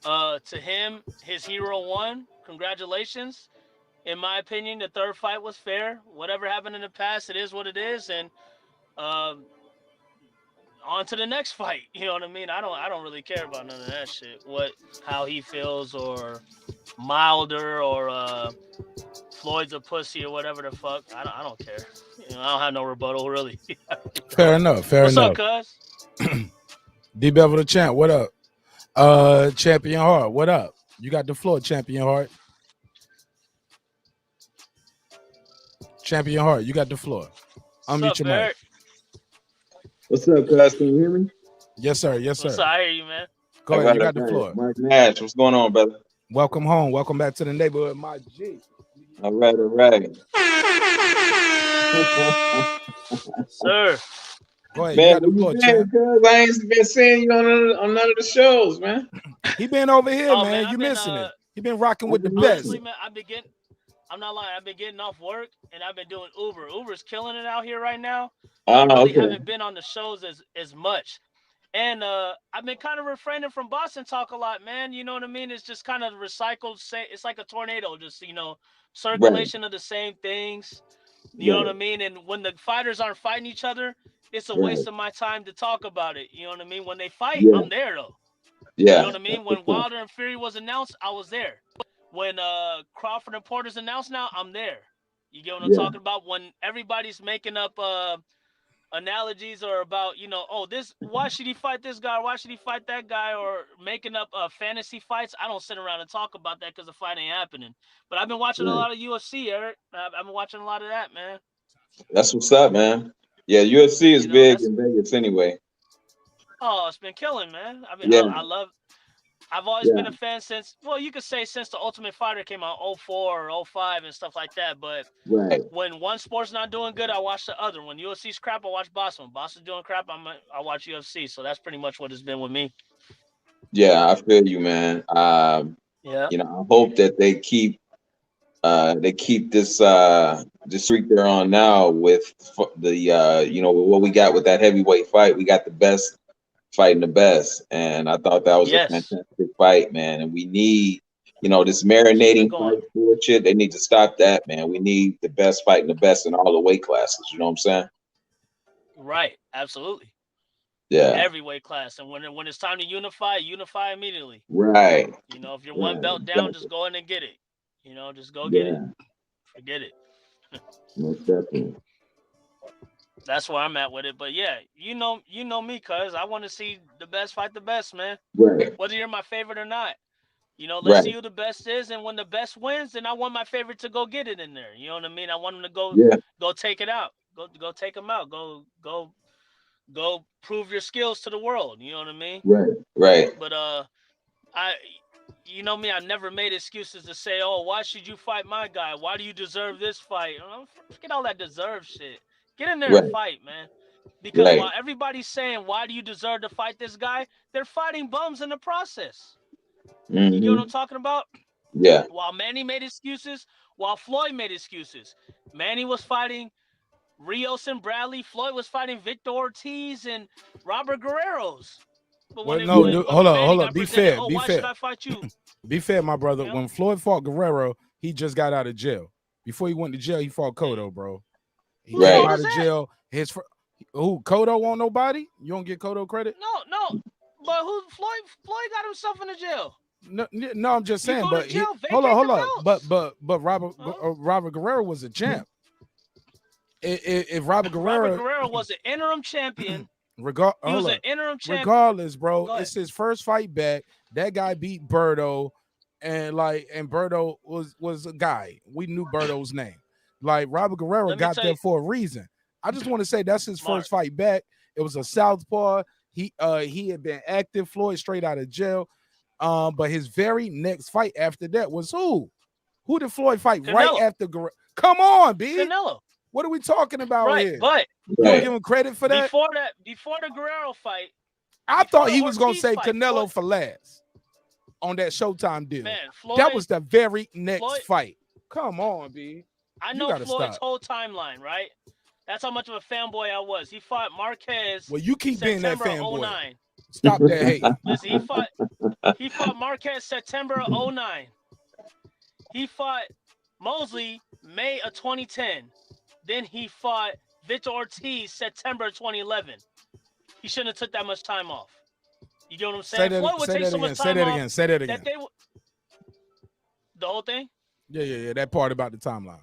To him, his hero won. Congratulations. In my opinion, the third fight was fair. Whatever happened in the past, it is what it is. And on to the next fight. You know what I mean? I don't really care about none of that shit. How he feels, or Milder, or Floyd's a pussy, or whatever the fuck. I don't care. You know, I don't have no rebuttal, really. Fair enough. Fair enough. What's up, cuz? D-Bevel the champ. What up? Champion Heart. What up? You got the floor, Champion Heart. Champion Heart, you got the floor. Unmute your mic. What's up, guys? Can you hear me? Yes, sir. Yes, sir. What's up? I hear you, man. Go ahead. You got the floor. Marq Nash, what's going on, brother? Welcome home. Welcome back to the neighborhood, my G. All right, all right. Sir. Go ahead. Man, you got the floor, champ. I ain't been seeing you on none of the shows, man. He been over here, man. Man, You missing it. He been rocking with the best. Honestly, man, I'm not lying. I've been getting off work and I've been doing Uber. Uber's killing it out here right now. I really haven't been on the shows as much. And I've been kind of refraining from Boston talk a lot, man. You know what I mean? It's just kind of recycled. It's like a tornado, just, you know, circulation of the same things. You know what I mean? And when the fighters aren't fighting each other, it's a waste of my time to talk about it. You know what I mean? When they fight, I'm there, though. Yeah. You know what I mean? When Wilder and Fury was announced, I was there. When Crawford and Porter's announced now, I'm there. You get what I'm talking about? When everybody's making up analogies or about, you know, why should he fight this guy? Why should he fight that guy? Or making up fantasy fights. I don't sit around and talk about that because the fight ain't happening. But I've been watching a lot of UFC, Eric. I've been watching a lot of that, man. That's what's up, man. Yeah, UFC is big in Vegas anyway. Oh, it's been killing, man. I mean, I've always been a fan since, well, you could say since the Ultimate Fighter came out 04 or 05 and stuff like that. But when one sport's not doing good, I watch the other. When UFC's crap, I watch Boston. When Boston's doing crap, I watch UFC. So that's pretty much what it's been with me. Yeah, I feel you, man. You know, I hope that they keep this streak they're on now with the you know, what we got with that heavyweight fight. We got the best fighting the best, and I thought that was a fantastic fight, man. And we need, you know, this marinating fight bullshit. They need to stop that, man. We need the best fighting the best in all the weight classes. You know what I'm saying? Right. Absolutely. Yeah. Every weight class, and when it's time to unify immediately. Right. You know, if you're one belt down, just go in and get it. You know, just go get it. Forget it. Most definitely. That's where I'm at with it. But yeah, you know me, cuz I want to see the best fight the best, man. Right. Whether you're my favorite or not. You know, let's see who the best is, and when the best wins, then I want my favorite to go get it in there. You know what I mean? I want him to go take it out. Go take him out. Go prove your skills to the world. You know what I mean? Right. But you know me, I never made excuses to say, oh, why should you fight my guy? Why do you deserve this fight? Forget all that deserve shit. Get in there and fight, man. Because while everybody's saying, why do you deserve to fight this guy? They're fighting bums in the process. You know what I'm talking about? Yeah. While Manny made excuses, while Floyd made excuses. Manny was fighting Rios and Bradley. Floyd was fighting Victor Ortiz and Robert Guerrero's. But when hold on. Be fair. Oh, be why fair. should I fight you? Be fair, my brother. You know? When Floyd fought Guerrero, he just got out of jail. Before he went to jail, he fought Cotto, bro. He came out of jail. Who Cotto won't nobody? You don't get Cotto credit? No. But Floyd got himself in the jail. No, I'm just saying. But hold on. But Robert Guerrero was a champ. If Robert Guerrero was an interim champion. He was an interim champion. Regardless, bro, it's his first fight back. That guy beat Berto, and Berto was a guy. We knew Berto's name. Like Robert Guerrero got there for a reason. I just want to say that's his first fight back. It was a southpaw. He had been active. Floyd straight out of jail. But his very next fight after that was who? Who did Floyd fight right after Guerrero? Come on, B. Canelo. What are we talking about here? But you don't give him credit for that? Before the Guerrero fight, I thought he was gonna say Canelo for last on that Showtime deal. Man, Floyd, that was the very next fight. Come on, B. I know Floyd's whole timeline, right? That's how much of a fanboy I was. He fought Marquez. Well, you keep being that fanboy. 09. Stop that hate. Listen, he fought Marquez September of 09. He fought Mosley May of 2010. Then he fought Victor Ortiz September 2011. He shouldn't have took that much time off. You get what I'm saying? Floyd would take so much time off. Say that again. The whole thing? Yeah. That part about the timeline.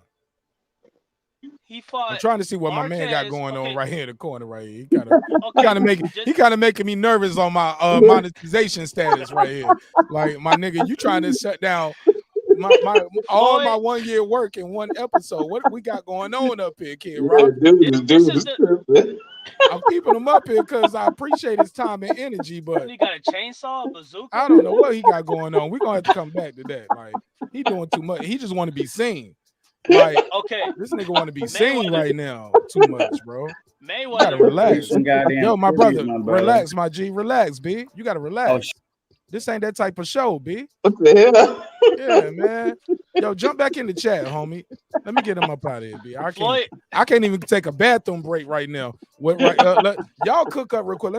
He fought. I'm trying to see what Marquez, my man got going on right here in the corner right here. He kind of making me nervous on my monetization status right here. Like my nigga, you trying to shut down all my 1 year work in one episode. What we got going on up here, kid? Rob? I'm keeping him up here because I appreciate his time and energy, but he got a chainsaw, a bazooka. I don't know what he got going on. We're gonna have to come back to that. Like he doing too much. He just want to be seen. Like this nigga want to be seen right now. Too much, bro. You gotta relax. Yo, my brother, relax, my G. Relax, B. You gotta relax. This ain't that type of show, B. What the hell? Yeah, man. Yo, jump back in the chat, homie. Let me get him up out of here, B. I can't even take a bathroom break right now. Y'all cook up real quick.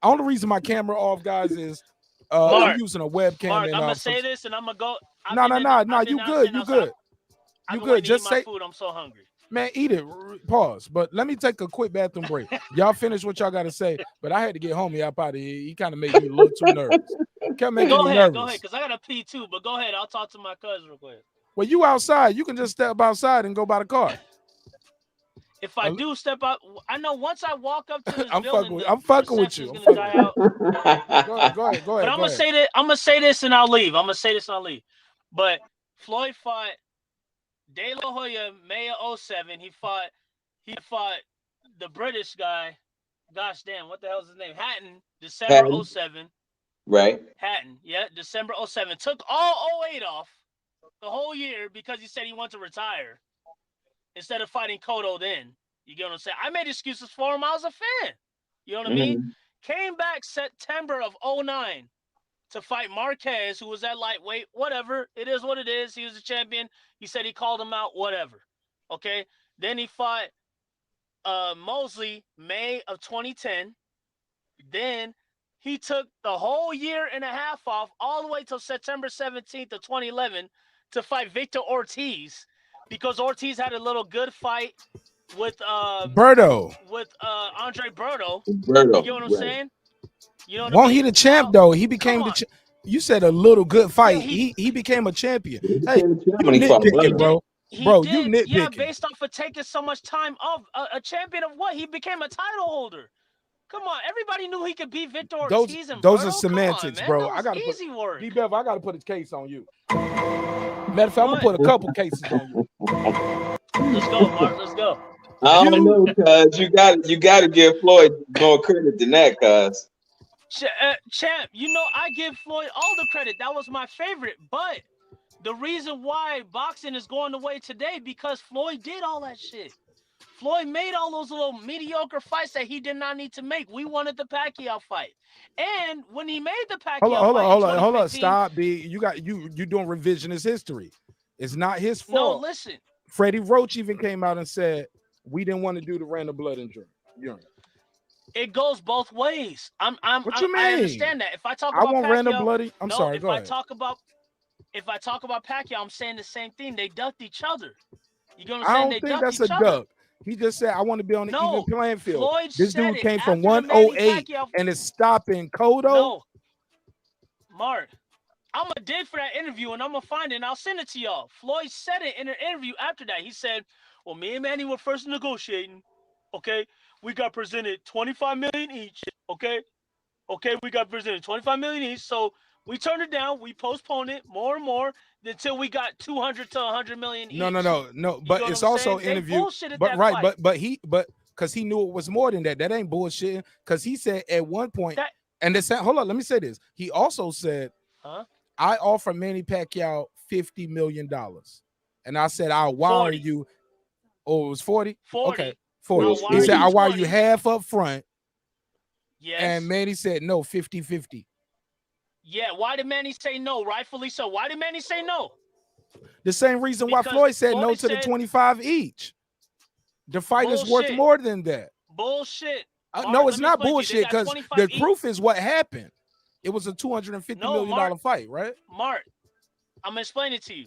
Only reason my camera off, guys, is I'm using a webcam. Mark, I'm gonna say this and I'm gonna go. No. You good. You good. Just say food. I'm so hungry. Man, eat it. Pause. But let me take a quick bathroom break. Y'all finish what y'all got to say. But I had to get homie up out of here. He kind of made me a little too nervous. Go ahead, because I got to pee too. But go ahead. I'll talk to my cousin real quick. Well, you outside. You can just step outside and go by the car. If I do step out, I know once I walk up to this building, I'm fucking with you. Go ahead. But I'm gonna say this and I'll leave. But Floyd fought De La Hoya May of 07. He fought the British guy. Gosh damn, what the hell is his name? Hatton, December 07. Right. Hatton, yeah, December 07. Took all 08 off the whole year because he said he wanted to retire instead of fighting Cotto then. You get what I'm saying? I made excuses for him. I was a fan. You know what I mean? Came back September of 09 to fight Marquez, who was at lightweight. Whatever. It is what it is. He was a champion. He said he called him out. Whatever. Okay? Then he fought Mosley May of 2010. Then he took the whole year and a half off all the way till September 17th of 2011 to fight Victor Ortiz because Ortiz had a little good fight with Berto. With Andrade Berto. You know what I'm saying? You know what he the champ though? He became the You said a little good fight. Yeah, he became a champion. He Hey, became a you champion when he fought nitpicking, Willie. bro. He Bro, did, you nitpicking. yeah, based off of taking so much time off. A champion of what? He became a title holder. Come on, everybody knew he could beat Victor Ortiz and Those are Berto. semantics, Come on, man. bro. That I was gotta easy work. D-Bev, I gotta put a case on you. Matter of fact, I'm gonna put a couple cases on you. Let's go, Mark. Let's go. I don't know, cuz you got to give Floyd more credit than that, cuz. Champ, you know I give Floyd all the credit. That was my favorite. But the reason why boxing is going the way today because Floyd did all that shit. Floyd made all those little mediocre fights that he did not need to make. We wanted the Pacquiao fight, and when he made the Pacquiao fight, Hold on. Stop, B. You doing revisionist history. It's not his fault. No, listen. Freddie Roach even came out and said we didn't want to do the random blood and urine. It goes both ways. What you mean? I understand that. If I talk I about want Pacquiao, random bloody. I'm sorry. If Go I ahead. if I talk about Pacquiao, I'm saying the same thing. They ducked each other. You know what I'm I saying? don't think that's a duck. He just said, I want to be on the even playing field. Floyd This said dude it came from after the Manny 108 Pacquiao- and is stopping Cotto. No, Mark, I'm going to dig for that interview and I'm going to find it and I'll send it to y'all. Floyd said it in an interview after that. He said, well, me and Manny were first negotiating. Okay. We got presented $25 million each. Okay. We got presented $25 million each. So we turned it down. We postponed it more and more until we got 200 to 100 million each. No. But it's also interview. But right, but because he knew it was more than that. That ain't bullshitting. Because he said at one point, and this hold on, let me say this. He also said, I offer Manny Pacquiao $50 million. And I said, I'll wire you. Oh, it was 40? 40. Okay. 40. He said, I'll wire you half up front. Yes. And Manny said, no, 50-50. Yeah, why did Manny say no? Rightfully so. Why did Manny say no? The same reason why Floyd said no to the 25 each. The fight is worth more than that. Bullshit. No, it's not bullshit because the proof is what happened. It was a $250 million fight, right? Mark, I'm going to explain it to you.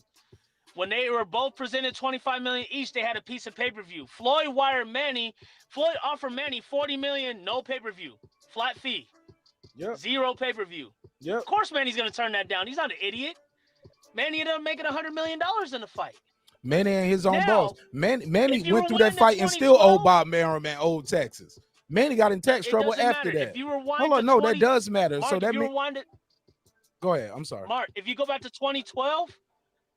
When they were both presented $25 million each, they had a piece of pay-per-view. Floyd wired Manny. Floyd offered Manny $40 million, no pay-per-view. Flat fee. Yep. Zero pay-per-view. Yep. Of course Manny's going to turn that down. He's not an idiot. Manny ended up making $100 million in the fight. Manny ain't his own boss. Manny went through that fight and still owed Bob Merriman, old Texas. Manny got in tax trouble after that. If you rewind Hold on, no, that does matter. Mark, so that means. Go ahead. I'm sorry. Mark, if you go back to 2012,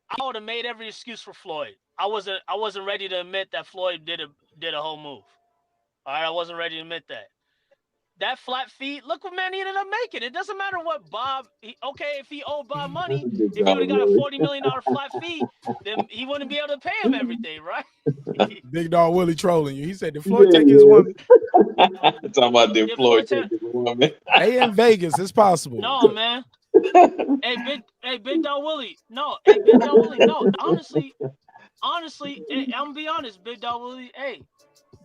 I would have made every excuse for Floyd. I wasn't ready to admit that Floyd did a whole move. All right, I wasn't ready to admit that. That flat fee, look what Manny ended up making. It doesn't matter what Bob. If he owed Bob money, if he would have got a $40 million flat fee, then he wouldn't be able to pay him everything, right? Big Dog Willie trolling you. He said, "Did Floyd take his woman?" Talking about did Floyd take his woman? Hey, in Vegas, it's possible. No, man. Big Dog Willie. No, Big Dog Willie. No, honestly, I'm gonna be honest, Big Dog Willie. Hey,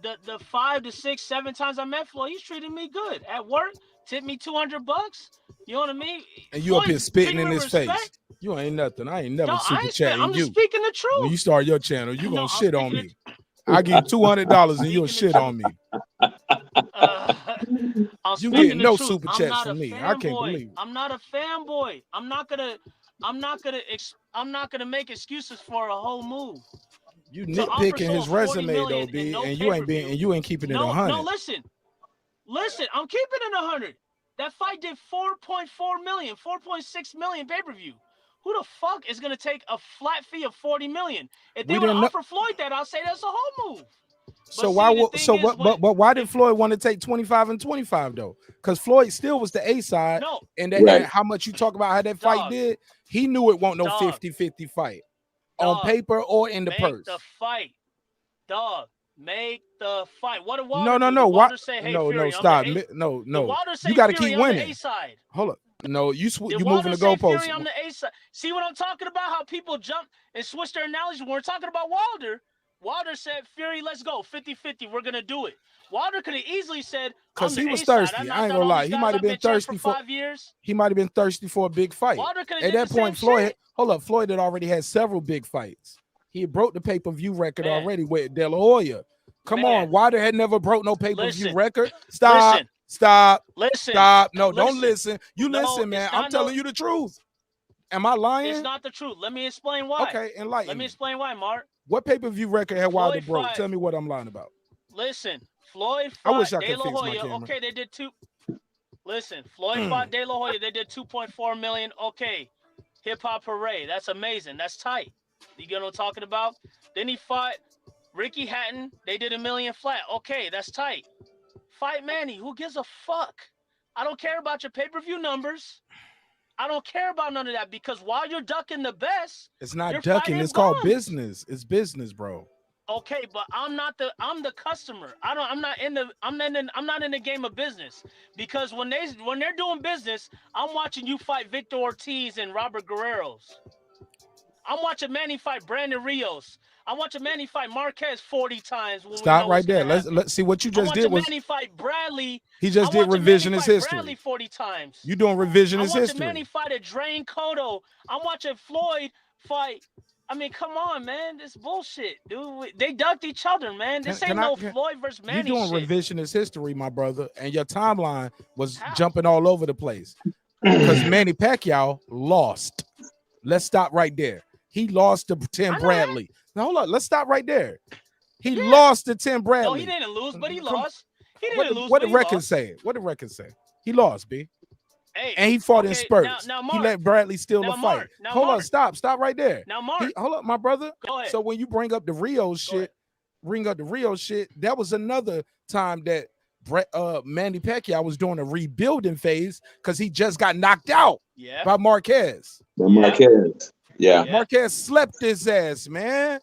the 5 to 6, 7 times I met Floyd, he's treated me good at work. Tipped me $200. You know what I mean? And you up here spitting in his face. You ain't nothing. I ain't never super chatting you. I'm just speaking the truth. When you start your channel, you gonna shit on me. I give you $200 and you'll shit on me. You get no super chats from me. I can't believe it. I'm not a fanboy. I'm not gonna make excuses for a whole move. You nitpicking his resume though, B, and you ain't keeping it 100. No, listen. I'm keeping it 100. That fight did 4.4 million, 4.6 million pay-per-view. Who the fuck is gonna take a flat fee of 40 million? If they would offer Floyd that, I'll say that's a whole move. But why did Floyd want to take 25 and 25 though? Because Floyd still was the A side, and that how much you talk about how that fight did, he knew it won't no 50-50 fight on paper or in the purse. Make the fight, dog. Make the fight. What did Wilder No. do? What? Say, hey, no, Fury, stop. No. You got to keep winning. Hold up. No, you moving the goalposts. Fury on the A side. See what I'm talking about? How people jump and switch their analogy. When we're talking about Wilder, Wilder said, Fury, let's go. 50-50. We're going to do it. Wilder could have easily said, because he was thirsty. I ain't gonna lie. He might have been thirsty for 5 years. He might have been thirsty for a big fight. At that point, Floyd had already had several big fights. He broke the pay-per-view record already with De La Hoya. Come on, Wilder had never broke no pay-per-view record. Stop. Stop. Listen. Stop. No, listen. don't listen. You No, listen, man. it's I'm not telling you the truth. Am I lying? It's not the truth. Let me explain why. Okay, enlighten Let me me. explain why, Mark. What pay-per-view record had Wilder Floyd broke? fought- Tell me what I'm lying about. Listen, Floyd I wish fought I De could La fix my Hoya. camera. Okay, they did two. Listen, Floyd fought De La Hoya. They did 2.4 million. Okay, Hip Hop Hooray. That's amazing. That's tight. You get what I'm talking about? Then he fought Ricky Hatton. They did $1 million flat. Okay, that's tight. Fight Manny. Who gives a fuck? I don't care about your pay-per-view numbers. I don't care about none of that because while you're ducking the best, It's not you're ducking. fighting It's called bums. business. It's business, bro. Okay, but I'm the customer. I'm not in the game of business because when they're doing business, I'm watching you fight Victor Ortiz and Robert Guerrero's. I'm watching Manny fight Brandon Rios. I'm watching Manny fight Marquez 40 times when Stop we know right what's there. gonna happen. Let's see what you I'm just did watching was Manny fight Bradley. he just did I'm watching Manny revisionist fight history. Bradley 40 times. You doing I'm revisionist watching history. Manny fight a Drain Cotto. I'm watching Floyd fight. I mean, come on, man. This bullshit, dude. They ducked each other, man. This ain't no Floyd versus You Manny doing shit. revisionist history, my brother, and your timeline was jumping all over the place because Manny Pacquiao lost. Let's stop right there. He lost to Tim Bradley. Now hold on. Let's stop right there. He lost to Tim Bradley. No, he didn't lose, but he lost. He didn't lose, What but the he record lost. say? What the record say? He lost, B. Hey, And he fought in okay, spurts. now, He Mark, let Bradley steal now, the fight. Mark, now, Hold on, Mark. stop right there. Now, Mark. Hold up, my brother. Go ahead. So when you bring up the Rio shit, that was another time that Manny Pacquiao was doing a rebuilding phase because he just got knocked out by Marquez. By Marquez. Yeah. Marquez slept his ass, man.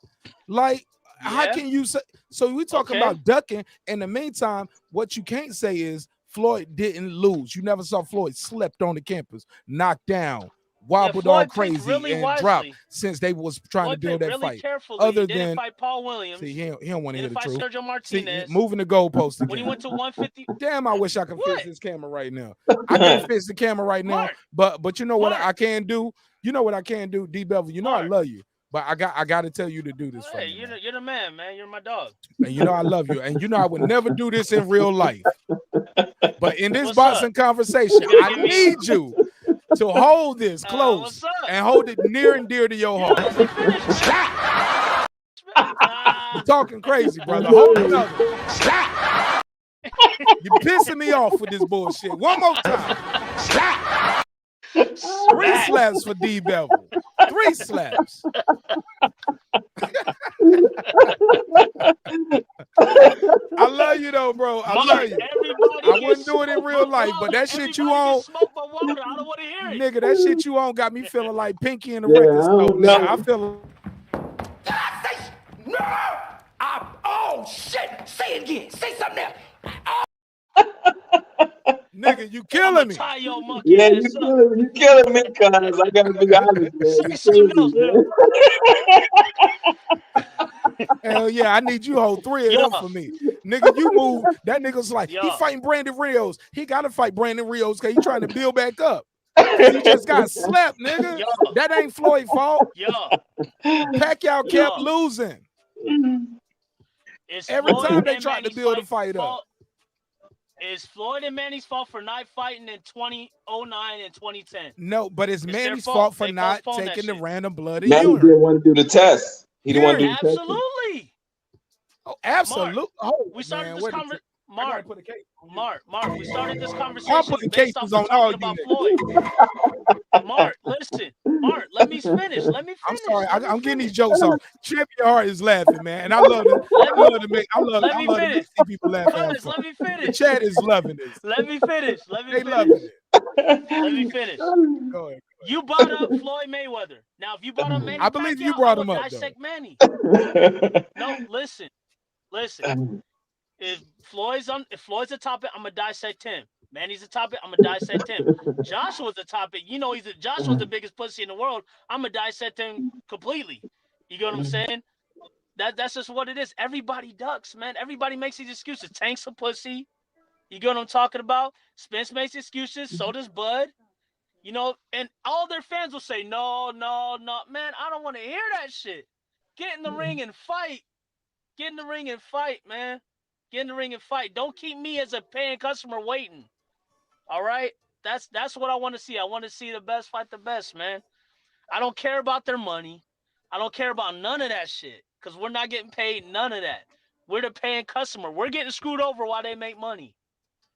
Like, how can you say? So we talking about ducking. In the meantime, what you can't say is Floyd didn't lose. You never saw Floyd slept on the campus, knocked down, wobbled all crazy, really and wisely. dropped since they was trying Floyd to build picked that really fight. carefully. Other He didn't than fight Paul Williams. see, he don't want to hear Didn't the fight truth. Sergio Martinez. See, moving the goalpost again. When he went to 150. Damn, I wish I could fix this camera right now. I can't fix the camera right now, but you know what I can do? You know what I can do, D Bevel. You know I love you, but I got to tell you to do this for Hey, me. you're the man, man. You're my dog. And you know I love you, and you know I would never do this in real life. But in this boxing conversation, I need you to hold this close and hold it near and dear to your heart. You're talking crazy, brother. Hold it up. You're pissing me off with this bullshit. One more time. 3 slaps for D Bevel. 3 slaps. I love you though, bro. I love you. I wouldn't do it in real life, but that shit you on, nigga, that shit you on got me feeling like Pinky in the record store. Nigga. I feel. Oh shit! Say it again. Say something else. Nigga, you killing me. Yeah, you killing me, cuz I gotta be honest, man. You killing me, man. Hell yeah, I need you to hold 3 of them for me. Nigga, you move. That nigga's like, he fighting Brandon Rios. He gotta fight Brandon Rios because he trying to build back up. He just got slapped, nigga. That ain't Floyd's fault. Pacquiao kept losing. Every time they tried to build a fight up. Is Floyd and Manny's fault for not fighting in 2009 and 2010? No, but it's Manny's fault for not taking the random blood and Manny urine. didn't want to do the test. He didn't want to do the test. Absolutely. Oh, absolutely. Oh, we started man, this conversation. Mark, we started this I'm conversation putting based cases off on all talking you about Floyd. Mark, listen. Mark, let me finish. I'm sorry. I'm getting these jokes off. Champion Heart is laughing, man, and I love it. I love to see people laughing. Let me finish. The chat is loving this. Let me finish. They loving it. Let me finish. Go ahead. You brought up Floyd Mayweather. Now, if you brought up Manny I believe Pacquiao, you brought I him would up, dissect though. Manny. No, listen. If Floyd's a topic, I'm gonna dissect him. Manny's a topic, I'm gonna dissect him. Joshua's a topic, you know Joshua's the biggest pussy in the world. I'm gonna dissect him completely. You get what I'm saying? That's just what it is. Everybody ducks, man. Everybody makes these excuses. Tank's a pussy. You get what I'm talking about? Spence makes excuses. So does Bud. You know, and all their fans will say, no. Man, I don't want to hear that shit. Get in the ring and fight. Get in the ring and fight, man. Get in the ring and fight. Don't keep me as a paying customer waiting. All right? That's what I want to see. I want to see the best fight the best, man. I don't care about their money. I don't care about none of that shit because we're not getting paid none of that. We're the paying customer. We're getting screwed over while they make money.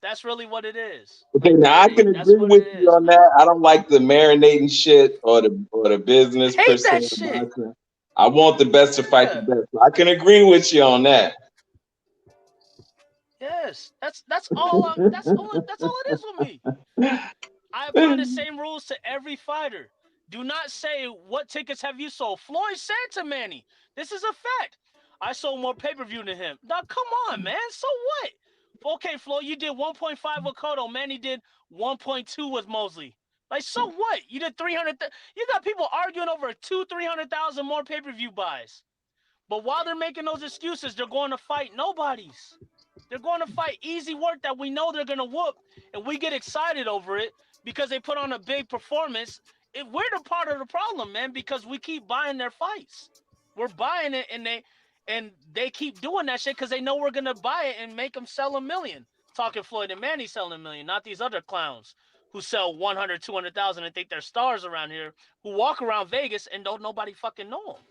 That's really what it is. Okay, now I can agree with you on that. I don't like the marinating shit or the business per se. That shit. I want the best to fight the best. I can agree with you on that. Yes, that's all it is with me. I apply the same rules to every fighter. Do not say what tickets have you sold. Floyd said to Manny, this is a fact. I sold more pay-per-view than him. Now come on, man. So what? Okay, Floyd, you did 1.5 with Cotto. Manny did 1.2 with Mosley. Like, so what? You did 300. You got people arguing over 300,000 more pay-per-view buys. But while they're making those excuses, they're going to fight nobodies. They're going to fight easy work that we know they're going to whoop, and we get excited over it because they put on a big performance. We're the part of the problem, man, because we keep buying their fights. We're buying it, and they keep doing that shit because they know we're going to buy it and make them sell $1 million. Talking Floyd and Manny selling $1 million, not these other clowns who sell 100, 200,000 and think they're stars around here, who walk around Vegas and don't nobody fucking know them.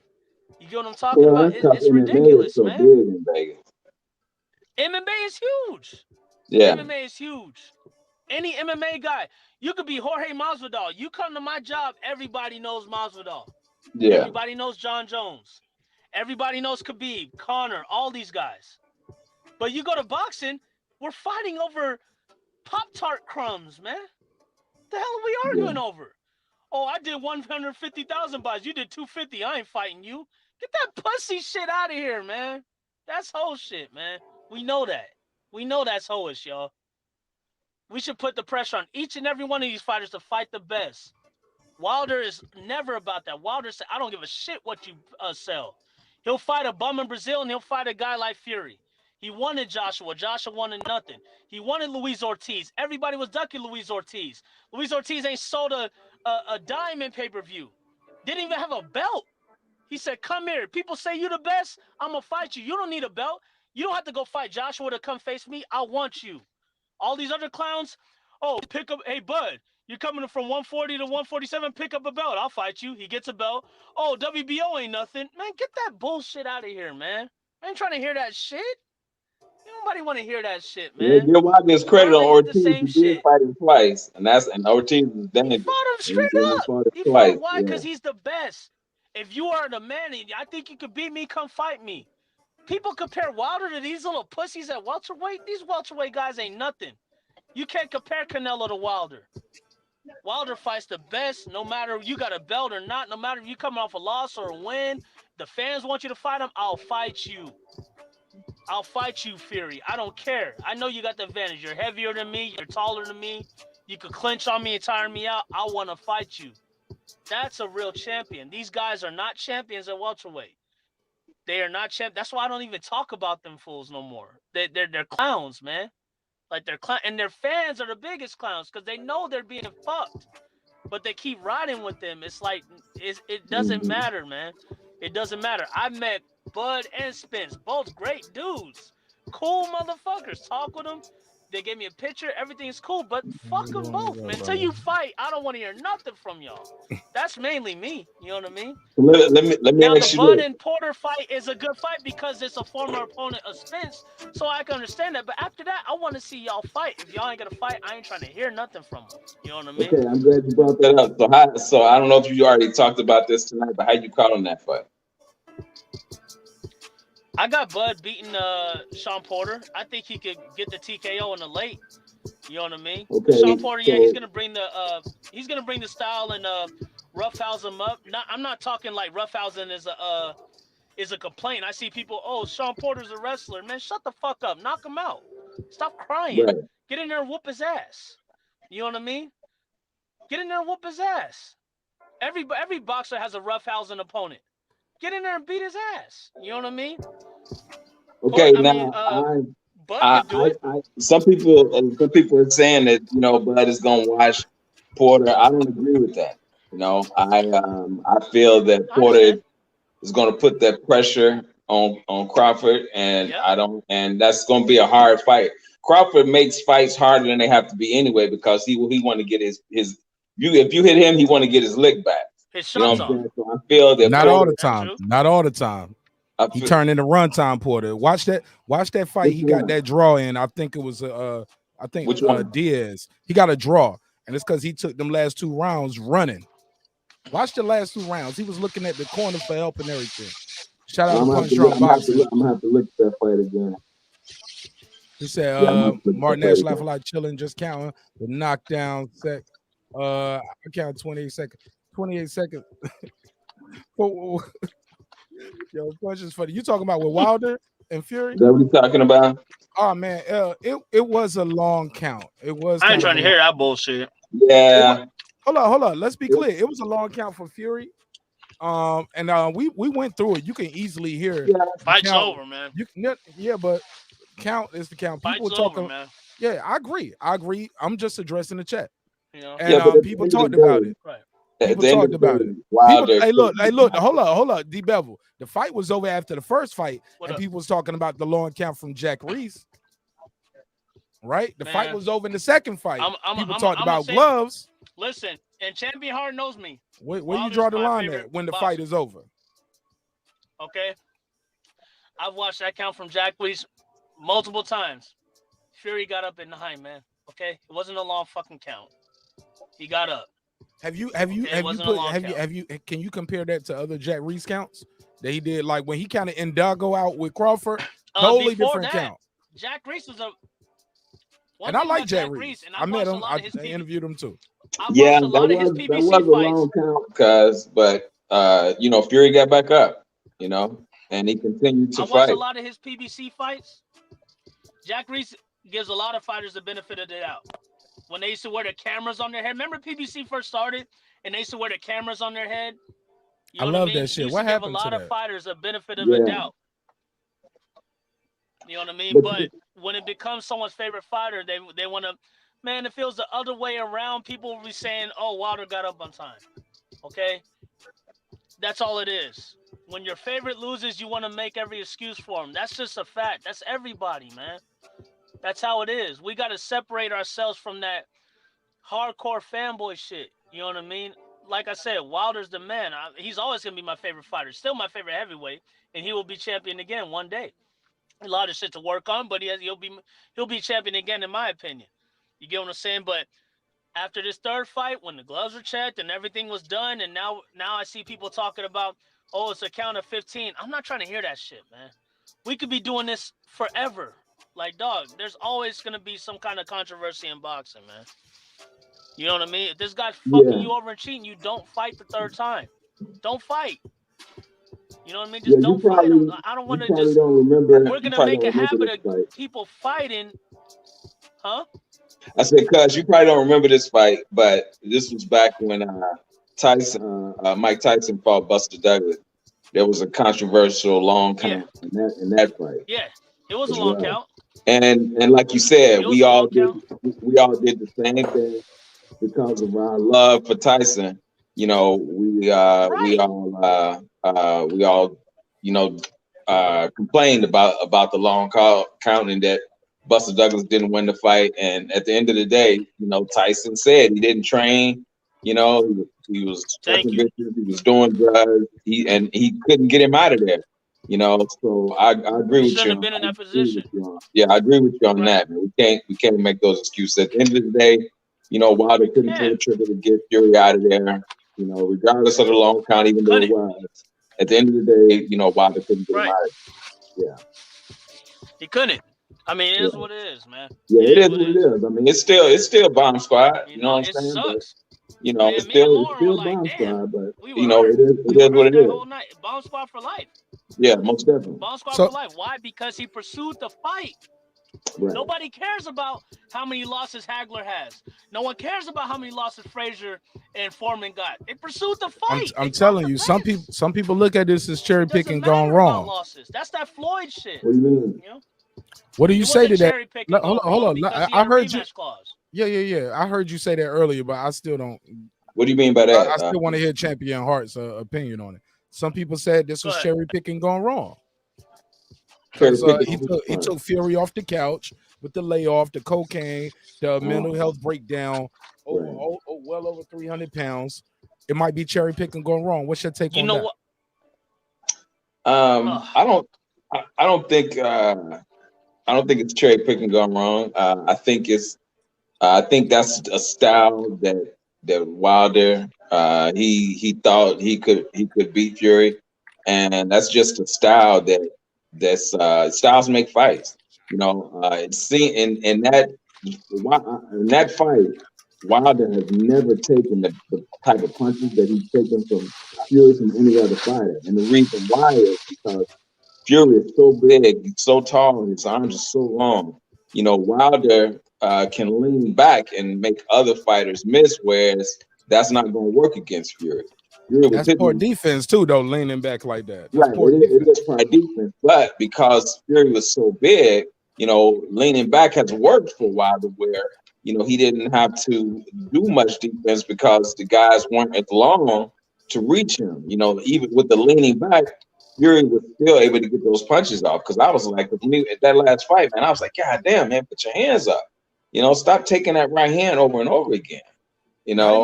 You get what I'm talking about? It's ridiculous, so man. big in Vegas. MMA is huge. Yeah. MMA is huge. Any MMA guy, you could be Jorge Masvidal. You come to my job, everybody knows Masvidal. Yeah. Everybody knows John Jones. Everybody knows Khabib, Conor, all these guys. But you go to boxing, we're fighting over Pop-Tart crumbs, man. The hell are we arguing over? Oh, I did 150,000 buys. You did 250. I ain't fighting you. Get that pussy shit out of here, man. That's whole shit, man. We know that. We know that's hoish, y'all. We should put the pressure on each and every one of these fighters to fight the best. Wilder is never about that. Wilder said, I don't give a shit what you sell. He'll fight a bum in Brazil, and he'll fight a guy like Fury. He wanted Joshua. Joshua wanted nothing. He wanted Luis Ortiz. Everybody was ducking Luis Ortiz. Luis Ortiz ain't sold a dime in pay-per-view. Didn't even have a belt. He said, come here. People say you the best. I'm going to fight you. You don't need a belt. You don't have to go fight Joshua to come face me. I want you. All these other clowns, oh, pick up, hey, bud, you're coming from 140 to 147, pick up a belt. I'll fight you. He gets a belt. Oh, WBO ain't nothing. Man, get that bullshit out of here, man. I ain't trying to hear that shit. Nobody want to hear that shit, man. Yeah, give Wagner's credit on Ortiz. He did fight him twice, and Ortiz is dangerous. He fought him straight up. He twice. fought why? Because he's the best. If you are the man, I think you could beat me, come fight me. People compare Wilder to these little pussies at welterweight. These welterweight guys ain't nothing. You can't compare Canelo to Wilder. Wilder fights the best, no matter if you got a belt or not, no matter if you coming off a loss or a win. The fans want you to fight him, I'll fight you. I'll fight you, Fury. I don't care. I know you got the advantage. You're heavier than me. You're taller than me. You could clinch on me and tire me out. I want to fight you. That's a real champion. These guys are not champions at welterweight. They are not champ. That's why I don't even talk about them fools no more. They're clowns, man. Like they're clown, and their fans are the biggest clowns because they know they're being fucked, but they keep riding with them. It's like it doesn't matter, man. It doesn't matter. I met Bud and Spence, both great dudes, cool motherfuckers. Talk with them. They gave me a picture. Everything's cool, but fuck them both, man. Until you fight, I don't want to hear nothing from y'all. That's mainly me. You know what I mean? Let me now, ask the you Bud this. and Porter fight is a good fight because it's a former opponent of Spence, so I can understand that. But after that, I want to see y'all fight. If y'all ain't gonna fight, I ain't trying to hear nothing from them. You know what I mean? Okay, I'm glad you brought that up. So I don't know if you already talked about this tonight, but how you caught on that fight? I got Bud beating Sean Porter. I think he could get the TKO in the late. You know what I mean? Okay, Sean Porter, yeah, so- he's gonna bring the style and roughhouse him up. I'm not talking like roughhousing is a complaint. I see people, oh, Sean Porter's a wrestler. Man, shut the fuck up. Knock him out. Stop crying. Right. Get in there and whoop his ass. You know what I mean? Get in there and whoop his ass. Every boxer has a roughhousing opponent. Get in there and beat his ass. You know what I mean? Okay, some people are saying that Bud is gonna watch Porter. I don't agree with that. I feel that Porter is gonna put that pressure on Crawford, and and that's going to be a hard fight. Crawford makes fights harder than they have to be anyway, because he want to get his if you hit him, he want to get his lick back. His shots off. So I feel that not all the time. Not all the time. He turned into runtime Porter. Watch that fight. He got that draw in. I think it was Diaz. He got a draw, and it's because he took them last 2 rounds running. Watch the last 2 rounds. He was looking at the corner for help and everything. Shout out to Punch Drunk Boxing. I'm gonna have to look at that fight again. He said, Marq Nash laughing like chilling, just counting the knockdown sec. I count 28 seconds. 28 seconds. Yo, Punch is funny. You talking about with Wilder and Fury? Is that what you talking about? Oh man, it was a long count. It was. I ain't trying to hear that bullshit. Yeah. Hold on. Let's be clear. It was a long count for Fury. And we went through it. You can easily hear. Yeah. Fight's over, man. But count is the count. People Fight's talking. over, man. Yeah, I agree. I'm just addressing the chat. You know? And people talked about it. Right. People talked about it. Hey, look. Hold up. D-Bevel. The fight was over after the first fight, and people was talking about the long count from Jack Reese. Right? The fight was over in the second fight. People talked about gloves. Listen, and Champion Hard knows me. Where you draw the line at when the fight is over? Okay. I've watched that count from Jack Reese multiple times. Fury got up in 9, man. Okay? It wasn't a long fucking count. He got up. Can you compare that to other Jack Reese counts that he did, like when he kind of Indago out with Crawford? Totally different count. Jack Reese was and I like Jack Reese. I met him. I interviewed him too. Yeah, that was a long count, but Fury got back up, and he continued to I fight. watched a lot of his PBC fights. Jack Reese gives a lot of fighters the benefit of the doubt. When they used to wear the cameras on their head. Remember PBC first started and they used to wear the cameras on their head? I love that shit. What happened to that? A lot of fighters a benefit of the doubt. You know what I mean? But when it becomes someone's favorite fighter, they want to, man, it feels the other way around. People will be saying, oh, Wilder got up on time. Okay? That's all it is. When your favorite loses, you want to make every excuse for him. That's just a fact. That's everybody, man. That's how it is. We got to separate ourselves from that hardcore fanboy shit. You know what I mean? Like I said, Wilder's the man. He's always going to be my favorite fighter. Still my favorite heavyweight. And he will be champion again one day. A lot of shit to work on, but he'll be champion again, in my opinion. You get what I'm saying? But after this third fight, when the gloves were checked and everything was done, and now I see people talking about, oh, it's a count of 15. I'm not trying to hear that shit, man. We could be doing this forever. Like, dog, there's always going to be some kind of controversy in boxing, man. You know what I mean? If this guy's fucking you over and cheating, you don't fight the third time. Don't fight. You know what I mean? Just don't fight him. I don't want to just... We're going to make a habit of people fighting. Huh? I said, cuz you probably don't remember this fight, but this was back when Mike Tyson fought Buster Douglas. There was a controversial long count in that fight. Yeah, it was a long count. And like you said, we all did the same thing because of our love for Tyson. We all complained about the long counting that Buster Douglas didn't win the fight, and at the end of the day, Tyson said he didn't train. He was he was doing drugs. He couldn't get him out of there. So I agree with you. Shouldn't have been in that position. Yeah, I agree with you on that, man. We can't make those excuses. At the end of the day, Wilder couldn't pull the trigger to get Fury out of there. Regardless of the long count, even though it was. At the end of the day, Wilder couldn't get him out of there. Yeah. He couldn't. I mean, it is what it is, man. Yeah, it is what it is. I mean, it's still bomb squad. You know what I'm saying? Sucks. But, it's still bomb squad, but it is what it is. Bomb squad for life. Yeah, most definitely. Bomb squad for life. Why? Because he pursued the fight. Right. Nobody cares about how many losses Hagler has. No one cares about how many losses Frazier and Foreman got. They pursued the fight. I'm telling you, some people look at this as cherry picking gone wrong. Losses. That's that Floyd shit. What do you mean? What do you say to that? Hold on. I heard you. Clause. Yeah. I heard you say that earlier, but I still don't. What do you mean by that? I still want to hear Champion Hart's opinion on it. Some people said this was cherry picking gone wrong. Because he took Fury off the couch with the layoff, the cocaine, the mental health breakdown. Well over 300 pounds. It might be cherry picking going wrong. What's your take on that? What? I don't think it's cherry picking gone wrong. I think that's a style that Wilder he thought he could beat Fury, and that's just a style that's styles make fights. It's seen in that fight. Wilder has never taken the type of punches that he's taken from Fury from any other fighter, and the reason why is because Fury is so big, so tall, and his arms are so long. Wilder can lean back and make other fighters miss, whereas that's not going to work against Fury. That's poor defense too, though, leaning back like that. Right, it is poor defense, but because Fury was so big, leaning back has worked for Wilder, where he didn't have to do much defense because the guys weren't as long to reach him. Even with the leaning back, Fury was still able to get those punches off. Because I was like, with me at that last fight, man, I was like, God damn, man, put your hands up. Stop taking that right hand over and over again.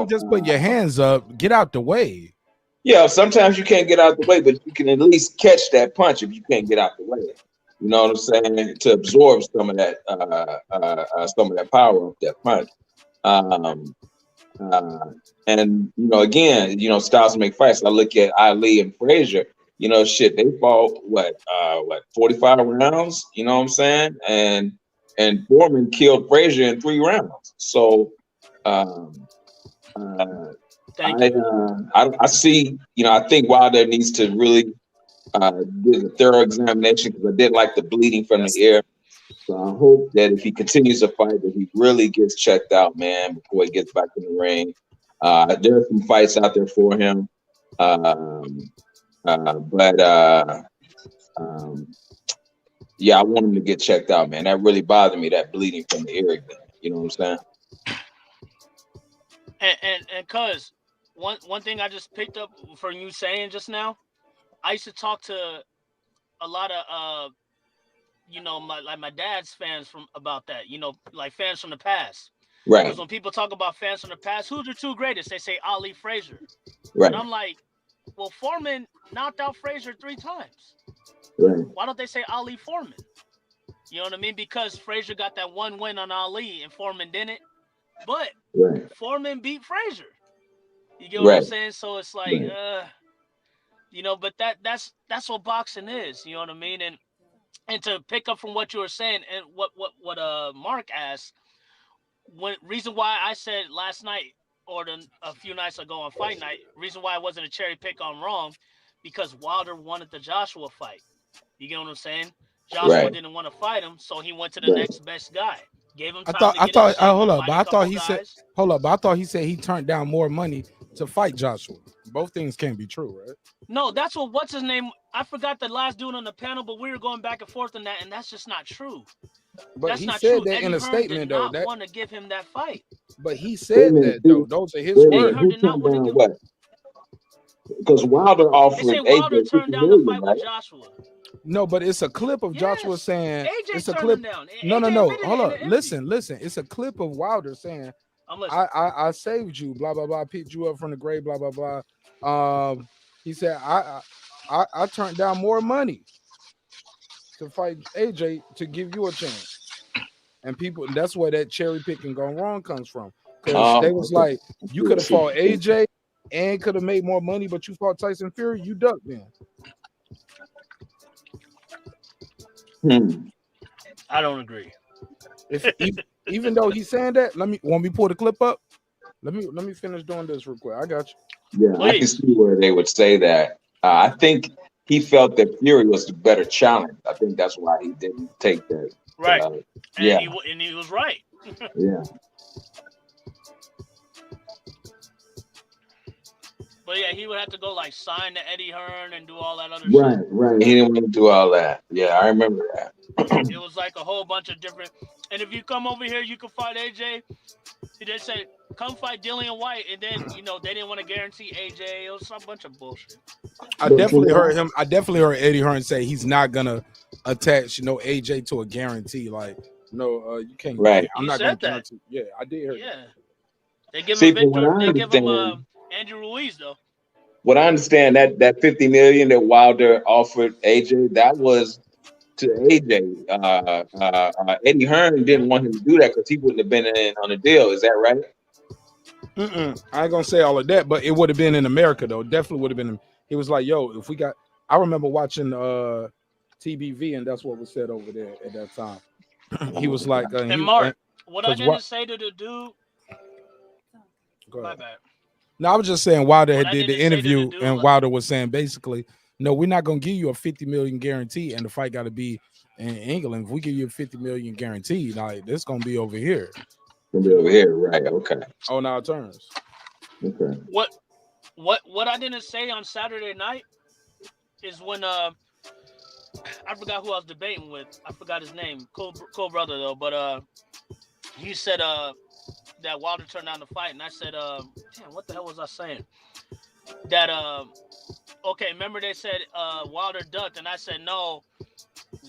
Just put your hands up, get out the way. Yeah, sometimes you can't get out the way, but you can at least catch that punch if you can't get out the way. You know what I'm saying? To absorb some of that power of that punch. And again, styles make fights. I look at Ali and Frazier. They fought what 45 rounds. You know what I'm saying? And Thurman killed Frazier in 3 rounds. So I see. I think Wilder needs to really did a thorough examination because I did like the bleeding from the ear. So I hope that if he continues to fight, that he really gets checked out, man, before he gets back in the ring. There are some fights out there for him, yeah, I want him to get checked out, man. That really bothered me, that bleeding from the ear again. You know what I'm saying? And cuz one thing I just picked up from you saying just now, I used to talk to a lot of my dad's fans about that, like fans from the past. Right. Because when people talk about fans from the past, who's the 2 greatest? They say Ali, Frazier. Right. And I'm like, well, Foreman knocked out Frazier 3 times. Right. Why don't they say Ali, Foreman? You know what I mean? Because Frazier got that 1 win on Ali and Foreman didn't. But Foreman beat Frazier. You get what I'm saying? So it's like, but that's what boxing is. You know what I mean? And to pick up from what you were saying and what Marq asked, reason why I said last night or a few nights ago on fight night, reason why it wasn't a cherry pick on wrong, because Wilder wanted the Joshua fight. You get what I'm saying? Joshua didn't want to fight him, so he went to the next best guy. Gave him time I thought he said he turned down more money to fight Joshua. Both things can't be true, right? No, that's what's his name? I forgot the last dude on the panel, but we were going back and forth on that, and that's just not true. But that's he not said true. that Eddie in a Hearn statement, did though. Not want to give him that fight. But he said that, though. Those are his words. Who turned down what? Because Wilder offered they say Wilder AJ turned down the fight with Joshua. No, but it's a clip of Joshua saying AJ it's a turned clip. him down. No. AJ Hold on. Listen. It's a clip of Wilder saying, I saved you, blah, blah, blah, picked you up from the grave, blah, blah, blah. He said, I turned down more money to fight AJ to give you a chance. And that's where that cherry picking gone wrong comes from. Because they was like, you could have fought AJ and could have made more money, but you fought Tyson Fury, you ducked then. I don't agree. Even though he's saying that, want me pull the clip up? Let me finish doing this real quick. I got you. Yeah, please. I can see where they would say that. I think he felt that Fury was the better challenge. I think that's why he didn't take that. Right. And he was right. Yeah. But yeah, he would have to go like sign to Eddie Hearn and do all that other shit. Right. He didn't want to do all that. Yeah, I remember that. It was like a whole bunch of different. And if you come over here, you can fight AJ. They say, come fight Dillian White. And then, they didn't want to guarantee AJ. It was some bunch of bullshit. I definitely heard Eddie Hearn say he's not going to attach, AJ to a guarantee. Like, no, you can't. Right. I'm You not said gonna that. guarantee. Yeah, I did hear. Yeah. They give See, him but what Victor. I They give him understand, Andy Ruiz though. what I understand that $50 million that Wilder offered AJ, that was to AJ. Eddie Hearn didn't want him to do that because he wouldn't have been in on the deal. Is that right? I ain't gonna say all of that, but it would have been in America though. Definitely would have been. He was like, "Yo, if we got," I remember watching TBV, and that's what was said over there at that time. He was like, And Mark, what I didn't say to the dude. My bad. No, I was just saying Wilder What had I did the didn't say to the interview, dude, and like- Wilder was saying basically, no, we're not gonna give you a 50 million guarantee, and the fight got to be in England. If we give you a 50 million guarantee, like this gonna be over here. Gonna be over here, right? Okay. On our terms. Okay. What I didn't say on Saturday night is when I forgot who I was debating with. I forgot his name. Cool brother though, but he said that Wilder turned down the fight, and I said damn, what the hell was I saying? That okay, remember they said Wilder ducked, and I said no.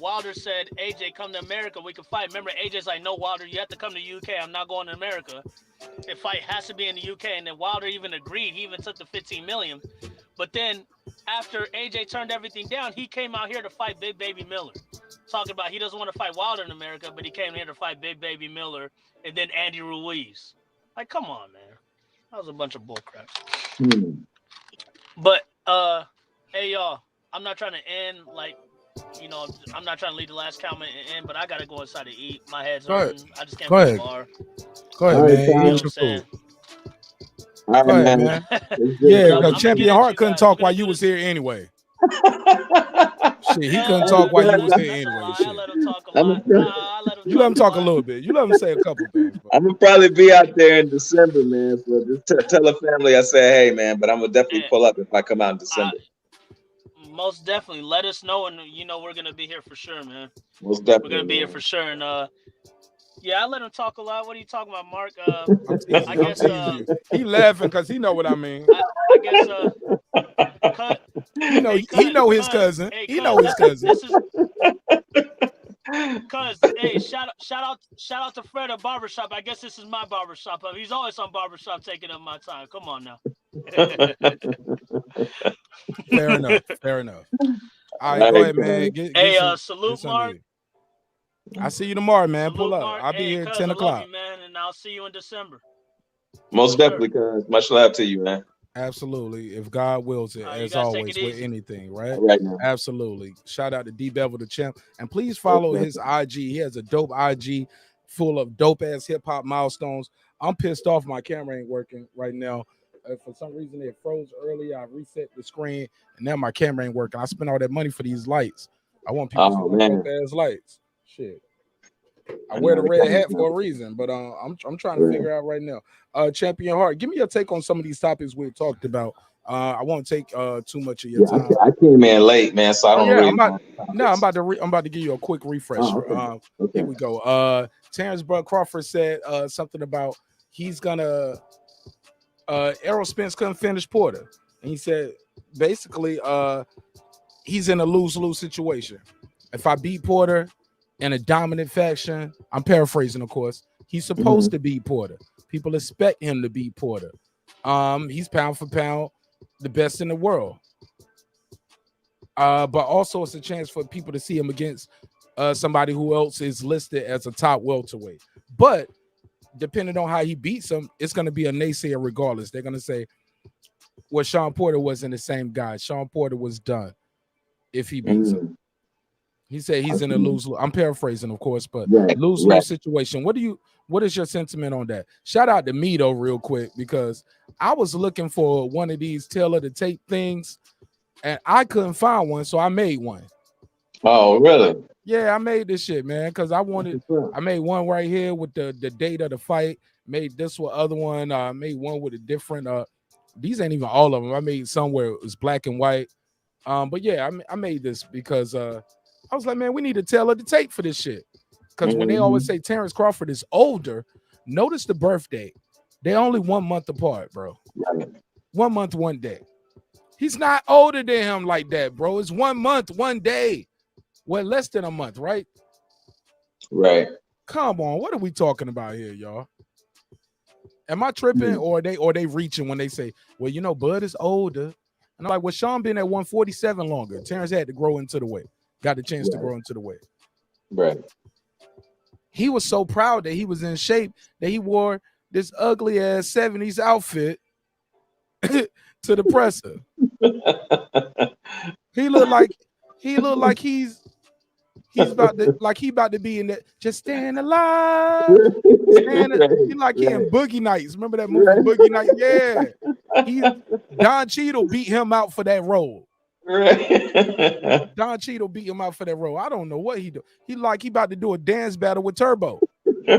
Wilder said, AJ, come to America, we can fight. Remember, AJ's like, no, Wilder, you have to come to UK. I'm not going to America. The fight has to be in the UK. And then Wilder even agreed. He even took the 15 million. But then after AJ turned everything down, he came out here to fight Big Baby Miller. Talking about he doesn't want to fight Wilder in America, but he came here to fight Big Baby Miller and then Andy Ruiz. Like, come on, man. That was a bunch of bullcrap. But, hey, y'all, I'm not trying to end like, I'm not trying to leave the last comment in, but I gotta go inside to eat. My head's hurting. I just can't go to the bar. Go ahead, All right, man. Tom. Eat You your know food. All right, Go ahead, man. man. Yeah, because Champion Hart couldn't talk while you was here anyway. Shit, he couldn't talk while you was here anyway. Shit. You let him talk a little bit. You let him say a couple things. I'm gonna probably be out there in December, man. So just tell the family I say, hey, man. But I'm gonna definitely pull up if I come out in December. Most definitely. Let us know, and we're gonna be here for sure, man. Most definitely. We're gonna be here for sure, and yeah, I let him talk a lot. What are you talking about, Mark? I guess he laughing because he know what I mean. I guess he know his cousin. He know his cousin. Cuz, hey, shout out to Fred at Barbershop. I guess this is my barbershop. He's always on Barbershop taking up my time. Come on now. Fair enough. All right, go ahead, man. Get salute, Mark. I see you tomorrow, man. Pull up. Mark. I'll be here at cuz, 10 I love o'clock. you, man, and I'll see you in December. Most definitely, cuz. Much love to you, man. Absolutely. If God wills it, as always, with anything, right? Right now. Absolutely. Shout out to D-Bevel the champ. And please follow his IG. He has a dope IG full of dope-ass hip-hop milestones. I'm pissed off my camera ain't working right now. For some reason, it froze earlier. I reset the screen, and now my camera ain't working. I spent all that money for these lights. I want people to see dope-ass lights. Shit. I wear the red hat for a reason, but I'm trying to figure out right now. Champion Hart, give me your take on some of these topics we talked about. I won't take too much of your time. I came in late, man, so I don't really. I'm about to give you a quick refresher. Here we go. Terence Crawford said something about he's gonna. Errol Spence couldn't finish Porter, and he said basically he's in a lose-lose situation. If I beat Porter in a dominant fashion, I'm paraphrasing, of course, he's supposed to beat Porter. People expect him to beat Porter. He's pound for pound the best in the world. But also it's a chance for people to see him against somebody who else is listed as a top welterweight. But depending on how he beats him, it's going to be a naysayer regardless. They're going to say, well, Sean Porter wasn't the same guy. Sean Porter was done if he beats him. He said he's in a lose-lose. I'm paraphrasing, of course, but lose-lose situation. What is your sentiment on that? Shout out to me, though, real quick, because I was looking for one of these tailor the tape things, and I couldn't find one, so I made one. Oh, really? Yeah, I made this shit, man, because I made one right here with the date of the fight. Made this one, other one. Made one with a different. These ain't even all of them. I made some where it was black and white. But yeah, I made this because I was like, man, we need to tailor the tape for this shit. Because when they always say Terence Crawford is older, notice the birthday. They're only 1 month apart, bro. 1 month, 1 day. He's not older than him like that, bro. It's 1 month, 1 day. less than a month, right? Right. Come on, what are we talking about here, y'all? Am I tripping, or they reaching when they say, well, you know, Bud is older? And I'm like, well, Sean been at 147 longer. Terrence had to grow into the weight. Got the chance to grow into the weight. Right. He was so proud that he was in shape that he wore this ugly ass 70s outfit to the presser. He looked like he's about to be in that just staying alive. He like he in Boogie Nights. Remember that movie Boogie Nights? Yeah. Don Cheadle beat him out for that role. Right. Don Cheadle beat him out for that role. I don't know what he do. He about to do a dance battle with Turbo. Hey,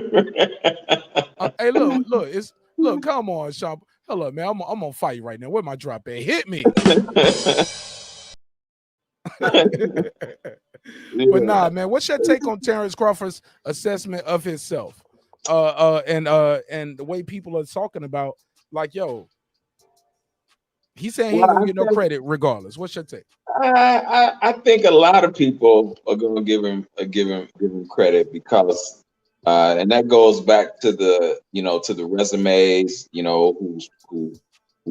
look, come on, Sean. Hello, man. I'm on fight right now. Where my drop at? Hit me. But nah, man, what's your take on Terence Crawford's assessment of himself? And the way people are talking about, like, yo, he's saying he ain't gonna get no credit regardless. What's your take? I think a lot of people are gonna give him credit because and that goes back to the resumes, who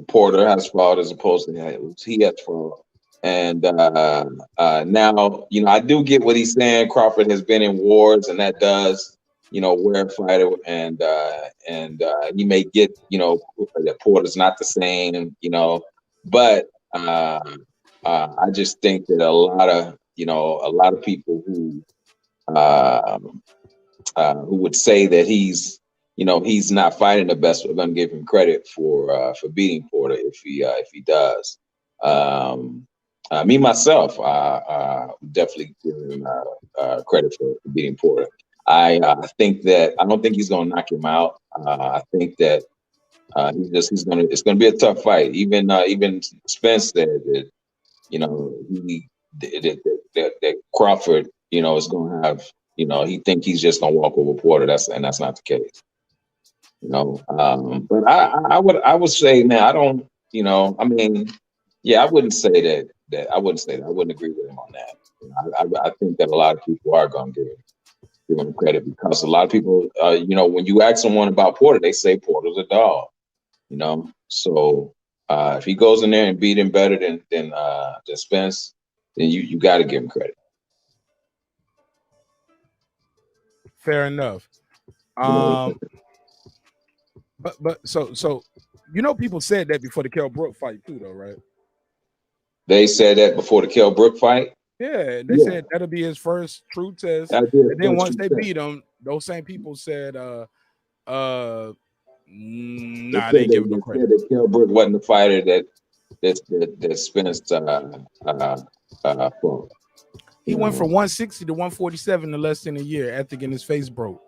Porter has fault as opposed to who he has fault. And now, I do get what he's saying. Crawford has been in wars, and that does, wear a fighter, and he may get, that Porter's not the same, but I just think that a lot of people who would say that he's not fighting the best are going to give him credit for beating Porter if he does. Me myself, definitely give him credit for beating Porter. I don't think he's going to knock him out. I think that it's going to be a tough fight. Even Spence said that that Crawford is going to have he think he's just going to walk over Porter. That's not the case. But I would say, man, I don't. I wouldn't say that. I wouldn't say that. I wouldn't agree with him on that. I think that a lot of people are going to give him credit because a lot of people, when you ask someone about Porter, they say Porter's a dog. So if he goes in there and beat him better than Spence, then you got to give him credit. Fair enough. But so people said that before the Kell Brook fight too, though, right? They said that before the Kell Brook fight. Yeah, they said that'll be his first true test. And then once they beat him, those same people said, nah, they didn't give him no credit. That Kell Brook wasn't the fighter that Spence fought. He went from 160 to 147 in less than a year after getting his face broke.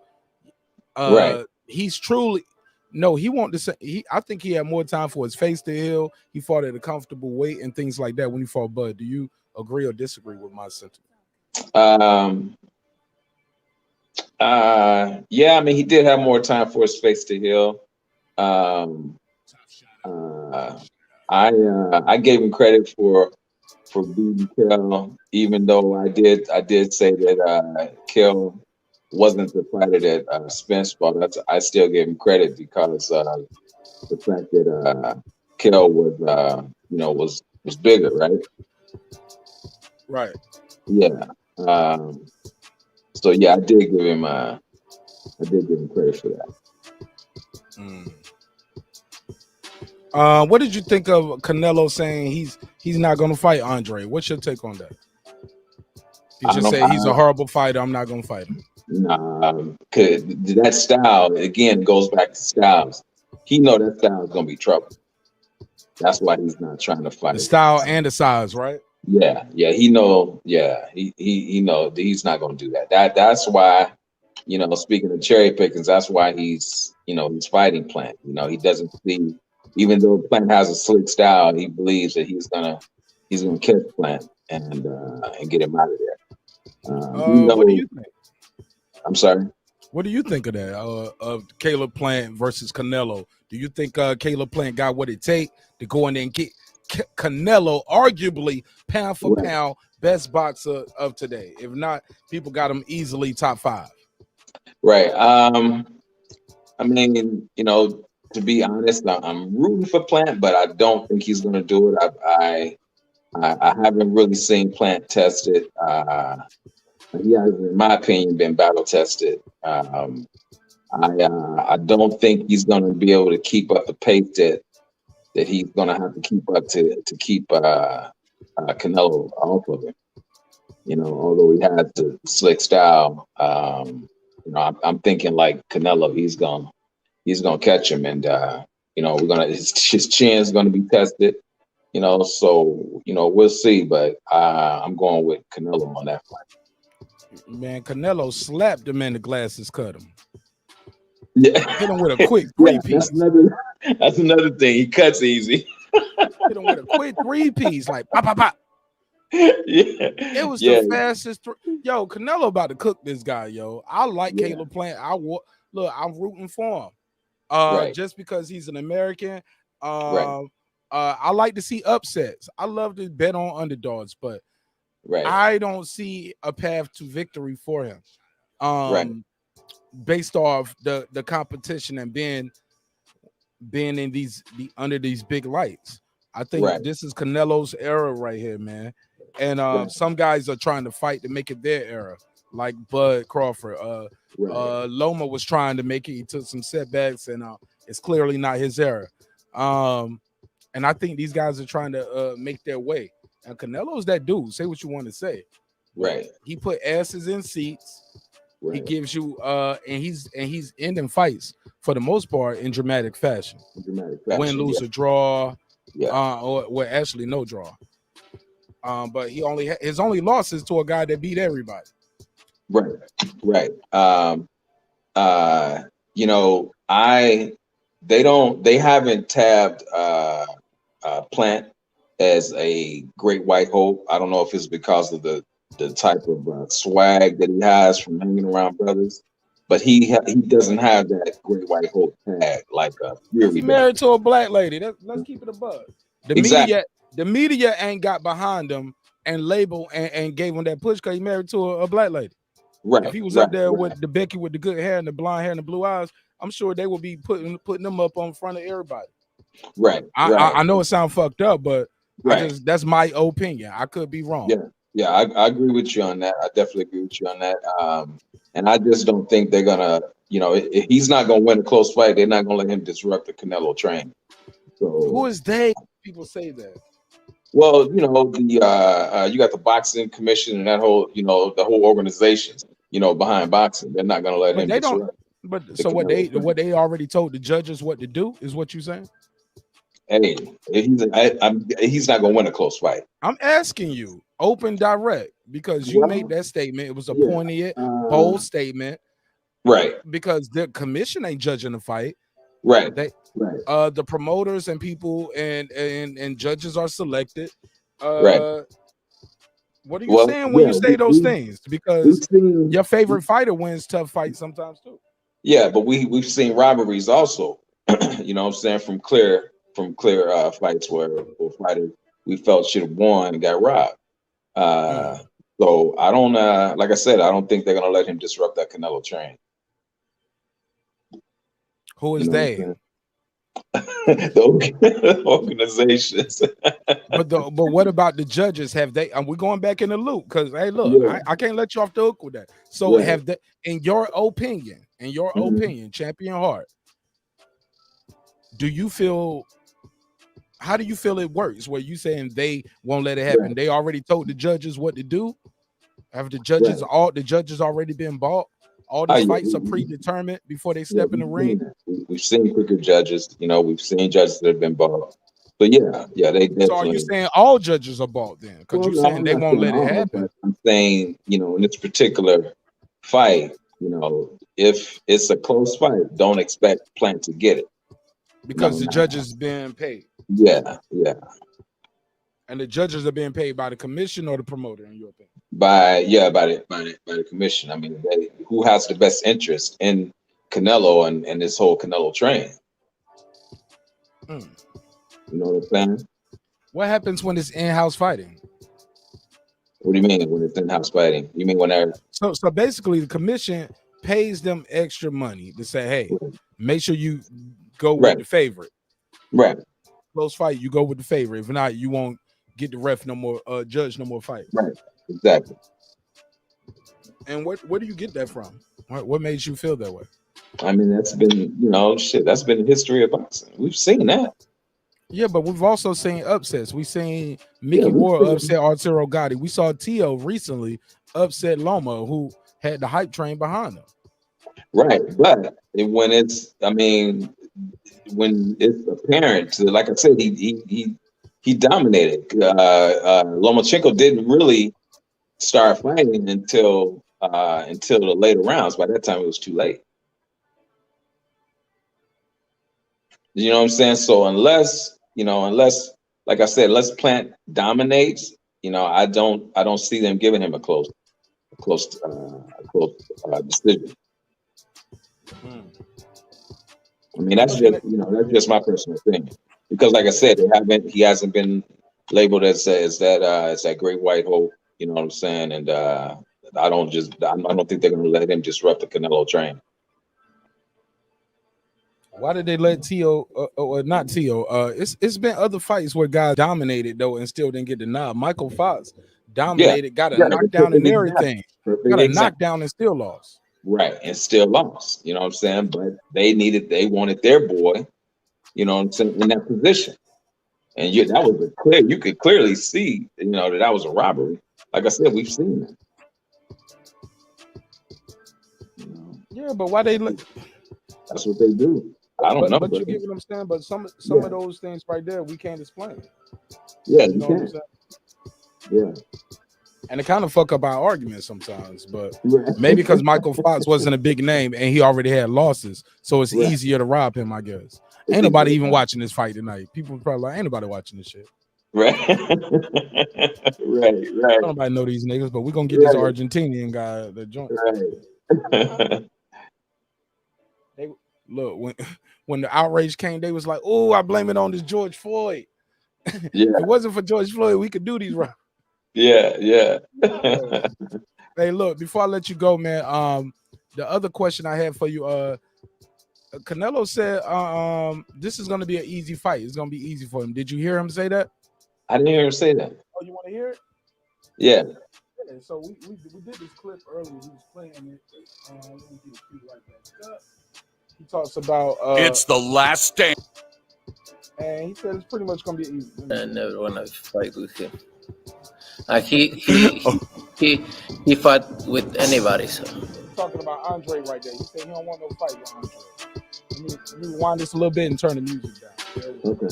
Right. He's truly. No, he won't. I think he had more time for his face to heal. He fought at a comfortable weight and things like that when he fought Bud. Do you agree or disagree with my sentiment? Yeah, he did have more time for his face to heal. I gave him credit for beating Kell, even though I did say that Kell wasn't the fighter that Spence fought. I still gave him credit because the fact that Kell was bigger, right? Right. Yeah. So yeah, I did give him credit for that. What did you think of Canelo saying he's not going to fight Andrade? What's your take on that? He just said he's a horrible fighter. I'm not going to fight him. Nah, that style again goes back to styles. He know that style is gonna be trouble. That's why he's not trying to fight. The style and the size, right? Yeah, he know. Yeah, he know that he's not gonna do that. That's why, speaking of cherry pickings, that's why he's fighting Plant. He doesn't see, even though Plant has a slick style, he believes that he's gonna catch Plant and get him out of there. What do you think? I'm sorry. What do you think of that? Of Caleb Plant versus Canelo? Do you think Caleb Plant got what it takes to go in there and get Canelo, arguably pound for pound best boxer of today. If not, people got him easily top 5. Right. I mean, you know, to be honest, I'm rooting for Plant, but I don't think he's going to do it. I haven't really seen Plant tested. He has, in my opinion, been battle tested. I don't think he's going to be able to keep up the pace that he's going to have to keep up to keep Canelo off of him. You know, although he has the slick style, you know, I'm thinking like Canelo, he's gonna catch him, and you know, his chin's gonna be tested. You know, so you know, we'll see, but I'm going with Canelo on that fight. Man, Canelo slapped him and the glasses cut him. Yeah, hit him with a quick 3-piece. That's another thing. He cuts easy. Hit him with a quick 3-piece, like pop, pop, pop. Yeah, it was the fastest. Yo, Canelo about to cook this guy. Yo, I like Caleb Plant. Look, I'm rooting for him. Just because he's an American. I like to see upsets. I love to bet on underdogs, but I don't see a path to victory for him. Based off the competition and being in under these big lights. I think this is Canelo's era right here, man. And some guys are trying to fight to make it their era, like Bud Crawford. Loma was trying to make it. He took some setbacks, and it's clearly not his era. And I think these guys are trying to make their way. And Canelo's that dude. Say what you want to say. Right. He put asses in seats. He gives you and he's ending fights for the most part in dramatic fashion. Win, lose, or draw. Or actually no draw. But his only loss is to a guy that beat everybody. Right. You know, they haven't tabbed Plant as a great white hope. I don't know if it's because of the type of swag that he has from hanging around brothers, but he doesn't have that great white hope tag like Fury. He's married to a black lady. Let's keep it a bug. The media ain't got behind him and label and gave him that push because he married to a black lady. Right. If he was up there with the Becky with the good hair and the blonde hair and the blue eyes, I'm sure they would be putting them up on front of everybody. Right. I know it sounds fucked up, but that's my opinion. I could be wrong. Yeah, I agree with you on that. I definitely agree with you on that. And I just don't think they're gonna, you know, if he's not gonna win a close fight, they're not gonna let him disrupt the Canelo train. So who is they? People say that. Well, you know, you got the boxing commission and that whole, you know, the whole organization, you know, behind boxing. They're not gonna let him disrupt. But so what they already told the judges what to do is what you saying? Hey, he's not gonna win a close fight. I'm asking you, open, direct, because you made that statement. It was a poignant, bold statement, right? Because the commission ain't judging the fight, right? The promoters and people and judges are selected. Right. What are you saying when you say those things? Because your favorite fighter wins tough fights sometimes too. Yeah, but we've seen robberies also. You know what I'm saying, from clear fights where fighters we felt should have won and got robbed. So I don't like I said, I don't think they're gonna let him disrupt that Canelo train. Who is they? The organizations. but what about the judges? Have they? We're going back in the loop because hey, look, I can't let you off the hook with that. So have they? In your opinion, Champion Heart, do you feel? How do you feel it works? Where you saying they won't let it happen? Right. They already told the judges what to do. Have the judges all the judges already been bought? All these fights are predetermined before they step in the ring. We've seen quicker judges. You know, we've seen judges that have been bought. But they definitely. So are you saying all judges are bought then? Because you're saying they won't let it happen. I'm saying, you know, in this particular fight, you know, if it's a close fight, don't expect Plant to get it. Because the judges being paid. Yeah. And the judges are being paid by the commission or the promoter, in your opinion? By the commission. I mean, who has the best interest in Canelo and this whole Canelo train? You know what I'm saying? What happens when it's in-house fighting? What do you mean when it's in-house fighting? You mean when they're So basically the commission pays them extra money to say, hey, make sure you go with the favorite. Right. Close fight, you go with the favorite. If not, you won't get the ref no more, judge no more fights. Right. Exactly. And where do you get that from? What made you feel that way? I mean, that's been, that's been the history of boxing. We've seen that. Yeah, but we've also seen upsets. We've seen Mickey Ward upset Arturo Gotti. We saw Tio recently upset Loma, who had the hype train behind him. Right. But when it's apparent, like I said, he dominated. Lomachenko didn't really start fighting until the later rounds. By that time, it was too late. You know what I'm saying? So unless like I said, unless Plant dominates, I don't see them giving him a close decision. I mean, that's just my personal opinion. Because like I said, he hasn't been labeled as that great white hope. You know what I'm saying? And I don't think they're going to let him disrupt the Canelo train. Why did they let Tio or not Tio? It's been other fights where guys dominated though and still didn't get the nod. Michael Fox dominated, got a knockdown and everything. Got a knockdown and still lost. Right, and still lost. You know what I'm saying? But they wanted their boy, you know what I'm saying, in that position. And that was you could clearly see, that was a robbery. Like I said, we've seen that. Yeah, but why they look? That's what they do. I don't know. But you get what I'm saying? But some of those things right there, we can't explain. Yeah, you know what I'm saying? Yeah. And it kind of fuck up our arguments sometimes, but maybe because Michael Fox wasn't a big name and he already had losses, so it's easier to rob him, I guess. Ain't nobody even watching this fight tonight. People probably like, ain't nobody watching this shit. Right. right. Nobody know these niggas, but we're gonna get this Argentinian guy the joint. Right. Look, when the outrage came, they was like, "Oh, I blame it on this George Floyd." Yeah. If it wasn't for George Floyd, we could do these rounds. Yeah. Hey, look, before I let you go, man, the other question I had for you, Canelo said this is gonna be an easy fight. It's gonna be easy for him. Did you hear him say that? I didn't hear him say that. Oh, you want to hear it? Yeah. So we did this clip earlier. He was playing it. Let me get it right back up. He talks about it's the last stand. And he said it's pretty much gonna be easy. I never want to fight with him. He fought with anybody. So Talking about Andrade right there. He said he don't want no fight with Andrade. Let me rewind this a little bit and turn the music down. Okay.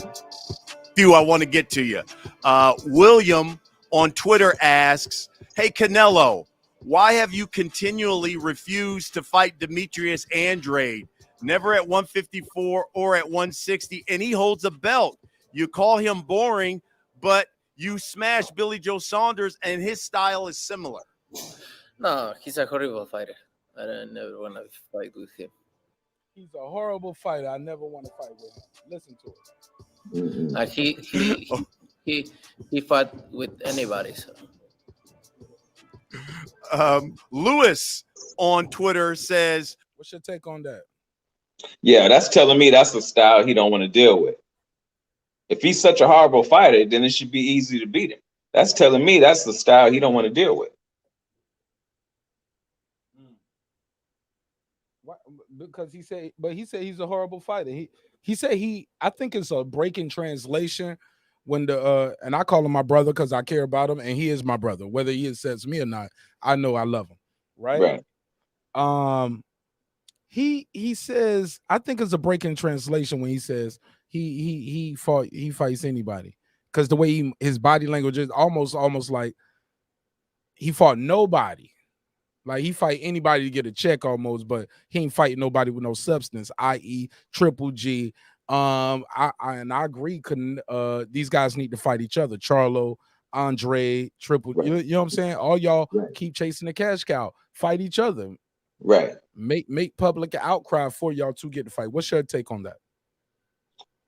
Few I want to get to you. William on Twitter asks, "Hey Canelo, why have you continually refused to fight Demetrius Andrade? Never at 154 or at 160, and he holds a belt. You call him boring, but you smash Billy Joe Saunders, and his style is similar." No, he's a horrible fighter. I never want to fight with him. He's a horrible fighter. I never want to fight with him. Listen to it. He fought with anybody. So. Lewis on Twitter says, "What's your take on that?" Yeah, that's telling me that's the style he don't want to deal with. If he's such a horrible fighter, then it should be easy to beat him. That's telling me that's the style he don't want to deal with. Because he said he's a horrible fighter. He said I think it's a break in translation when and I call him my brother because I care about him and he is my brother. Whether he accepts me or not, I know I love him. Right. He says, I think it's a break in translation when he says he fights anybody, because the way his body language is almost like he fought nobody. Like he fight anybody to get a check almost, but he ain't fighting nobody with no substance, i.e. Triple G. I agree. These guys need to fight each other. Charlo, Andrade, Triple. Right. You know what I'm saying? All y'all keep chasing the cash cow. Fight each other. Right. Make public outcry for y'all to get the fight. What's your take on that?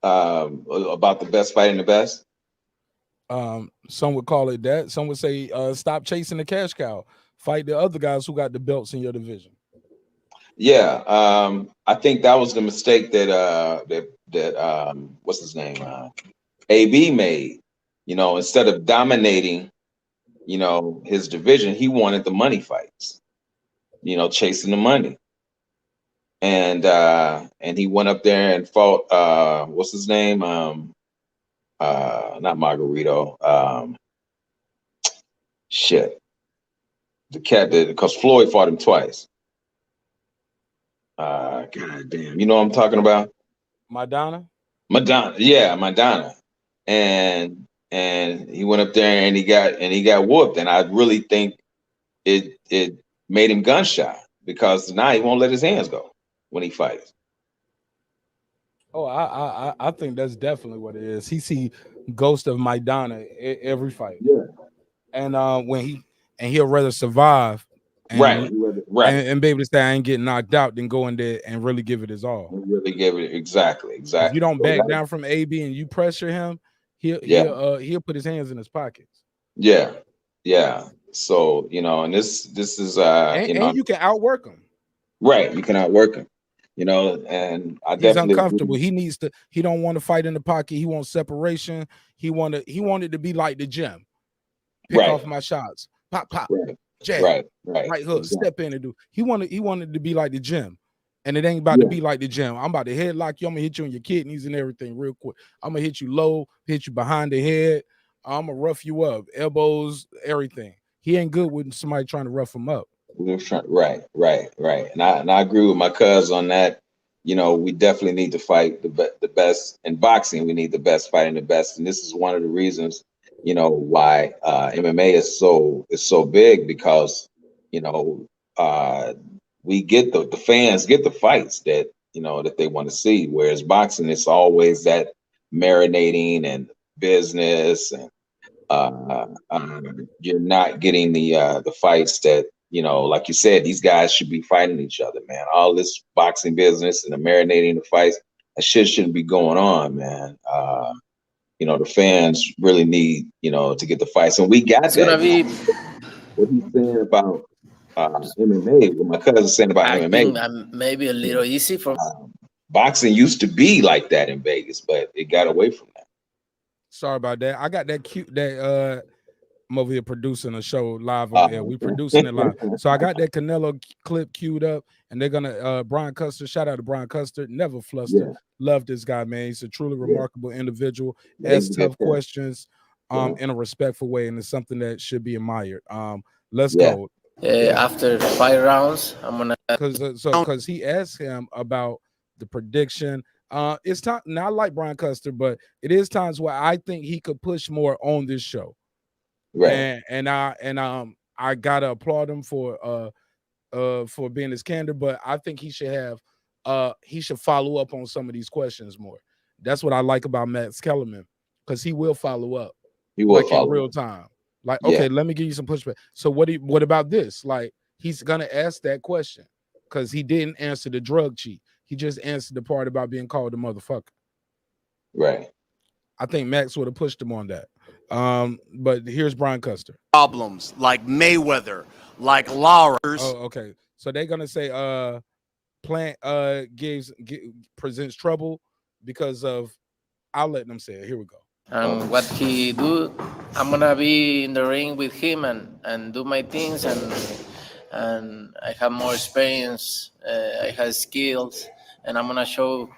About the best fighting the best? Some would call it that. Some would say stop chasing the cash cow. Fight the other guys who got the belts in your division. Yeah, I think that was the mistake that what's his name, AB made. You know, instead of dominating, you know, his division, he wanted the money fights. You know, chasing the money, and he went up there and fought. What's his name? Not Margarito. Shit, the cat that because Floyd fought him twice. God damn, you know what I'm talking about? Madonna, yeah, Madonna, and he went up there and he got whooped, and I really think it made him gun shy because now he won't let his hands go when he fights. Oh, I think that's definitely what it is. He see ghost of Madonna every fight. Yeah, and he'll rather survive. Right. And be able to say I ain't getting knocked out than go in there and really give it his all. Really give it exactly. If you don't back down from AB and you pressure him, he'll put his hands in his pockets. Yeah. So you know, and this is and you can outwork him. Right, you can outwork him. You know, and he's uncomfortable. He don't want to fight in the pocket. He wants separation. He wanted to be like the gym. Pick off my shots. Pop. Jab, right hook, step in and do. He wanted to be like the gym, and it ain't about to be like the gym. I'm about to headlock you. I'm gonna hit you on your kidneys and everything real quick. I'm gonna hit you low, hit you behind the head. I'm gonna rough you up, elbows, everything. He ain't good with somebody trying to rough him up. Right. And I agree with my cuz on that. You know, we definitely need to fight the best in boxing. We need the best fighting the best, and this is one of the reasons. You know why MMA is so big, because you know we get the fans get the fights that you know that they want to see, whereas boxing it's always that marinating and business, and you're not getting the fights that you know, like you said, these guys should be fighting each other, man. All this boxing business and the marinating the fights, that shit shouldn't be going on, man. You know, the fans really need, you know, to get the fights. And we got that. What he's saying about MMA, what my cousin's saying about MMA. Maybe a little easy for boxing used to be like that in Vegas, but it got away from that. Sorry about that. I got that I'm over here producing a show live on air. We producing it live. So I got that Canelo clip queued up, and they're gonna Brian Custer. Shout out to Brian Custer. Never flustered. Yeah. Love this guy, man. He's a truly remarkable individual. Asks tough questions in a respectful way, and it's something that should be admired. Let's go. After 5 rounds, I'm gonna because he asked him about the prediction. It's time. Now I like Brian Custer, but it is times where I think he could push more on this show. Right. And I gotta applaud him for being his candor, but I think he should have he should follow up on some of these questions more. That's what I like about Max Kellerman, because he will follow up. He will in real time. Like, okay, let me give you some pushback. So what about this? Like, he's gonna ask that question because he didn't answer the drug cheat. He just answered the part about being called a motherfucker. Right. I think Max would have pushed him on that. But here's Brian Custer. Problems like Mayweather, like Lara. Oh, okay. So they're gonna say Plant presents trouble because of. I'll let them say it. Here we go. What he do, I'm gonna be in the ring with him and do my things, and I have more experience. I have skills, and I'm gonna show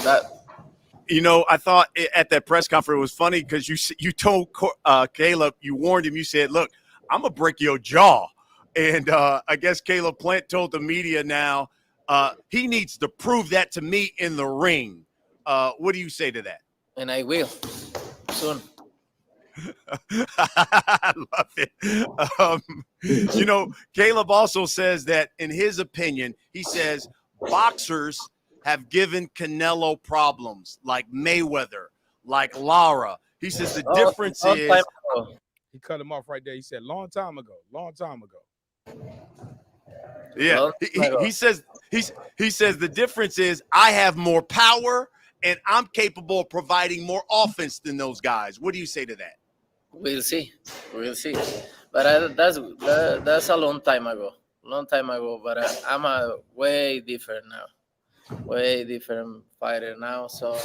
that. You know, I thought at that press conference it was funny because you told Caleb, you warned him, you said, look, I'm going to break your jaw. And I guess Caleb Plant told the media now he needs to prove that to me in the ring. What do you say to that? And I will soon. I love it. You know, Caleb also says that in his opinion, he says boxers have given Canelo problems like Mayweather, like Lara. He says the difference is he cut him off right there. He said long time ago. Yeah, he says the difference is I have more power and I'm capable of providing more offense than those guys. What do you say to that? We'll see. We'll see. But that's a long time ago. Long time ago. But I'm a way different now. Way different fighter now. So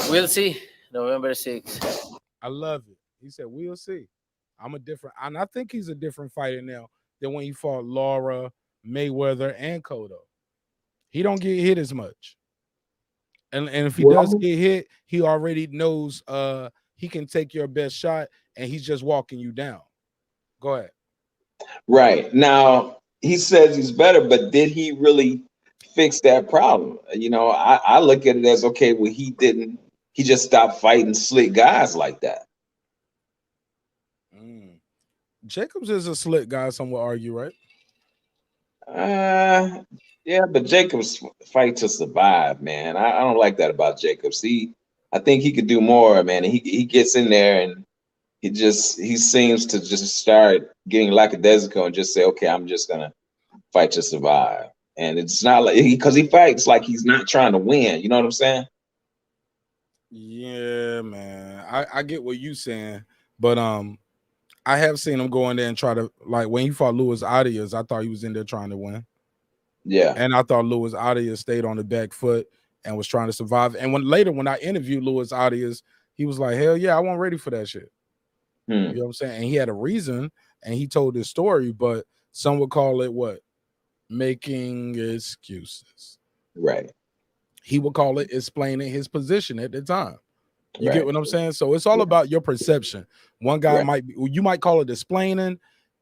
we'll see. November 6th. I love it. He said, "We'll see." I'm a different, and I think he's a different fighter now than when he fought Laura, Mayweather, and Cotto. He don't get hit as much, and if he does get hit, he already knows he can take your best shot, and he's just walking you down. Go ahead. Right. Now, he says he's better, but did he really fix that problem? You know, I look at it as, okay, well, he just stopped fighting slick guys like that. Jacobs is a slick guy, some would argue, right? Yeah, but Jacobs fight to survive, man. I don't like that about Jacobs. I think he could do more, man. He gets in there and he seems to just start getting lackadaisical and just say, okay, I'm just gonna fight to survive. And it's not like because he fights like he's not trying to win. You know what I'm saying? Yeah, man. I get what you're saying, but I have seen him go in there and try to, like, when he fought Luis Arias, I thought he was in there trying to win. Yeah. And I thought Luis Arias stayed on the back foot and was trying to survive. And when I interviewed Luis Arias, he was like, hell yeah, I wasn't ready for that shit. You know what I'm saying? And he had a reason and he told his story, but some would call it what? Making excuses. Right. He would call it explaining his position at the time. You get what I'm saying? So it's all about your perception. One guy you might call it explaining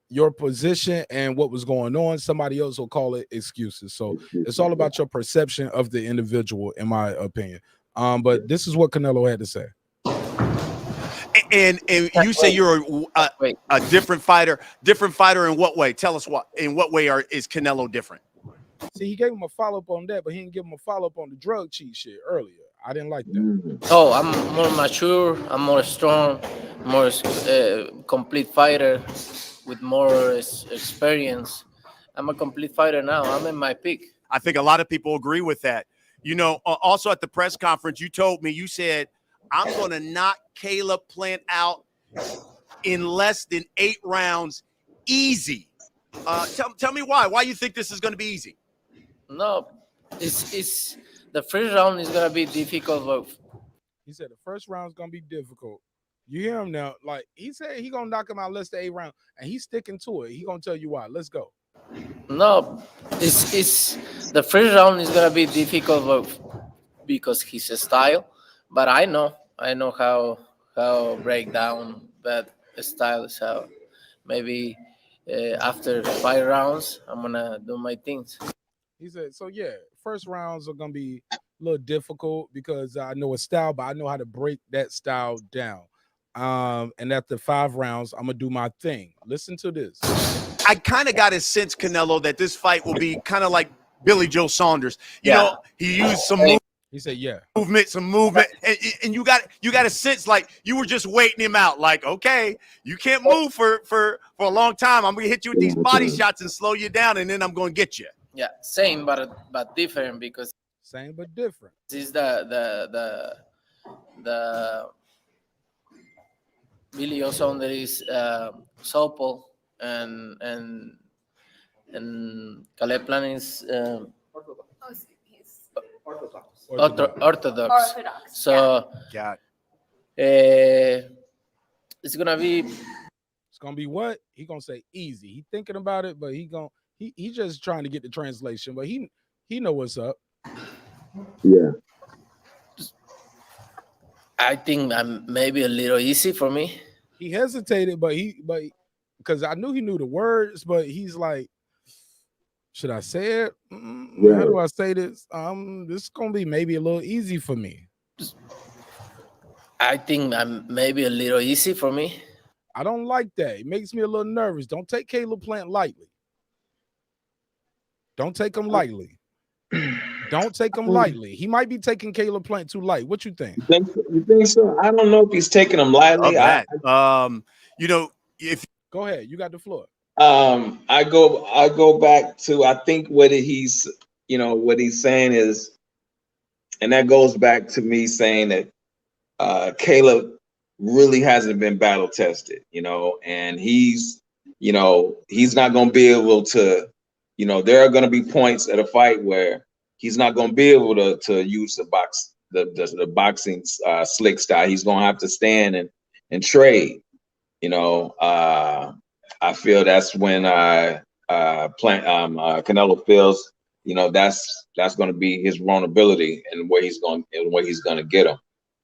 your position and what was going on. Somebody else will call it excuses. So it's all about your perception of the individual, in my opinion. But this is what Canelo had to say. And you say you're a different fighter. Different fighter in what way? Tell us what. In what way is Canelo different? See, he gave him a follow-up on that, but he didn't give him a follow-up on the drug cheat shit earlier. I didn't like that. Oh, I'm more mature. I'm more strong, more complete fighter with more experience. I'm a complete fighter now. I'm in my peak. I think a lot of people agree with that. You know, also at the press conference, you said, I'm going to knock Caleb Plant out in less than 8 rounds, easy. Tell me why. Why you think this is going to be easy? No, it's the first round is going to be difficult. He said the first round is going to be difficult. You hear him now. Like, he said he going to knock him out less than 8 rounds, and he's sticking to it. He going to tell you why. Let's go. No, it's the first round is going to be difficult because his style. But I know how break down that style. So maybe after 5 rounds, I'm gonna do my things. He said, so yeah, first rounds are gonna be a little difficult because I know a style, but I know how to break that style down. And after 5 rounds, I'm gonna do my thing. Listen to this. I kind of got a sense, Canelo, that this fight will be kind of like Billy Joe Saunders. You know, he used some He said, yeah. Some movement. And you got a sense like you were just waiting him out. Like, okay, you can't move for a long time. I'm going to hit you with these body shots and slow you down, and then I'm going to get you. Yeah, same but different because same but different. This is the Billy Joe Saunders is southpaw and Caleb Plant is orthodox. So it's gonna be what? He gonna say easy. He thinking about it, but he just trying to get the translation, but he know what's up. Yeah. I think maybe a little easy for me. He hesitated, but because I knew he knew the words, but he's like, should I say it? How do I say this? This is gonna be maybe a little easy for me. I think maybe a little easy for me. I don't like that. It makes me a little nervous. Don't take Caleb Plant lightly. Don't take him lightly. Don't take him lightly. He might be taking Caleb Plant too light. What you think? You think so? I don't know if he's taking him lightly. You know, if go ahead, you got the floor. I go back to I think what he's saying is, and that goes back to me saying that Caleb really hasn't been battle tested, and he's not going to be able to, there are going to be points at a fight where he's not going to be able to use the boxing slick style. He's going to have to stand and trade. I feel that's when Canelo feels, that's going to be his vulnerability and where he's going to get him.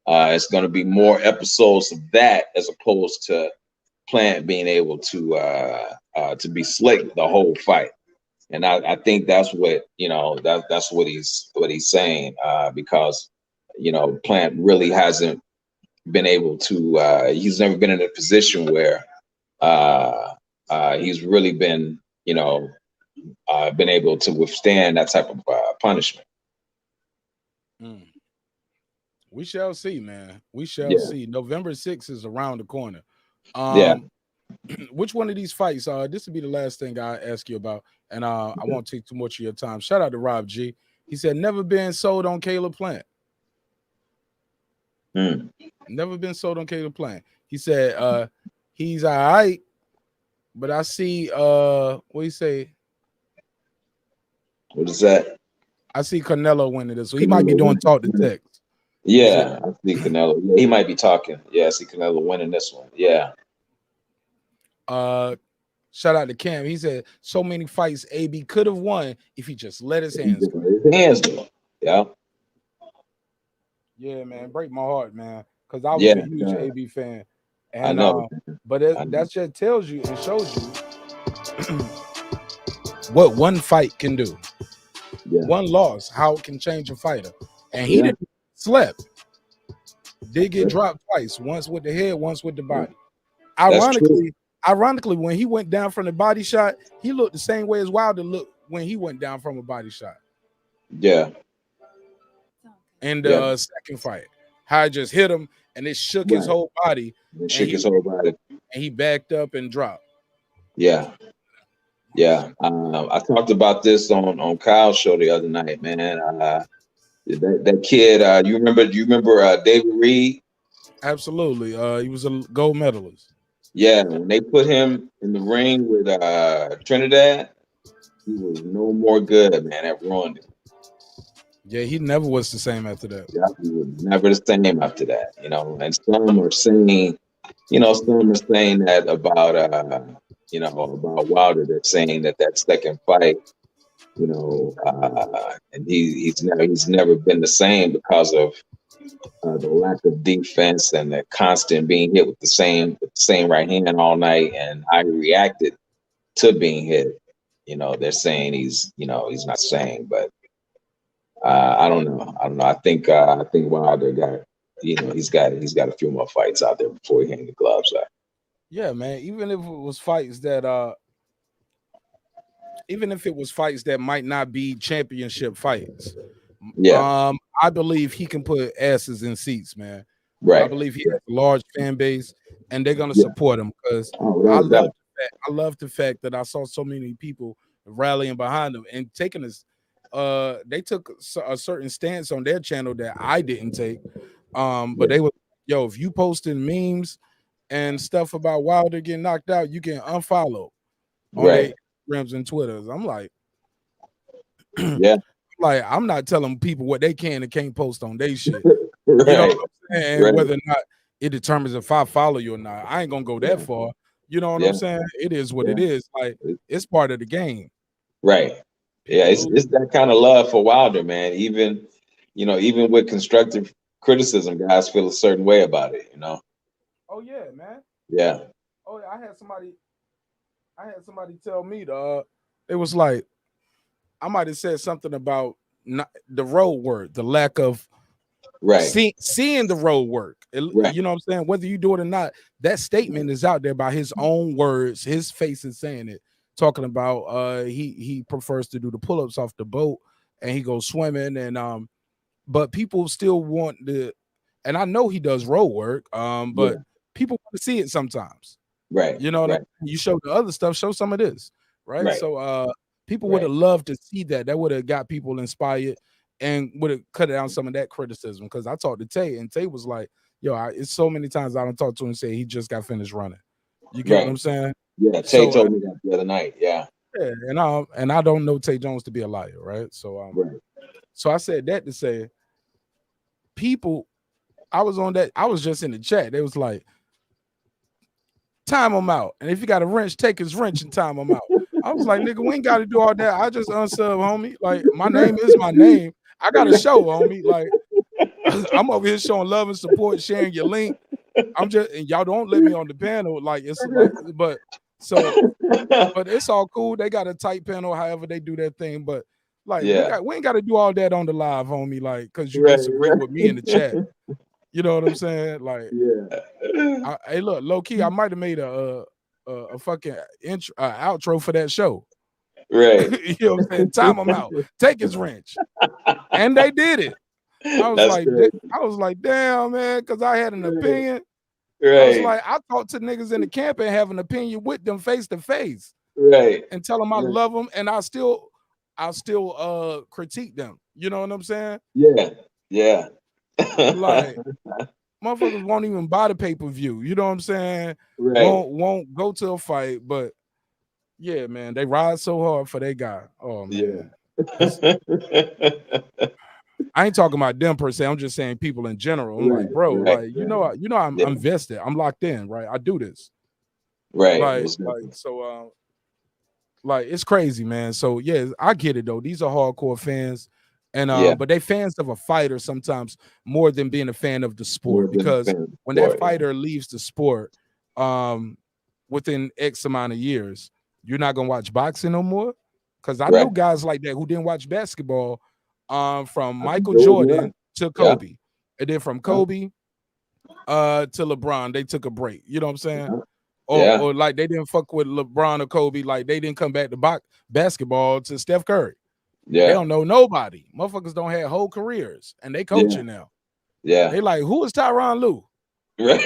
It's going to be more episodes of that as opposed to Plant being able to be slick the whole fight. And I think that's what that's what he's saying, because Plant really hasn't been able to. He's never been in a position where he's really been been able to withstand that type of punishment. We shall see, man. We shall see. November 6th is around the corner. Which one of these fights? This will be the last thing I ask you about, and I won't take too much of your time. Shout out to Rob G. He said, never been sold on Caleb Plant. Never been sold on Caleb Plant. He said he's all right, but I see what he say? What is that? I see Canelo winning this, so he might be doing talk to text. Yeah, I see Canelo. Yeah, he might be talking. Yeah, I see Canelo winning this one. Yeah. Shout out to Cam. He said so many fights AB could have won if he just let his hands go. His hands go. Yeah. Yeah, man. Break my heart, man. Because I was a huge AB fan. And, I know. But that just tells you and shows you what one fight can do. Yeah. One loss, how it can change a fighter. And he didn't slept. Did get dropped twice, once with the head, once with the body. Ironically, when he went down from the body shot, he looked the same way as Wilder looked when he went down from a body shot. Yeah. And the second fight, how it just hit him and it shook his whole body. It shook his whole body. And he backed up and dropped. Yeah. Yeah. I talked about this on Kyle's show the other night, man. That kid, you remember David Reed? Absolutely. He was a gold medalist. Yeah, when they put him in the ring with Trinidad, he was no more good, man. That ruined him. Yeah, he never was the same after that. Yeah, he was never the same after that, And some are saying, that about about Wilder. They're saying that second fight, and he's never been the same because of the lack of defense and the constant being hit with the same right hand all night. And I reacted to being hit. They're saying he's not the same, but I don't know. I think Wilder got, he's got a few more fights out there before he hangs the gloves up. Yeah, man. Even if it was fights that might not be championship fights. Yeah. I believe he can put asses in seats, man. Right. I believe he has a large fan base, and they're gonna support him because I love the fact that I saw so many people rallying behind him and taking this. They took a certain stance on their channel that I didn't take. But they were, if you posted memes and stuff about Wilder getting knocked out, you can unfollow on their Instagrams and Twitters. I'm like, like I'm not telling people what they can and can't post on their shit. You know what I'm saying? And whether or not it determines if I follow you or not. I ain't gonna go that far. You know what I'm saying? It is what it is. Like it's part of the game. Right. Yeah, it's that kind of love for Wilder, man. Even with constructive criticism, guys feel a certain way about it, Oh yeah, man. Yeah. Oh, I had somebody tell me it was like I might have said something about the road work, the lack of seeing the road work. You know what I'm saying? Whether you do it or not, that statement is out there by his own words. His face is saying it, talking about he prefers to do the pull-ups off the boat and he goes swimming and but people still want and I know he does road work, but people want to see it sometimes. Right. You know what I mean? You show the other stuff, show some of this, right? So people would have loved to see that. That would have got people inspired and would have cut down some of that criticism. Because I talked to Tay, and Tay was like, it's so many times I don't talk to him and say he just got finished running. You get what I'm saying? Yeah, Tay told me that the other night. Yeah. Yeah, and I don't know Tay Jones to be a liar, right? So so I said that to say people, I was just in the chat. They was like, time him out. And if you got a wrench, take his wrench and time him out. I was like, nigga, we ain't got to do all that. I just unsub, homie. Like, my name is my name. I got a show, homie. Like, I'm over here showing love and support, sharing your link. I'm just, and y'all don't let me on the panel. Like, it's like, but it's all cool. They got a tight panel, however they do their thing. But like, we ain't got to do all that on the live, homie. Like, because you disagree with me in the chat. You know what I'm saying? Like, hey, look, low key, I might have made a fucking outro for that show. Right. You know what I'm saying? Time them out. Take his wrench. And they did it. I was like, damn, man, because I had an opinion. Right. I was like, I talk to niggas in the camp and have an opinion with them face to face. Right. And tell them I love them, and I'll still critique them. You know what I'm saying? Yeah. Yeah. Like, motherfuckers won't even buy the pay-per-view. You know what I'm saying? Right. Won't go to a fight, but yeah, man, they ride so hard for their guy. Oh man. I ain't talking about them per se. I'm just saying people in general. I'm like, bro, like you know, I'm vested. I'm locked in, right? I do this. Right. Like it's crazy, man. So yeah, I get it though. These are hardcore fans. And but they fans of a fighter sometimes more than being a fan of the sport, because when that fighter leaves the sport, within X amount of years, you're not gonna watch boxing no more. Because I know guys like that who didn't watch basketball, from Michael Jordan to Kobe, and then from Kobe to LeBron, they took a break. You know what I'm saying? Or like they didn't fuck with LeBron or Kobe, like they didn't come back to basketball to Steph Curry. They don't know nobody. Motherfuckers don't have whole careers, and they coaching now. Yeah. They like, who is Tyronn Lue? Right.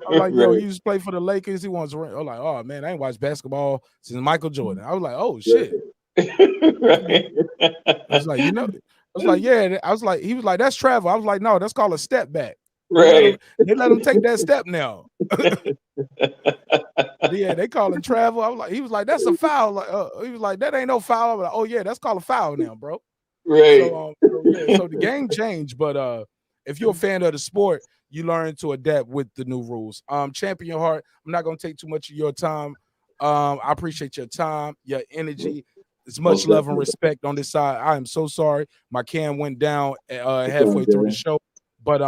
I'm like, yo, he used to play for the Lakers. He wants to run. I'm like, oh man, I ain't watched basketball since Michael Jordan. I was like, oh shit. I was like, I was like, yeah. I was like, he was like, that's travel. I was like, no, that's called a step back. Right. They let him take that step now. Yeah, they call him travel. I was like, he was like, that's a foul. Like, he was like, that ain't no foul. I was like, oh yeah, that's called a foul now, bro. Right. So the game changed, but if you're a fan of the sport, you learn to adapt with the new rules. Champion your heart. I'm not gonna take too much of your time. I appreciate your time, your energy. It's much love and respect on this side. I am so sorry. My cam went down halfway through the show, but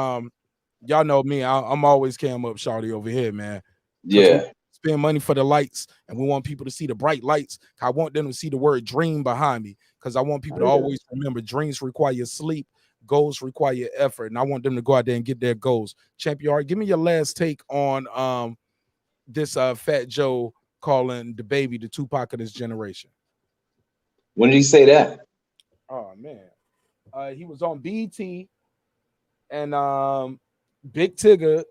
y'all know me. I'm always cam up, shawty over here, man. Yeah. Spend money for the lights, and we want people to see the bright lights. I want them to see the word dream behind me, because I want people to always remember dreams require sleep, goals require effort, and I want them to go out there and get their goals. Champion Art, give me your last take on this Fat Joe calling DaBaby the Tupac of this generation. When did he say that? Oh man, he was on B.E.T. and Big Tigger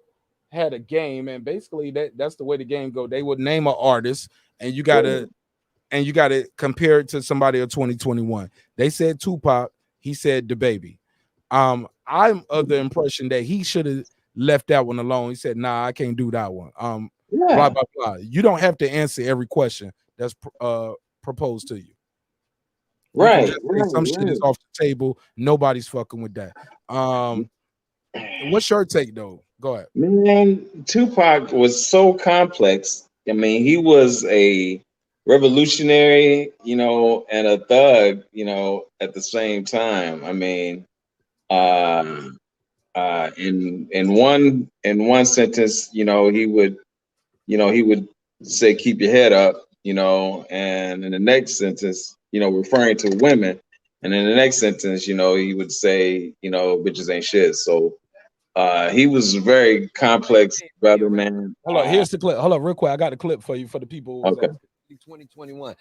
had a game, and basically that's the way the game go. They would name an artist, and you gotta compare it to somebody of 2021. They said Tupac, he said DaBaby. I'm of the impression that he should have left that one alone. He said, nah, I can't do that one. Blah blah blah. You don't have to answer every question that's proposed to you. Right. Some shit is off the table. Nobody's fucking with that. What's your take though? Go ahead. Man, Tupac was so complex. I mean, he was a revolutionary, and a thug, at the same time. I mean, in one sentence, he would say, keep your head up, and in the next sentence, referring to women. And in the next sentence, he would say, bitches ain't shit. So he was a very complex brother, man. Hold on, here's the clip. Hold on, real quick. I got a clip for you for the people. Okay. 2021.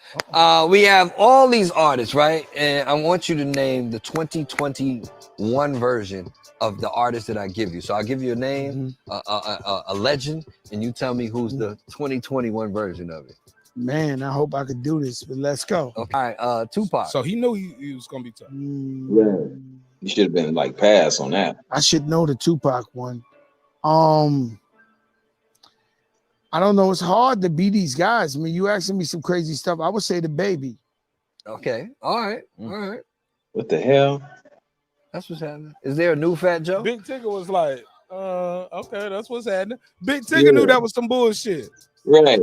We have all these artists, right? And I want you to name the 2021 version of the artist that I give you. So I'll give you a name, a legend, and you tell me who's the 2021 version of it. Man, I hope I could do this, but let's go. Okay. All right, Tupac. So he knew he was gonna be tough. Yeah. You should have been like pass on that. I should know the Tupac one. I don't know. It's hard to beat these guys. I mean, you asking me some crazy stuff. I would say DaBaby. Okay. All right. All right. What the hell? That's what's happening. Is there a new Fat Joe? Big Tigger was like, okay, that's what's happening. Big Tigger knew that was some bullshit. Right.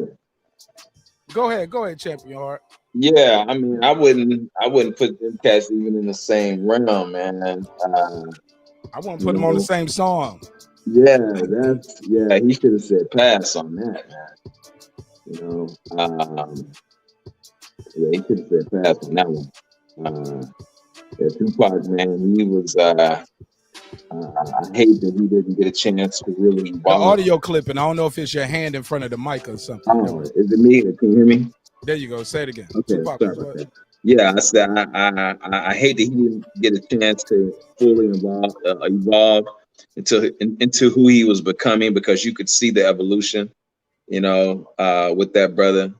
Go ahead, Champion Heart. Yeah, I mean, I wouldn't put them cats even in the same realm, man. I wouldn't put them on the same song. Yeah, he should have said pass on that, man. You know, yeah, he should have said pass on that one. Yeah, Tupac, man, he was. I hate that he didn't get a chance to really. The audio clipping. I don't know if it's your hand in front of the mic or something. Oh, is it me? Can you hear me? There you go. Say it again. Okay, Tupac sorry about that. Yeah, I said I hate that he didn't get a chance to fully evolve into who he was becoming, because you could see the evolution, you know, with that brother.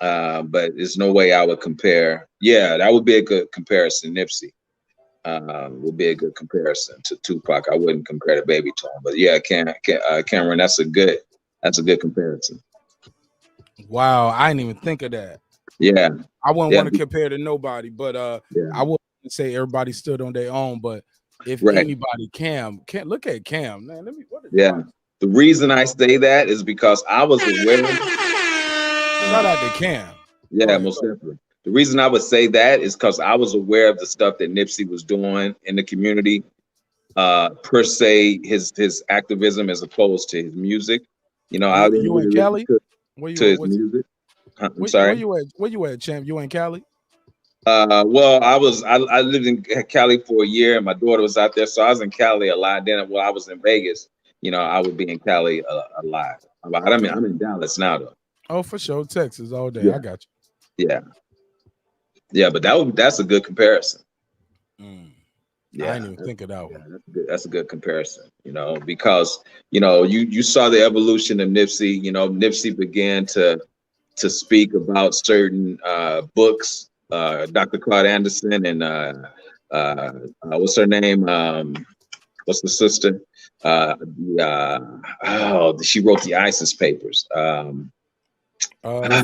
But there's no way I would compare. Yeah, that would be a good comparison. Nipsey would be a good comparison to Tupac. I wouldn't compare DaBaby to him, but yeah, Cameron, that's a good comparison. Wow, I didn't even think of that. Yeah, I wouldn't want to compare to nobody, but I wouldn't say everybody stood on their own. But if anybody, Cam, look at Cam, man. The reason I say that is because I was aware. Shout out to Cam. Yeah, most definitely. The reason I would say that is because I was aware of the stuff that Nipsey was doing in the community, per se, his activism as opposed to his music. You know, I didn't you in Cali? To his music. I'm sorry. Where you at, champ? You in Cali? Well, I lived in Cali for a year, and my daughter was out there, so I was in Cali a lot. Then, while I was in Vegas, you know, I would be in Cali a lot. I'm in Dallas now, though. Oh, for sure, Texas all day. Yeah. I got you. Yeah, but that's a good comparison. Yeah, I didn't even think of that one. That's a good comparison, you know, because you know you saw the evolution of Nipsey. You know, Nipsey began to speak about certain books. Dr. Claude Anderson and what's her name? What's the sister? She wrote the ISIS papers.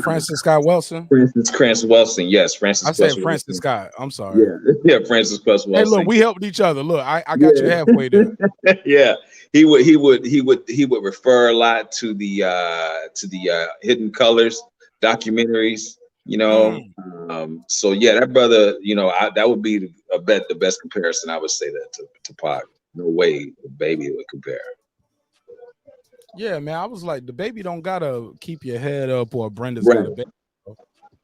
Francis Scott Wilson. Francis Wilson, yes, Francis. I said Francis Scott. I'm sorry. Yeah, Francis Wilson. Hey, look, we helped each other. Look, I got you halfway there. Yeah, he would refer a lot to the Hidden Colors documentaries. You know, so yeah, that brother, you know, that would be the best comparison. I would say that to Pac. No way DaBaby would compare. Yeah, man, I was like, DaBaby don't gotta keep your head up, or Brenda's got a baby.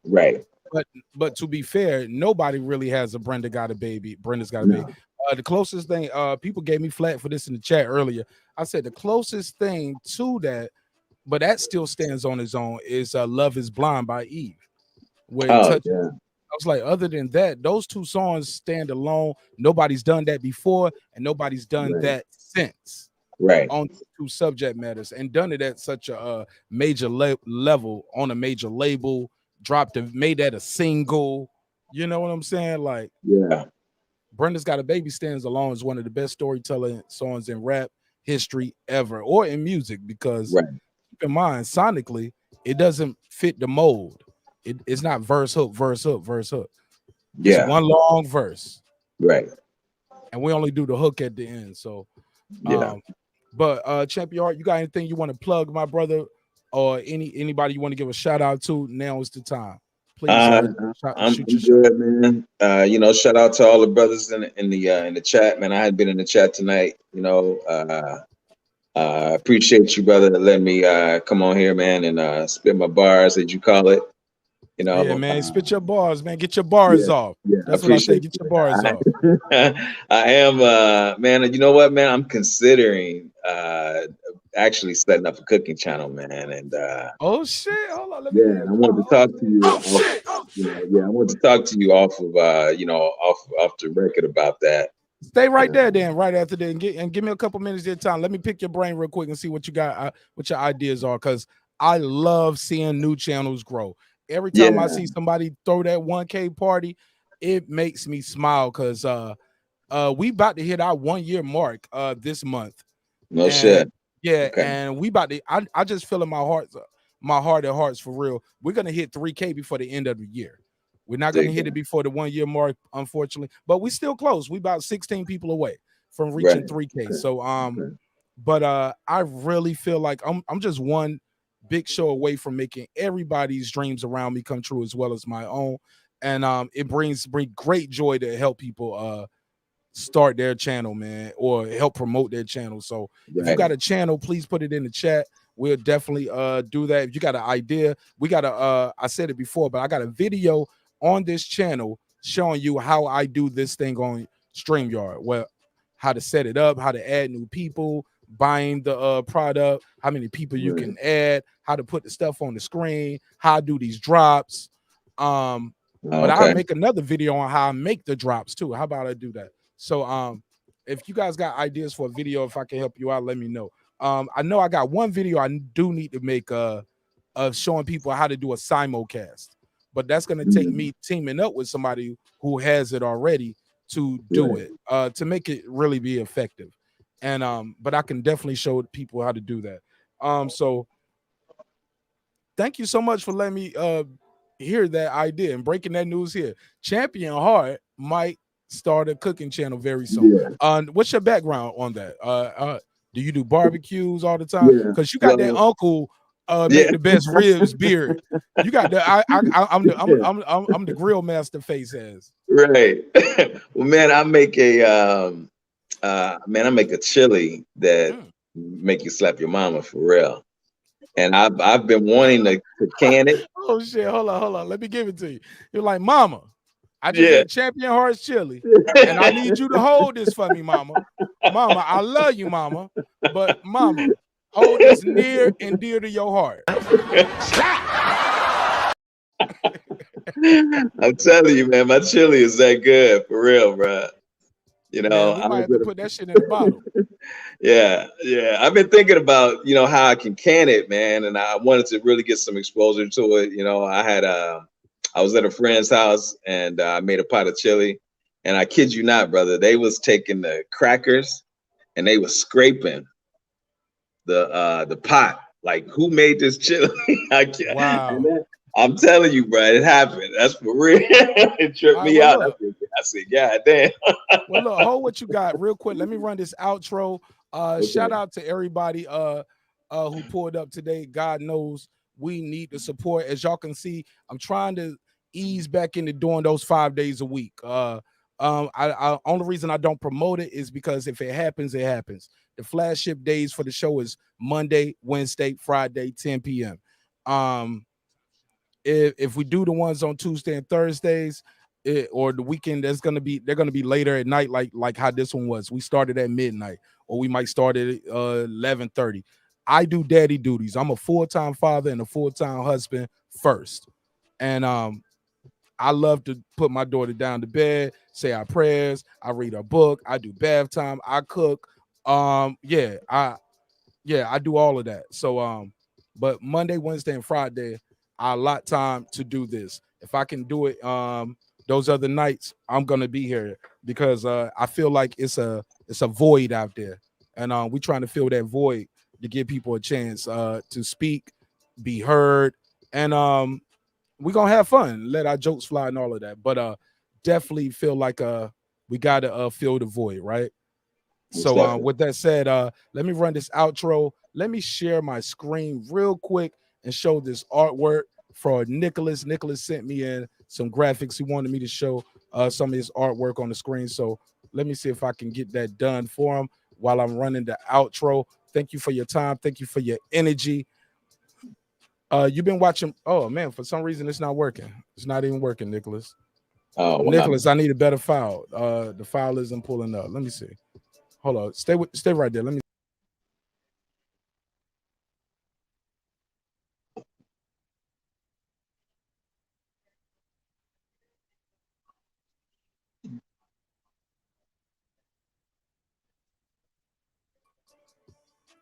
Right. But to be fair, nobody really has a Brenda's got a baby. The closest thing, people gave me flack for this in the chat earlier. I said the closest thing to that, but that still stands on its own, is Love Is Blind by Eve. I was like, other than that, those two songs stand alone. Nobody's done that before, and nobody's done that since. Right. On two subject matters, and done it at such a major level on a major label, made that a single. You know what I'm saying? Like, yeah, Brenda's Got a Baby stands alone as one of the best storytelling songs in rap history ever, or in music, because keep in mind, sonically, it doesn't fit the mold. It's not verse hook, verse hook, verse hook. Yeah, it's one long verse. Right. And we only do the hook at the end. So but Champion Art, you got anything you want to plug, my brother, or anybody you want to give a shout out to? Now is the time. Please. I'm good, man. You know, shout out to all the brothers in the chat, man. I had been in the chat tonight. You know, appreciate you, brother, that let me come on here, man, and spit my bars, as you call it. You know, yeah, man, spit your bars, man. Get your bars off. Yeah, that's what I say. Get your bars off. I am, man. You know what, man? I'm considering actually setting up a cooking channel, man. And oh shit, hold on. I wanted to talk to you. I wanted to talk to you off of off the record about that. Stay right there, then. Right after that, and give me a couple minutes of your time. Let me pick your brain real quick and see what you got, what your ideas are, because I love seeing new channels grow. Every time I see somebody throw that 1K party, it makes me smile, because we about to hit our 1 year mark this month. No shit. Yeah, Okay. and we about to. I just feel in my heart of hearts for real. We're gonna hit 3K before the end of the year. We're not gonna Dig hit that. it before the 1 year mark, unfortunately, but we still close. We about 16 people away from reaching Right. 3K. Okay. So Okay. but I really feel like I'm just one big show away from making everybody's dreams around me come true as well as my own. And it bring great joy to help people start their channel, man, or help promote their channel. So if you Right. got a channel, please put it in the chat. We'll definitely do that. If you got an idea, we got I said it before, but I got a video on this channel showing you how I do this thing on StreamYard. Well, how to set it up, how to add new people, buying the product, how many people you Right. can add, how to put the stuff on the screen, how I do these drops. But I'll Okay. make another video on how I make the drops too. How about I do that? So if you guys got ideas for a video, if I can help you out, let me know. I know I got one video I do need to make of showing people how to do a simulcast, but that's going to take me teaming up with somebody who has it already to do Right. it, to make it really be effective. And but I can definitely show people how to do that. So thank you so much for letting me hear that idea and breaking that news here. Champion Heart might start a cooking channel very soon. Yeah. What's your background on that? Do you do barbecues all the time? Yeah. Because you got that Well, uncle make yeah. the best ribs beard. You got the I'm the grill master face has. Right. Well, man, I make a chili that make you slap your mama for real. And I've been wanting to can it. Oh shit, hold on. Let me give it to you. You're like, mama, I just Yeah. ate Champion Hearts chili, and I need you to hold this for me, mama. Mama, I love you, mama. But mama, hold this near and dear to your heart. I'm telling you, man, my chili is that good for real, bro. You know, Man, we I might was have to at a- put that shit in the bottle. yeah. I've been thinking about, how I can can it, man, and I wanted to really get some exposure to it. I was at a friend's house and I made a pot of chili, and I kid you not, brother, they was taking the crackers and they was scraping the pot. Like, who made this chili? I can't. Wow. I'm telling you, bro, it happened. That's for real. It tripped All right, me well, out. look. I said, God damn. Well, look, hold what you got real quick. Let me run this outro. Shout out to everybody who pulled up today. God knows we need the support. As y'all can see, I'm trying to ease back into doing those 5 days a week. I only reason I don't promote it is because if it happens, it happens. The flagship days for the show is Monday, Wednesday, Friday, 10 p.m. If we do the ones on Tuesday and Thursdays, or the weekend, they're gonna be later at night, like how this one was. We started at midnight, or we might start at 11:30. I do daddy duties. I'm a full-time father and a full-time husband first, and I love to put my daughter down to bed, say our prayers, I read a book, I do bath time, I cook. I do all of that. So but Monday, Wednesday, and Friday, I allot time to do this. If I can do it those other nights, I'm gonna be here because I feel like it's a void out there, and we're trying to fill that void to give people a chance to speak, be heard, and we're gonna have fun, let our jokes fly and all of that. But definitely feel like we gotta fill the void, right? So with that said, let me run this outro. Let me share my screen real quick and show this artwork for Nicholas. Nicholas sent me in some graphics. He wanted me to show some of his artwork on the screen. So let me see if I can get that done for him while I'm running the outro. Thank you for your time. Thank you for your energy. You've been watching. Oh man, for some reason it's not working. It's not even working, Nicholas. Oh, wow. Nicholas, I need a better file. The file isn't pulling up. Let me see. Hold on. Stay right there. Let me.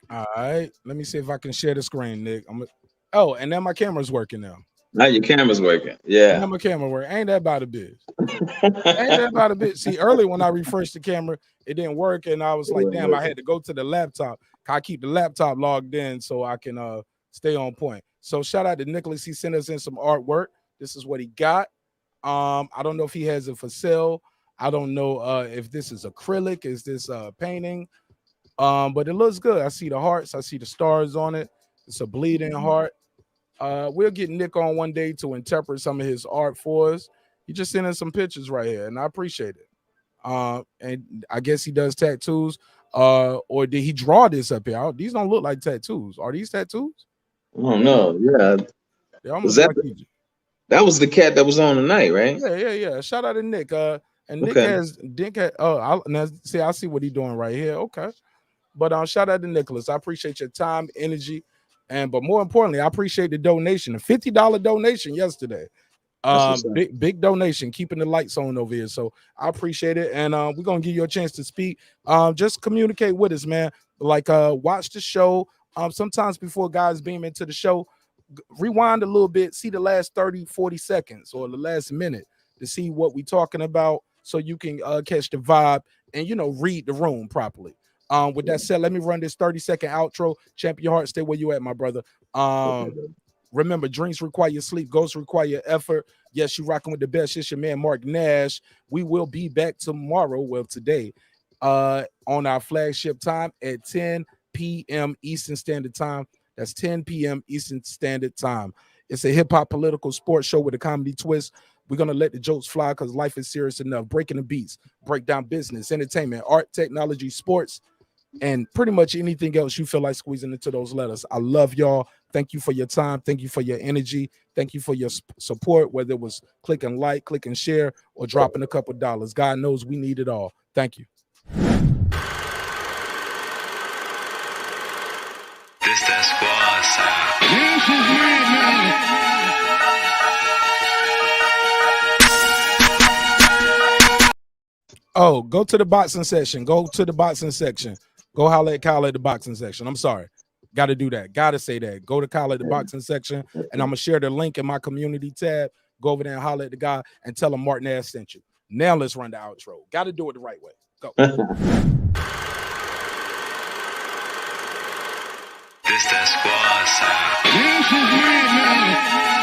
All right. Let me see if I can share the screen, Nick. Oh, and then my camera's working now. Now your camera's working. Now Yeah. my camera work. Ain't that about a bitch? Ain't that about a bitch? See, earlier when I refreshed the camera, it didn't work, and I was like, damn, I had to go to the laptop I keep the laptop logged in so I can stay on point. So shout out to Nicholas. He sent us in some artwork. This is what he got. I don't know if he has it for sale. I don't know if this is acrylic. Is this painting? But it looks good. I see the hearts. I see the stars on it. It's a bleeding heart. We'll get Nick on one day to interpret some of his art for us. He just sent us some pictures right here, and I appreciate it. And I guess he does tattoos. Or did he draw this up here? These don't look like tattoos. Are these tattoos? I don't know. Yeah. They almost Was like that was the cat that was on tonight, right? Yeah. Shout out to Nick. And Nick has I see what he's doing right here. Okay. But shout out to Nicholas. I appreciate your time, energy, but more importantly, I appreciate the donation. A $50 donation yesterday. Big donation, keeping the lights on over here. So I appreciate it. And we're gonna give you a chance to speak. Just communicate with us, man. Like watch the show. Sometimes before guys beam into the show, rewind a little bit, see the last 30-40 seconds or the last minute to see what we're talking about, so you can catch the vibe and read the room properly. With that said, let me run this 30-second outro. Champion your heart, stay where you at, my brother. Remember, dreams require sleep, goals require effort. Yes, you rocking with the best. It's your man Marq Nash. We will be back tomorrow, today, on our flagship time at 10 p.m. Eastern Standard Time. That's 10 p.m. Eastern Standard Time. It's a hip-hop political sports show with a comedy twist. We're going to let the jokes fly because life is serious enough. Breaking the beats, break down business, entertainment, art, technology, sports, and pretty much anything else you feel like squeezing into those letters. I love y'all. Thank you for your time. Thank you for your energy. Thank you for your support, whether it was click and like, click and share, or dropping a couple dollars. God knows we need it all. Thank you. This that squad sound. Oh, go to the boxing section. Go to the boxing section. Go holler at Kyle at the boxing section. I'm sorry. Got to do that. Got to say that. Go to Kyle at the boxing section, and I'm going to share the link in my community tab. Go over there and holler at the guy and tell him Marq Nash sent you. Now let's run the outro. Got to do it the right way. Go. This that squad sound.